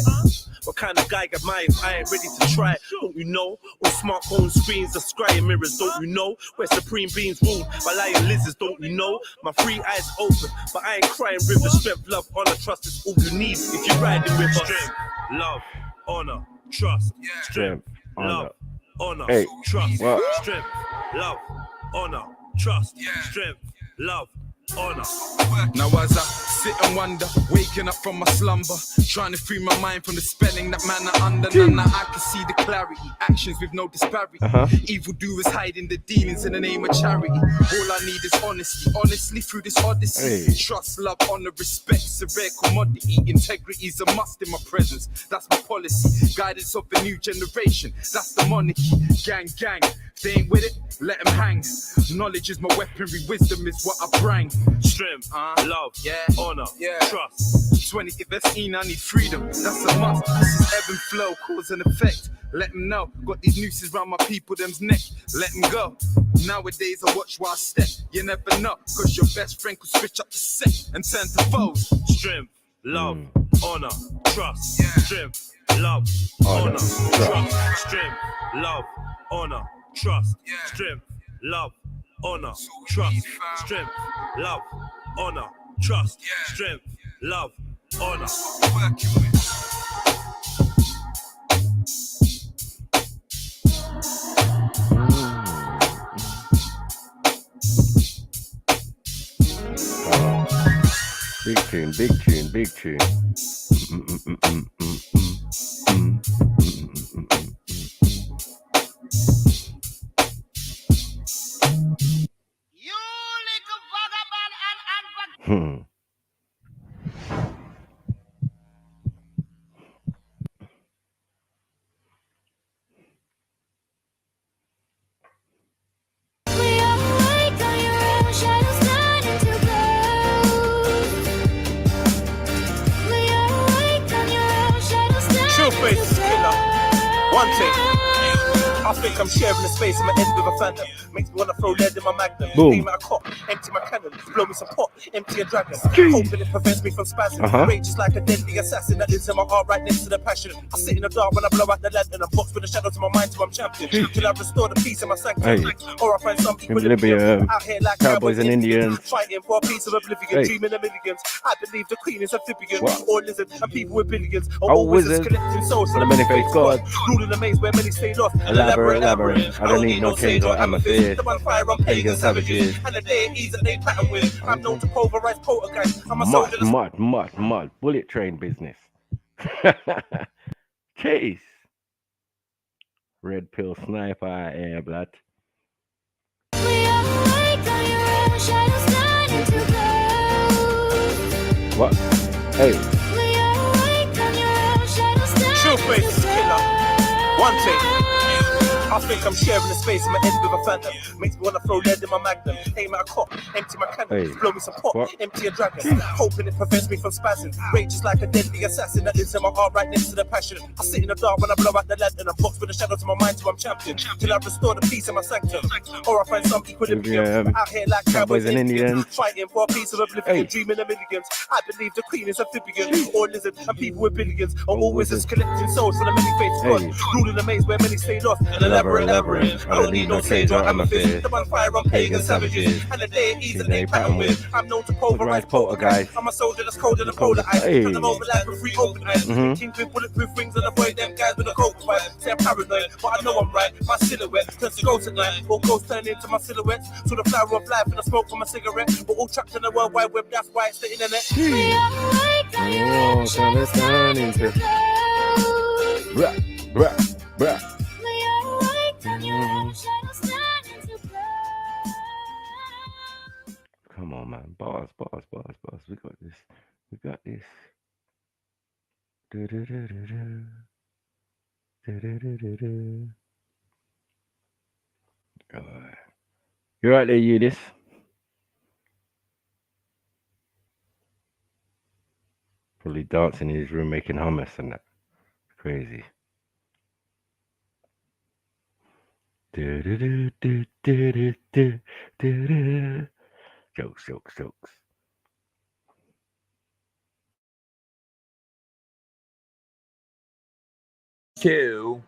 What kind of guy am I if I ain't ready to try? Don't you know? All smartphone screens are scrying mirrors. Don't you know? Where supreme beings ruled by lion lizards. Don't you know? My free eyes open, but I ain't crying rivers. Strength, love, honor, trust is all you need if you're riding with us. Strength, love, honor, trust. Strength, love, honor, trust. Strength, love, honor, trust. Strength, love, honor. Now as I sit and wonder, waking up from my slumber, trying to free my mind from the spelling that man are under. Now I can see the clarity, actions with no disparity. Evil doers hiding the demons in the name of charity. All I need is honesty, honestly through this odyssey. Trust, love, honor, respect's a rare commodity. Integrity's a must in my presence, that's my policy. Guidance of the new generation, that's the monarchy. Gang, gang, if they ain't with it, let them hang. Knowledge is my weaponry, wisdom is what I bring. Strength, love, honor, trust. 20, if that's in, I need freedom, that's a must. This is ebb and flow, cause and effect. Let them know, got these nooses round my people, them's neck. Let them go. Nowadays I watch while I step. You never know, cause your best friend could switch up the set and turn to foes. Strength, love, honor, trust. Strength, love, honor, trust. Strength, love, honor, trust. Strength, love, honor, trust. Strength, love, honor, trust. Strength, love, honor. Big tune. One thing. I think I'm sharing the space in my end with a phantom. Makes me wanna throw lead in my magnum. Boom. Aim at a cop, empty my cannon, blow me some pot, empty a dragon. Hoping it prevents me from spazzing. Rage is like a deadly assassin that lives in my heart right next to the passion. I sit in the dark when I blow out the lantern and box with the shadows in my mind till I'm champion. Till I restore the peace in my sanctum. Or I find some equilibrium out here like Cowboys and Indians. Fighting for a piece of oblivion, dreaming of millions. I believe the queen is amphibian or lizard, and people with billions are all wizards collecting souls from the many-faced god. Ruling the maze where many stay lost. Elaborate. I don't need no chains or amethyst. The bonfire on pagan savages and the deities that they pattern with. I'm known to pulverize poltergeist. I'm a soldier. Mud. Bullet train business. Case. Red pill sniper air blood. What? Hey. True face killer. One thing. I think I'm sharing the space in my end with a phantom. Makes me wanna throw lead in my magnum. Aim at a cop, empty my cannon, blow me some pot, empty a dragon. Hoping it prevents me from spazzing. Rage is like a deadly assassin that lives in my heart right next to the passion. I sit in the dark when I blow out the lantern and box with the shadows in my mind till I'm champion. Till I restore the peace in my sanctum. Or I find some equilibrium out here like Cowboys and Indians. Fighting for a piece of oblivion, dreaming of millions. I believe the queen is amphibian or lizard, and people with billions are all wizards collecting souls from the many-faced god. Ruling the maze where many stay lost. Elaborate. I don't need no chains or amethyst. The bonfire on pagan savages and the deities that they pattern with. I'm known to pulverize poltergeist. I'm a soldier that's colder than polar ice. Turn them over like with free open eyes. Kings with bulletproof wings and avoid them guys with a coat fight. Say I'm paranoid, but I know I'm right. My silhouette turns to ghosts at night. All ghosts turn into my silhouettes. So the flower of life and the smoke from my cigarette. We're all trapped in the World Wide Web, that's why it's the internet. Oh, so let's turn into bruh. Come on, man. Bars. We got this. You right there, Eunice? Probably dancing in his room making hummus and that. Crazy. Jokes. To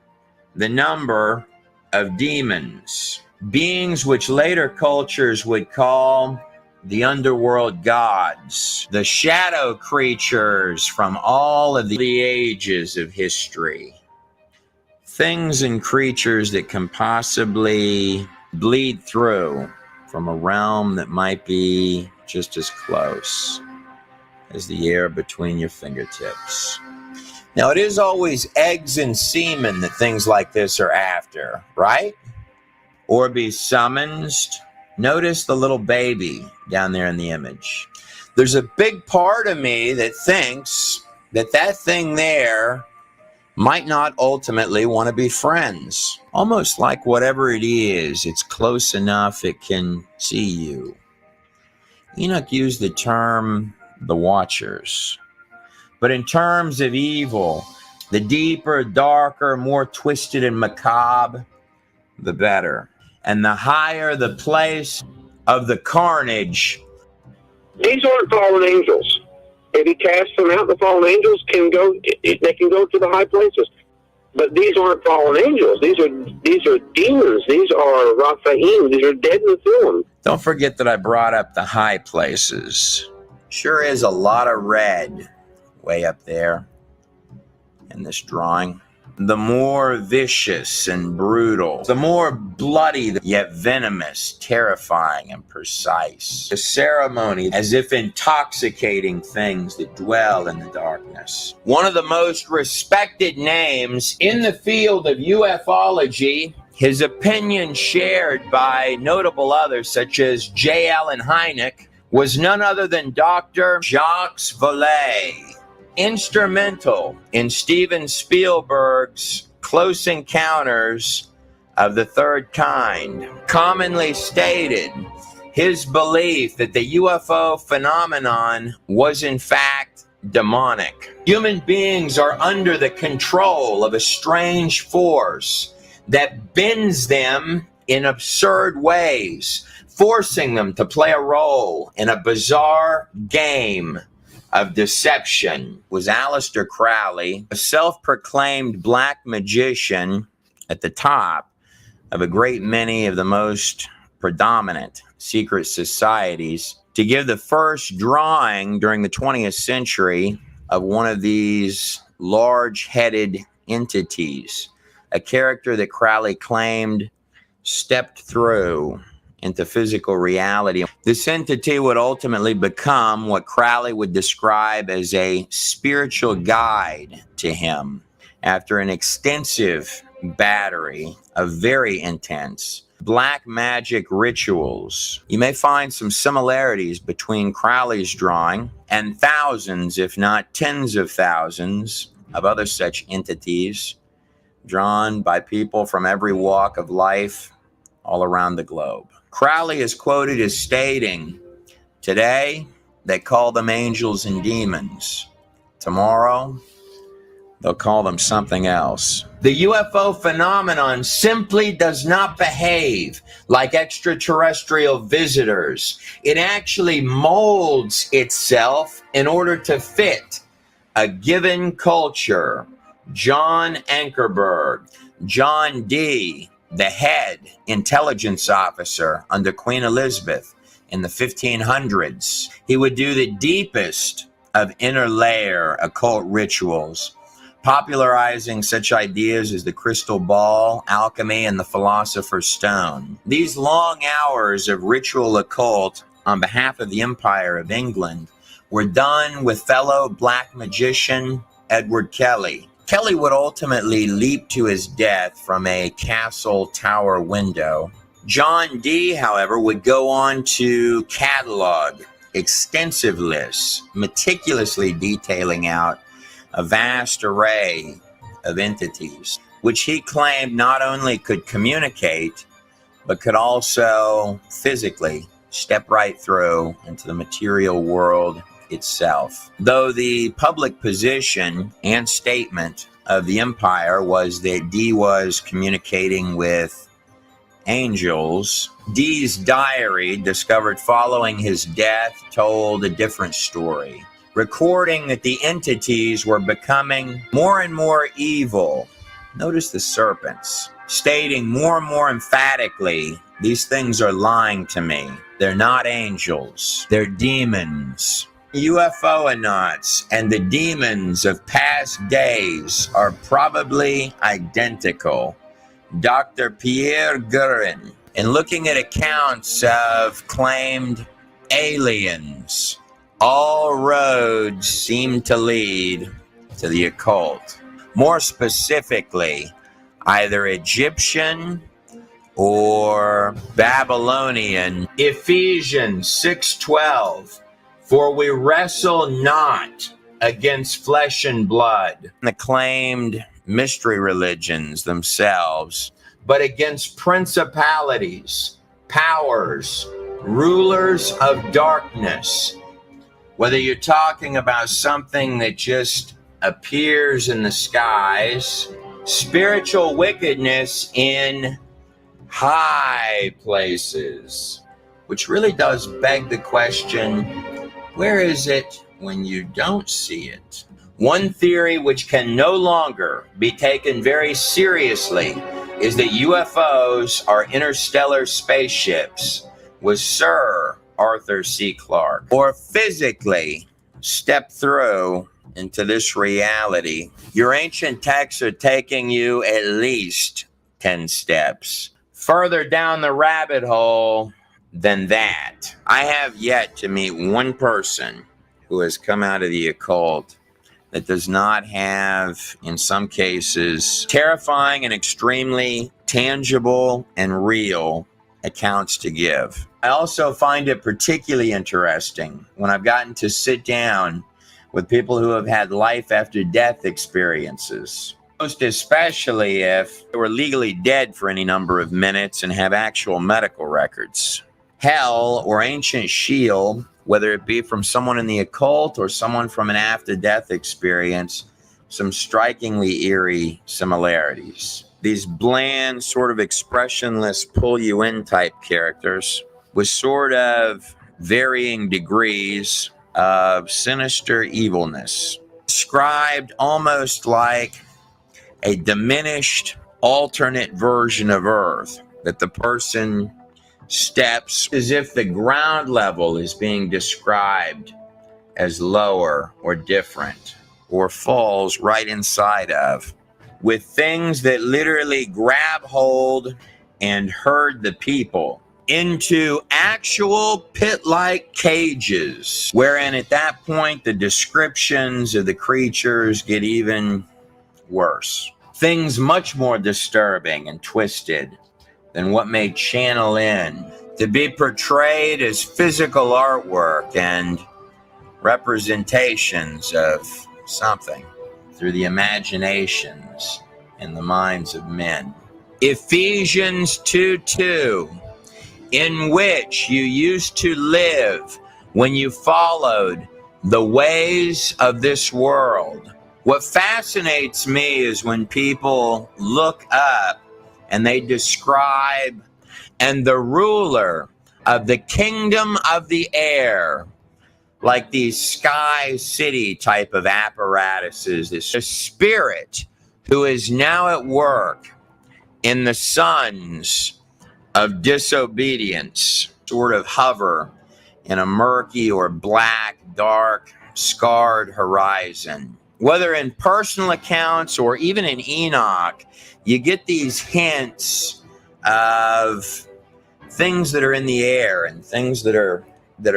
the number of demons, beings which later cultures would call the underworld gods, the shadow creatures from all of the ages of history. Things and creatures that can possibly bleed through from a realm that might be just as close as the air between your fingertips. Now, it is always eggs and semen that things like this are after, right? Or be summoned. Notice the little baby down there in the image. There's a big part of me that thinks that that thing there might not ultimately want to be friends. Almost like whatever it is, it's close enough it can see you. Enoch used the term the Watchers. But in terms of evil, the deeper, darker, more twisted and macabre, the better. And the higher the place of the carnage. These aren't fallen angels. If he casts them out, the fallen angels can go. They can go to the high places. But these aren't fallen angels. These are demons. These are Raphaim. These are dead in the film. Don't forget that I brought up the high places. Sure is a lot of red way up there in this drawing. The more vicious and brutal, the more bloody, yet venomous, terrifying, and precise. The ceremony as if intoxicating things that dwell in the darkness. One of the most respected names in the field of ufology, his opinion shared by notable others such as J. Allen Hynek, was none other than Dr. Jacques Vallée. Instrumental in Steven Spielberg's Close Encounters of the Third Kind, commonly stated his belief that the UFO phenomenon was in fact demonic. Human beings are under the control of a strange force that bends them in absurd ways, forcing them to play a role in a bizarre game of deception. Was Aleister Crowley, a self-proclaimed black magician at the top of a great many of the most predominant secret societies, to give the first drawing during the 20th century of one of these large-headed entities, a character that Crowley claimed stepped through into physical reality. This entity would ultimately become what Crowley would describe as a spiritual guide to him after an extensive battery of very intense black magic rituals. You may find some similarities between Crowley's drawing and thousands, if not tens of thousands, of other such entities drawn by people from every walk of life all around the globe. Crowley is quoted as stating, "Today, they call them angels and demons. Tomorrow, they'll call them something else." The UFO phenomenon simply does not behave like extraterrestrial visitors. It actually molds itself in order to fit a given culture. John Ankerberg, John Dee, the head intelligence officer under Queen Elizabeth in the 1500s. He would do the deepest of interlayer occult rituals, popularizing such ideas as the crystal ball, alchemy, and the philosopher's stone. These long hours of ritual occult on behalf of the Empire of England were done with fellow black magician Edward Kelly. Kelly would ultimately leap to his death from a castle tower window. John Dee, however, would go on to catalog extensive lists, meticulously detailing out a vast array of entities, which he claimed not only could communicate, but could also physically step right through into the material world itself. Though the public position and statement of the empire was that Dee was communicating with angels, Dee's diary, discovered following his death, told a different story, recording that the entities were becoming more and more evil. Notice the serpents, stating more and more emphatically, "These things are lying to me. They're not angels. They're demons." UFO-nauts and the demons of past days are probably identical. Dr. Pierre Guerin, in looking at accounts of claimed aliens, all roads seem to lead to the occult. More specifically, either Egyptian or Babylonian. Ephesians 6:12, "For we wrestle not against flesh and blood," the claimed mystery religions themselves, but against principalities, powers, rulers of darkness. Whether you're talking about something that just appears in the skies, spiritual wickedness in high places, which really does beg the question, where is it when you don't see it? One theory which can no longer be taken very seriously is that UFOs are interstellar spaceships with Sir Arthur C. Clarke, or physically step through into this reality. Your ancient texts are taking you at least 10 steps further down the rabbit hole than that. I have yet to meet one person who has come out of the occult that does not have, in some cases, terrifying and extremely tangible and real accounts to give. I also find it particularly interesting when I've gotten to sit down with people who have had life after death experiences, most especially if they were legally dead for any number of minutes and have actual medical records. hell or ancient shield, whether it be from someone in the occult or someone from an after-death experience, some strikingly eerie similarities. These bland, sort of expressionless, pull-you-in type characters with sort of varying degrees of sinister evilness, described almost like a diminished alternate version of Earth, that the person steps as if the ground level is being described as lower or different, or falls right inside of, with things that literally grab hold and herd the people into actual pit-like cages, wherein at that point the descriptions of the creatures get even worse. Things much more disturbing and twisted than what may channel in to be portrayed as physical artwork and representations of something through the imaginations and the minds of men. Ephesians 2:2, in which you used to live when you followed the ways of this world. What fascinates me is when people look up and they describe, and the ruler of the kingdom of the air, like these sky city type of apparatuses, this spirit who is now at work in the sons of disobedience, sort of hover in a murky or black, dark, scarred horizon. Whether in personal accounts or even in Enoch, you get these hints of things that are in the air and things that are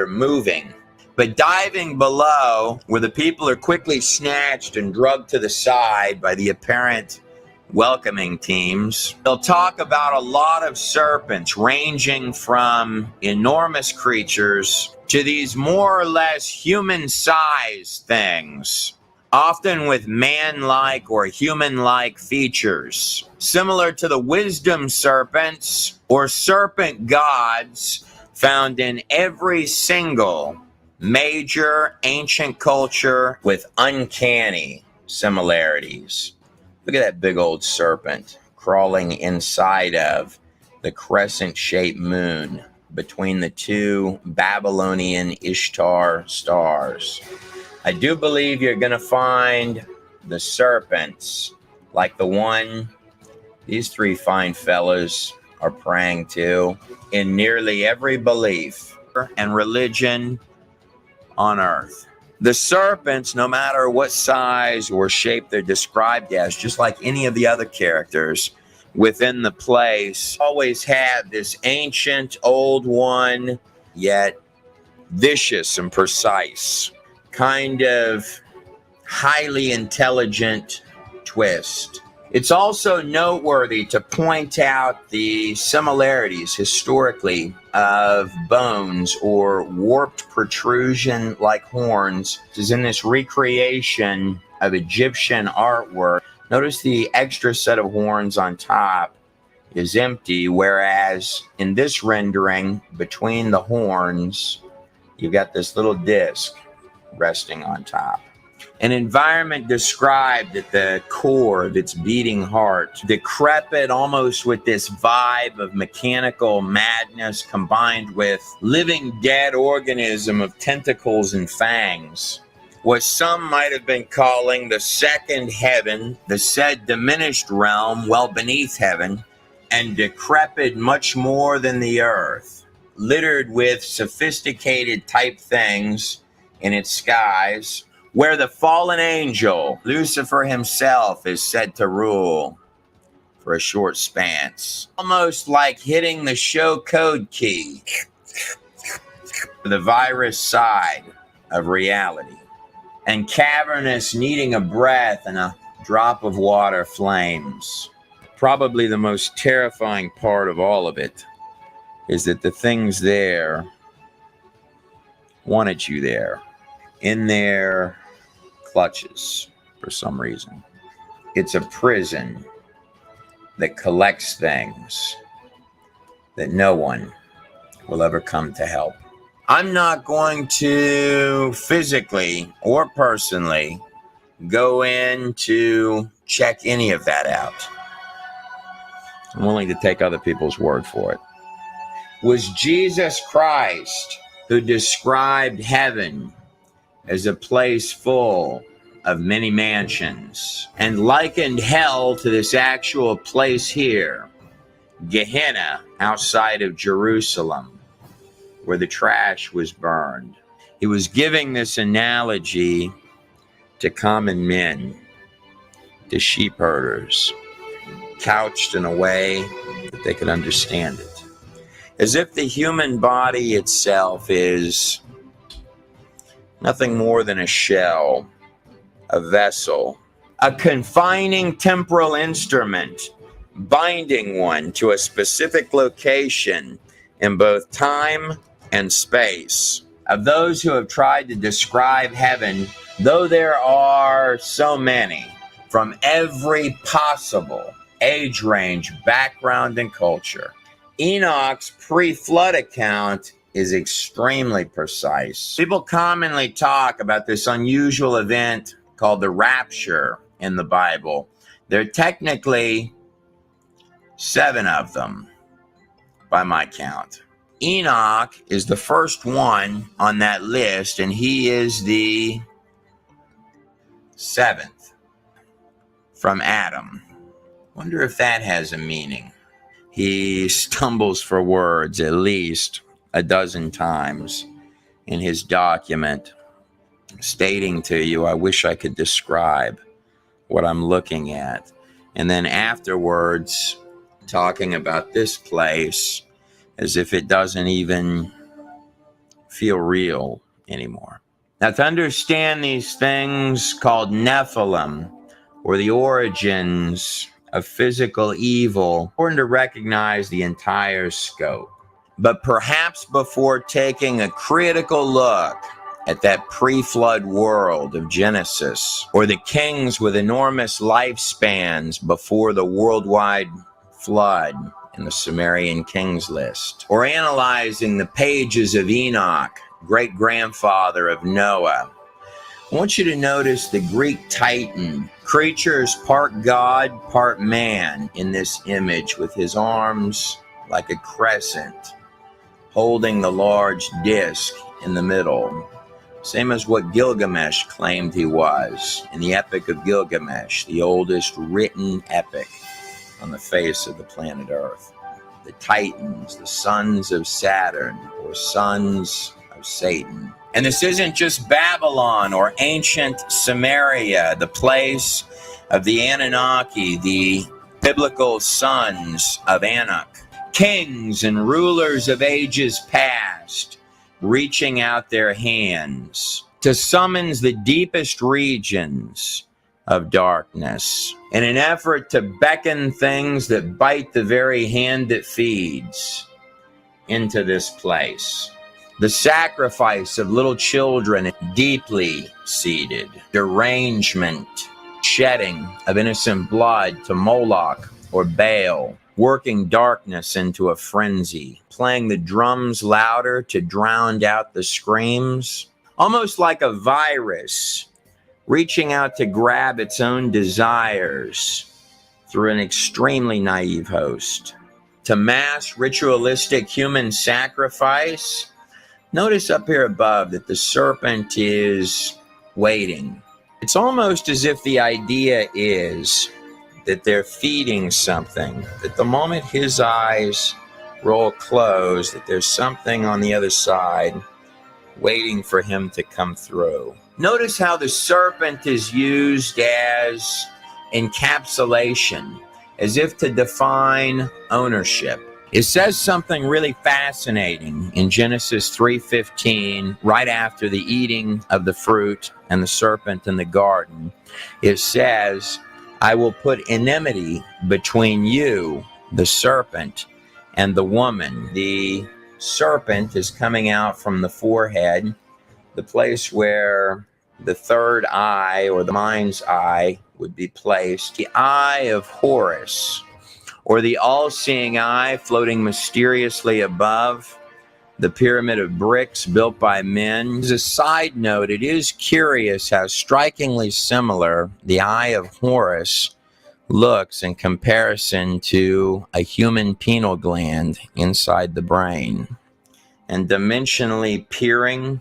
moving. But diving below, where the people are quickly snatched and drugged to the side by the apparent welcoming teams, they'll talk about a lot of serpents ranging from enormous creatures to these more or less human-sized things, often with man-like or human-like features, similar to the wisdom serpents or serpent gods found in every single major ancient culture with uncanny similarities. Look at that big old serpent crawling inside of the crescent-shaped moon between the two Babylonian Ishtar stars. I do believe you're going to find the serpents like the one these three fine fellas are praying to in nearly every belief and religion on earth. The serpents, no matter what size or shape they're described as, just like any of the other characters within the place, always have this ancient, old one, yet vicious and precise, kind of highly intelligent twist. It's also noteworthy to point out the similarities historically of bones or warped protrusion like horns. This is in this recreation of Egyptian artwork. Notice the extra set of horns on top is empty, whereas in this rendering, between the horns, you've got this little disc resting on top. An environment described at the core of its beating heart, decrepit almost with this vibe of mechanical madness combined with living dead organism of tentacles and fangs. What some might have been calling the second heaven, the said diminished realm well beneath heaven, and decrepit much more than the earth, littered with sophisticated type things in its skies, where the fallen angel, Lucifer himself, is said to rule for a short span. Almost like hitting the show code key, the virus side of reality. And cavernous needing a breath and a drop of water flames. Probably the most terrifying part of all of it is that the things there wanted you there, in their clutches for some reason. It's a prison that collects things that no one will ever come to help. I'm not going to physically or personally go in to check any of that out. I'm willing to take other people's word for it. Was Jesus Christ who described heaven as a place full of many mansions and likened hell to this actual place here, Gehenna, outside of Jerusalem, where the trash was burned. He was giving this analogy to common men, to sheep herders, couched in a way that they could understand it. As if the human body itself is nothing more than a shell, a vessel, a confining temporal instrument, binding one to a specific location in both time and space. Of those who have tried to describe heaven, though there are so many, from every possible age range, background, and culture, Enoch's pre-flood account is extremely precise. People commonly talk about this unusual event called the rapture in the Bible. There are technically 7 of them by my count. Enoch is the first one on that list, and he is the 7th from Adam. Wonder if that has a meaning. He stumbles for words at least a dozen times in his document, stating to you, I wish I could describe what I'm looking at. And then afterwards, talking about this place as if it doesn't even feel real anymore. Now, to understand these things called Nephilim, or the origins of physical evil, important to recognize the entire scope. But perhaps before taking a critical look at that pre-flood world of Genesis, or the kings with enormous lifespans before the worldwide flood in the Sumerian kings list, or analyzing the pages of Enoch, great-grandfather of Noah, I want you to notice the Greek Titan, creatures part God, part man in this image, with his arms like a crescent, holding the large disc in the middle. Same as what Gilgamesh claimed he was in the Epic of Gilgamesh, the oldest written epic on the face of the planet Earth. The Titans, the sons of Saturn, or sons of Satan. And this isn't just Babylon or ancient Samaria, the place of the Anunnaki, the biblical sons of Anak. Kings and rulers of ages past, reaching out their hands to summons the deepest regions of darkness in an effort to beckon things that bite the very hand that feeds into this place. The sacrifice of little children, deeply seated, derangement, shedding of innocent blood to Moloch or Baal, working darkness into a frenzy, playing the drums louder to drown out the screams, almost like a virus reaching out to grab its own desires through an extremely naive host. To mass ritualistic human sacrifice, notice up here above that the serpent is waiting. It's almost as if the idea is that they're feeding something, that the moment his eyes roll closed, that there's something on the other side waiting for him to come through. Notice how the serpent is used as encapsulation, as if to define ownership. It says something really fascinating in Genesis 3:15, right after the eating of the fruit and the serpent in the garden. It says, I will put enmity between you, the serpent, and the woman. The serpent is coming out from the forehead, the place where the third eye, or the mind's eye, would be placed. The eye of Horus, or the all-seeing eye floating mysteriously above, the pyramid of bricks built by men. As a side note, it is curious how strikingly similar the Eye of Horus looks in comparison to a human pineal gland inside the brain. And dimensionally peering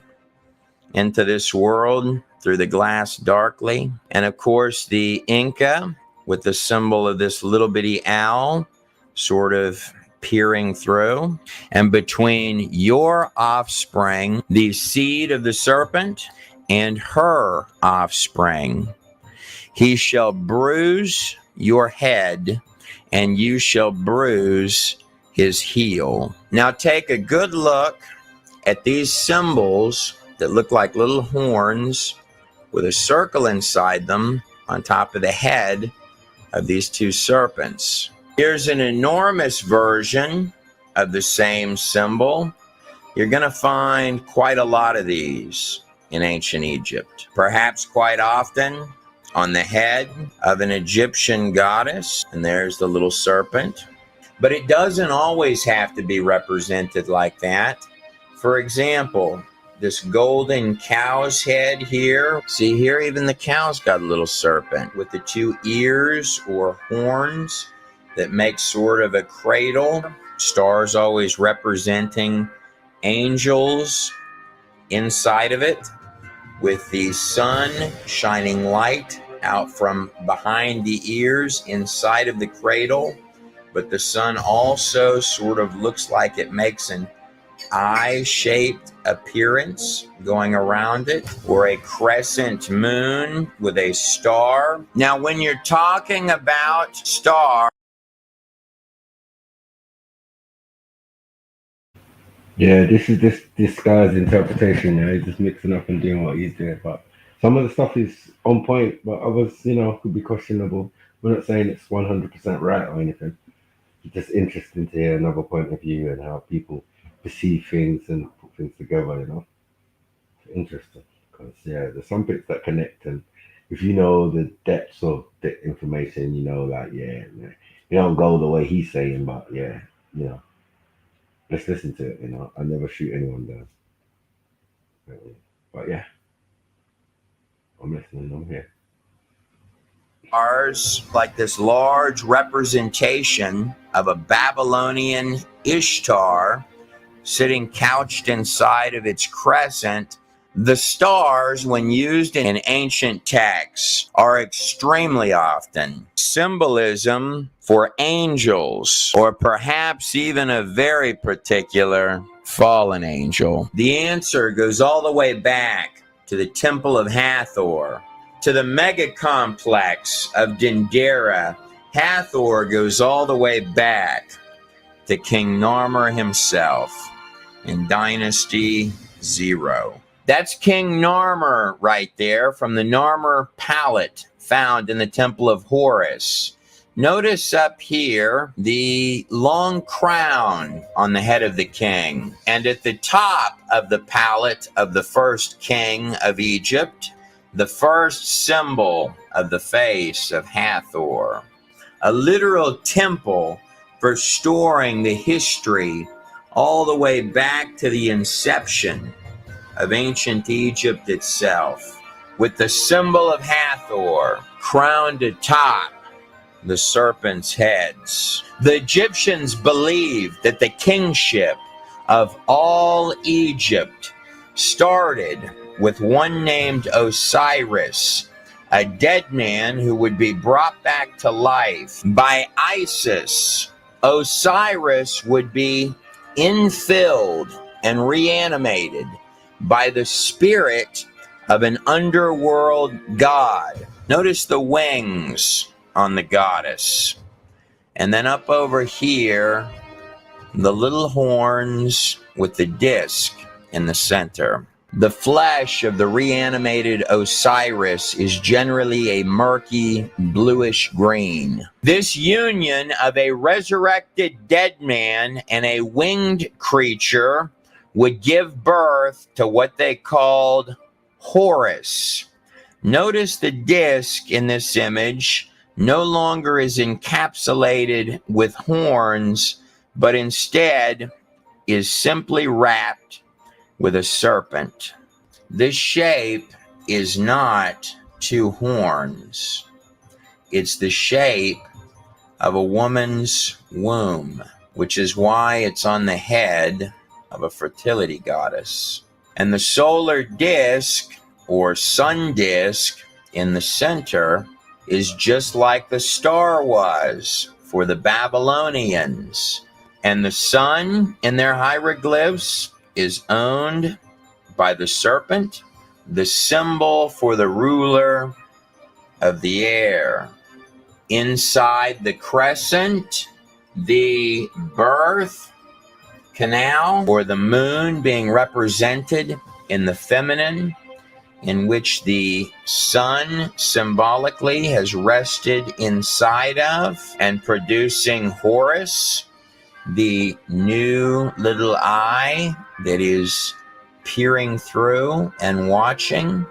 into this world through the glass darkly. And of course, the Inca with the symbol of this little bitty owl sort of peering through. And between your offspring, the seed of the serpent, and her offspring, he shall bruise your head, and you shall bruise his heel. Now take a good look at these symbols that look like little horns with a circle inside them on top of the head of these two serpents. Here's an enormous version of the same symbol. You're going to find quite a lot of these in ancient Egypt, perhaps quite often on the head of an Egyptian goddess. And there's the little serpent. But it doesn't always have to be represented like that. For example, this golden cow's head here. See here, even the cow's got a little serpent with the two ears or horns that make sort of a cradle. Stars always representing angels inside of it, with the sun shining light out from behind the ears inside of the cradle. But the sun also sort of looks like it makes an eye-shaped appearance going around it, or a crescent moon with a star. Now, when you're talking about star, Yeah, this guy's interpretation. Yeah, he's just mixing up and doing what he's doing. But some of the stuff is on point, but others, could be questionable. We're not saying it's 100% right or anything. It's just interesting to hear another point of view and how people perceive things and put things together. It's interesting because there's some bits that connect, and if you know the depths of the information, you don't go the way he's saying, but let's listen to it. I never shoot anyone down, but yeah, I'm listening. I'm here. stars, like this large representation of a Babylonian Ishtar sitting couched inside of its crescent. The stars, when used in ancient texts, are extremely often symbolism for angels, or perhaps even a very particular fallen angel. The answer goes all the way back to the Temple of Hathor, to the mega complex of Dendera. Hathor goes all the way back to King Narmer himself in Dynasty 0. That's King Narmer right there from the Narmer palette found in the Temple of Horus. Notice up here the long crown on the head of the king, and at the top of the palette of the first king of Egypt, the first symbol of the face of Hathor, a literal temple for storing the history all the way back to the inception of ancient Egypt itself, with the symbol of Hathor crowned atop the serpent's heads. The Egyptians believed that the kingship of all Egypt started with one named Osiris, a dead man who would be brought back to life by Isis. Osiris would be infilled and reanimated by the spirit of an underworld god. Notice the wings on the goddess. And then up over here, the little horns with the disc in the center. The flesh of the reanimated Osiris is generally a murky bluish green. This union of a resurrected dead man and a winged creature would give birth to what they called Horus. Notice the disc in this image no longer is encapsulated with horns, but instead is simply wrapped with a serpent. This shape is not two horns. It's the shape of a woman's womb, which is why it's on the head of a fertility goddess. And the solar disk or sun disk in the center is just like the star was for the Babylonians. And the sun in their hieroglyphs is owned by the serpent, the symbol for the ruler of the air. Inside the crescent, the birth canal, or the moon being represented in the feminine, in which the sun symbolically has rested inside of and producing Horus, the new little eye that is peering through and watching.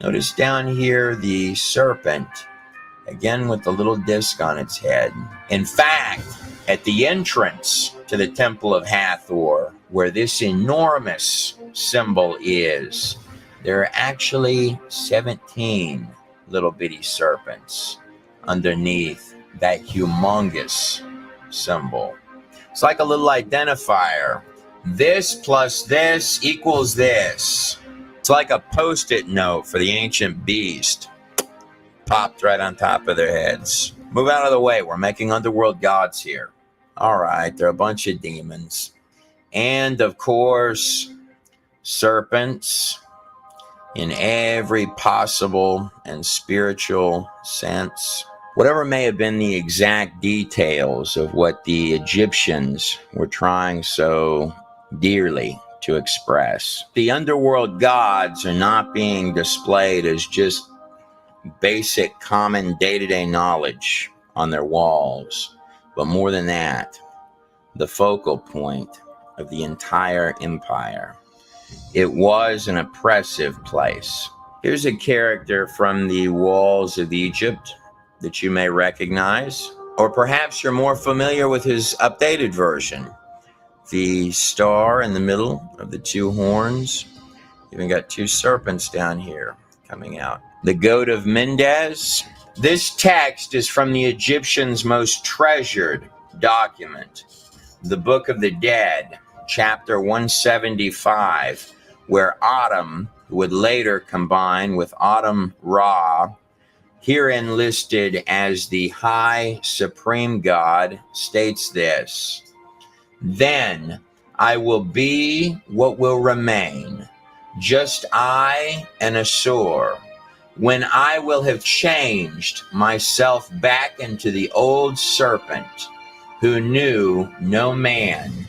Notice down here the serpent, again with the little disc on its head. In fact, at the entrance to the Temple of Hathor, where this enormous symbol is, there are actually 17 little bitty serpents underneath that humongous symbol. It's like a little identifier. This plus this equals this. It's like a post-it note for the ancient beast. Popped right on top of their heads. Move out of the way. We're making underworld gods here. All right, they're a bunch of demons. And, of course, serpents in every possible and spiritual sense. Whatever may have been the exact details of what the Egyptians were trying so dearly to express, the underworld gods are not being displayed as just basic common day-to-day knowledge on their walls, but more than that, the focal point of the entire empire. It was an oppressive place. Here's a character from the walls of Egypt that you may recognize, or perhaps you're more familiar with his updated version. The star in the middle of the two horns. Even got two serpents down here coming out. The goat of Mendes. This text is from the Egyptians' most treasured document, the Book of the Dead, chapter 175, where Atum, who would later combine with Atum Ra, herein listed as the high supreme god, states this: "Then I will be what will remain, just I and Asur, when I will have changed myself back into the old serpent who knew no man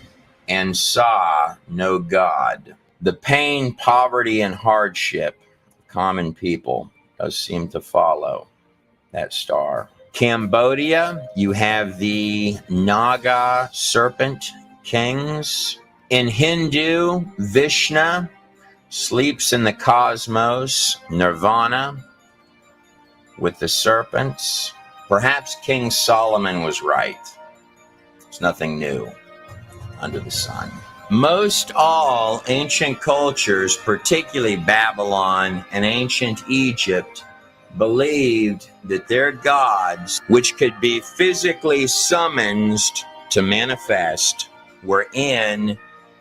and saw no God." The pain, poverty, and hardship of common people does seem to follow that star. Cambodia, you have the Naga serpent kings. In Hindu, Vishnu sleeps in the cosmos, nirvana, with the serpents. Perhaps King Solomon was right. There's nothing new under the sun. Most all ancient cultures, particularly Babylon and ancient Egypt, believed that their gods, which could be physically summoned to manifest, were in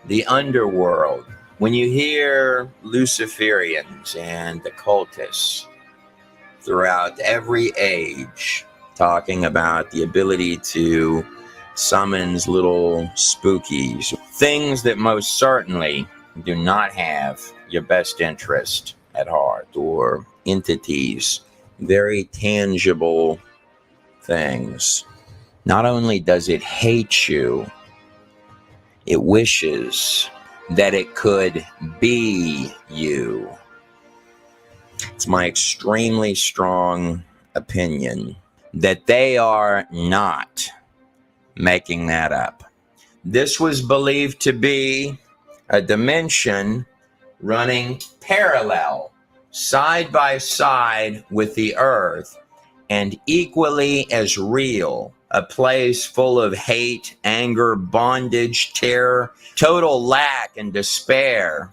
the underworld. When you hear Luciferians and occultists throughout every age talking about the ability to summons little spookies, things that most certainly do not have your best interest at heart, or entities, very tangible things. Not only does it hate you, it wishes that it could be you. It's my extremely strong opinion that they are not making that up. This was believed to be a dimension running parallel, side by side with the earth, and equally as real a place full of hate, anger, bondage, terror, total lack and despair,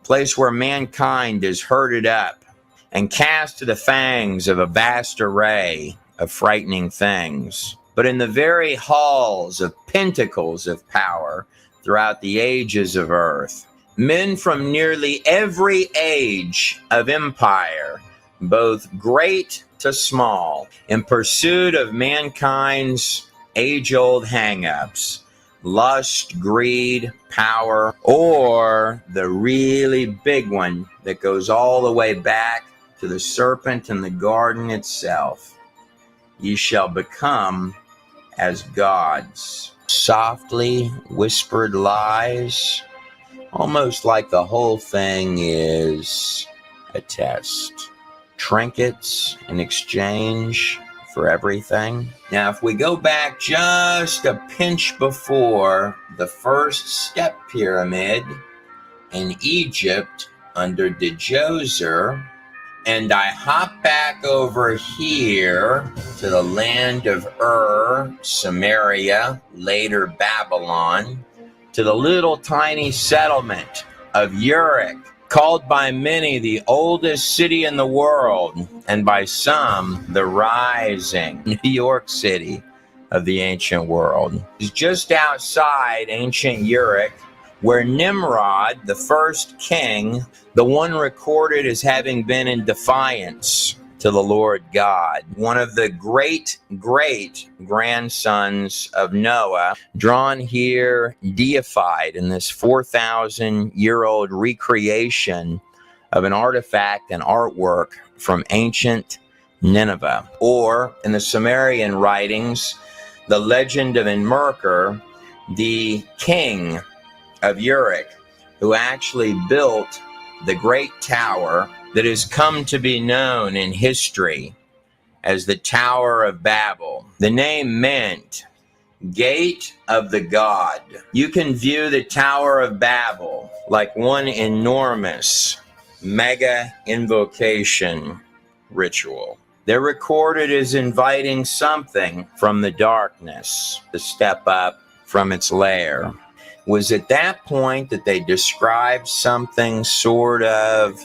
a place where mankind is herded up and cast to the fangs of a vast array of frightening things. But in the very halls of pentacles of power throughout the ages of earth, men from nearly every age of empire, both great to small, in pursuit of mankind's age-old hang-ups, lust, greed, power, or the really big one that goes all the way back to the serpent in the garden itself. Ye shall become as gods. Softly whispered lies, almost like the whole thing is a test. Trinkets in exchange for everything. Now, if we go back just a pinch before the first step pyramid in Egypt under Djoser, and I hop back over here to the land of Samaria, later Babylon, to the little tiny settlement of Uruk, called by many the oldest city in the world, and by some the rising New York City of the ancient world. It's just outside ancient Uruk, where Nimrod, the first king, the one recorded as having been in defiance to the Lord God, one of the great grandsons of Noah, drawn here, deified in this 4,000-year-old recreation of an artifact and artwork from ancient Nineveh. Or, in the Sumerian writings, the legend of Enmerkar, the king of Uruk, who actually built the great tower that has come to be known in history as the Tower of Babel. The name meant Gate of the God. You can view the Tower of Babel like one enormous mega invocation ritual. They're recorded as inviting something from the darkness to step up from its lair. It was at that point that they described something sort of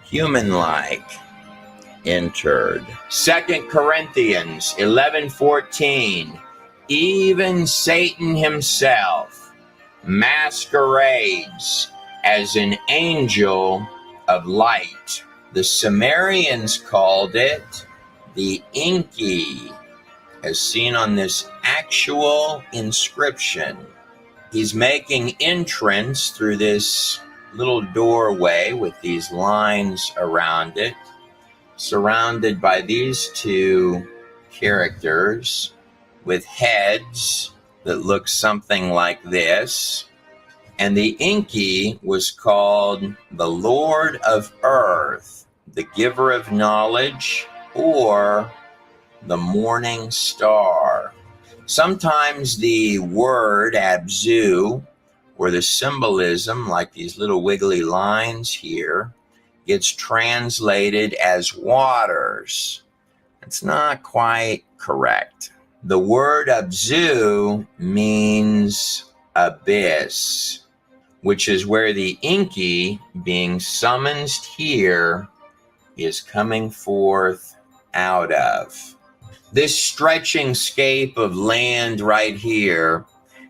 human-like entered. 2 Corinthians 11:14. Even Satan himself masquerades as an angel of light. The Sumerians called it the Enki, as seen on this actual inscription. He's making entrance through this little doorway with these lines around it, surrounded by these two characters with heads that look something like this. And the Enki was called the Lord of Earth, the giver of knowledge, or the morning star. Sometimes the word Abzu, or the symbolism, like these little wiggly lines here, gets translated as waters. It's not quite correct. The word Abzu means abyss, which is where the Enki, being summoned here, is coming forth out of. This stretching scape of land right here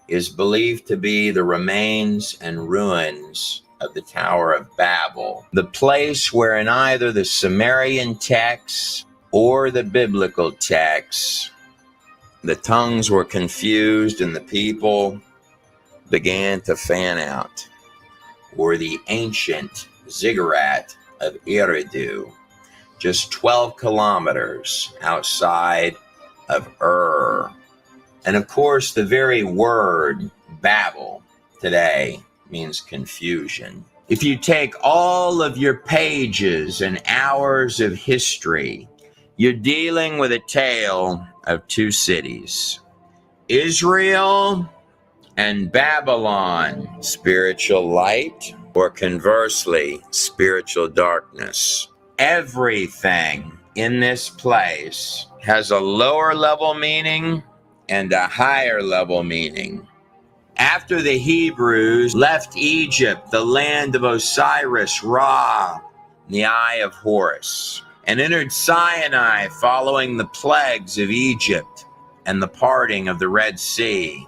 is believed to be the remains and ruins of the Tower of Babel, the place where in either the Sumerian texts or the biblical texts, the tongues were confused and the people began to fan out, or the ancient ziggurat of Eridu, just 12 kilometers outside of And of course, the very word Babel today means confusion. If you take all of your pages and hours of history, you're dealing with a tale of two cities, Israel and Babylon, spiritual light, or conversely, spiritual darkness. Everything in this place has a lower level meaning and a higher level meaning. After the Hebrews left Egypt, the land of Osiris, Ra, the eye of Horus, and entered Sinai following the plagues of Egypt and the parting of the Red Sea,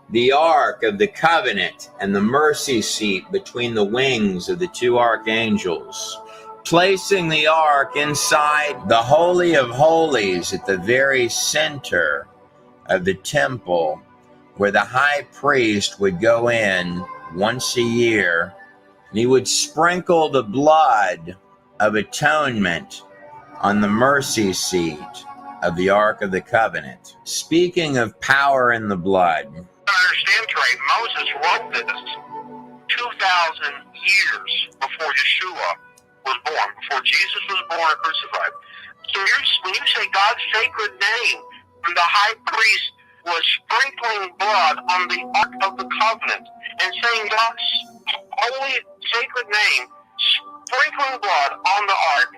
the Ark of the Covenant and the mercy seat between the wings of the two archangels, placing the Ark inside the Holy of Holies at the very center of the temple, where the high priest would go in once a year, and he would sprinkle the blood of atonement on the mercy seat of the Ark of the Covenant. Speaking of power in the blood, Understand, Trey, Moses wrote this 2,000 years before Yeshua was born, before Jesus was born or crucified. So when you say God's sacred name, and the high priest was sprinkling blood on the Ark of the Covenant and saying God's holy sacred name, sprinkling blood on the Ark,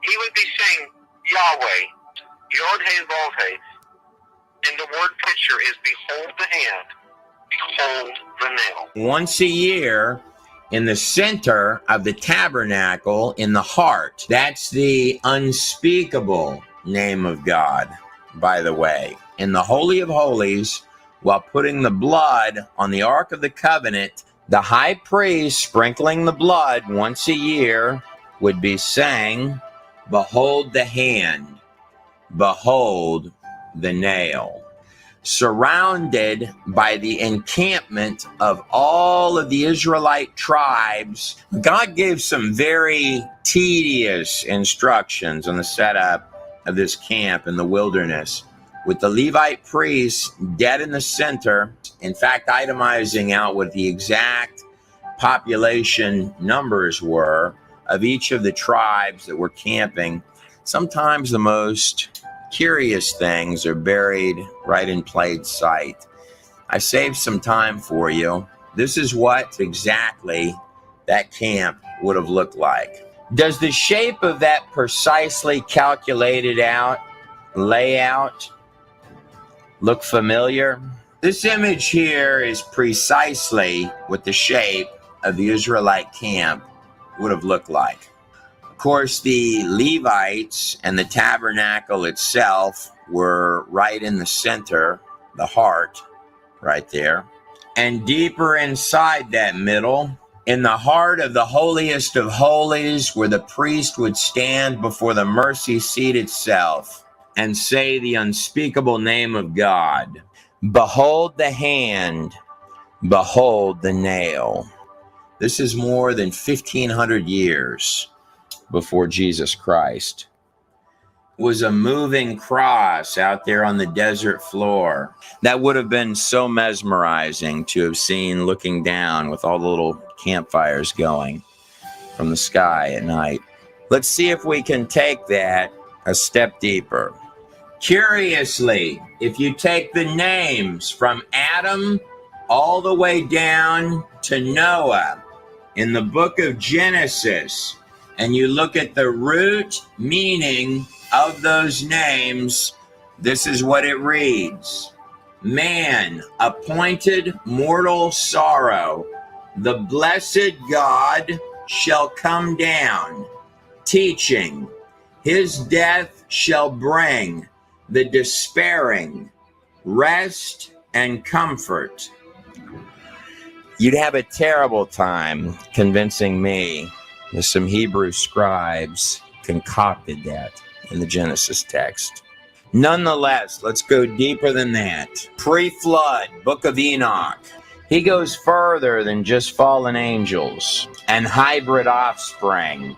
he would be saying Yahweh, Yod-Heh-Vav-Heh, and the word picture is behold the hand, behold the nail. once a year, in the center of the tabernacle, in the heart. That's the unspeakable name of God, by the way. In the Holy of Holies, while putting the blood on the Ark of the Covenant, the high priest sprinkling the blood once a year would be saying, behold the hand, behold the nail. Surrounded by the encampment of all of the Israelite tribes, God gave some very tedious instructions on the setup of this camp in the wilderness, with the Levite priests dead in the center, in fact, itemizing out what the exact population numbers were of each of the tribes that were camping. Sometimes the most curious things are buried right in plain sight. I saved some time for you. This is what exactly that camp would have looked like. Does the shape of that precisely calculated out layout look familiar? This image here is precisely what the shape of the Israelite camp would have looked like. Of course, the Levites and the tabernacle itself were right in the center, the heart, right there. And deeper inside that middle, in the heart of the holiest of holies, where the priest would stand before the mercy seat itself and say the unspeakable name of God, behold the hand, behold the nail. This is more than 1,500 years before Jesus Christ. It was a moving cross out there on the desert floor. That would have been so mesmerizing to have seen looking down with all the little campfires going from the sky at night. Let's see if we can take that a step deeper. Curiously, if you take the names from Adam all the way down to Noah in the book of Genesis, and you look at the root meaning of those names, this is what it reads. Man, appointed mortal sorrow, the blessed God shall come down, teaching, his death shall bring the despairing rest and comfort. You'd have a terrible time convincing me that some Hebrew scribes concocted that in the Genesis text. Nonetheless, let's go deeper than that. Pre-flood, Book of Enoch. He goes further than just fallen angels and hybrid offspring.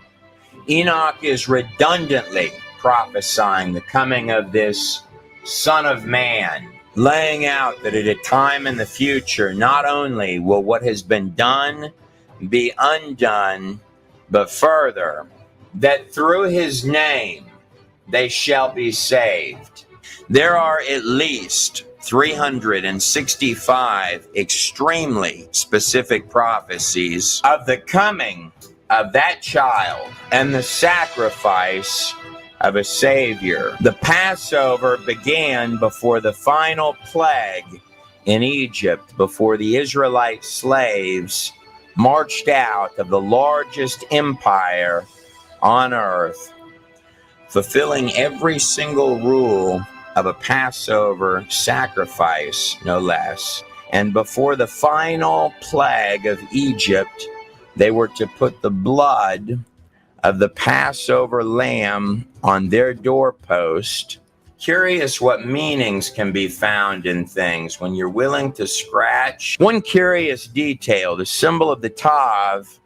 Enoch is redundantly prophesying the coming of this Son of Man, laying out that at a time in the future, not only will what has been done be undone, but further, that through his name they shall be saved. There are at least 365 extremely specific prophecies of the coming of that child and the sacrifice of a Savior. The Passover began before the final plague in Egypt, before the Israelite slaves marched out of the largest empire on earth, fulfilling every single rule of a Passover sacrifice, no less. And before the final plague of Egypt, they were to put the blood of the Passover lamb on their doorpost. Curious what meanings can be found in things when you're willing to scratch. One curious detail, the symbol of the Tav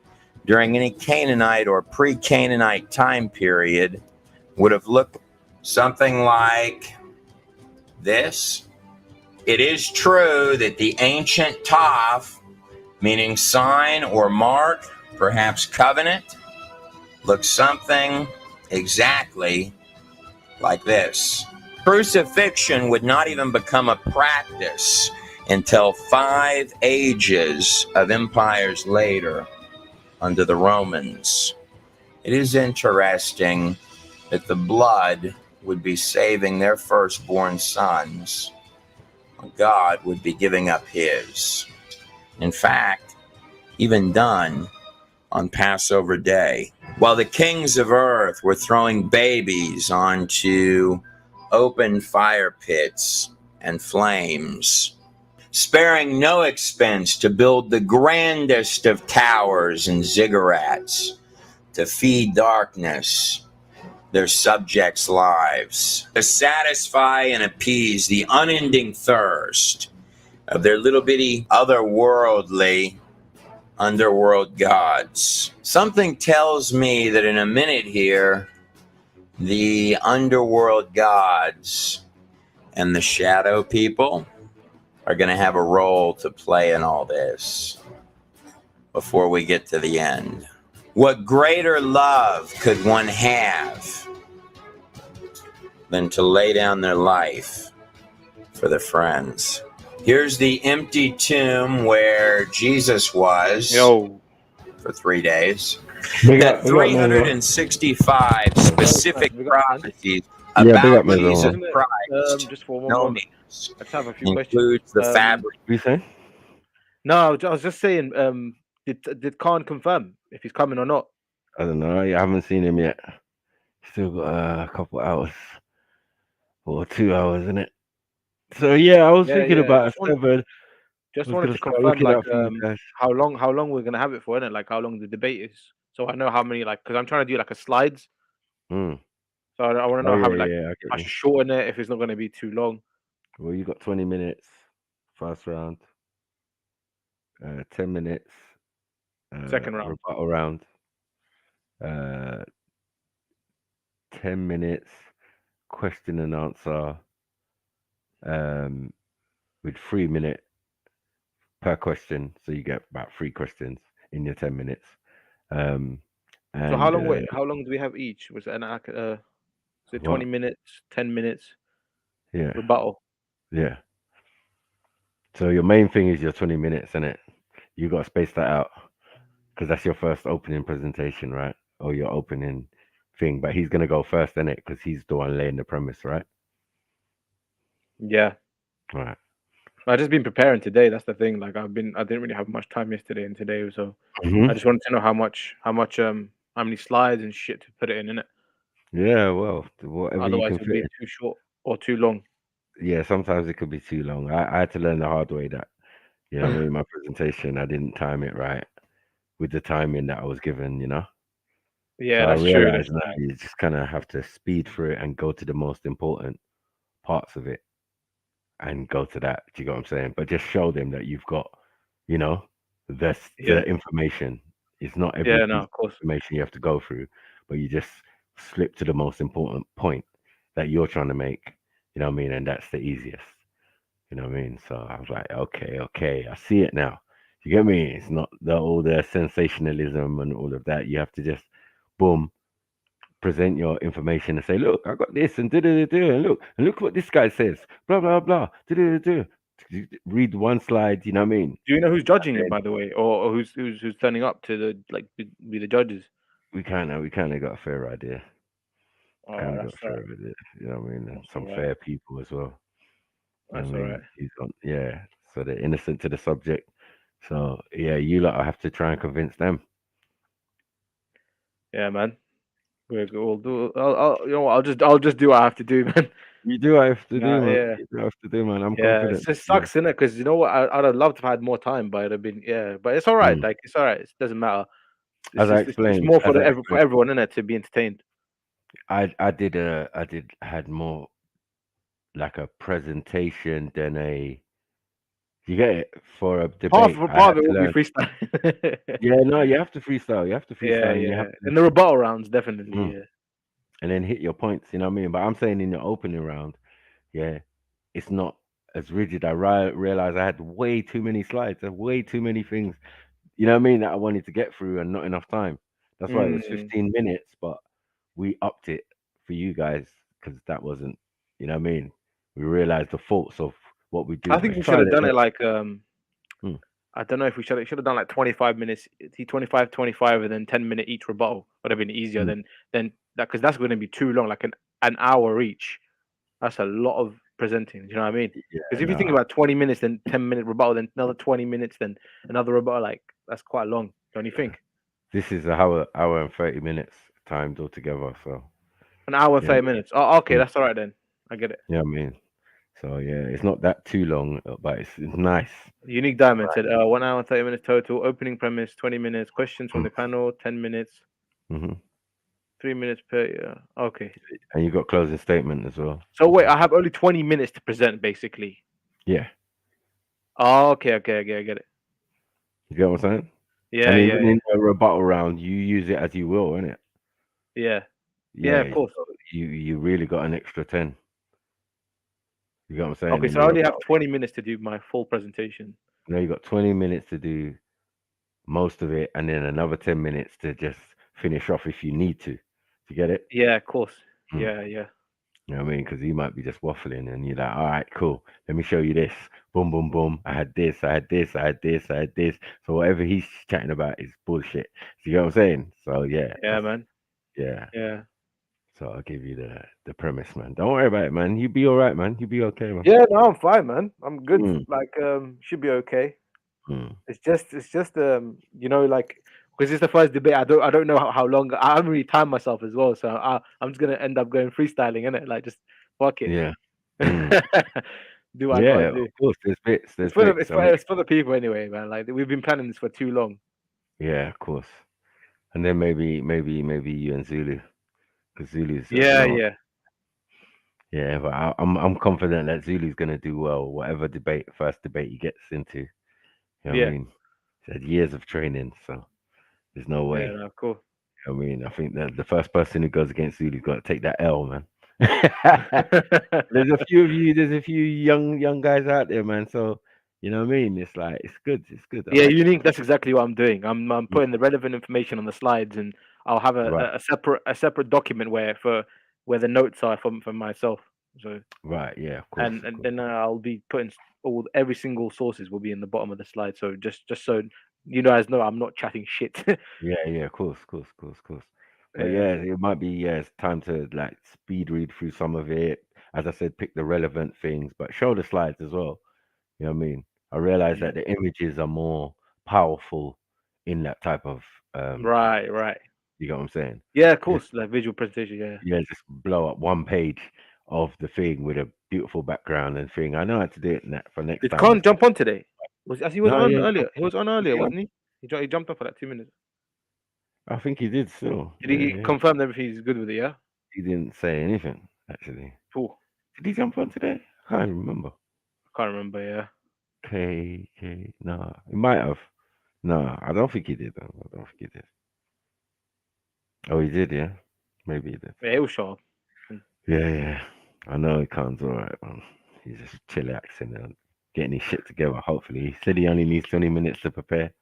during any Canaanite or pre-Canaanite time period would have looked something like this. It is true that the ancient Tav, meaning sign or mark, perhaps covenant, looks something exactly like this. Crucifixion would not even become a practice until 5 ages of empires later under the Romans. It is interesting that the blood would be saving their firstborn sons. God would be giving up his. In fact, even done on Passover Day. While the kings of earth were throwing babies onto open fire pits and flames, sparing no expense to build the grandest of towers and ziggurats to feed darkness their subjects' lives, to satisfy and appease the unending thirst of their little bitty otherworldly underworld gods. Something tells me that in a minute here, the underworld gods and the shadow people are going to have a role to play in all this before we get to the end. What greater love could one have than to lay down their life for their friends? Here's the empty tomb where Jesus was for 3 days. That 365 specific prophecies about Jesus Christ, Just for one no moment. means, Let's have a few includes questions. the fabric. You saying? No, I was just saying. Did Khan confirm if he's coming or not? I don't know. I haven't seen him yet. Still got a couple hours or 2 hours in it. So yeah, I was thinking about Just 7. Just I was wanted gonna to start confirm, looking like, out for you guys. how long we're gonna have it for, innit? Like, how long the debate is, so I know how many, like, because I'm trying to do like a slides. Mm. So I want to Oh know how yeah, like yeah. I if get I you. should shorten it, if it's not going to be too long. Well, you got 20 minutes, first round. 10 minutes, Second round. rebuttal round. 10 minutes, question and answer. With 3 minutes per question, so you get about 3 questions in your 10 minutes. And So how long? Wait, how long do we have each? Was it is it 20 what? minutes, 10 minutes? Yeah, Rebuttal. yeah. So your main thing is your 20 minutes, innit? You got to space that out because that's your first opening presentation, right? Or your opening thing. But he's gonna go first, innit? Because he's the one laying the premise, right? Yeah. Right. I've just been preparing today. That's the thing. Like, I didn't really have much time yesterday and today, so Mhm. I just wanted to know how many slides and shit to put it in, innit? Yeah, well, whatever you Otherwise, can it'll fit be in. too short or too long. Yeah, sometimes it could be too long. I had to learn the hard way that, you know, in my presentation, I didn't time it right with the timing that I was given, you know? Yeah, So I that's true. realized now you just kind of have to speed through it and go to the most important parts of it and go to that. Do you get what I'm saying? But just show them that you've got, you know, the Yeah. information. It's not every Yeah, piece no, of of course. information you have to go through, but you just slip to the most important point that you're trying to make. You know what I mean? And that's the easiest. You know what I mean? So I was like, okay, I see it now. You get me? It's not all the sensationalism and all of that. You have to just, boom, present your information and say, look, I got this and do and look what this guy says. Blah blah blah. Do. Read one slide. You know what I mean? Do you know who's judging it, by the way, or who's turning up to the be the judges? We kind of got a fair idea. And we got That's all right. Trevor there, you know what I mean? And That's some all right. fair people as well. You know That's what I all mean? right. He's on, yeah. So they're innocent to the subject. So yeah, you lot have to try and convince them. Yeah, man. We'll do. You know what? I'll just do what I have to do, man. You do what I have to do, Nah, man. yeah. You do what I have to do, man. I'm Yeah, it confident. just sucks, innit? Because you know what? I'd have loved to have had more time, but it'd have been but it's all right. Mm. Like it's all right. It doesn't matter. It's As I just it's explained, more for for everyone, innit, to be entertained. I had more like a presentation than a. You get it for a debate. I Part had of it to will be learn. freestyle. Yeah, no, you have to freestyle. You have to Yeah, freestyle, and you yeah. have to. In the rebuttal rounds, definitely. Mm. Yeah. And then hit your points. You know what I mean? But I'm saying in the opening round, yeah, it's not as rigid. I realized I had way too many slides, way too many things. You know what I mean? That I wanted to get through, and not enough time. That's why it was Mm. 15 minutes, but we upped it for you guys because that wasn't. You know what I mean? We realized the faults of what we do, I but think it's we should trial have and done it error. like Mm. I don't know if we should have done like 25 minutes, 25, 25, and then 10-minute each rebuttal. Would have been easier Mm. than that because that's going to be too long, like an hour each. That's a lot of presenting. Do you know what I mean? Yeah, Because if you think no. about 20 minutes, then 10-minute rebuttal, then another 20 minutes, then another rebuttal, like that's quite long. Don't you think? This is an hour and 30 minutes timed altogether. So An hour and yeah, 30 minutes. Oh, okay, mm, that's all right then. I get it. yeah, I mean, so yeah, it's not that too long, but it's nice. Unique Diamond said 1 hour and 30 minutes total. Opening premise 20 minutes. Questions from the panel 10 minutes. Mm-hmm. 3 minutes per year. Okay. And you got closing statement as well. So wait, I have only 20 minutes to present, basically. Yeah, Oh, okay, I get it. you get what I'm saying? Yeah, And yeah, even in a rebuttal round, you use it as you will, innit? yeah, yeah. Of Yeah, course. you really got an extra 10. You get what I'm saying? Okay, In so I your only have rebuttal. 20 minutes to do my full presentation. You know, you got 20 minutes to do most of it, and then another 10 minutes to just finish off if you need to. You get it? Yeah, of course. Mm. Yeah, yeah. You know what I mean? Because he might be just waffling, and you're like, all right, cool. Let me show you this. Boom, boom, boom. I had this, I had this, I had this, I had this. So whatever he's chatting about is bullshit. You get what I'm saying? So yeah. Yeah, man. Yeah. Yeah. So I'll give you the premise, man. Don't worry about it, man. You be all right, man. You be okay, man. Yeah, no, I'm fine, man. I'm good. Mm. Like, should be okay. Mm. It's just you know, like because it's the first debate. I don't know how long. I haven't really timed myself as well, so I'm just gonna end up going freestyling, innit? Like just fuck it. Yeah. Mm. Do what I Yeah, gotta of do. course. There's bits. It's There's for the bits. I mean, it's for the people anyway, man. Like we've been planning this for too long. yeah, of course. And then maybe you and Zulu, because Zulu's, Yeah, yeah, yeah. But I'm confident that Zulu's gonna do well, whatever first debate he gets into. You know what I yeah, mean? He's had years of training, so there's no yeah. way. No, cool. I mean, I think that the first person who goes against Zulu's got to take that L, man. There's a few of you. There's a few young guys out there, man. So you know what I mean? It's like it's good. It's good. I Yeah, like it. unique. That's exactly what I'm doing. I'm putting the relevant information on the slides, and I'll have Right. a separate document where the notes are from myself. So Right. Yeah. Of course. and then I'll be putting every single sources will be in the bottom of the slide. So just so you guys know, I'm not chatting shit. Yeah. Yeah. Of course. Of course. Of course. Of course. But Yeah. yeah, it might be. Yeah, it's time to like speed read through some of it. As I said, pick the relevant things, but show the slides as well. You know what I mean? I realize that the images are more powerful in that type of. Right. Right. You get what I'm saying? Yeah, of Just course. Like visual presentation. Yeah. yeah, just blow up one page of the thing with a beautiful background and thing. I know how to do it for next Did time. Khan jump on today? He was No, on yeah, earlier. He was on was earlier, he on? wasn't he? He jumped on for like 2 minutes. I think he did still. Did Yeah, he yeah. confirm everything's good with it? Yeah. He didn't say anything actually. Cool. Did he jump on today? I can't remember. Can't remember. Yeah. K. No, he might have. No, I don't think he did. Though. I don't think he did. Oh, he did. Yeah, maybe he did. Yeah, he was sharp. Yeah, yeah. I know he can't all right, man. He's just chillaxing and getting his shit together. Hopefully, he said he only needs 20 minutes to prepare.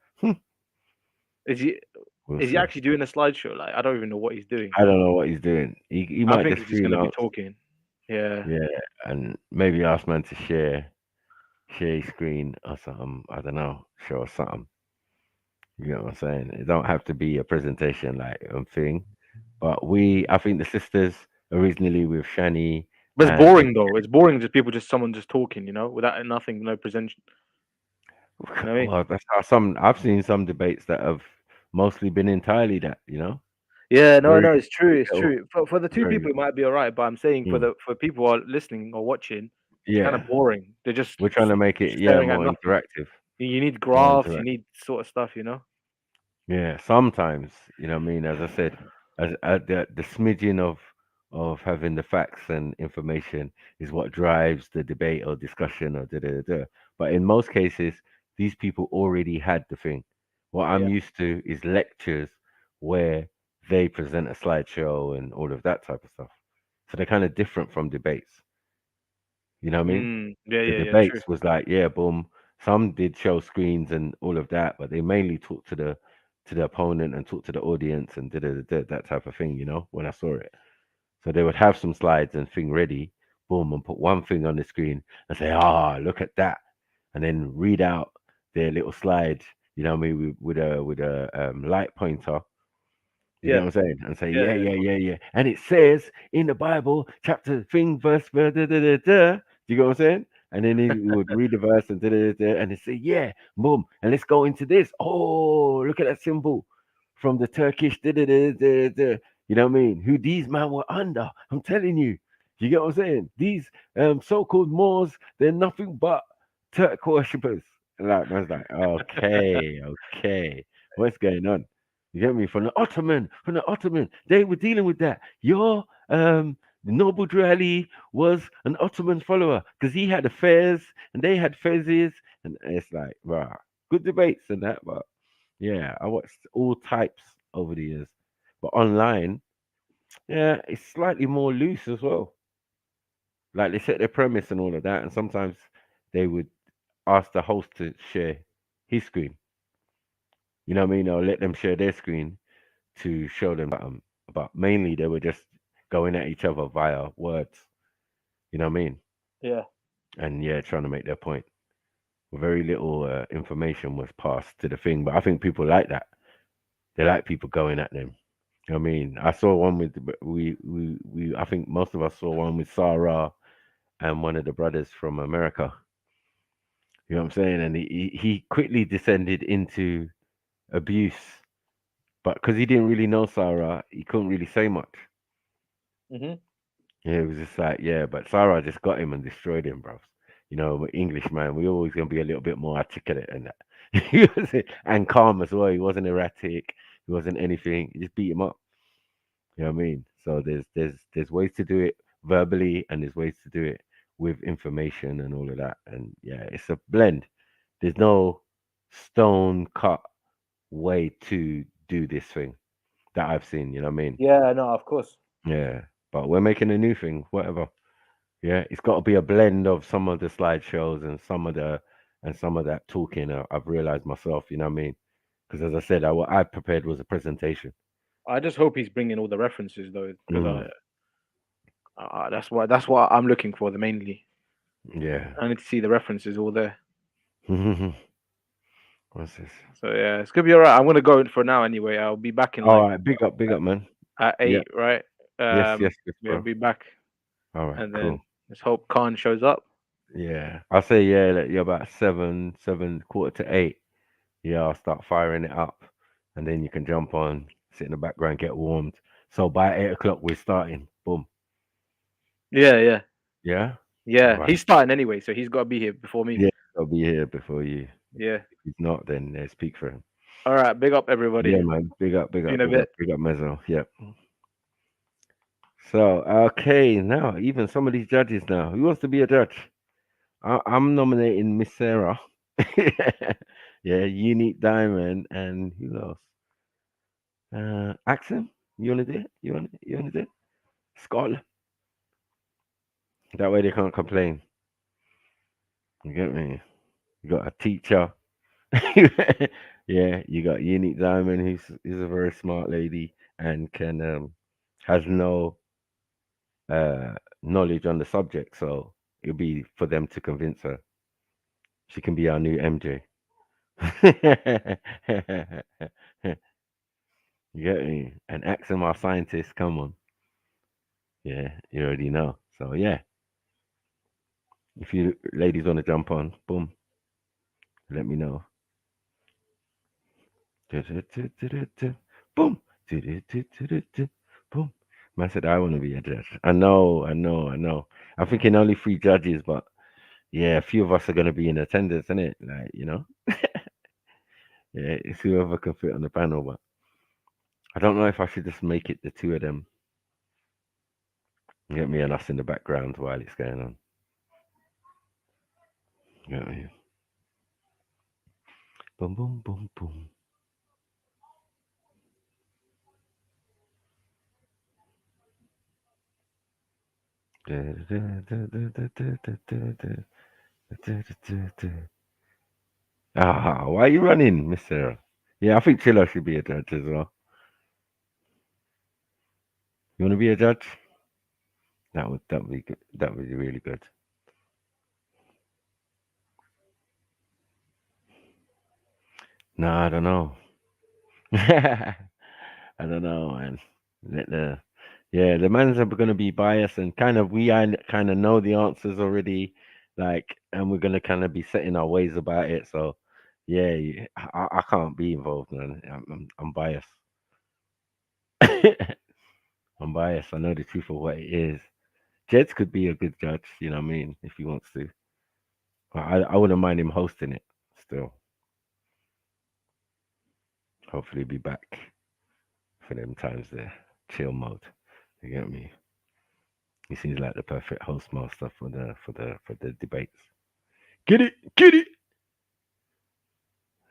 Is he? We'll Is he see. actually doing a slideshow? Like I don't even know what he's doing. I don't know what he's doing. He I might think just he's just gonna be freelance. talking. Yeah. Yeah, and maybe ask man to share his screen or something. I don't know, show us something. You know what I'm saying? It don't have to be a presentation like thing, but I think the sisters originally with Shani. But it's and boring though. It's boring just people someone just talking, without nothing, no presentation. You know what I mean? Well, that's how I've seen some debates that have mostly been entirely that, Yeah, no, very it's true, it's little, true. For the two very people, it might be all right, but I'm saying mm, for people who are listening or watching, it's kind of yeah. boring. They're just We're trying to make it staring at more nothing. interactive, You need more graphs, you interactive. need sort of stuff, Yeah, sometimes, what I mean, as I said, as the smidgen of having the facts and information is what drives the debate or discussion or da da da. Da. But in most cases, these people already had the thing. What I'm Yeah. used to is lectures where they present a slideshow and all of that type of stuff. So they're kind of different from debates. You know what I mean? Yeah, The yeah, true. debates was like, yeah, boom. Some did show screens and all of that, but they mainly talked to the opponent and talked to the audience and did that type of thing. When I saw it, so they would have some slides and thing ready, boom, and put one thing on the screen and say, look at that, and then read out their little slide. You know what I mean, with a light pointer. You get Yeah. what I'm saying? And say, Yeah, yeah, yeah. yeah, yeah, yeah. And it says in the Bible, chapter thing, verse, da, da, da, da. Do you get what I'm saying? And then he would read the verse and da, da, da, da, and he say, yeah, boom. And let's go into this. Oh, look at that symbol from the Turkish, da, da, da, da, da. You know what I mean? Who these men were under. I'm telling you. You get what I'm saying? These so-called Moors, they're nothing but Turk worshippers. Like, I was like, okay, okay. What's going on? You get me? From the Ottoman, they were dealing with that. Your Noble Drew Ali was an Ottoman follower because he had affairs and they had fezzes, and it's like, wow, good debates and that. But yeah, I watched all types over the years, but online, yeah, it's slightly more loose as well. Like they set their premise and all of that, and sometimes they would ask the host to share his screen. You know what I mean? Or let them share their screen to show them but mainly they were just going at each other via words. You know what I mean? Yeah. And yeah, trying to make their point. Very little information was passed to the thing, but I think people like that. They like people going at them. You know what I mean? I saw one with we. I think most of us saw one with Sarah and one of the brothers from America. You know what I'm saying? And he quickly descended into abuse, but because he didn't really know Sarah, he couldn't really say much. Mm-hmm. Yeah, it was just like, yeah, but Sarah just got him and destroyed him, bro. We're English, man. We always gonna be a little bit more articulate and that. And calm as well. He wasn't erratic. He wasn't anything. He just beat him up. You know what I mean? So there's ways to do it verbally and there's ways to do it with information and all of that. And yeah, it's a blend. There's no stone cut way to do this thing that I've seen. You know what I mean? Yeah, no, of course. Yeah, but we're making a new thing, whatever. Yeah, it's got to be a blend of some of the slideshows and some of that talking. I've realized myself, you know what I mean? Because as I said, what I prepared was a presentation. I just hope he's bringing all the references though, because Mm. that's what I'm looking for the mainly. Yeah. I need to see the references all there. What's this? So yeah, it's gonna be alright. I'm gonna go for now anyway. I'll be back in All right, big up, man. at 8, right? Yes, yes, We'll bro. be back. All right, And cool. then let's hope Khan shows up. Yeah, I'll say yeah. Like, you're about 7, quarter to 8. Yeah, I'll start firing it up, and then you can jump on, sit in the background, get warmed. So by 8 o'clock we're starting. Boom. Yeah, yeah. Yeah. Yeah, All right. he's starting anyway, so he's got to be here before me. Yeah, I'll be here before you. Yeah. If he's not, then speak for him. All right, big up everybody. Yeah, man. Big up, See you in a bit. big up, Mezzo. Yep. So okay, now even some of these judges now. Who wants to be a judge? I'm nominating Miss Sarah. Yeah, Unique Diamond, and who else? Axel, you wanna do it? You wanna do it? Skool. That way they can't complain. You get me? You got a teacher. Yeah, you got Unique Diamond, who's a very smart lady and can has no knowledge on the subject, so it'll be for them to convince her. She can be our new MJ. You get me? And Axel, our scientist, come on. Yeah, you already know. So yeah, if you ladies want to jump on, boom, let me know. Boom, boom. Man said I want to be a judge. I know. I'm thinking only 3 judges, but yeah, a few of us are gonna be in attendance, isn't it? Like, yeah, it's whoever can fit on the panel, but I don't know if I should just make it the 2 of them. Get me and us in the background while it's going on. Get me. Boom, boom, boom, boom. Ah, why are you running, Miss Sarah? Yeah, I think Chilla should be a judge as well. You want to be a judge? That would be good. That would be really good. No, I don't know. I don't know, man. The man's are going to be biased and kind of kind of know the answers already, like, and we're going to kind of be setting our ways about it. So, yeah, I can't be involved, man. I'm biased. I'm biased. I know the truth of what it is. Jeds could be a good judge, you know what I mean, if he wants to. I wouldn't mind him hosting it still. Hopefully be back for them times there. Chill mode. You get me? He seems like the perfect host master for the debates. Get it.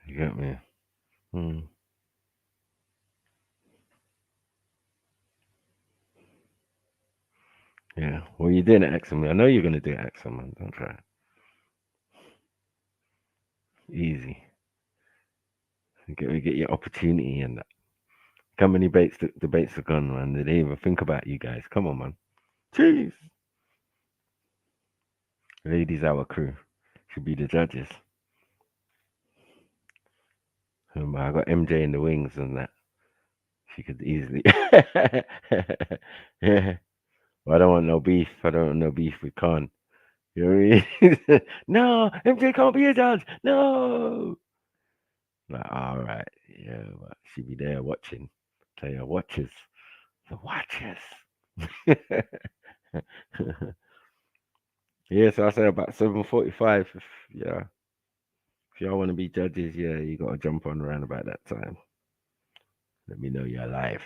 You get me? Yeah. Well, you're doing it, Axel. I know you're gonna do it, Axel, man. Don't try it. Easy. Get your opportunity and that. How many debates are gone, man? Did they even think about you guys? Come on, man. Jeez. Ladies, our crew should be the judges. I got MJ in the wings and that. She could easily. Yeah. Well, I don't want no beef. I don't want no beef with Khan. You know what I mean? No, MJ can't be a judge. No. Like, all right. Yeah, but she be there watching. Tell your watchers. The watchers. Yeah, so I say about 7:45. Yeah. If y'all want to be judges, yeah, you gotta jump on around about that time. Let me know you're alive.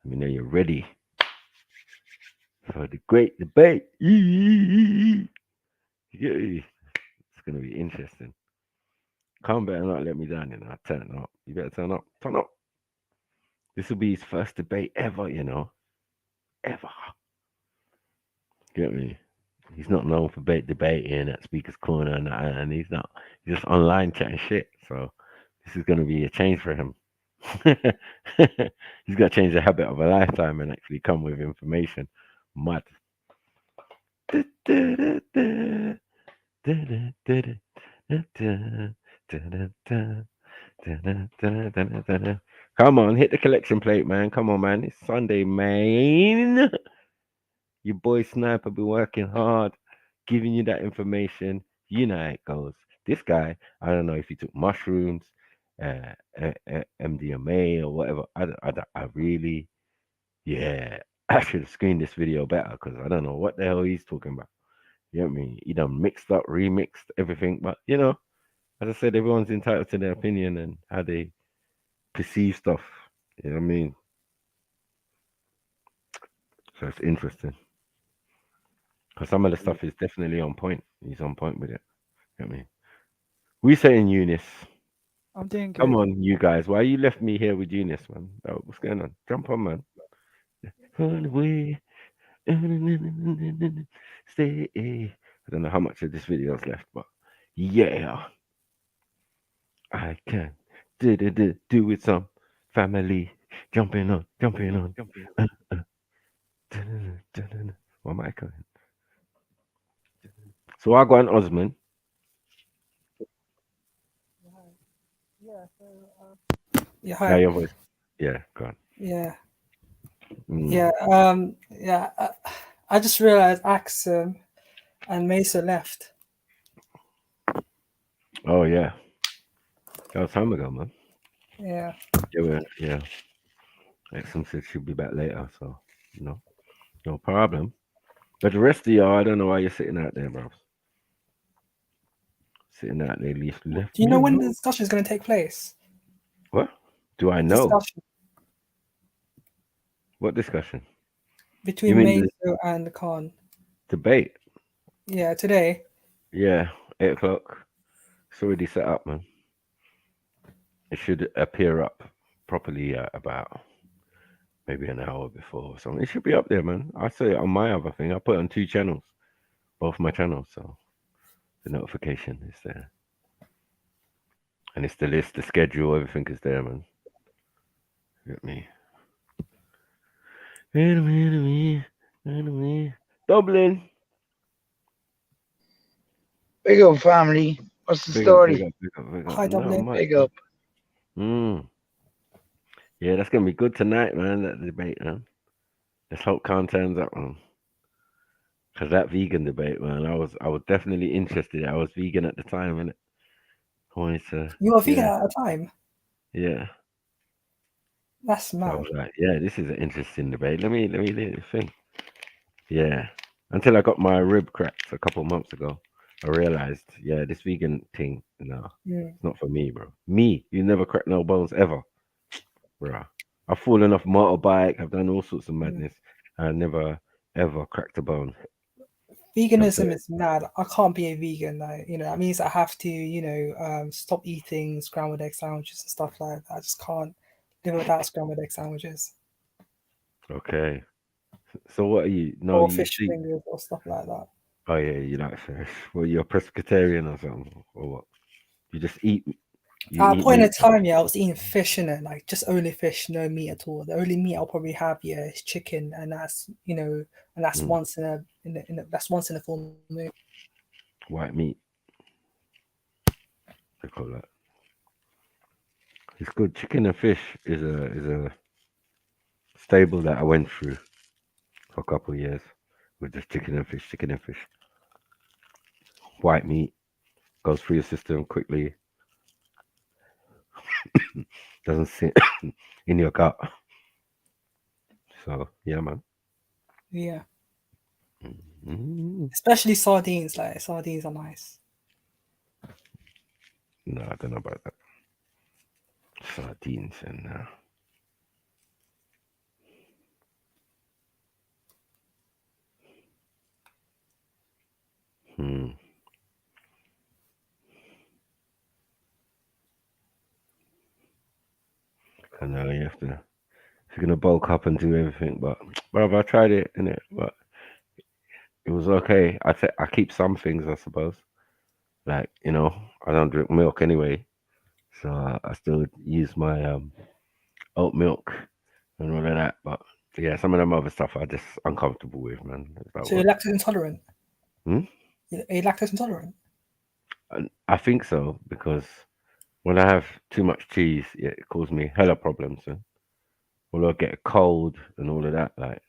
Let me know you're ready for the great debate. Yeah, it's gonna be interesting. Come better not let me down, Turn up. You better turn up. Turn up. This will be his first debate ever, Ever. Get me? He's not known for debating at Speaker's Corner and he's not. He's just online chatting shit. So this is gonna be a change for him. He's got to change the habit of a lifetime and actually come with information. Mad. Come on, hit the collection plate, man. Come on, man. It's Sunday, man. Your boy Sniper be working hard, giving you that information. You know how it goes. This guy, I don't know if he took mushrooms, MDMA or whatever. I really, yeah, I should have screened this video better because I don't know what the hell he's talking about. You know what I mean? He done mixed up, remixed everything, but as I said, everyone's entitled to their opinion and how they perceive stuff. You know what I mean? So it's interesting. Because some of the stuff is definitely on point. He's on point with it. You know what I mean? We saying Eunice. I'm doing good. Come on, you guys. Why you left me here with Eunice, man? Oh, what's going on? Jump on, man. Run away. Stay. I don't know how much of this video is left, but yeah. I can do with some family. Jumping on. What am I going? So I got an Osman. Yeah, hi. Yeah, your voice. Yeah, go on. Yeah. Yeah. Yeah. I just realized Axum and Mesa left. Oh yeah, that was time ago, man. Yeah. Yeah. Exum said she'll be back later, so no problem. But the rest of y'all, I don't know why you're sitting out there, bro. Sitting out there, left Do you me know when the alone. discussion is going to take place? What? Do I know? Discussion What discussion? You between mean the Mesa and Khan. debate? Yeah, today. Yeah, 8 o'clock. It's already set up, man. It should appear up properly at about maybe an hour before or something. It should be up there, man. I say it on my other thing. I put it on 2 channels, both my channels, so the notification is there. And it's the list, the schedule, everything is there, man. Get me. Dublin. Big up, family. What's the Big up, story? big up, big up, big up. Hi, Not Dublin. much. Big up. Yeah, that's gonna be good tonight, man. That debate, man. Let's hope Khan turns up, man. Cause that vegan debate, man, I was definitely interested. I was vegan at the time, innit? I wanted to. You were vegan Yeah, at the time. yeah. That's So I mad. was like, yeah, this is an interesting debate. Let me think. Yeah. Until I got my rib cracked a couple months ago, I realized, yeah, this vegan thing, no, Mm. it's not for me, bro. Me, you never crack no bones ever, bro. I've fallen off motorbike. I've done all sorts of madness. I never ever cracked a bone. I'm Veganism sorry. is mad. I can't be a vegan. That means I have to, stop eating scrambled egg sandwiches and stuff like that. I just can't live without scrambled egg sandwiches Okay. So what are you? No, or you fish see. fingers or stuff like that. Oh yeah, you like fish. Well, you're a pescatarian or something, or what? You just eat. You At a eat point in meat. time, I was eating fish in it, like just only fish, no meat at all. The only meat I'll probably have, is chicken, and that's Mm, once that's once in a full moon. white meat. They call that. It's good. Chicken and fish is a stable that I went through for a couple of years with just chicken and fish, chicken and fish. White meat goes through your system quickly. Doesn't sit in your gut. So yeah, man. Yeah, Mm, especially sardines. Like sardines are nice. no, I don't know about that. Sardines and hmm. I know you have to. If you're gonna bulk up and do everything, but brother, I tried it in it, but it was okay. I keep some things, I suppose. Like I don't drink milk anyway, so I still use my oat milk and all of that. But yeah, some of them other stuff I just uncomfortable with, man. It's like So you're what? lactose intolerant. Hmm? Are you lactose intolerant? And I think so because when I have too much cheese, it causes me hella problems. So, I get a cold and all of that, like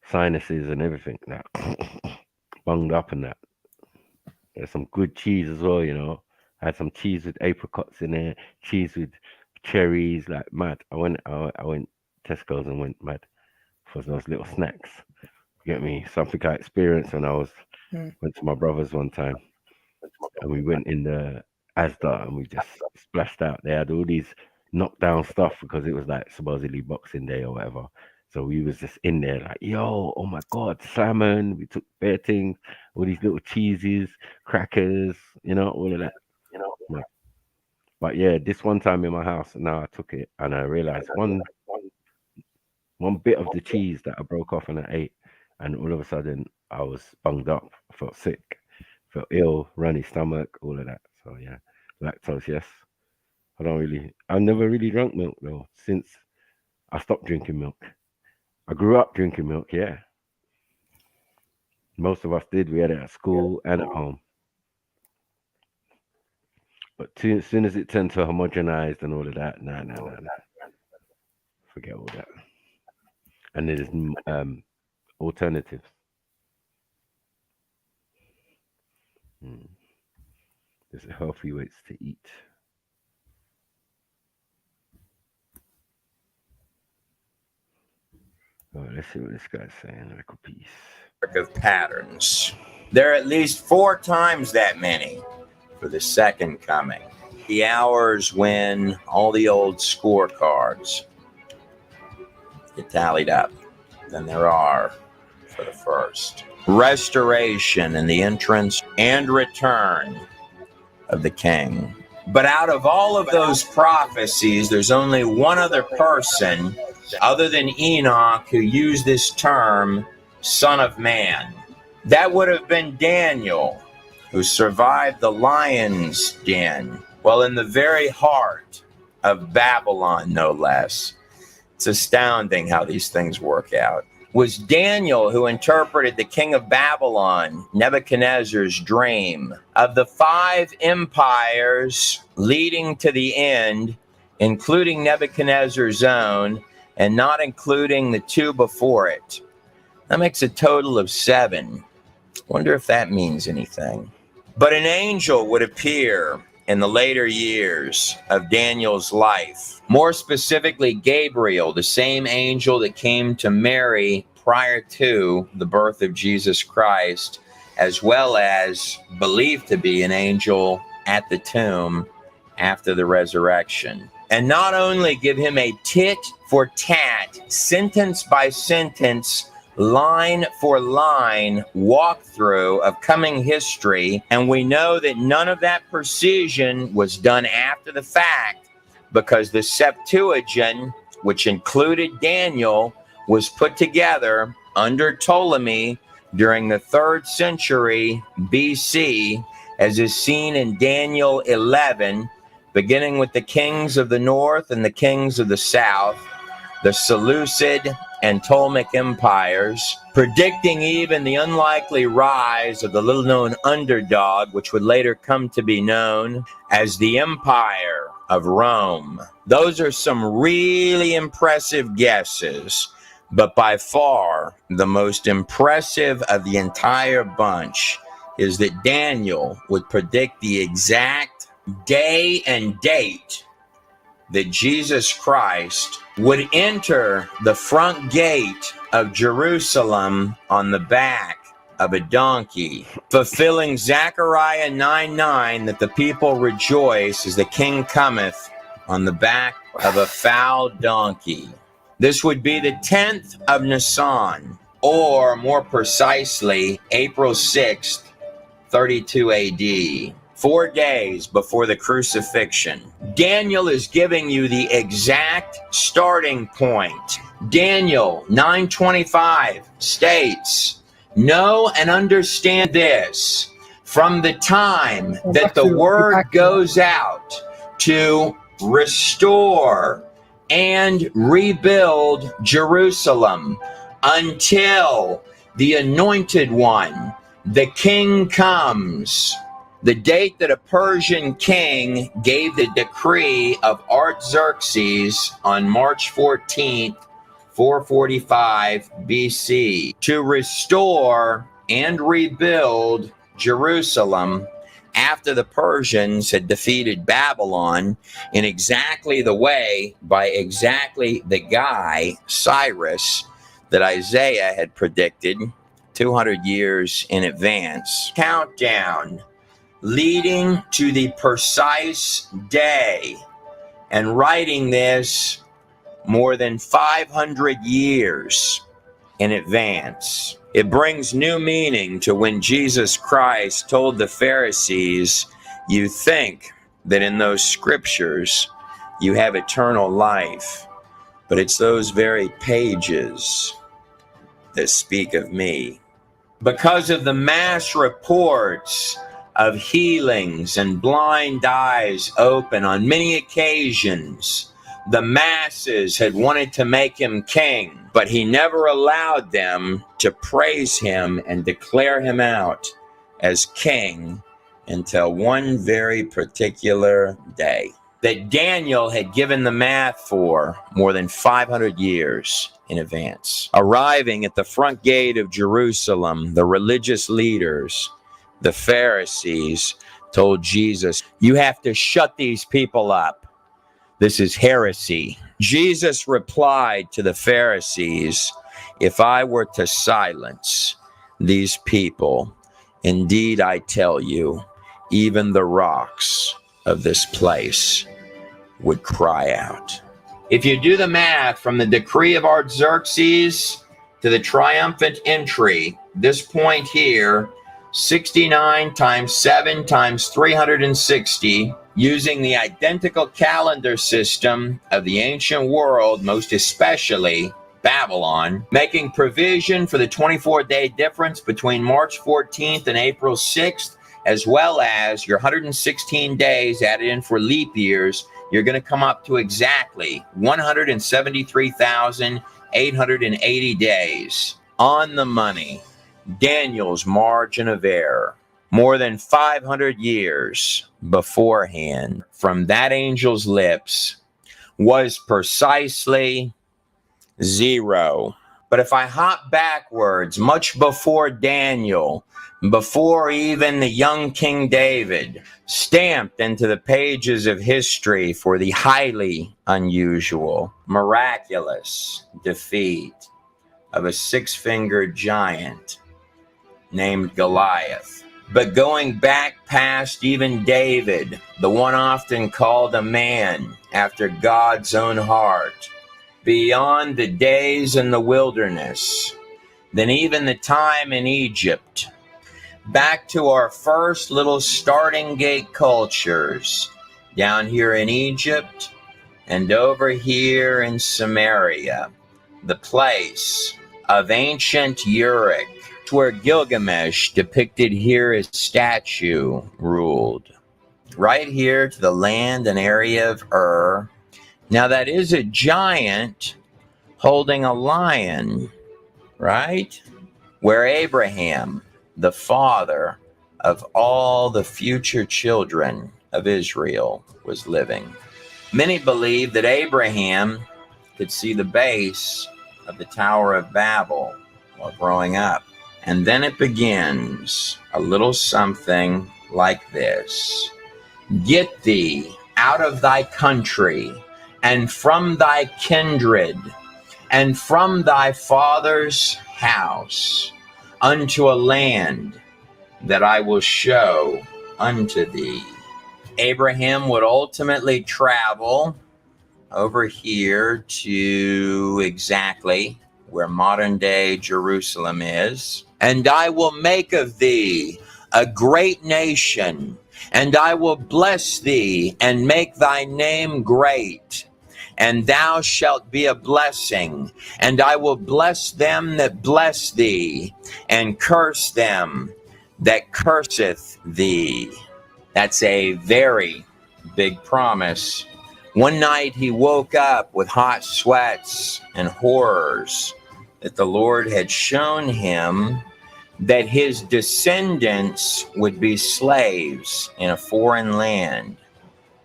sinuses and everything, that bunged up and that. There's some good cheese as well, I had some cheese with apricots in there, cheese with cherries, like mad. I went Tesco's and went mad for those little snacks. You get me? Something I experienced when I Mm. went to my brother's one time, and we went in the Asda and we just splashed out. They had all these knockdown stuff because it was like supposedly Boxing Day or whatever. So we was just in there like, yo, oh my god, salmon. We took bare things, all these little cheeses, crackers, all of that. Yeah. But yeah, this one time in my house, now I took it and I realized one bit of the cheese that I broke off and I ate, and all of a sudden I was bunged up, I felt sick, felt ill, runny stomach, all of that. So yeah, lactose, yes. I never really drank milk though since I stopped drinking milk. I grew up drinking milk, yeah. Most of us did. We had it at school and at home. But as soon as it turned to homogenized and all of that, nah. Forget all that. And there's alternatives. There's healthy ways to eat. Oh, let's see what this guy's saying. Like a piece of patterns. There are at least 4 times that many for the second coming. The hours when all the old scorecards get tallied up than there are for the first. Restoration and the entrance and return of the king. But out of all of those prophecies, there's only one other person other than Enoch who used this term, Son of Man. That would have been Daniel, who survived the lion's den, well, in the very heart of Babylon, no less. It's astounding how these things work out. Was Daniel who interpreted the king of Babylon, Nebuchadnezzar's dream of the 5 empires leading to the end, including Nebuchadnezzar's own, and not including the 2 before it. That makes a total of 7. Wonder if that means anything. But an angel would appear in the later years of Daniel's life. More specifically, Gabriel, the same angel that came to Mary prior to the birth of Jesus Christ, as well as believed to be an angel at the tomb after the resurrection. And not only give him a tit for tat, sentence by sentence, line for line walkthrough of coming history, and we know that none of that precision was done after the fact, because the Septuagint, which included Daniel, was put together under Ptolemy during the 3rd century BC, as is seen in Daniel 11, beginning with the kings of the north and the kings of the south, the Seleucid and Ptolemaic empires, predicting even the unlikely rise of the little-known underdog, which would later come to be known as the Empire of Rome. Those are some really impressive guesses, but by far the most impressive of the entire bunch is that Daniel would predict the exact day and date that Jesus Christ would enter the front gate of Jerusalem on the back of a donkey, fulfilling Zechariah 9:9, that the people rejoice as the king cometh on the back of a foul donkey. This would be the 10th of Nisan, or more precisely, April 6th, 32 AD. 4 days before the crucifixion. Daniel is giving you the exact starting point. Daniel 9:25 states, "Know and understand this, from the time that the word goes out to restore and rebuild Jerusalem until the anointed one, the king, comes." The date that a Persian king gave the decree of Artaxerxes on March 14th, 445 BC, to restore and rebuild Jerusalem after the Persians had defeated Babylon in exactly the way, by exactly the guy, Cyrus, that Isaiah had predicted 200 years in advance. Countdown leading to the precise day, and writing this more than 500 years in advance. It brings new meaning to when Jesus Christ told the Pharisees, "You think that in those scriptures you have eternal life, but it's those very pages that speak of me." Because of the mass reports of healings and blind eyes open on many occasions, the masses had wanted to make him king, but he never allowed them to praise him and declare him out as king until one very particular day. that Daniel had given the math for more than 500 years in advance. Arriving at the front gate of Jerusalem, the religious leaders, the Pharisees, told Jesus, "You have to shut these people up. This is heresy." Jesus replied to the Pharisees, "If I were to silence these people, indeed I tell you, even the rocks of this place would cry out." If you do the math from the decree of Artaxerxes to the triumphant entry, this point here, 69 times 7 times 360, using the identical calendar system of the ancient world, most especially Babylon, making provision for the 24-day difference between March 14th and April 6th, as well as your 116 days added in for leap years, you're going to come up to exactly 173,880 days. On the money. Daniel's margin of error. More than 500 years beforehand from that angel's lips was precisely 0. But if I hop backwards, much before Daniel, before even the young King David, stamped into the pages of history for the highly unusual, miraculous defeat of a 6-fingered giant named Goliath. But going back past even David, the one often called a man after God's own heart, beyond the days in the wilderness, then even the time in Egypt, back to our first little starting gate cultures, down here in Egypt and over here in Samaria, the place of ancient Uruk, where Gilgamesh, depicted here as statue, ruled. Right here to the land and area of Ur. Now that is a giant holding a lion, right? Where Abraham, the father of all the future children of Israel, was living. Many believe that Abraham could see the base of the Tower of Babel while growing up. And then it begins a little something like this. "Get thee out of thy country, and from thy kindred, and from thy father's house, unto a land that I will show unto thee." Abraham would ultimately travel over here to exactly where modern day Jerusalem is. "And I will make of thee a great nation, and I will bless thee and make thy name great. And thou shalt be a blessing, and I will bless them that bless thee, and curse them that curseth thee." That's a very big promise. One night he woke up with hot sweats and horrors that the Lord had shown him that his descendants would be slaves in a foreign land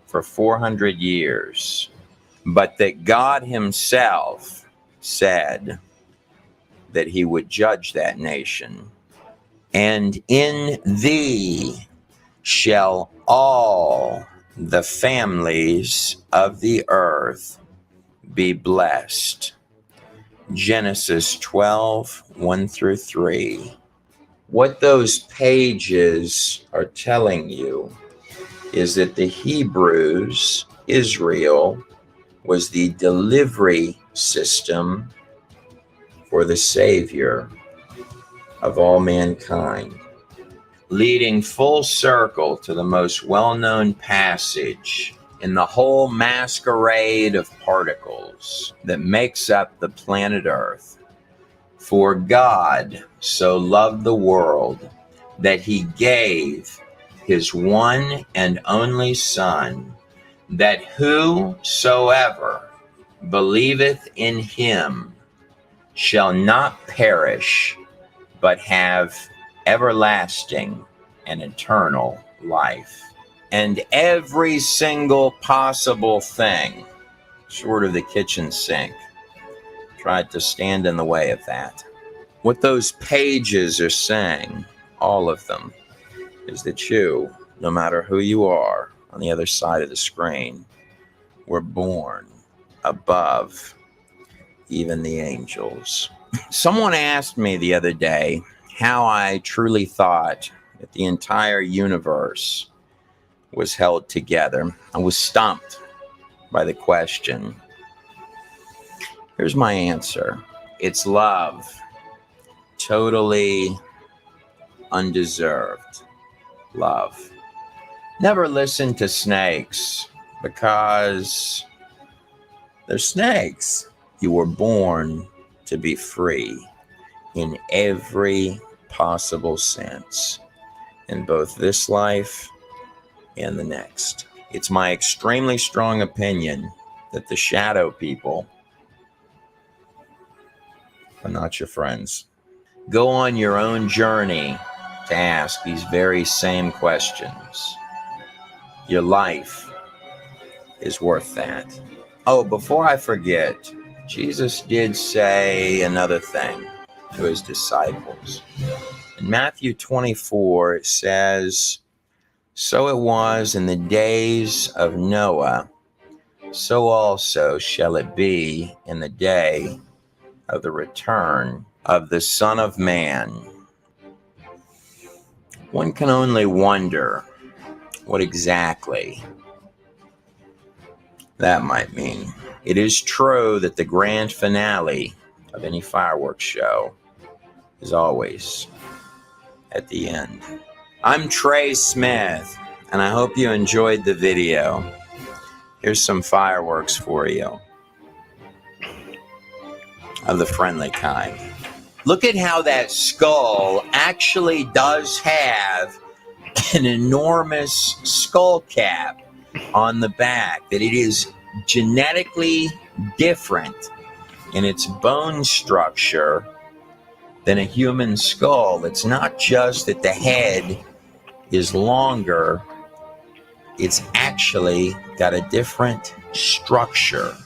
for 400 years. But that God himself said that he would judge that nation. "And in thee shall all the families of the earth be blessed." Genesis 12, 1 through 3. What those pages are telling you is that the Hebrews, Israel, was the delivery system for the Savior of all mankind, leading full circle to the most well-known passage in the whole masquerade of particles that makes up the planet Earth. "For God so loved the world that he gave his one and only Son, that whosoever believeth in him shall not perish, but have everlasting and eternal life." and every single possible thing, short of the kitchen sink, tried to stand in the way of that. What those pages are saying, all of them, is that you, no matter who you are on the other side of the screen, were born above even the angels. Someone asked me the other day how I truly thought that the entire universe was held together. I was stumped by the question. Here's my answer. It's love. Totally undeserved love. Never listen to snakes because they're snakes. You were born to be free in every possible sense, in both this life and the next. It's my extremely strong opinion that the shadow people are not your friends. Go on your own journey to ask these very same questions. Your life is worth that. Oh, before I forget, Jesus did say another thing to his disciples. In Matthew 24, it says, "So it was in the days of Noah, so also shall it be in the day of the return of the Son of Man." One can only wonder what exactly that might mean. It is true that the grand finale of any fireworks show is always at the end. I'm Trey Smith, and I hope you enjoyed the video. Here's some fireworks for you of the friendly kind. Look at how that skull actually does have an enormous skull cap on the back, that it is genetically different in its bone structure than a human skull. It's not just that the head is longer, it's actually got a different structure.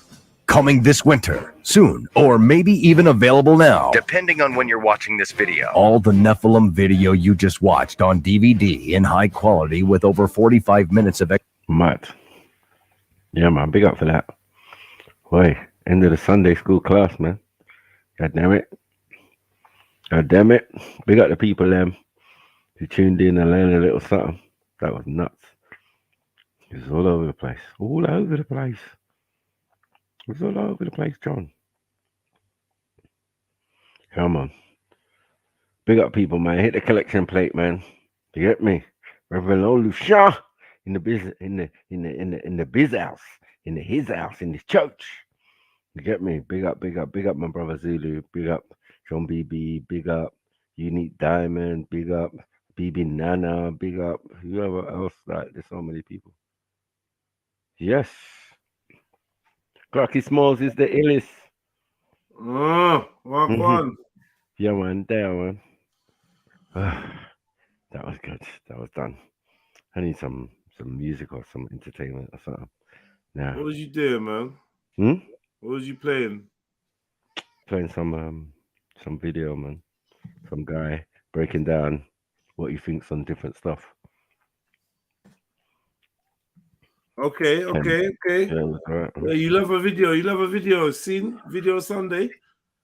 Coming this winter, soon, or maybe even available now, depending on when you're watching this video. All the Nephilim video you just watched on DVD in high quality with over 45 minutes of... Mad. Yeah, man, big up for that. Boy, end of the Sunday school class, man. God damn it. God damn it. Big up the people, who tuned in and learned a little something. That was nuts. It was all over the place. All over the place. It was all over the place, John. Come on. Big up people, man. Hit the collection plate, man. You get me? Reverend Olusha in the biz in the biz house. In his house, in his church. You get me? Big up my brother Zulu. Big up John BB. Big up Unique Diamond. Big up BB Nana. Big up whoever else. Like, there's so many people. Yes. Clarky Smalls is the illest. Walk on. Yeah, man. There, man. That was good. That was done. I need some music or some entertainment or something. Now. What was you doing, man? What was you playing? Playing some video, man. Some guy breaking down what he thinks on different stuff. Okay. Yeah, right. Yeah, you love a video. Seen Video Sunday?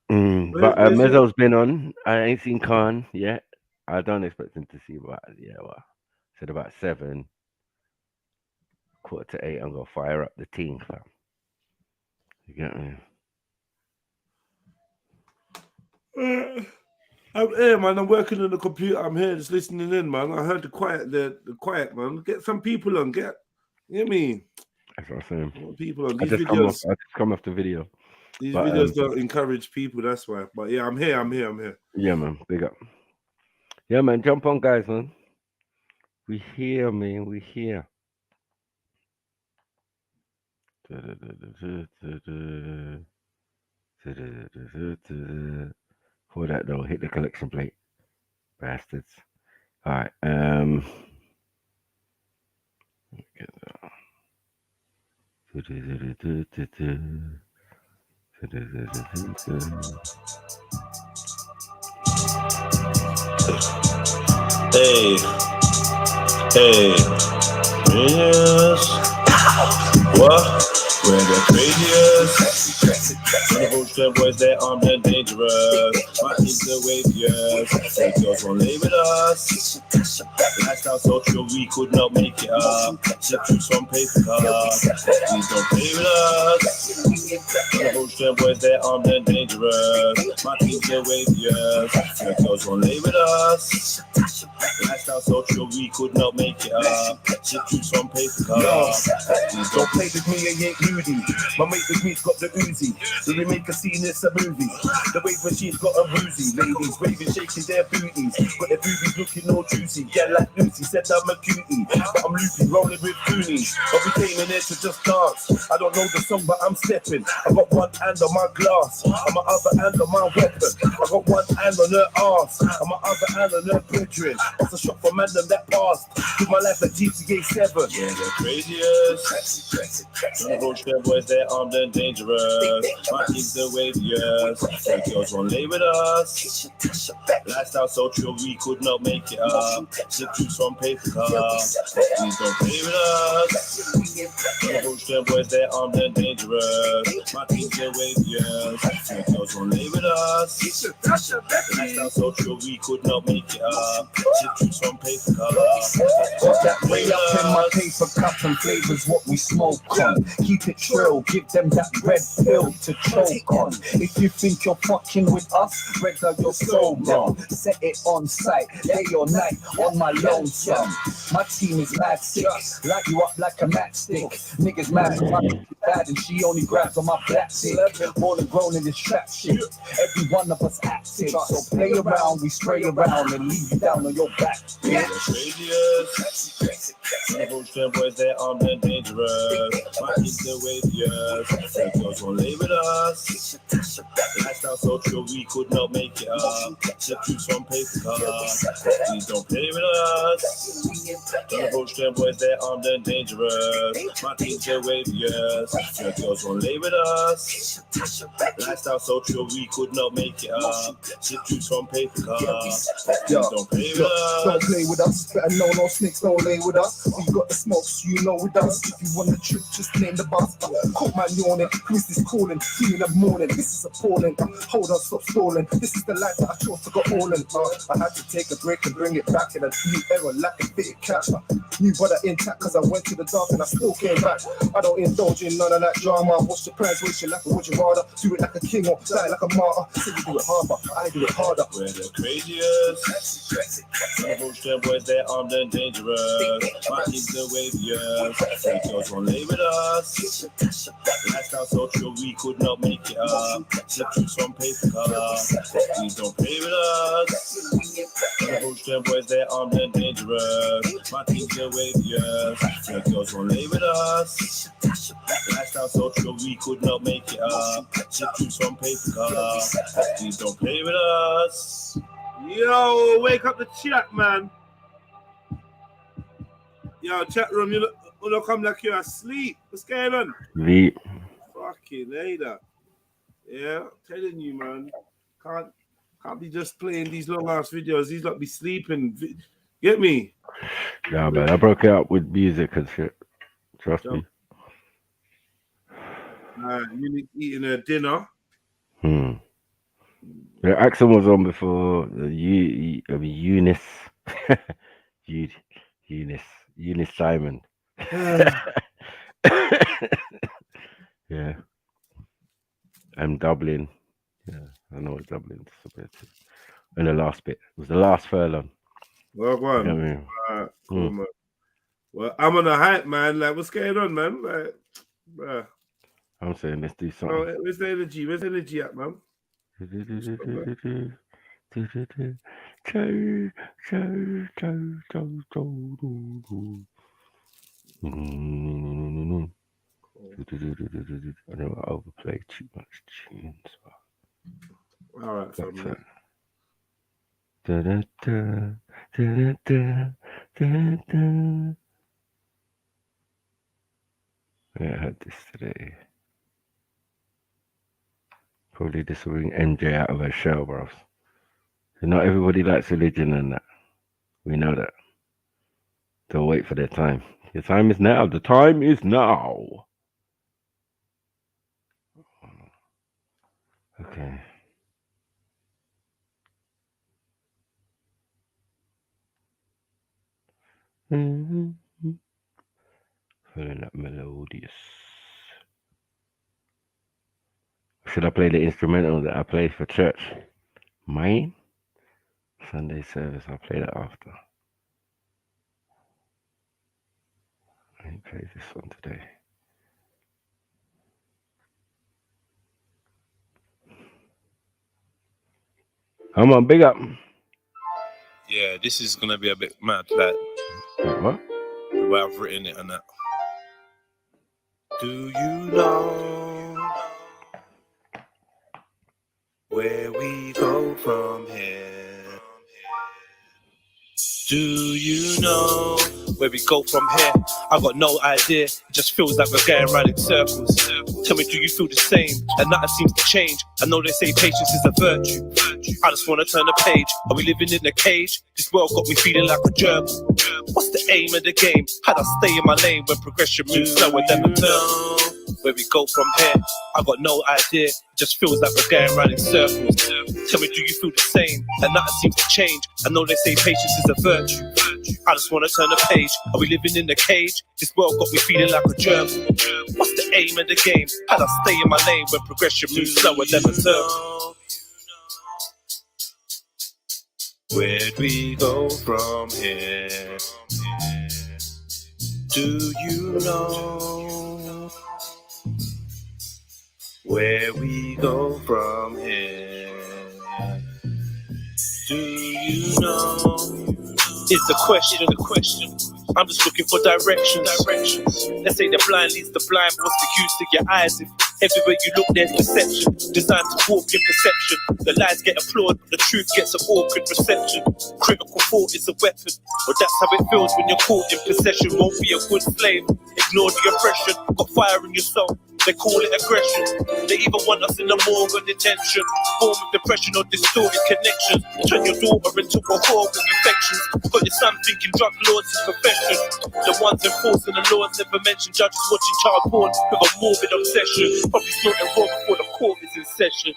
But Mezzo's been on. I ain't seen Khan yet. I don't expect him to see said about 7, 7:45. I'm gonna fire up the team, fam. You get me? I'm here, man. I'm working on the computer. I'm here just listening in, man. I heard the quiet, man. Get some people on. You hear me? That's what I'm saying. People on I these just videos. come off the video. These videos don't encourage people. That's why. But yeah, I'm here. Yeah, man. Big up. Yeah, man. Jump on, guys, man. We here, man. We here. For that though, hit the collection plate, bastards. All right. Hey, hey, yes. What? We're the craziest. The whole boys, they're armed and dangerous. My team's the waviest. They girls won't lay with us. Lifestyle so true, we could not make it up. The truths from paper cards. Please don't play with us. The whole boys, they're armed and dangerous. My team's the waviest. The girls won't lay with us. Lifestyle so true, we could not make it up. The truths from paper cards. Don't play with me, I ain't moody. My mate with me's got the Uzi. Did we make a scene, it's a movie. The wave machine's got a bruisey. Ladies waving, shaking their booties. Got their boobies looking all juicy. Yeah, like Lucy said I'm a cutie. But I'm loopy, rolling with goonies. But we came in here to just dance. I don't know the song, but I'm stepping. I got one hand on my glass. And my other hand on my weapon. I got one hand on her ass. And my other hand on her brethren. That's a shot from random that passed. Give my life like GTA 7. Yeah, the craziest. The whole boys, they're armed and dangerous. My team's the waviest. The girls won't lay with us. Lifestyle so true, we could not make it up. The truths from paper cards. Please don't play with us. The whole boys, they're armed and dangerous. My team's the waviest. The girls won't lay with us. Lifestyle so true, we could not make it up. The truths from paper cards. That way up in my paper cup and flavors what we smoke on. Keep it trill, give them that red pill to choke on. If you think you're fucking with us, regular you're so wrong. Set it on sight, day or night, on my lonesome. My team is mad sick, light you up like a matchstick. Niggas mad, bad and she only grabs on my black stick. Born and grown in this trap shit. Every one of us active, so play around, we spray around and leave you down on your back. Yeah, the whole boys, they're armed and dangerous. My team's the waviest. The girls won't lay with us. Lifestyle so true, we could not make it up. The truths from paper cards. Please don't play with us. The whole boys, they're armed and dangerous. My team's the waviest. The girls won't lay with us. Lifestyle so true, we could not make it up. The truths from paper cards. Please don't play with us. Don't play with us. Better know no snakes don't lay with us. We got the smokes, you know with us. If you want the trip, just name the bus. Caught man yawning, who's this calling? 3 in the morning, this is appalling. Hold on, stop stalling. This is the life that I chose to go all in. I had to take a break and bring it back in a new era like a big catch. New brother intact cause I went to the dark and I still came back. I don't indulge in none of that drama. Watch the translation like a would you rather. Do it like a king or die like a martyr. Say you do it hard, but I do it harder. We're the craziest. The whole boys, they're armed and dangerous. My team's the waviest. The girls won't lay with us. Lifestyle so true, we could not make it up. The truths from paper cards. Please don't play with us. The whole boys, they're armed and dangerous. My team's the waviest. The girls won't lay with us. Lifestyle so true, we could not make it up. The truths from paper cards. Please don't play with us. Yo, wake up the chat, man. Yo, chat room, you look come like you're asleep. What's going on? Sleep. Fucking later. Yeah, I'm telling you, man. Can't be just playing these long ass videos. These lot be sleeping. Get me? Nah, man, I broke it up with music and shit. Trust me. You need eating a dinner. The accent was on before. Eunice. Eunice Simon. Yeah. And Dublin. Yeah, I know what Dublin's supposed to. And the last bit. It was the last furlong. Well, go on. You know what I mean? Cool, man. Well, I'm on a hype, man. Like, what's going on, man? Like, bruh. I'm saying let's do something. Oh, where's the energy? Where's the energy at, man? I don't want to overplay too much tunes. All right, fam. Yeah, I heard this today. Probably this will bring MJ out of her shell, bro. So not everybody likes religion and that. We know that. They'll wait for their time. The time is now. The time is now. Okay. Feeling that melodious. Should I play the instrumental that I played for church? Mine? Sunday service. I'll play that after. I ain't played this one today. Come on, big up. Yeah, this is gonna be a bit mad, like what? The way I've written it and that. Do you know where we go from here? Do you know where we go from here? I got no idea. It just feels like we're going round in circles. Tell me, do you feel the same? And nothing seems to change. I know they say patience is a virtue. I just want to turn the page. Are we living in a cage? This world got me feeling like a germ. What's the aim of the game? How'd I stay in my lane when progression moves slower than the turn? Where we go from here, I got no idea. It just feels like we're going round in circles. Tell me, do you feel the same? And nothing seems to change. I know they say patience is a virtue. I just want to turn the page. Are we living in a cage? This world got me feeling like a germ. What's the aim of the game? How'd I stay in my lane when progression moves slower than the turn? Where'd we go from here? Do you know where we go from here? Do you know? It's the question. I'm just looking for directions. Let's say the blind leads the blind. What's the use to your eyes if everywhere you look there's deception? Designed to walk in perception. The lies get applauded, but the truth gets an awkward reception. Critical thought is a weapon. But that's how it feels when you're caught in possession. Won't be a good slave. Ignore the oppression. Got fire in your soul. They call it aggression. They even want us in the morgue of detention. Form of depression or distorted connection. Turn your daughter into a whore with infections. Got your son thinking drug lords is profession. The ones enforcing the laws never mentioned. Judges watching child porn with a morbid obsession. Probably snorting raw before the court is in session.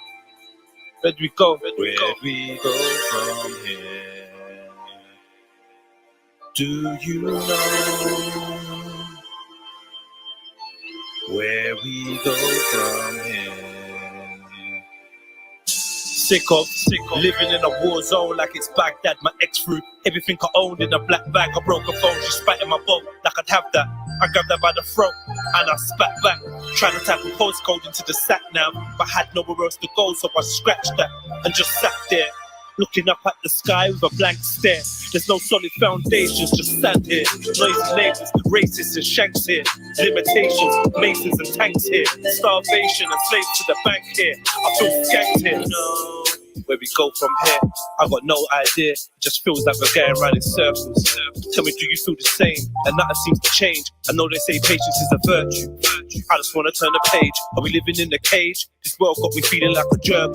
Where do we go? Where we go from here? Do you know where we go from here? Sick of living in a war zone like it's Baghdad. My ex threw everything I owned in a black bag. I broke a phone, she spat in my boat like I'd have that. I grabbed her by the throat and I spat back. Trying to type a postcode into the sack now, but had nowhere else to go, so I scratched that and just sat there. Looking up at the sky with a blank stare. There's no solid foundations, just stand here. Noisy neighbors, racists and shanks here. Limitations, masons and tanks here. Starvation and slaves to the bank here. I feel skanked here. Where we go from here, I got no idea. It just feels like we're going round in circles. Tell me, do you feel the same? And nothing seems to change. I know they say patience is a virtue. I just want to turn the page. Are we living in a cage? This world got me feeling like a germ.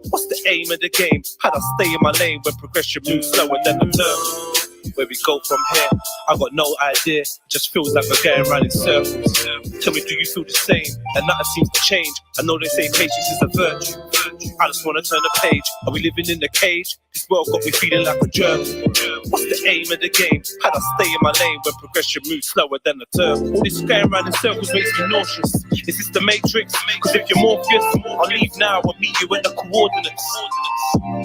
What's the aim of the game? How'd I stay in my lane when progression moves slower than the turn? Where we go from here, I got no idea. It just feels like we're going round in circles. Tell me, do you feel the same? And nothing seems to change. I know they say patience is a virtue. I just want to turn the page. Are we living in a cage? This world got me feeling like a germ. What's the aim of the game? How'd I stay in my lane when progression moves slower than the turn? All this going round in circles makes me nauseous. Is this the Matrix? Cause if you're Morpheus, I'll leave now and meet you at the coordinates.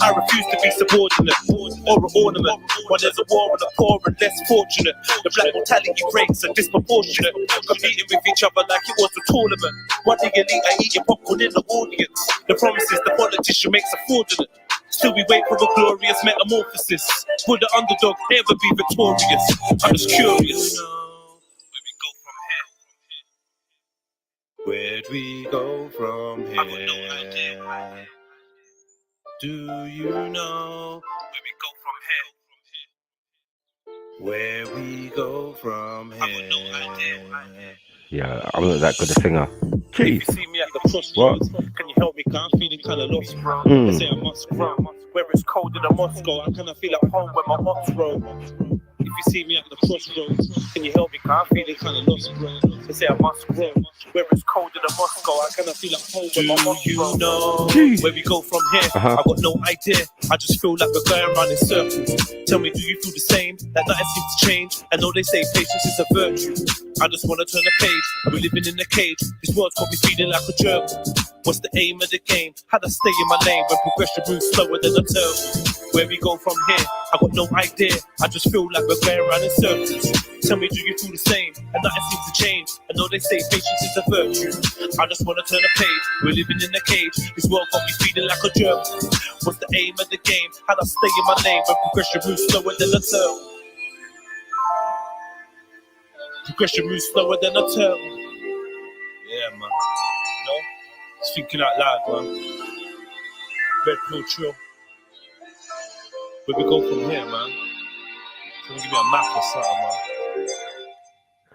I refuse to be subordinate or an ornament. When there's a war on the poor and less fortunate, the black mortality rates are disproportionate. Competing with each other like it was a tournament. One the elite are eating popcorn in the audience. The promises the politician makes are fraudulent. Still we wait for a glorious metamorphosis. Will the underdog ever be victorious? I'm just curious. Where'd we go from here? I got no idea. Do you know where we go from here? Where we go from here? I got no idea. Yeah, I'm not that good a singer. If you Jeez. see me at the crossroads, can you help me? 'Cause I'm feeling kind of lost, bro. They say I must grow. Where it's cold in Moscow, I kind of feel at home when my ops roll. If you see me at the crossroads, can you help me? 'Cause I'm feeling kind of lost, bro. They say I must grow. Where it's cold in Moscow, I kind of feel at home when my ops roll. Know where we go from here? I got no idea. I just feel like we're going around in circles. Tell me, do you feel the same? That nothing seems to change. I know they say patience is a virtue. I just wanna turn the page. I've been living in a cage. This world's got me feeling like a gerbil. What's the aim of the game? How to stay in my lane when progression moves slower than a turtle? Where we go from here? I got no idea. I just feel like we're going around in circles. Tell me, do you feel the same? And nothing seems to change. I know they say patience is a virtue. I just wanna turn a page. We're living in a cage. This world got me feeling like a gerbil. What's the aim of the game? How to stay in my lane when progression moves slower than a turtle? Progression moves slower than a turtle. Yeah, man. You know? Just thinking out loud, man. Red pill chill. Where we go from here, man? Can you give me a map or something, man?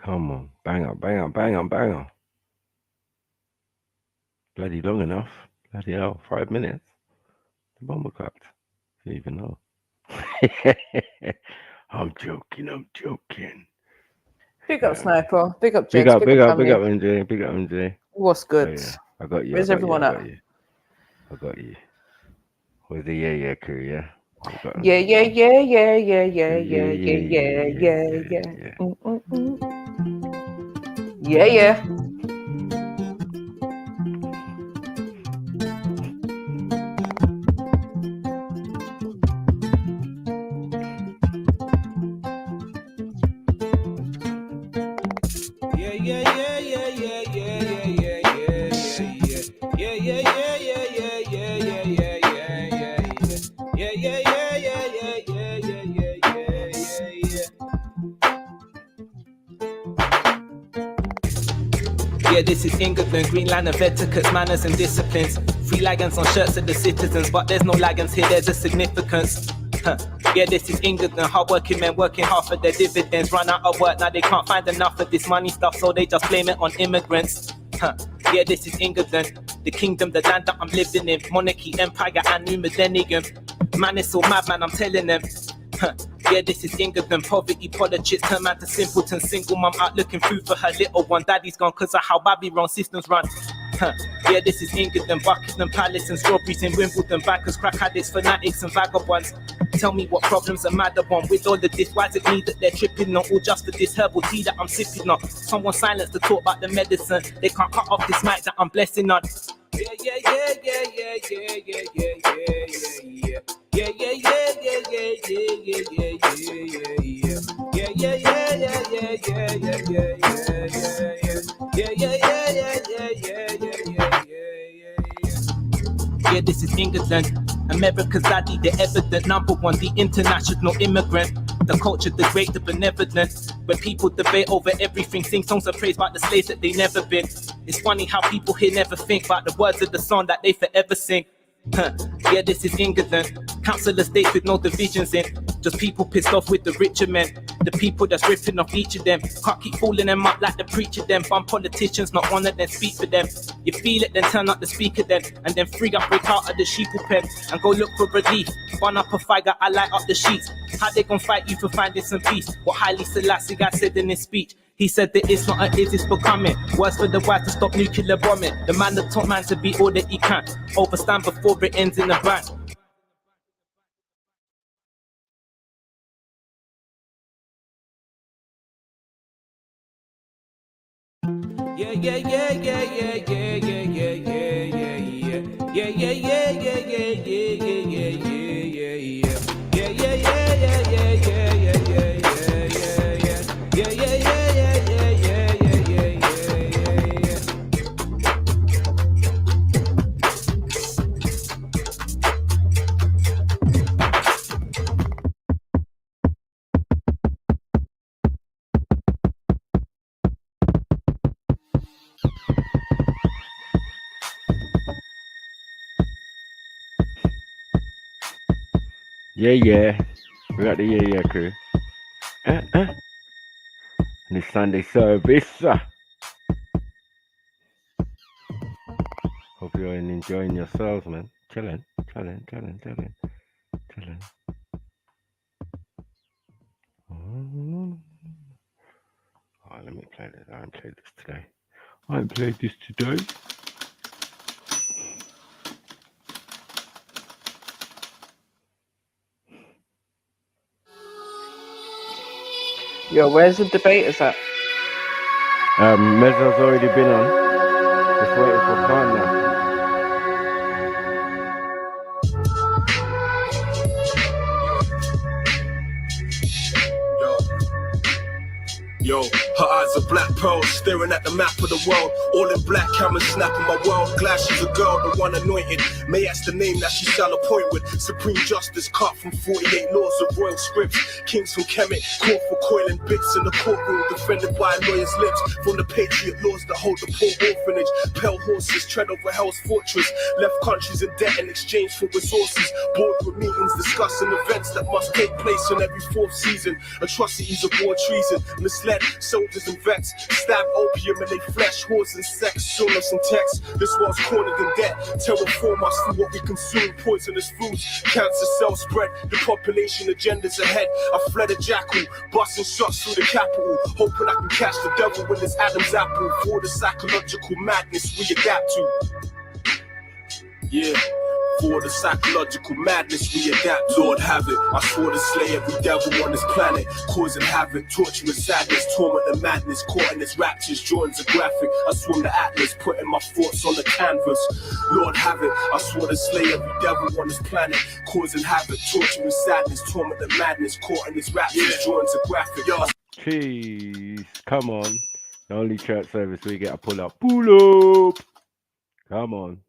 Come on. Banger, banger, banger, banger. Bloody long enough. Bloody hell. 5 minutes. The bomber cracked. You don't even know. I'm joking. Big up Sniper. Big up Big James. up, big up, family. big up, MJ. Big up, MJ. What's good? Oh, yeah. I got you. Where's everyone at? I got you. Where's the yeah crew, yeah? Yeah. Yeah. Yeah, this is England, green line of etiquettes, manners and disciplines. Free lagans on shirts of the citizens, but there's no lagans here, there's a significance. Yeah, this is England, hard-working men working hard for their dividends. Run out of work, now they can't find enough of this money stuff, so they just blame it on immigrants. Yeah, this is England, the kingdom, the land that I'm living in. Monarchy, empire, and new millennium. Man, it's so mad, man, I'm telling them. Yeah, this is England, poverty, politics, turn man to simpleton. Single mum out looking food for her little one. Daddy's gone cause of how Babylon systems run. Yeah, this is England, Buckingham Palace and strawberries in Wimbledon. Bankers, crack addicts, fanatics and vagabonds. Tell me what problems are mad upon with all of this. Why is it me that they're tripping on? All just for this herbal tea that I'm sipping on. Someone silence to talk about the medicine. They can't cut off this mic that I'm blessing on. Yeah. Yeah, this is England, America's daddy, the evident number one, the international immigrant, the culture, the great, the benevolent. When people debate over everything, sing songs of praise about the slaves that they never been. It's funny how people here never think about the words of the song that they forever sing. Yeah, this is England, council estates with no divisions in. Just people pissed off with the richer men. The people that's ripping off each of them. Can't keep fooling them up like the preacher them. Bum politicians, not one of them speak for them. You feel it, then turn up the speaker then. And then free up, break out of the sheeple pen. And go look for relief. Burn up a fire, I light up the sheets. How they gon' fight you for finding some peace? What Haile Selassie guy said in his speech. He said that it's not a is, it's becoming. Words for the wise to stop nuclear bombing. The man that taught man to be all that he can. Overstand before it ends in a bang. Yeah. We got the yeah crew. And it's Sunday service. enjoying yourselves, man. Chilling. Oh, let me play this. I haven't played this today. Yo, where's the debaters at? Mezzo's already been on. Just waiting for Khan now. Yo, her eyes are black pearls, staring at the map of the world. All in black, cameras snapping my world. Glad she's a girl, the one anointed. May that's the name that she shall appoint with. Supreme justice cut from 48 laws of royal scripts. Kings from Kemet, caught for coiling bits in the courtroom, defended by a lawyer's lips. From the patriot laws that hold the poor orphanage. Pale horses tread over hell's fortress. Left countries in debt in exchange for resources. Boardroom meetings discussing events that must take place in every fourth season. Atrocities of war treason, misled soldiers and vets, stab opium in their flesh, whores and sex, sonos and text. This world's cornered in debt, terraform us through what we consume, poisonous foods, cancer cells spread, the population agendas ahead. I fled a jackal, busting shots through the capital, hoping I can catch the devil with his Adam's apple. For the psychological madness we adapt to. Yeah. For the psychological madness we adapt. Lord have it, I swore to slay every devil on this planet, causing havoc, torturous sadness, torment and madness, caught in its raptures, drawings are graphic. I swim the atlas, putting my thoughts on the canvas. Lord have it, I swore to slay every devil on this planet, causing havoc, torturous sadness, torment and madness, caught in its raptures, drawings are graphic. Jeez, come on. The only church service we get a pull up. Pull up! Come on.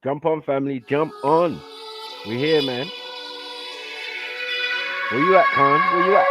Jump on, family, jump on. We here, man. Where you at, Khan? Where you at?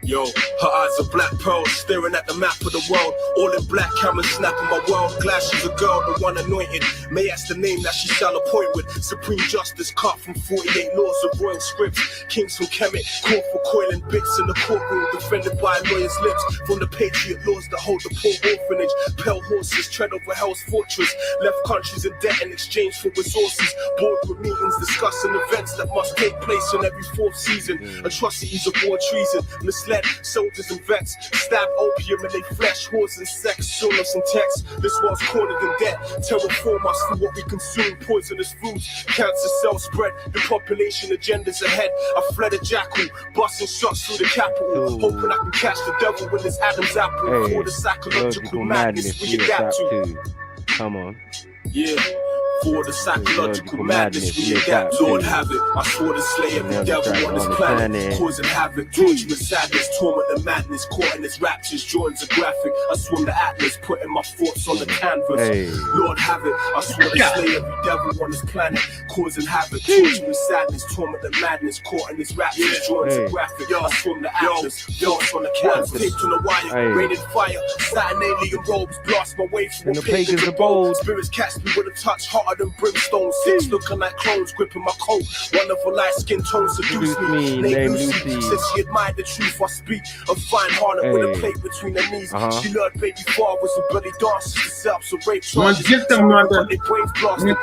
Yo, her eyes are black pearls, staring at the map of the world. All in black, cameras snapping my world. Glad she's a girl, the one anointed. May that's the name that she shall appoint with. Supreme justice cut from 48 laws of royal scripts. Kings from Kemet, caught for coiling bits in the courtroom, defended by a lawyer's lips. From the patriot laws that hold the poor orphanage. Pale horses tread over hell's fortress. Left countries in debt in exchange for resources. Boardroom meetings discussing events that must take place in every fourth season. Atrocities of war treason, misled soldiers and vets, stab opium in their flesh, whores and sex, sonos and text. This world's cornered in debt, terraform us through what we consume, poisonous foods, cancer cells spread, the population agendas ahead. I fled a jackal, busting shots through the capital, hoping I can catch the devil with his Adam's apple. For the psychological madness we adapt to. Come on. Yeah. For the psychological madness we adapt. Lord have it, I swore to slay every devil on this planet, causing havoc, torturous sadness, torment and madness, caught in its raptures, drawings are graphic. I swim the atlas, putting my thoughts on the canvas. Lord have it, I swore to slay every devil on this planet, causing havoc, torturous sadness, torment and madness, caught in its raptures, drawings are graphic. I swim the atlas, thoughts on the canvas. Taped on the wire, raining fire, satin alien robes, blast my way through a pagans of bold. Spirits catch me with a touch, hotter than brimstone. Six looking like clones, gripping my coat. Wonderful light skin tone seduce me. Name Lucy, said she admired the truth I speak. A fine harlot with a plate between her knees. She learned baby fathers and bloody dances to set up some rape charges. But they brains blasted.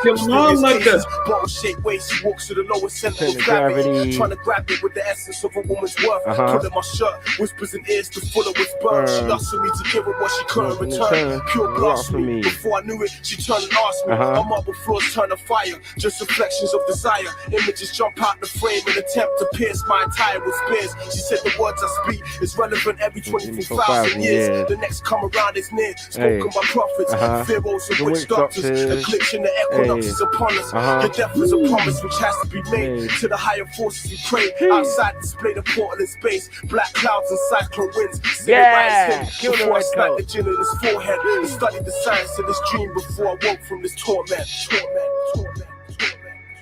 Bottle shaped waist, she walks to the lowest center of gravity. Trying to grab it with the essence of a woman's worth. Pulling my shirt, whispers in ears to full of with burn. She lusted me to give her what she couldn't return. Pure blasphemy. Before I knew it, she turned and asked me. I'm marble floors turn to fire, just reflections of desire. Images jump out the frame in attempt to pierce my attire with spears. She said the words I speak is relevant every 24,000 years. The next come around is near, spoken by prophets, pharaohs and witch doctors. Eclipse in the equinox is upon us. Your death is a promise which has to be made to the higher forces we pray. Outside display the portal in space, black clouds and cyclone winds. Before I smacked the gin in his forehead and studied the science of this dream before I woke from this torment.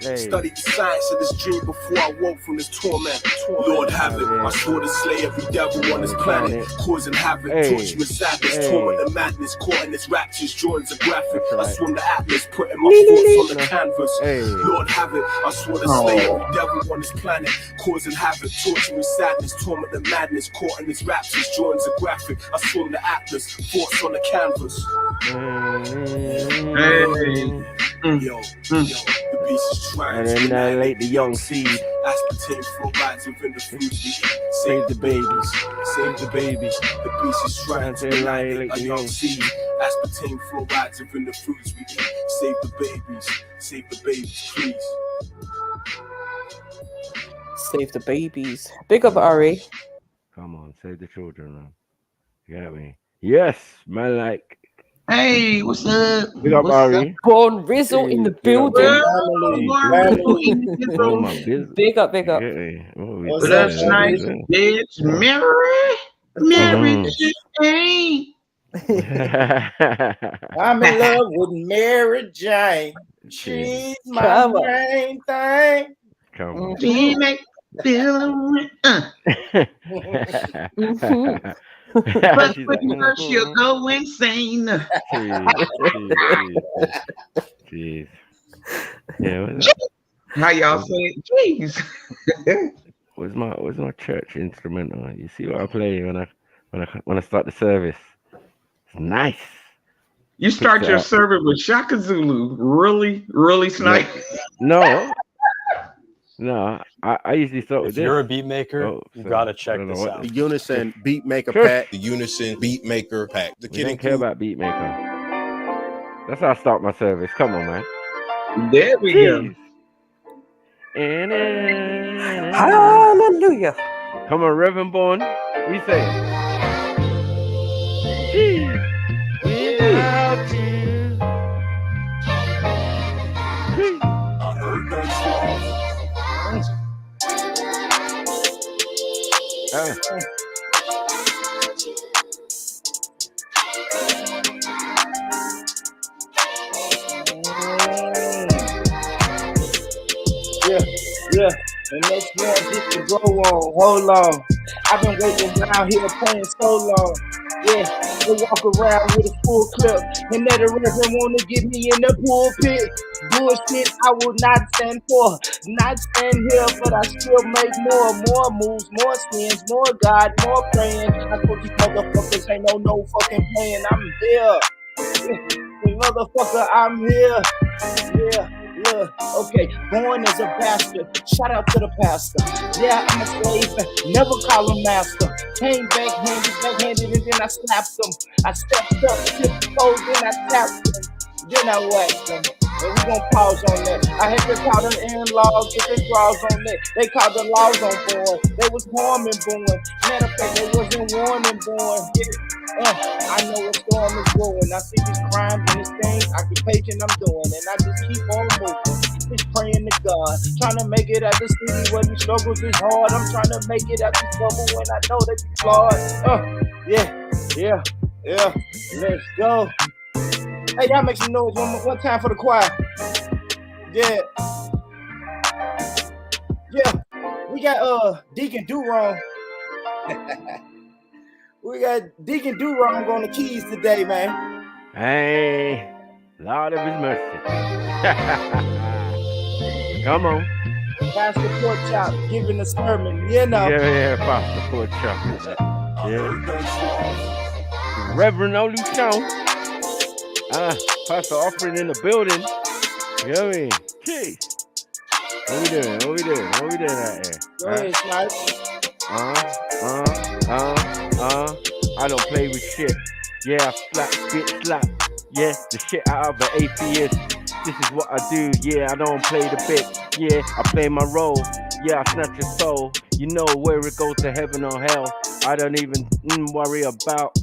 Studied the science of this dream before I woke from this torment. Lord have it, I swore to slay every devil on this planet, causing havoc, torturous sadness, torment and madness, caught in its raptures, drawings are graphic. I swim the atlas, putting my thoughts on the canvas. Lord have it, I swore to slay every devil on this planet, causing havoc, torturous sadness, torment and madness, caught in its raptures, drawings are graphic. I swim the atlas, thoughts on the canvas. Yo, the beast is trying And to then annihilate the young seed. Aspartame fluorides within the fruits we eat. Save the babies. Save the babies. The beast is trying to annihilate a young seed. Aspartame fluorides within the fruits we eat. Save the babies. Save the babies, please. Save the babies. Big up, Ari. Come on, save the children, man. You get me? Yes, man, like. Hey, what's up? Big up, Ari. Born Rizzo in the building. Big up, big up. What up, Snipe? It's Mary. Mary Jane. I'm in love with Mary Jane. She's my main thing. Come on. She make feel but when her she'll go insane. Jeez. Yeah. How y'all say it? Jeez. Where's my church instrumental? You see what I play when I start the service? It's nice. You start your service with Shaka Zulu. Really Snipe? No, I usually start with If this. you're a beat maker, you gotta check this out. The Unison Beat Maker Pack. The Unison Beat Maker Pack. The We don't care about beat maker. That's how I start my service. Come on, man. There we go. Hallelujah. Come on, Reverend Born. What you saying? Without you. Yeah. The next one get to go on. Hold on. I've been waiting around here playing so long. Yeah, they walk around with a full clip. And that the reverend want to get me in the pulpit. Bullshit I will not stand for. Not stand here, but I still make more moves, more spins, more God, more praying. I told these motherfuckers ain't no fucking playing. I'm here. Motherfucker, I'm here. Yeah. Okay, born as a bastard. Shout out to the pastor. Yeah, I'm a slave. Never call him master. Came backhanded, and then I slapped him. I stepped up, tipped toes, then I tapped him. Then I whacked him. And we gon' pause on that. I had to call them in-laws, get their draws on that. They called the laws on board. They was harming born. Matter of fact, they wasn't warning born. I know a storm is brewing. I see these crimes and these things, occupation I'm doing, and I just keep on moving. Just praying to God, trying to make it out the city where the struggles is hard. I'm trying to make it out the trouble when I know they be flawed. Yeah. Let's go. Hey, y'all make some noise one time for the choir. Yeah. We got Deacon Durong. We got Deacon Durong on the keys today, man. Hey, Lord of His mercy. Come on. Pastor Pork Chop giving a sermon, you know. Yeah, Pastor Pork Chop. Yeah. Reverend Oluseun. Pastor Offering in the building. You know what I mean? Jeez. What we doing out here? Go ahead, Snipe. I don't play with shit. Yeah, I slap. Yeah, the shit out of an atheist. This is what I do. Yeah, I don't play the bit. Yeah, I play my role. Yeah, I snatch your soul. You know where it goes to heaven or hell. I don't even worry about,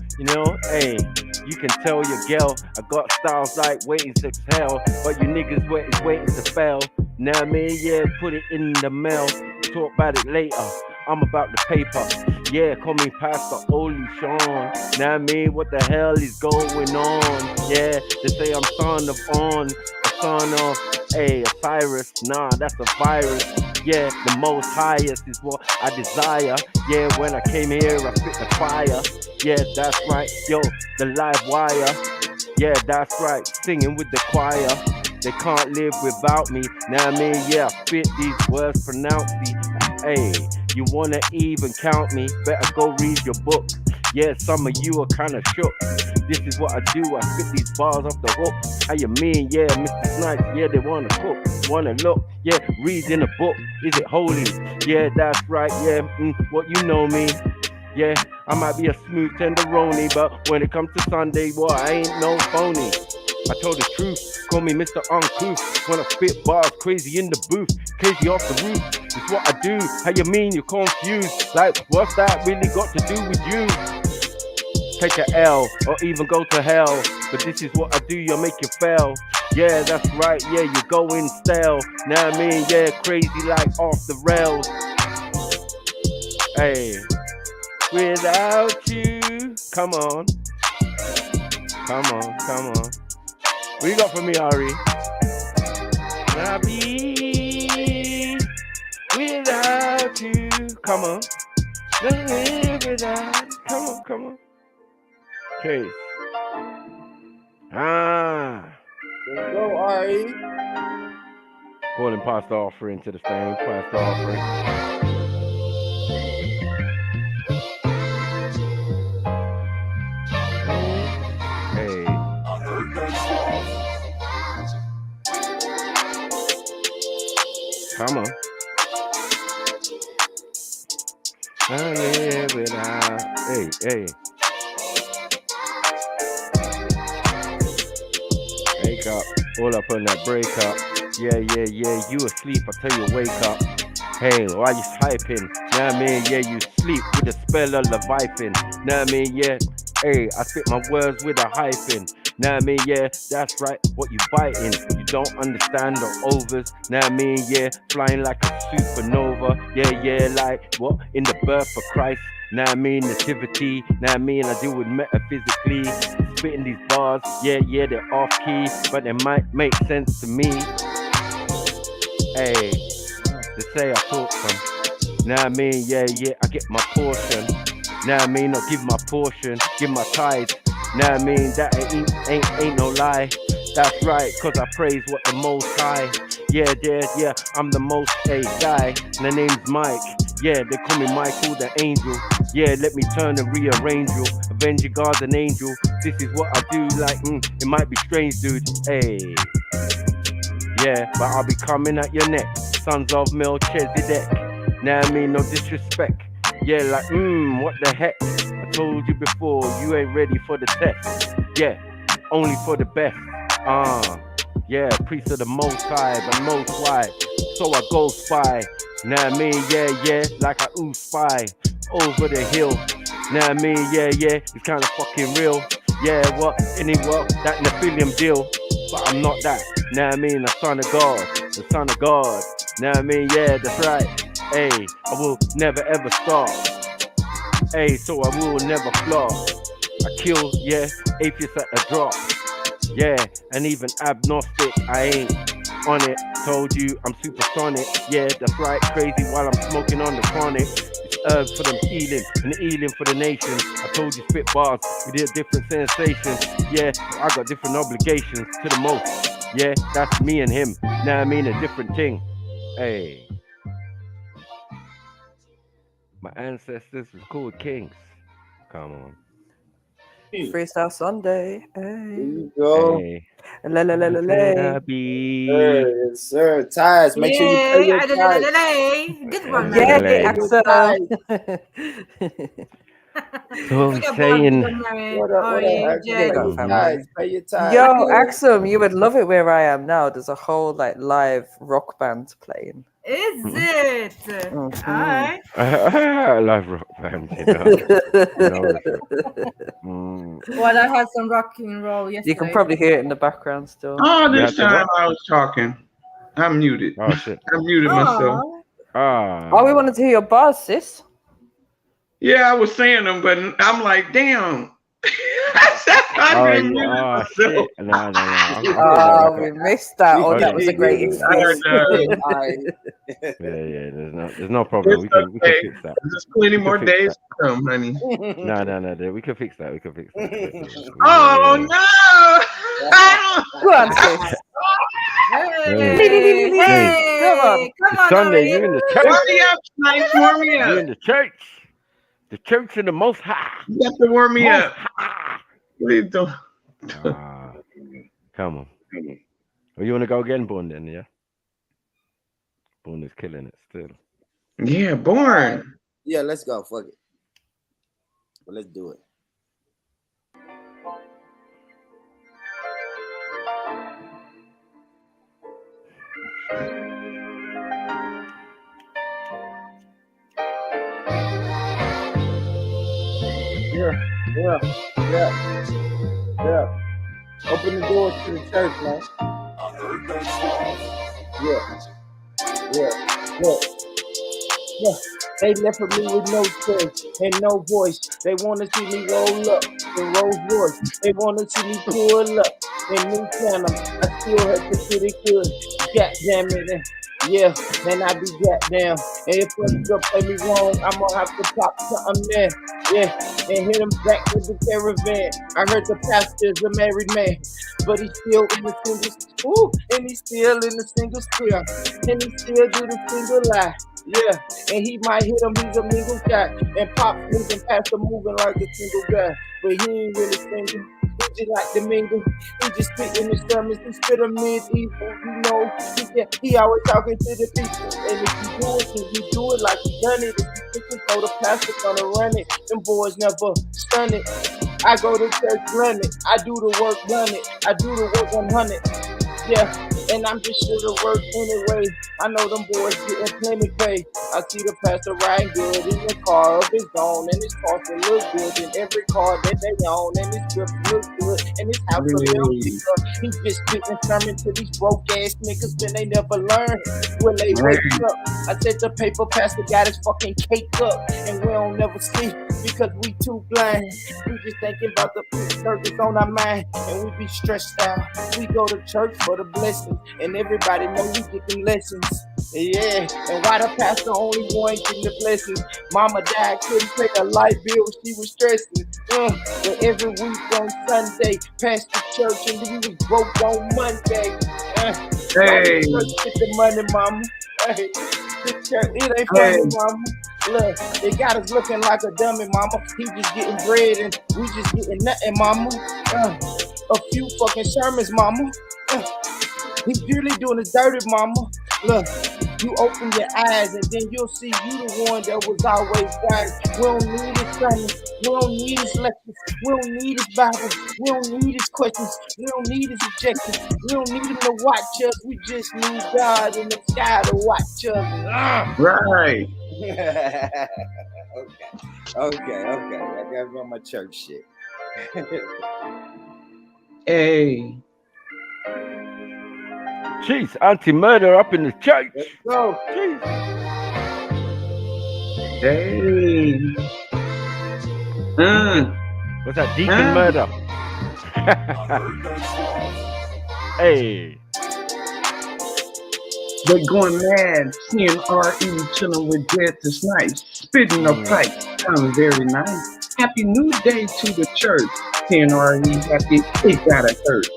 hey, you can tell your girl I got styles like waiting to exhale, but you niggas waiting to fail. Now me, yeah, put it in the mail. Talk about it later. I'm about the paper. Yeah, call me Pastor Oluseun. Now me, what the hell is going on? Yeah, they say I'm son of Hey, Osiris, nah, that's a virus. Yeah, the most highest is what I desire. Yeah, when I came here, I spit the fire. Yeah, that's right. Yo, the live wire. Yeah, that's right. Singing with the choir. They can't live without me. Now I mean, yeah, I spit these words, pronounce these. Hey, you wanna even count me? Better go read your book. Yeah, some of you are kind of shook. This is what I do. I spit these bars off the hook. How you mean? Yeah, Mr. Snipes. Yeah, they wanna cook, wanna look. Yeah, read in a book. Is it holy? Yeah, that's right. Yeah, what you know me. Yeah, I might be a smooth tenderoni, but when it comes to Sunday, boy, I ain't no phony. I told the truth, call me Mr. Uncouth. When I spit bars, crazy in the booth, crazy off the roof. It's what I do. How you mean you're confused? Like, what's that really got to do with you? Take a L or even go to hell. But this is what I do, you'll make you fail. Yeah, that's right, yeah, you're going stale. Now I mean, yeah, crazy like off the rails. Hey, without you, come on. Come on, come on. What you got for me, Ari? I'll be without you. Come on. Let's live without. Come on, come on. Case. Let's go, Ari. Calling past the offering to the stage. Past the offering. Hey. Come on. I live without. Hey, hey. Wake up. All up on that break up. Yeah, yeah, yeah. You asleep. I tell you, wake up. Hey, why you hyping? Know what I mean? Yeah, you sleep with the spell of Leviathan. Know what I mean? Yeah. Hey, I spit my words with a hyphen. Know what I mean? Yeah, that's right. What you biting? You don't understand the overs. Know what I mean? Yeah, flying like a supernova. Yeah, yeah, like what? In the birth of Christ. Know what I mean? Nativity. Know what I mean? I deal with metaphysically. Spitting these bars. Yeah, yeah, they're off key, but they might make sense to me. Hey, to say I talk from. Know what I mean? Yeah, yeah, I get my portion. Know what I mean? I give my portion, give my tithe. Know what I mean? That ain't no lie. That's right, cause I praise what the most high. Yeah, yeah, I'm the most guy. And the name's Mike. Yeah, they call me Michael the angel. Yeah, let me turn and rearrange you. Avenge your God's an angel. This is what I do, like, it might be strange, dude. Hey. Yeah, but I'll be coming at your neck. Sons of Melchizedek. Now I mean, no disrespect. Yeah, like, what the heck? I told you before, you ain't ready for the test. Yeah, only for the best. Yeah, priest of the most high, but most wide. So I go spy. Now I mean, yeah, like I ooh spy. Over the hill. Now I mean, yeah, it's kind of fucking real. Yeah, what? Anyway, that Nephilim deal. But I'm not that. Now I mean, the son of God. The son of God. Now I mean, yeah, that's right. Hey, I will never ever stop. Hey, so I will never flop. I kill, yeah, atheists at a drop. Yeah, and even agnostic, I ain't on it. Told you I'm supersonic. Yeah, that's right, crazy while I'm smoking on the chronic. It's herbs for them healing and healing for the nation. I told you spit bars, we did different sensations. Yeah, I got different obligations to the most. Yeah, that's me and him. Now I mean a different thing. Hey. My ancestors was called kings. Come on. Freestyle Sunday. Hey. There you go. Hey. La la la la la. Yes, sir. Ties. Make sure you pay your ties. Good one, Yeah, man. Axel. So I'm saying. What up, ties. Pay your ties. Yo, Axel, you would love it where I am now. There's a whole like live rock band playing. Is it? Alright. Live rock band, you know. Well, I had some rock and roll yesterday. You can probably hear it in the background still. Oh, this time I was talking. I'm muted. Oh shit. I muted myself. Oh, we wanted to hear your bars, sis. Yeah, I was saying them, but I'm like, damn. I didn't mute myself. Shit. No. Oh, we missed that. Oh, that was a great excuse. Yeah. There's no problem. We can fix that. There's plenty more days to come, honey. No. We can fix that. Oh no! Go on, sis. Hey, come on, Sunday, you in the church. Warm me up, nice. Warm me up. You in the church. The church of the Most High. You have to warm me up. What are you doing? Come on. Well, you want to go again, Born, then, yeah? Born is killing it still. Yeah, Born. Yeah, let's go. Fuck it. Well, let's do it. Yeah. Open the doors to the church, man. Yeah. They left me with no choice and no voice. They want to see me roll up in Rolls Royce. They want to see me pull up in New Phantom. I still have to get it good. God damn it. Yeah, and I be goddamn. And if you play me wrong, I'm gonna have to pop something there. Yeah, and hit him back with the caravan. I heard the pastor's a married man, but he's still in the single. And he's still in the single square, and he still do the single lie. Yeah, and he might hit him. He's a mingle guy, and Pop moving past him, moving like a single guy, but he ain't really single. He just like to mingle. He just spit in his sermons. He spit them medieval, you know. He always talking to the people. And if you do it, then you do it like you done it. If you think so, the pastor gonna run it. Them boys never stun it. I go to church, run it. I do the work, run it. I do the work 100. Yeah, and I'm just sure to work anyway. I know them boys getting plenty pay. I see the pastor riding good in the car of his own, and his car still look good in every car that they own, and his script look good, and his house a little bigger. He just spitting sermon to these broke ass niggas, then they never learn. Will they wake up? I said the paper pastor got his fucking cake up, and we don't never sleep because we too blind. We just thinking about the church on our mind, and we be stressed out. We go to church for the blessings, and everybody know we get them lessons. Yeah, and why the pastor only one getting the blessings? Mama died, couldn't pay a light bill, she was stressing. But every week on Sunday, past the church, and we was broke on Monday. Hey, get the money, mama. Hey, the church, it ain't funny, mama. Look, they got us looking like a dummy, mama. He just getting bread and we just getting nothing, mama. A few fucking sermons, mama. He's really doing his dirty, mama. Look, you open your eyes and then you'll see you the one that was always right. We don't need his sermons. We don't need his lectures. We don't need his Bible. We don't need his questions. We don't need his objectives. We don't need him to watch us. We just need God in the sky to watch us. Right. Okay. I gotta run my church shit. Hey. Jeez, anti-murder up in the church. Let's go. Jeez. Hey. What's that? Deacon murder. Hey. They're going mad, seeing R.E. chilling with Dead this night, spitting a pipe, sounding very nice. Happy New Day to the church, seeing R.E. happy, it gotta hurt.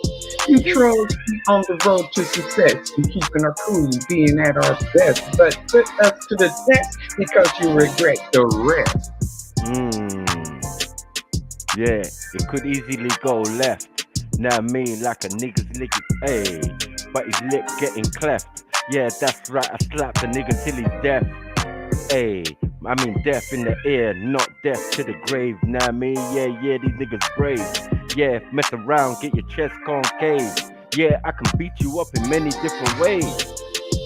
You trolls be on the road to success and keeping our cool, being at our best, but put us to the test because you regret the rest. Yeah, it could easily go left. Now me like a nigga's lick, hey, but his lip getting cleft. Yeah, that's right, I slap the nigga till he's deaf. Hey, I mean deaf in the ear, not deaf to the grave. Now me, yeah, these niggas brave. Yeah, mess around, get your chest concave. Yeah, I can beat you up in many different ways.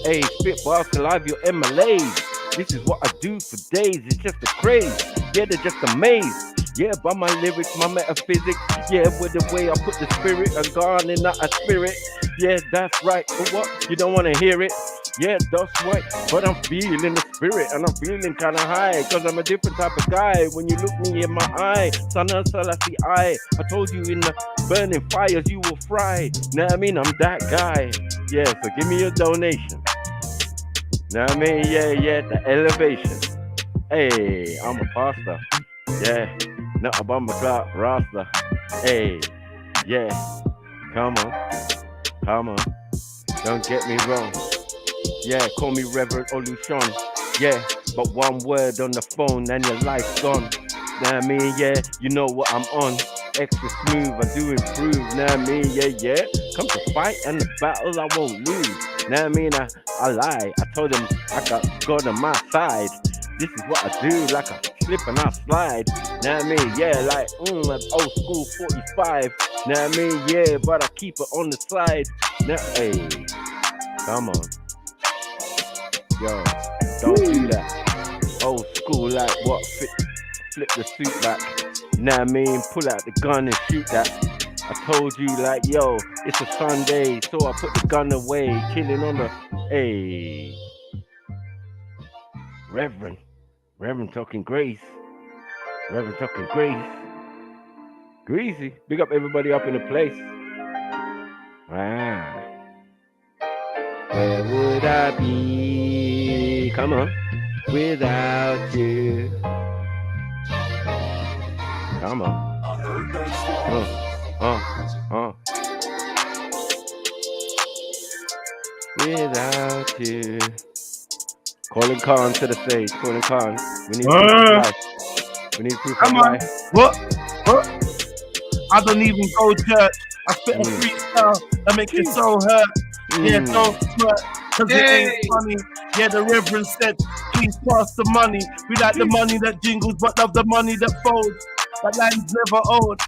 Hey, spit bars till I have your MLAs. This is what I do for days, it's just a craze. Yeah, they're just amazed. Yeah, by my lyrics, my metaphysics. Yeah, with the way I put the spirit of God and not a spirit. Yeah, that's right. But what? You don't want to hear it? Yeah, that's right. But I'm feeling the spirit and I'm feeling kind of high. Cause I'm a different type of guy. When you look me in my eye, son of Selassie, I told you in the burning fires you will fry. Know what I mean? I'm that guy. Yeah, so give me your donation. Know what I mean? Yeah, the elevation. Hey, I'm a pastor. Yeah, not a bomber clock, Rasta. Hey, yeah, come on. Don't get me wrong. Yeah, call me Reverend Olushon. Yeah, but one word on the phone and your life's gone. Know what I mean? Yeah, you know what I'm on. Extra smooth, I do improve. Know what I mean? Yeah. Come to fight and the battle I won't lose. Know what I mean? I lie. I told them I got God on my side. This is what I do, like I slip and I slide. Know what I mean? Yeah, like an old school 45. Know what I mean? Yeah, but I keep it on the side. Now, hey, come on. Yo, don't do that. Old school, like what? Flip the suit back. Know what I mean? Pull out the gun and shoot that. I told you, like, yo, it's a Sunday, so I put the gun away, chilling on the. Hey, Reverend talking grace. Reverend talking grace. Greasy. Big up everybody up in the place. Ah. Where would I be? Come on. Without you. Come on. Without you. Calling Khan to the stage. Calling Khan. We need proof of life. We need proof of life. What? I don't even go to church. I spit a freestyle that make your soul hurt. Yeah, don't sweat, cause it ain't funny. Yeah, the Reverend said, please pass the money. We like the money that jingles, but love the money that folds. That land's never old.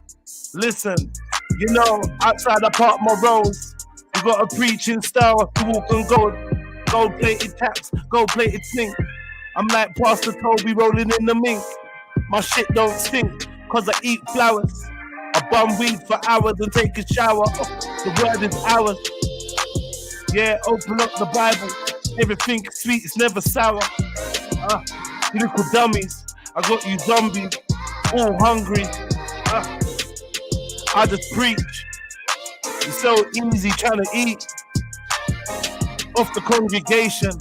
Listen, you know, outside I park my roads. You got a preaching style to walk on gold-plated taps, gold-plated sink. I'm like Pastor Toby rolling in the mink. My shit don't stink, cause I eat flowers. I bum weed for hours and take a shower. The word is ours. Yeah, open up the Bible. Everything sweet, it's never sour. You little dummies. I got you zombies, all hungry. I just preach. It's so easy trying to eat. Off the congregation,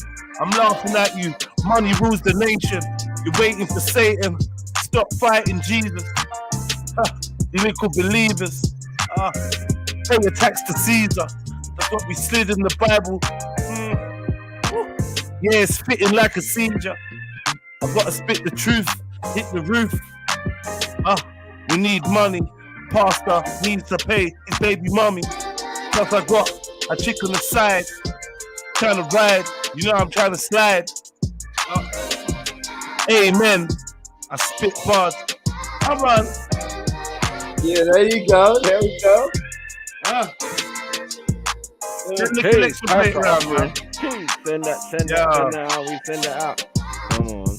I'm laughing at you. Money rules the nation. You're waiting for Satan. Stop fighting Jesus. You little believers. Pay your tax to Caesar. That's what we slid in the Bible. Yeah, it's fitting like a seizure. I've got to spit the truth. Hit the roof. We need money. Pastor needs to pay his baby mommy. Plus I got a chick on the side. Trying to ride. You know I'm trying to slide. Amen. I spit bars. Come on. Yeah, there you go. There we go. Send the collection plate around, man. Send that out. We send that out. Come on.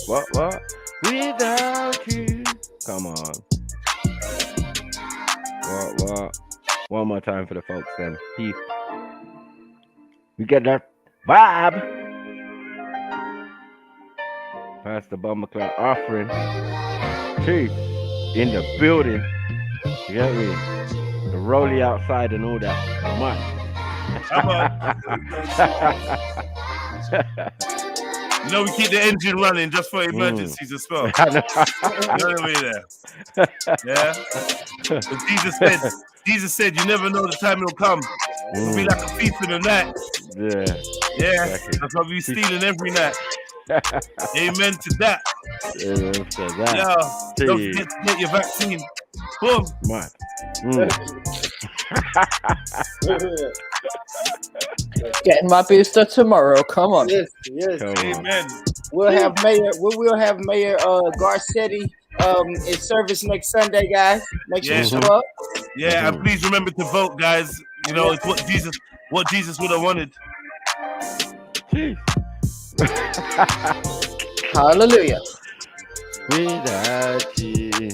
What? Without you. Come on. What? One more time for the folks then. Peace. We get that vibe. Pastor Bummercloud offering. Chief in the building. You get me? The rollie outside and all that. You know we keep the engine running just for emergencies as well. You know what I mean there? Yeah. But Jesus said, you never know the time it'll come. It'll be like a thief in the night. Yeah. Exactly. That's why we stealing every night. Amen to that. Yeah. Don't forget to get your vaccine. Boom. Getting my booster tomorrow. Come on. Yes. Amen. We'll have Mayor Garcetti in service next Sunday, guys. Make sure you show up. Yeah, and please remember to vote, guys. You know, it's what Jesus would have wanted. Hallelujah. Without you.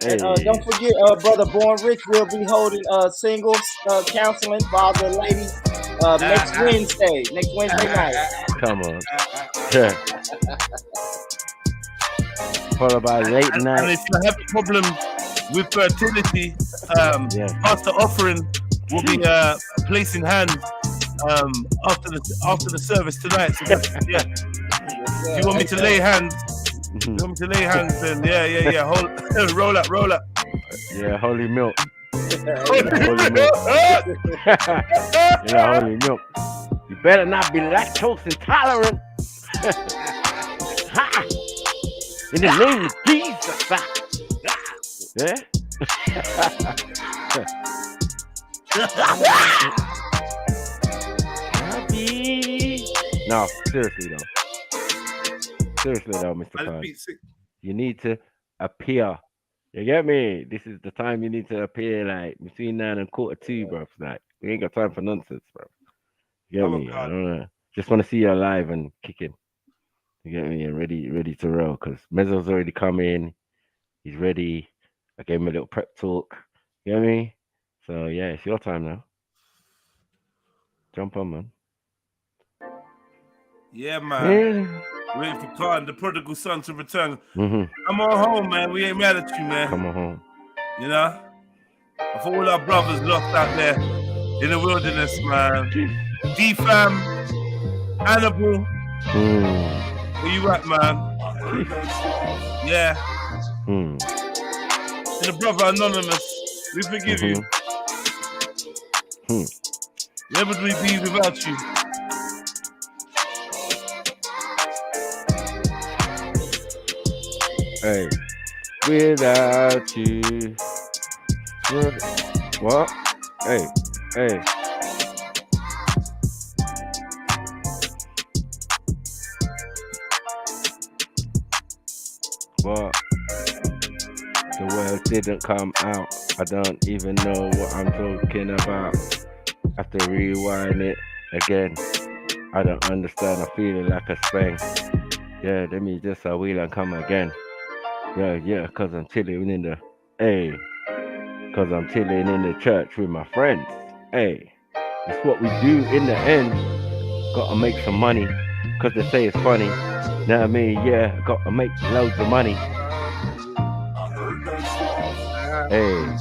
And don't forget, Brother Born Rich will be holding singles counseling for all the ladies Next Wednesday night. Come on. Yeah. Followed by late And night. if you have problems with fertility, Pastor Offering will be placing hands after the service tonight. So yeah. If you want me to lay hands? Then yeah. Roll up. Yeah, holy milk. Holy Holy milk. You better not be lactose intolerant. In the name of Jesus. Yeah. No, seriously though, Mr. Khan, you need to appear. You get me? This is the time you need to appear, like between 9 and 1:45, bro. Like we ain't got time for nonsense, bro. You get me? I don't know. Just want to see you alive and kicking. You get me? And ready to roll. Because Mezzo's already come in. He's ready. I gave him a little prep talk. You get me? So yeah, it's your time now. Jump on, man. Yeah, man. Waiting for Khan, the prodigal son, to return. Come on home, man. We ain't mad at you, man. Come on home. You know? For all our brothers lost out there in the wilderness, man. D-Fam, Hannibal. Where you at, man? Yeah. And the brother Anonymous, we forgive you. Where would we be without you? Hey, without you. What? Hey. What? The words didn't come out. I don't even know what I'm talking about. Have to rewind it again. I don't understand. I feel it like a spang. Yeah, let me just wheel and come again. Yeah, cause I'm chilling in the church with my friends. Hey, that's what we do in the end. Gotta make some money, cause they say it's funny. Know what I mean? Yeah, gotta make loads of money. Hey.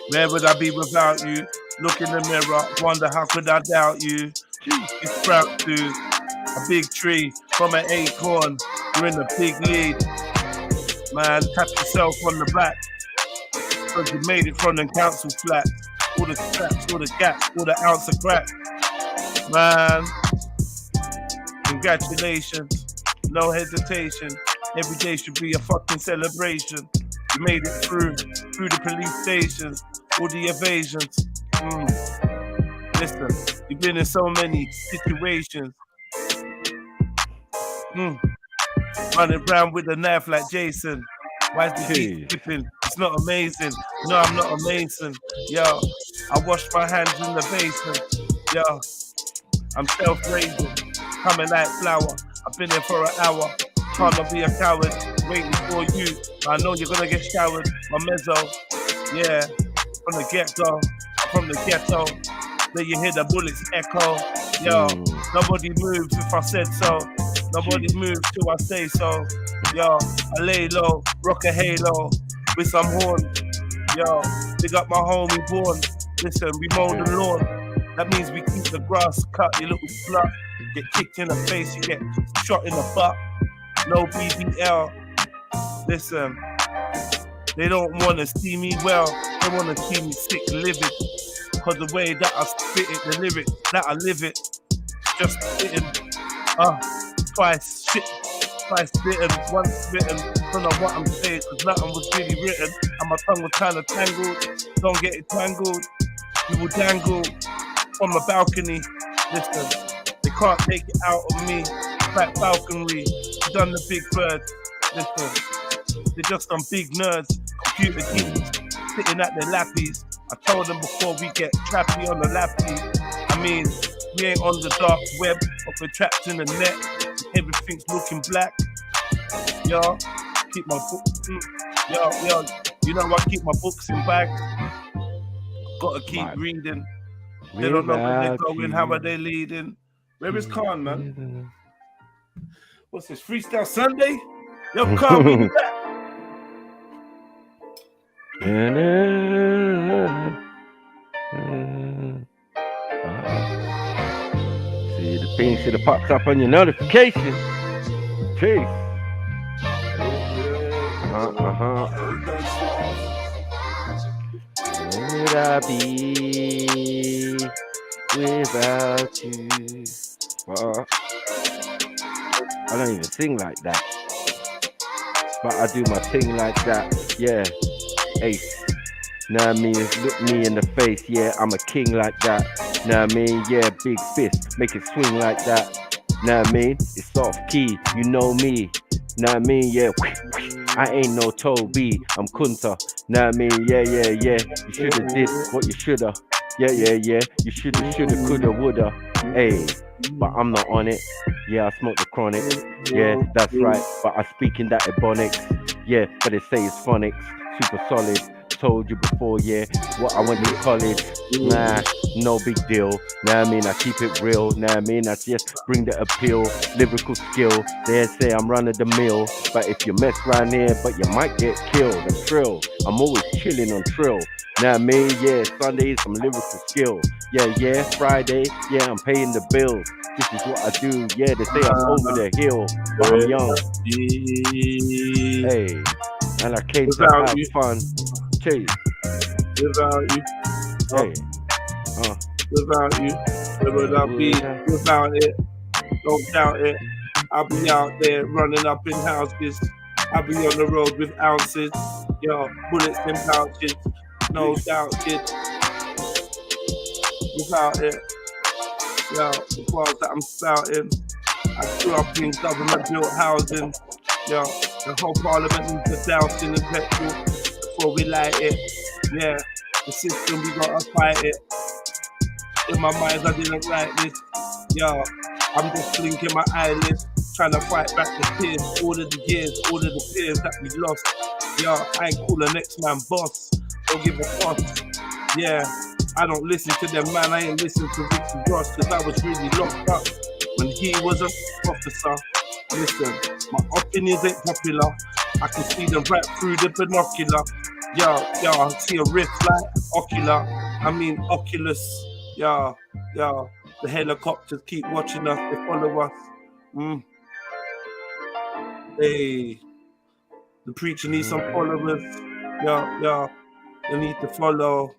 Where would I be without you? Look in the mirror, wonder how could I doubt you? You sprout to a big tree from an acorn. You're in the big lead. Man, tap yourself on the back. Cause you made it from the council flat. All the scraps, all the gaps, all the ounce of crack. Man, congratulations. No hesitation. Every day should be a fucking celebration. You made it through the police stations, all the evasions. Listen, you've been in so many situations. Running around with a knife like Jason. Why is the beat skipping? It's not amazing. No, I'm not a mason. Yo, I wash my hands in the basin. Yo, I'm self-raising, coming like flour. I've been here for an hour. Can't not be a coward, waiting for you. I know you're gonna get showered. My mezzo, yeah, from the get-go, from the ghetto. Then you hear the bullets echo. Yo, nobody moves if I said so. Nobody moves till I say so. Yo, I lay low, rock a halo with some horn. Yo, dig up my homie Born. Listen, we mow the lawn. That means we keep the grass cut, you little slut. Get kicked in the face, you get shot in the butt. No BBL. Listen, they don't want to see me well. They want to see me sick, livid. Cause the way that I spit it, the lyrics that I live it, just spitting. Twice bitten, once bitten. Don't know what I'm saying, cause nothing was really written. And my tongue was kind of tangled. Don't get it tangled. You will dangle from a balcony. Listen, they can't take it out of me. Like falconry, done the big bird. Listen, they're just some big nerds. Computer geeks, sitting at their lappies. I told them before we get trappy on the lappy. I mean, we ain't on the dark web, but we're trapped in the net. Everything's looking black. Yo, keep my books. Yo, you know I keep my books in bag. Gotta keep reading. They don't know where they're Without going. you. How are they leading? Where is Khan, man? What's this, Freestyle Sunday? Yo, Khan, we back. See the thing should have popped up on your notification. Jeez. Where would I be without you? Well, I don't even sing like that, but I do my thing like that. Yeah, Ace. Know what I mean? Look me in the face. Yeah, I'm a king like that. Know what I mean? Yeah, big fist, make it swing like that. Know what I mean? It's off key. You know me. Know what I mean? Yeah. I ain't no Toby, I'm Kunta. Know what I mean? Yeah. You shoulda did what you shoulda. Yeah. You shoulda, coulda, woulda. Hey, but I'm not on it. Yeah, I smoke the chronic. Yeah, that's right. But I speak in that ebonics. Yeah, but they say it's phonics. Super solid. Told you before, yeah. What I went to college. Nah, no big deal. Know what I mean? I keep it real. Know what I mean? I just bring the appeal, lyrical skill. They say I'm running the mill, but if you mess around here, but you might get killed. I'm trill. I'm always chilling on trill. Know what I mean? Yeah, Sunday is some lyrical skill. Yeah. Friday, yeah, I'm paying the bills. This is what I do. Yeah, they say I'm over the hill, but I'm young. Hey, and I came to have fun. Chase. Without you. Hey. Without you. Where would I be without it? Don't doubt it. I'll be out there running up in houses. I'll be on the road with ounces. Yo, bullets in pouches. No doubt, kid. Without it. Yo, the words that I'm spouting. I grew up in government built housing. Yo, the whole parliament needs to douse in the petrol before we light it. Yeah, the system, we gotta fight it. In my mind, I didn't write this. Yo, I'm just blinking my eyelids, trying to fight back the tears, all of the years, all of the fears that we lost. Yo, I ain't call the next man boss. Don't give a fuck. Yeah, I don't listen to them, man. I ain't listen to Ricky Ross, cause I was really locked up when he was an officer. Listen, my opinions ain't popular. I can see them right through the binocular. Yo, I see a rift like ocular. I mean Oculus. Yo, the helicopters keep watching us. They follow us. Hey, the preacher needs some followers. Yo, they need to follow.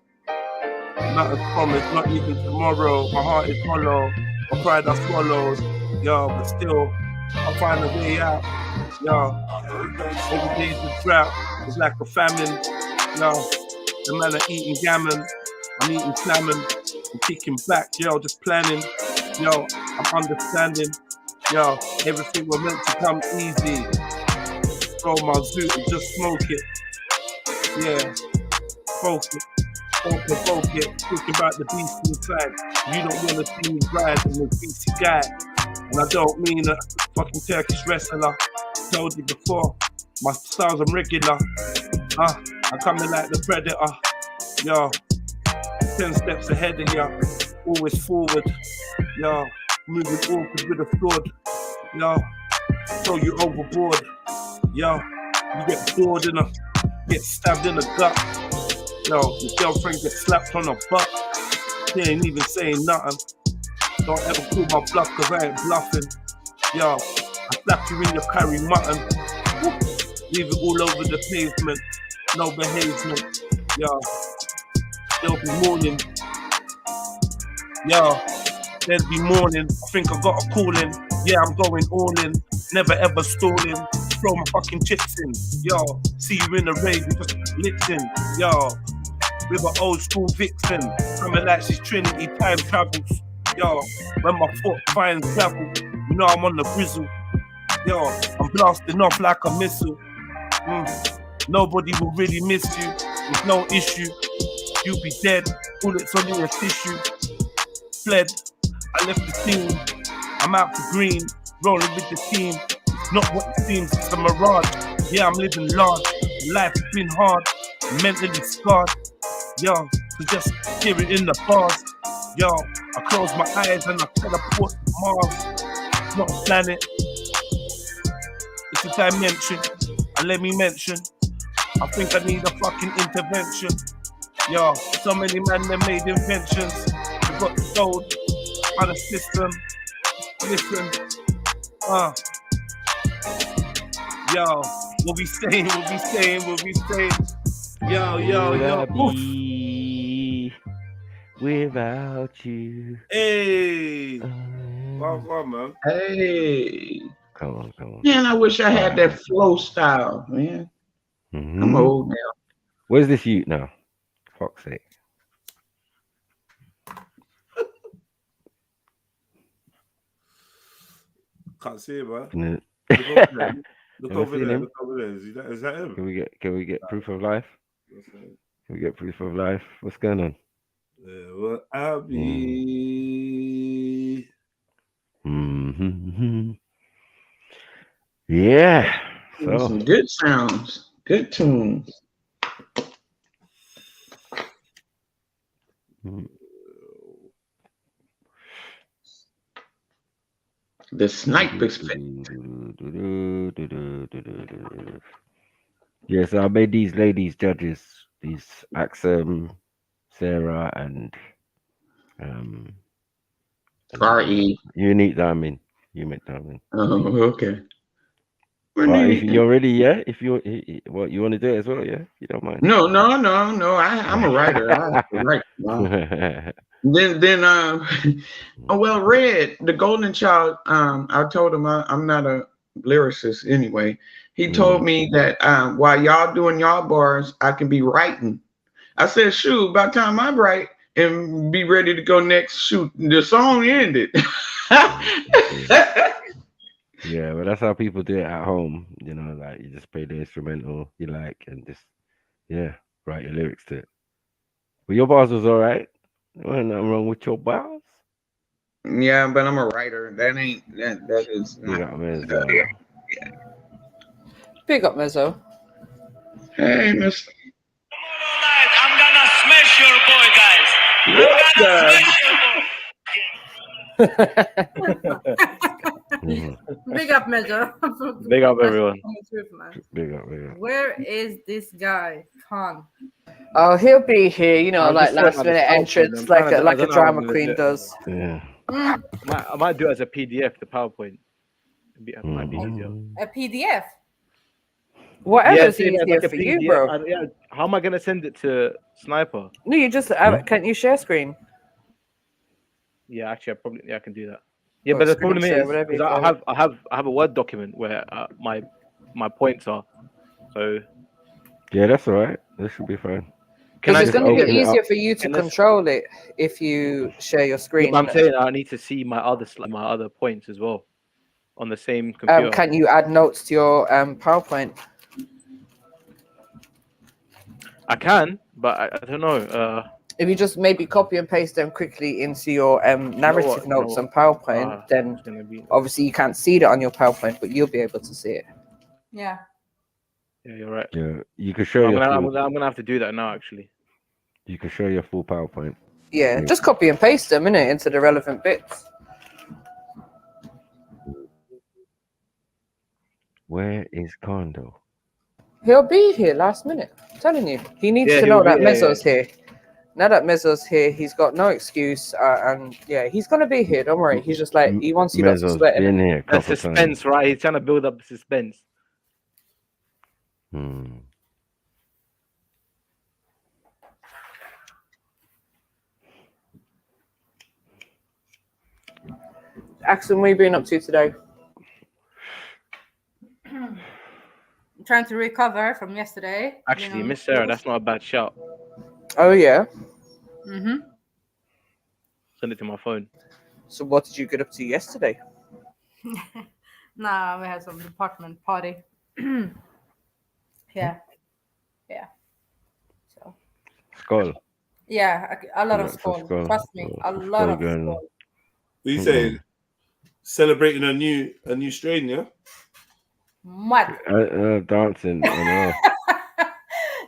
Nothing promised, not even tomorrow. My heart is hollow. My pride I swallowed. Yo, but still, I'll find a way out. Yo, every day's a drought. It's like a famine. Yo, the man are eating gammon. I'm eating salmon. I'm kicking back. Yo, just planning. Yo, I'm understanding. Yo, everything was meant to come easy. Roll my zoot and just smoke it. Yeah, focus it. Talking about the beast inside. You don't want to see me ride in a beastie guy. And I don't mean a fucking Turkish wrestler. Told you before, my styles are regular. I'm coming like the predator. Yo, 10 steps ahead of ya. Always forward. Yo, moving awkward with a sword. Yo, throw you overboard. Yo, you get bored in a, get stabbed in the gut. Yo, your girlfriend gets slapped on her butt. She ain't even saying nothing. Don't ever call my bluff cause I ain't bluffing. Yo, I slap you in your curry mutton. Leave it all over the pavement. No behavement. Yo, there'll be morning. Yo, there'll be morning. I think I got a calling. Yeah, I'm going all in. Never ever stalling. Throw my fucking chips in. Yo, see you in the rave, you just lips in. Yo, with an old school vixen. Coming like she's Trinity, time travels. Yo, when my foot finds gravel, you know I'm on the grizzle. Yo, I'm blasting off like a missile. Nobody will really miss you. There's no issue. You'll be dead. Bullets on your tissue. Fled. I left the scene. I'm out for green. Rolling with the team. It's not what it seems. It's a mirage. Yeah, I'm living large. Life's been hard. Mentally scarred. Yo, so just hear it in the bars. Yo, I close my eyes and I teleport to Mars. It's not a planet. It's a dimension. And let me mention, I think I need a fucking intervention. Yo, so many men that made inventions. They got sold by the system. Listen, yo, we'll be saying. Yo. Be without you. Hey. Well, man. Hey. Come on. Man, I wish I had that flow style, man. I'm old now. Where's this youth now? Fuck's sake. Can't see it, man. No. Look over there. Is that him? Can we get proof of life? Can we get proof of life? What's going on? Well, I'll be. Yeah. So some good sounds, good tunes. The snipers. Yes, I made these ladies judges. These Axum, Sarah, and R.E. Unique Diamond. You make Diamond. Oh, okay. If you're ready, yeah. If you what you want to do it as well, yeah. You don't mind. No. I'm a writer. I have to write. Well, Red, the Golden Child. I told him I'm not a lyricist anyway. He told me that while y'all doing y'all bars, I can be writing. I said, shoot, by the time I write and be ready to go next, shoot, the song ended. Yeah, but that's how people do it at home. You know, like you just play the instrumental you like and just write your lyrics to it. But your bars was all right. Well, nothing wrong with your bars. Yeah, but I'm a writer. That is not. Big up, Mezzo. Hey, Mr. I'm gonna smash your boy, guys. Big up, Measure. Big up, everyone. Big up. Where is this guy, Khan? Oh, he'll be here. You know, I'm like just last saying, minute I'm entrance, trying to- like I a don't know how I'm drama gonna queen do it. does. Yeah. I might do it as a PDF, the PowerPoint. It might be easier. A PDF. Whatever's see, like easier a for you, PDF. bro. How am I gonna send it to Sniper? No, you just can't you share screen? Yeah, actually, I can do that. Yeah, Or but the screen problem share, is whatever you because call I have a Word document where my points are. So Yeah, that's all right. That should be fine. Because it's just going to be open it easier up? for you to control it if you share your screen. I'm innit? saying I need to see my other points as well on the same computer. Can you add notes to your PowerPoint? I can, but I don't know. If you just maybe copy and paste them quickly into your narrative notes on PowerPoint, then obviously you can't see it on your PowerPoint, but you'll be able to see it. Yeah. Yeah, you're right. Yeah, you can show I'm your gonna, full. I'm gonna have to do that now, actually. You can show your full PowerPoint. Yeah, just copy and paste them into the relevant bits. Where is Kondo? He'll be here last minute. I'm telling you, he needs Yeah, to he'll know be that here, Mezzo's here. Now that Mezzo's here, he's got no excuse, and yeah, he's gonna be here. Don't worry. He's just like he wants you not to Mezzo's sweat. been here a That's couple suspense, right? He's trying to build up suspense. Axel, what have you been up to today? Trying to recover from yesterday. Actually, Miss Sarah, that's not a bad shout. Oh yeah. Mm-hmm. Send it to my phone. So what did you get up to yesterday? Nah, we had some department party. Yeah. So. Skool. Yeah, a lot of Lots of Skool. Skool. Trust me, a Lots of lot Skool of going on. Skool. What you saying? Celebrating a new strain, yeah? What? Dancing. I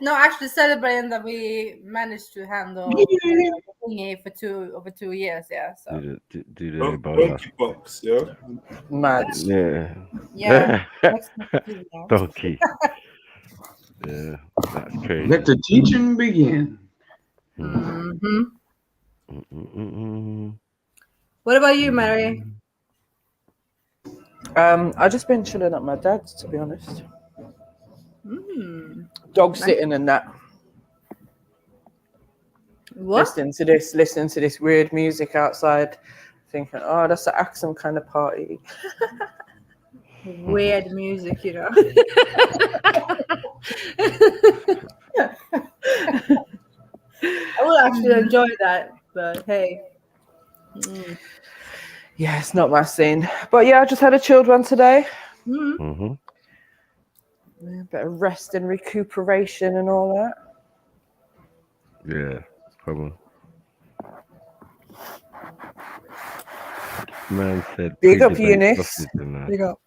know. No, actually celebrating that we managed to handle the thingy for over 2 years. Yeah. So. Do the Ebola. Monkeypox, yeah. Mad. Yeah. Yeah. Next to Donkey. Yeah, that's crazy. Let the teaching begin. Mm-hmm. What about you, Mary? I've just been chilling at my dad's, to be honest. Dog sitting and that. What? Listening to this weird music outside, thinking, oh, that's an Axum kind of party. Weird music, you know. I will actually enjoy that, but hey. Yeah, it's not my scene. But yeah, I just had a chilled one today. Mm-hmm. A bit of rest and recuperation and all that. Yeah, come on. Man said Big up, pre-debate Eunice. sausage and that. Big up.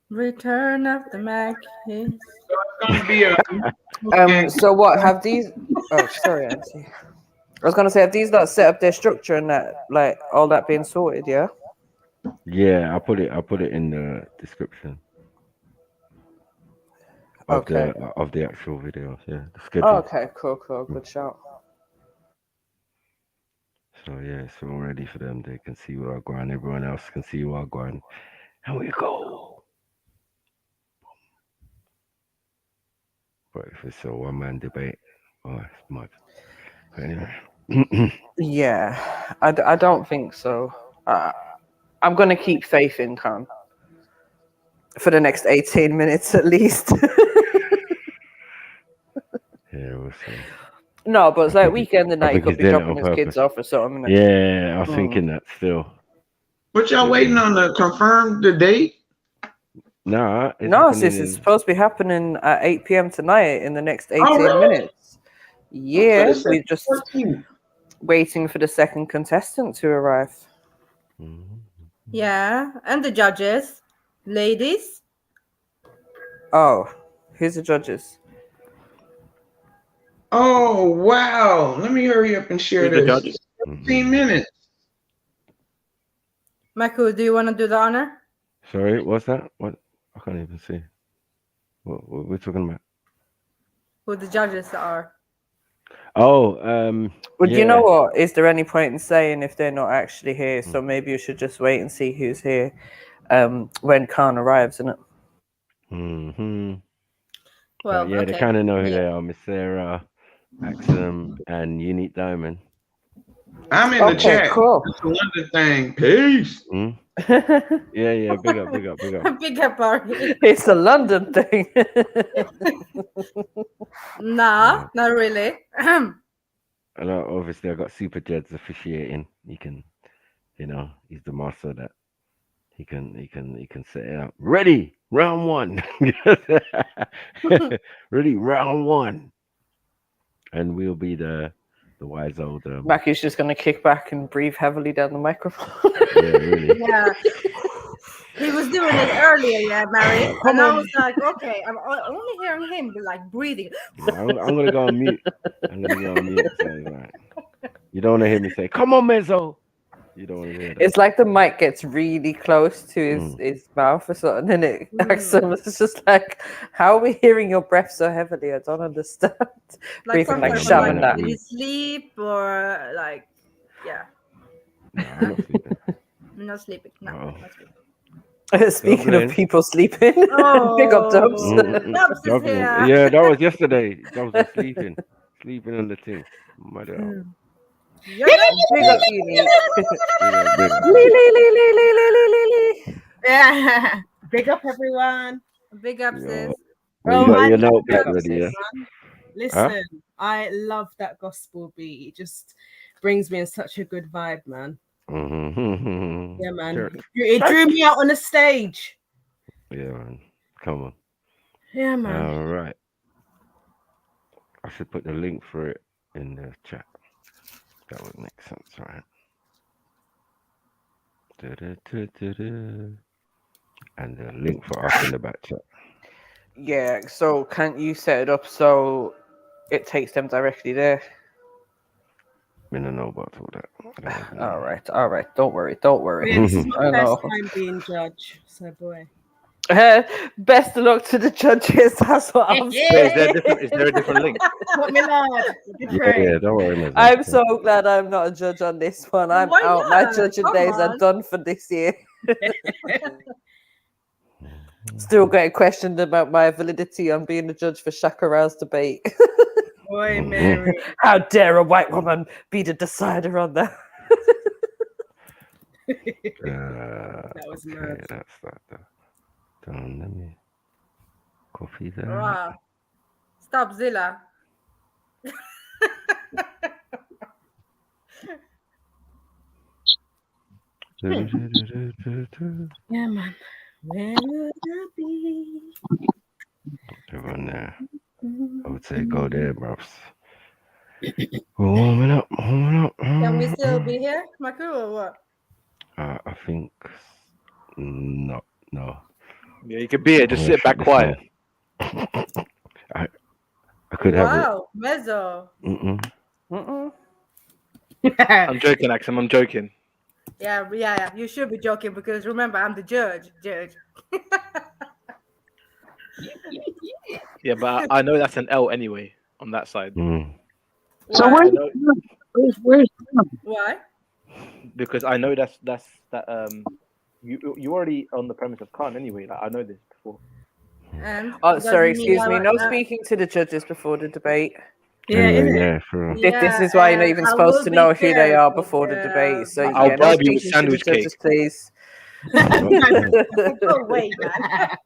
Return of the Mac. So what have these? Oh, sorry, Auntie. I was gonna say, have these not set up their structure and that, like all that being sorted? Yeah. Yeah, I put it in the description of the actual videos. Yeah, the schedule. Oh, okay, cool. Good shout. So yeah, it's all ready for them. They can see what I'm going. Everyone else can see what I'm going. And we go. But if it's a one-man debate, oh, it's mad. But anyway. Yeah, I don't think so. I'm gonna keep faith in Khan for the next 18 minutes at least. Yeah, we'll see. No, but it's like weekend and I night. He think could he's be doing it dropping on his kids purpose. off or something. Innit? Yeah, I was thinking that still. What y'all waiting on to confirm the date? Nah, No, sis, it's supposed to be happening at 8 p.m. tonight in the next 18 minutes. Yeah, we're just waiting for the second contestant to arrive. Yeah, and the judges, ladies. Oh, who's the judges? Oh, wow. Let me hurry up and share Who's the this. judges? 15 minutes. Michael, do you want to do the honor? Sorry, what's that? What? I can't even see. What we're talking about? Who the judges are? Oh, Well, yeah. you know what? Is there any point in saying if they're not actually here? So maybe you should just wait and see who's here when Khan arrives, isn't it? Mm-hmm. Well, yeah, okay. they kind of know who they are. Miss Sarah, Axum, and Unique Diamond. I'm in the chat. Cool. It's a London thing. Peace. Yeah. Big up. Big up, Ari. It's a London thing. Nah, not really. And obviously, I got Super Jed's officiating. He can, he's the master that he can set it up. Ready, round one. Ready, round one. And we'll be the wise old. Mackie's just gonna kick back and breathe heavily down the microphone. Yeah, really. Yeah. He was doing it earlier, yeah, Mary. And I was like, okay, I'm only hearing him like breathing. I'm gonna go on mute. So like, you don't want to hear me say, "Come on, Mezzo." You don't want to hear that. It's like the mic gets really close to his mouth or something, and it Axum is just like, how are we hearing your breath so heavily? I don't understand. Like Breathing like sometimes shaman like, that. did he sleep or like, yeah. No, I'm not sleeping. I'm not sleeping. No, I'm not sleeping. Speaking of people sleeping, Oh, big up Dubs. Dubs is here. Yeah, that was yesterday. Dubs was sleeping on the thing. Mother. Big up Unique. Yeah. Big up everyone. Big up, sis. Well, you got your notepad love ready, yeah? Listen, I love that gospel beat. It just brings me in such a good vibe, man. Mm-hmm. Yeah, man. Sure. It drew me out on the stage. Yeah, man. Come on. Yeah, man. All right. I should put the link for it in the chat. That would make sense, right? And the link for us in the back chat. Yeah, so can't you set it up so it takes them directly there? I don't know about all that. All right. Don't worry. Yeah, this is my I first know. time being judge, so boy. Best of luck to the judges. That's what I'm saying. Is there a different link? What me lord? Yeah, don't worry, Miss. I'm so glad I'm not a judge on this one. I'm Why out. My not? judging Come days are on. done for this year. Still getting questioned about my validity on being a judge for Shakara's debate. Boy, Mary. How dare a white woman be the decider on that? That was mad. That's that. Don't let me copy that. Bruh. Stop Zilla. Yeah, man. Where would I be? Everyone there. I would say go there, bruv. We're warming up. Can we still be here, my crew, or what? I think no. Yeah, you could be here. Just sit back quiet. I could have it. Wow, Mezzo. I'm joking, Axel. I'm joking. Yeah. You should be joking because remember, I'm the judge. Yeah, but I know that's an L anyway on that side. So where's Why? Because I know that you already on the premise of Khan anyway. Like, I know this before. And Oh, sorry, excuse me. No speaking to the judges before the debate. Yeah, sure. This is why you're not even supposed to know who they are before the debate. So I'll yeah, no bribe you with speaking to the sandwich cake. judges, please. Go away, man.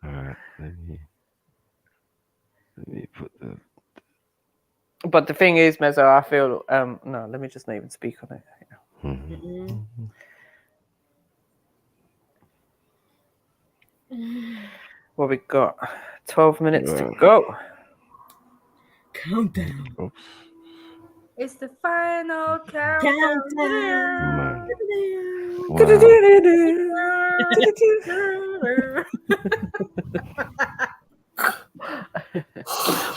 All right, let me put the. But the thing is, Mezzo, I feel no. Let me just not even speak on it. What we got? 12 minutes to go. Countdown. It's the final countdown.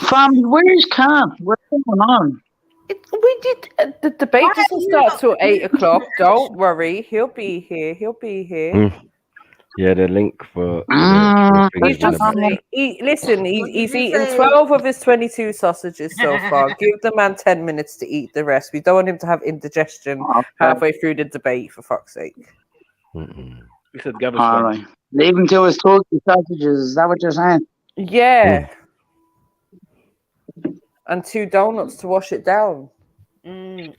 family? Where's camp? What's going on? We did the debate doesn't start till 8 o'clock. Don't worry, he'll be here. Yeah, the link for. He's just listen. He's eaten 12 of his 22 sausages so far. Give the man 10 minutes to eat the rest. We don't want him to have indigestion halfway through the debate. For fuck's sake. We said all right. Leave him to his toasty sausages. Is that what you're saying? Yeah. And 2 donuts to wash it down. And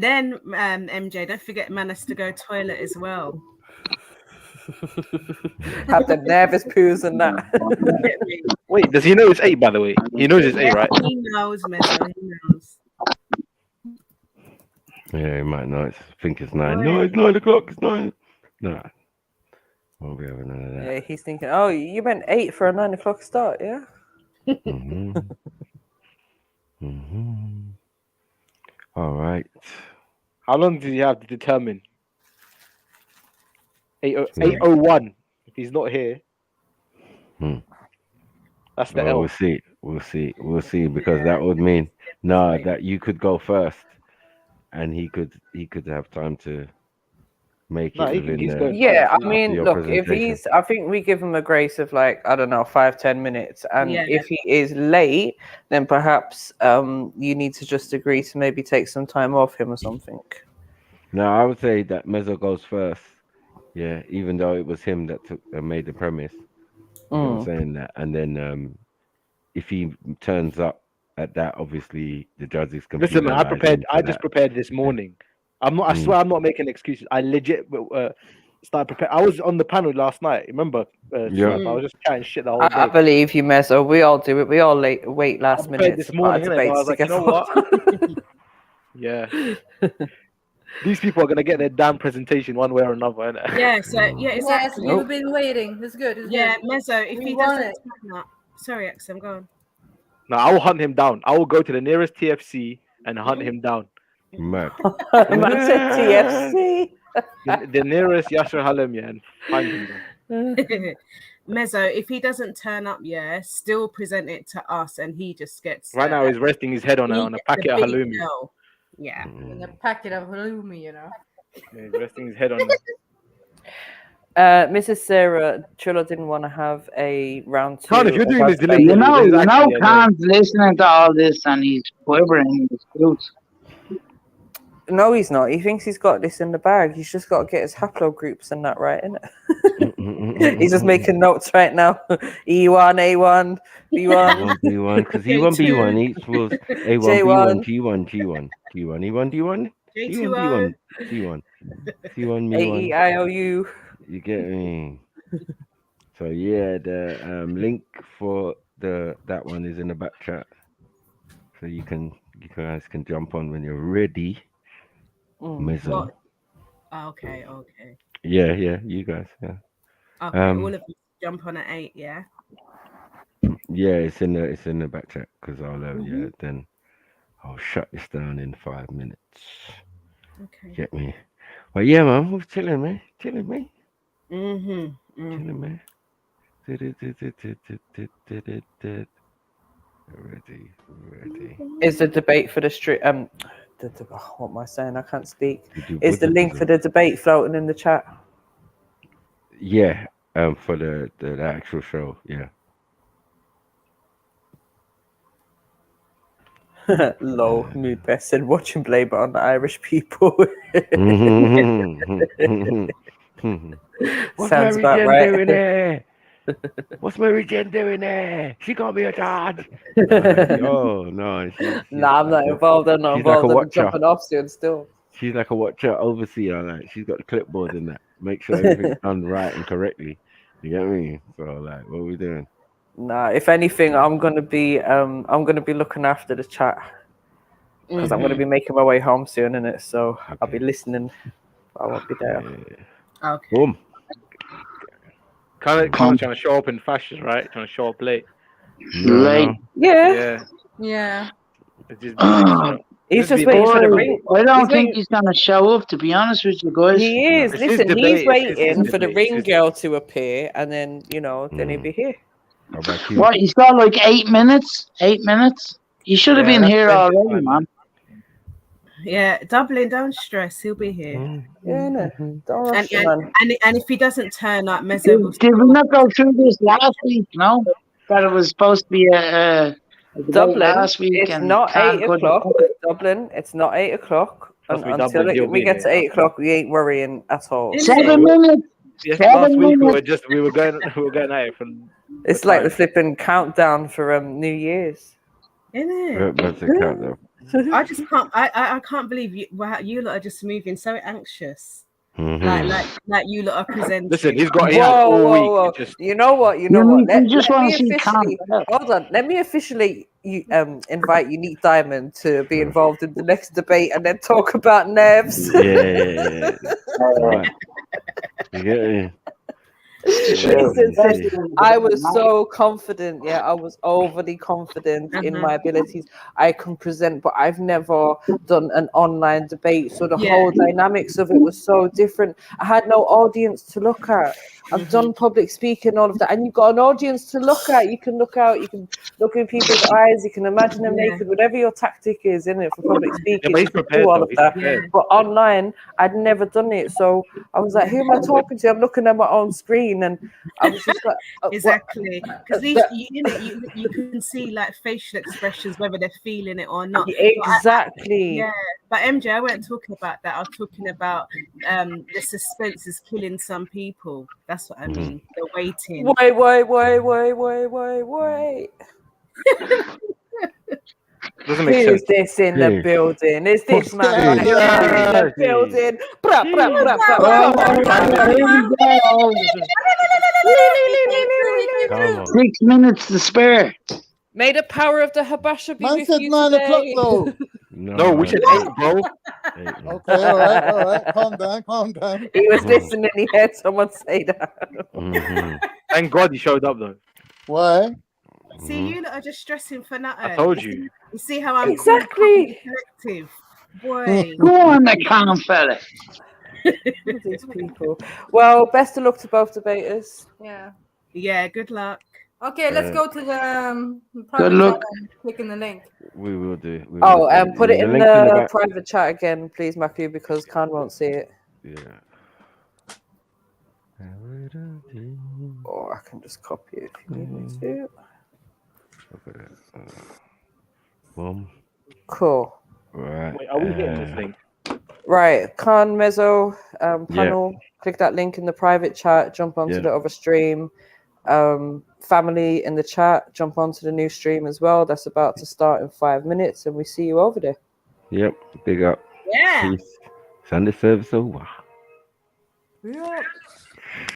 then MJ, don't forget man has to go toilet as well. Have the nervous poos and that. Wait, does he know it's 8, by the way? He knows it's 8, right? He knows, Mezzo. He knows. Yeah, he might know. Think it's 9. No, it's 9 o'clock. It's 9. No. Won't be having none of that. Yeah, he's thinking, oh, you meant 8 for a 9 o'clock start, yeah? All right. How long do you have to determine? 8:01. If he's not here, that's the L. We'll see, because that would mean that you could go first, and he could have time to make it within Yeah, I mean, look, if he's, I think we give him a grace of like, I don't know, 5-10 minutes, and if he is late, then perhaps you need to just agree to maybe take some time off him or something. No, I would say that Mezzo goes first. Yeah, even though it was him that made the premise. You know what I'm saying that, and then if he turns up at that, obviously the judges can. Listen, man, I just prepared this morning. I'm not. I swear, I'm not making excuses. I legit started preparing. I was on the panel last night. Remember? I was just chatting shit the whole day. I believe you, Mezzo. We all do it. We all wait last minute. This morning, I was like, you know what? Yeah. These people are gonna get their damn presentation one way or another, innit? Yeah, so exactly. Yes, you've been waiting. It's good. It's good. Mezzo, if We he want doesn't it. turn up, sorry, Axel, go on. No, I will hunt him down. I will go to the nearest TFC and hunt him down. Mad. Man said TFC. The nearest Yasser Halem, yeah, and find him. Mezzo, if he doesn't turn up, still present it to us, and he just gets. Right now, he's resting his head on a packet of halloumi. Yeah, in a packet of halloumi, you know. Yeah, he's resting his head on. Mrs. Sarah Trillo didn't want to have a round two. Khan, if you're doing this delivery, you know, Khan's listening to all this and he's quivering in his boots. No, he's not. He thinks he's got this in the bag. He's just got to get his haplogroups and that right, innit? He's just making notes right now. E1, A1, B1. B1, because E1, B1 equals A1, B1, G1, G1, G1, E1, D1, E1, B1, C1, C1, Me1. A-E-I-O-U. You get me? So yeah, the link for that one is in the back chat, so you guys can jump on when you're ready. Mezzo. Okay. Yeah, you guys. Yeah. Okay, all of you jump on at 8. Yeah. Yeah, it's in the back chat because I'll then I'll shut this down in 5 minutes. Okay. Get me? Well, yeah, man, we're chilling, man. Chilling, man. Ready. Is the debate for the street? What am I saying? I can't speak. Is the link for the debate floating in the chat? Yeah, for the actual show, yeah. Low mood best said watching Blade on the Irish people. What's Sounds Mary about Jane right. doing there? What's Mary Jane doing there? She can't be a charge. Oh no, Nah, I'm not involved. I'm not she's like involved. a I'm watcher. jumping off soon still. She's like a watcher, overseer. Like she's got the clipboard and that. Make sure everything's done right and correctly. You get me? So like, what are we doing? Nah, if anything, I'm gonna be looking after the chat because I'm gonna be making my way home soon, innit? So I'll be listening. I won't be there. Okay. Boom. Kind of trying to show up in fashion, right? Trying to show up late. Late. Yeah. Yeah. It's just, He's just waiting for the ring. I don't think he's gonna show up, to be honest with you guys. He is. Listen, he's waiting for the ring girl to appear, and then then he'll be here. How about you? What? He's got like 8 minutes. 8 minutes. He should have been here already, man. Yeah, Dublin, don't stress. He'll be here. Yeah, no. Don't rush, and, man. and if he doesn't turn up, Mezzo will. Did we not go through this last week? No, that it was supposed to be a Dublin. last week. It's and not can't 8 go to- o'clock. Dublin. It's not 8 o'clock. Until Dublin, we get to 8 o'clock, we ain't worrying at all. 7 minutes. Yes, 7 last week minutes. we were going at it from. It's like the flipping countdown for New Year's. Isn't it? That's a countdown. I just can't. I can't believe you. Wow, you lot are just moving so anxious. Like you lot are presenting. Listen, he's got Whoa. week. Just... You know what? You just want to see Khan. Hold on. Let me officially invite Unique Diamond to be involved in the next debate and then talk about nerves. Yeah. Right. Yeah. I was so confident. Yeah, I was overly confident in my abilities. I can present, but I've never done an online debate. So the whole dynamics of it was so different. I had no audience to look at. I've done public speaking, all of that, and you've got an audience to look at. You can look out. You can look in people's eyes. You can imagine them naked. Whatever your tactic is, in it for public speaking, you can do all of that. But online, I'd never done it, so I was like, "Who am I talking to?" I'm looking at my own screen, and I was just like, exactly, because you can see like facial expressions, whether they're feeling it or not. Exactly. But MJ, I wasn't talking about that. I was talking about the suspense is killing some people. That's what I mean. The waiting. Wait. Doesn't make Who's sense. this in the building? Is this man right here in the building? Bra, bra, bra, bra, bra. 6 minutes to spare. May the power of the Habasha be with you 9 o'clock today. though. No, we should 8, bro. Okay, all right. Calm down. He was listening. He heard someone say that. Thank God he showed up though. Why? See, you lot are just stressing for nothing. I told you. You see how I'm exactly collective. Boy. Go on, the calm fella. These people. Well, best of luck to both debaters. Yeah. Yeah, good luck. Okay, let's Uh, go to the private luck. chat and click in the link. We will do. We Oh, will do. put it in link in the the back. private chat again, please, Matthew, because Khan won't see it. Yeah. Or I can just copy it if you need me to. Okay. Boom. Cool. Right. Wait, are we hitting this link? Right, Khan Mezzo Yeah. panel. Click that link in the private chat. Jump onto Yeah. the other stream. Family in the chat. Jump onto the new stream as well. That's about to start in 5 minutes, and we see you over there. Yep. Big up. Yeah. Peace. Sunday service over. Yeah.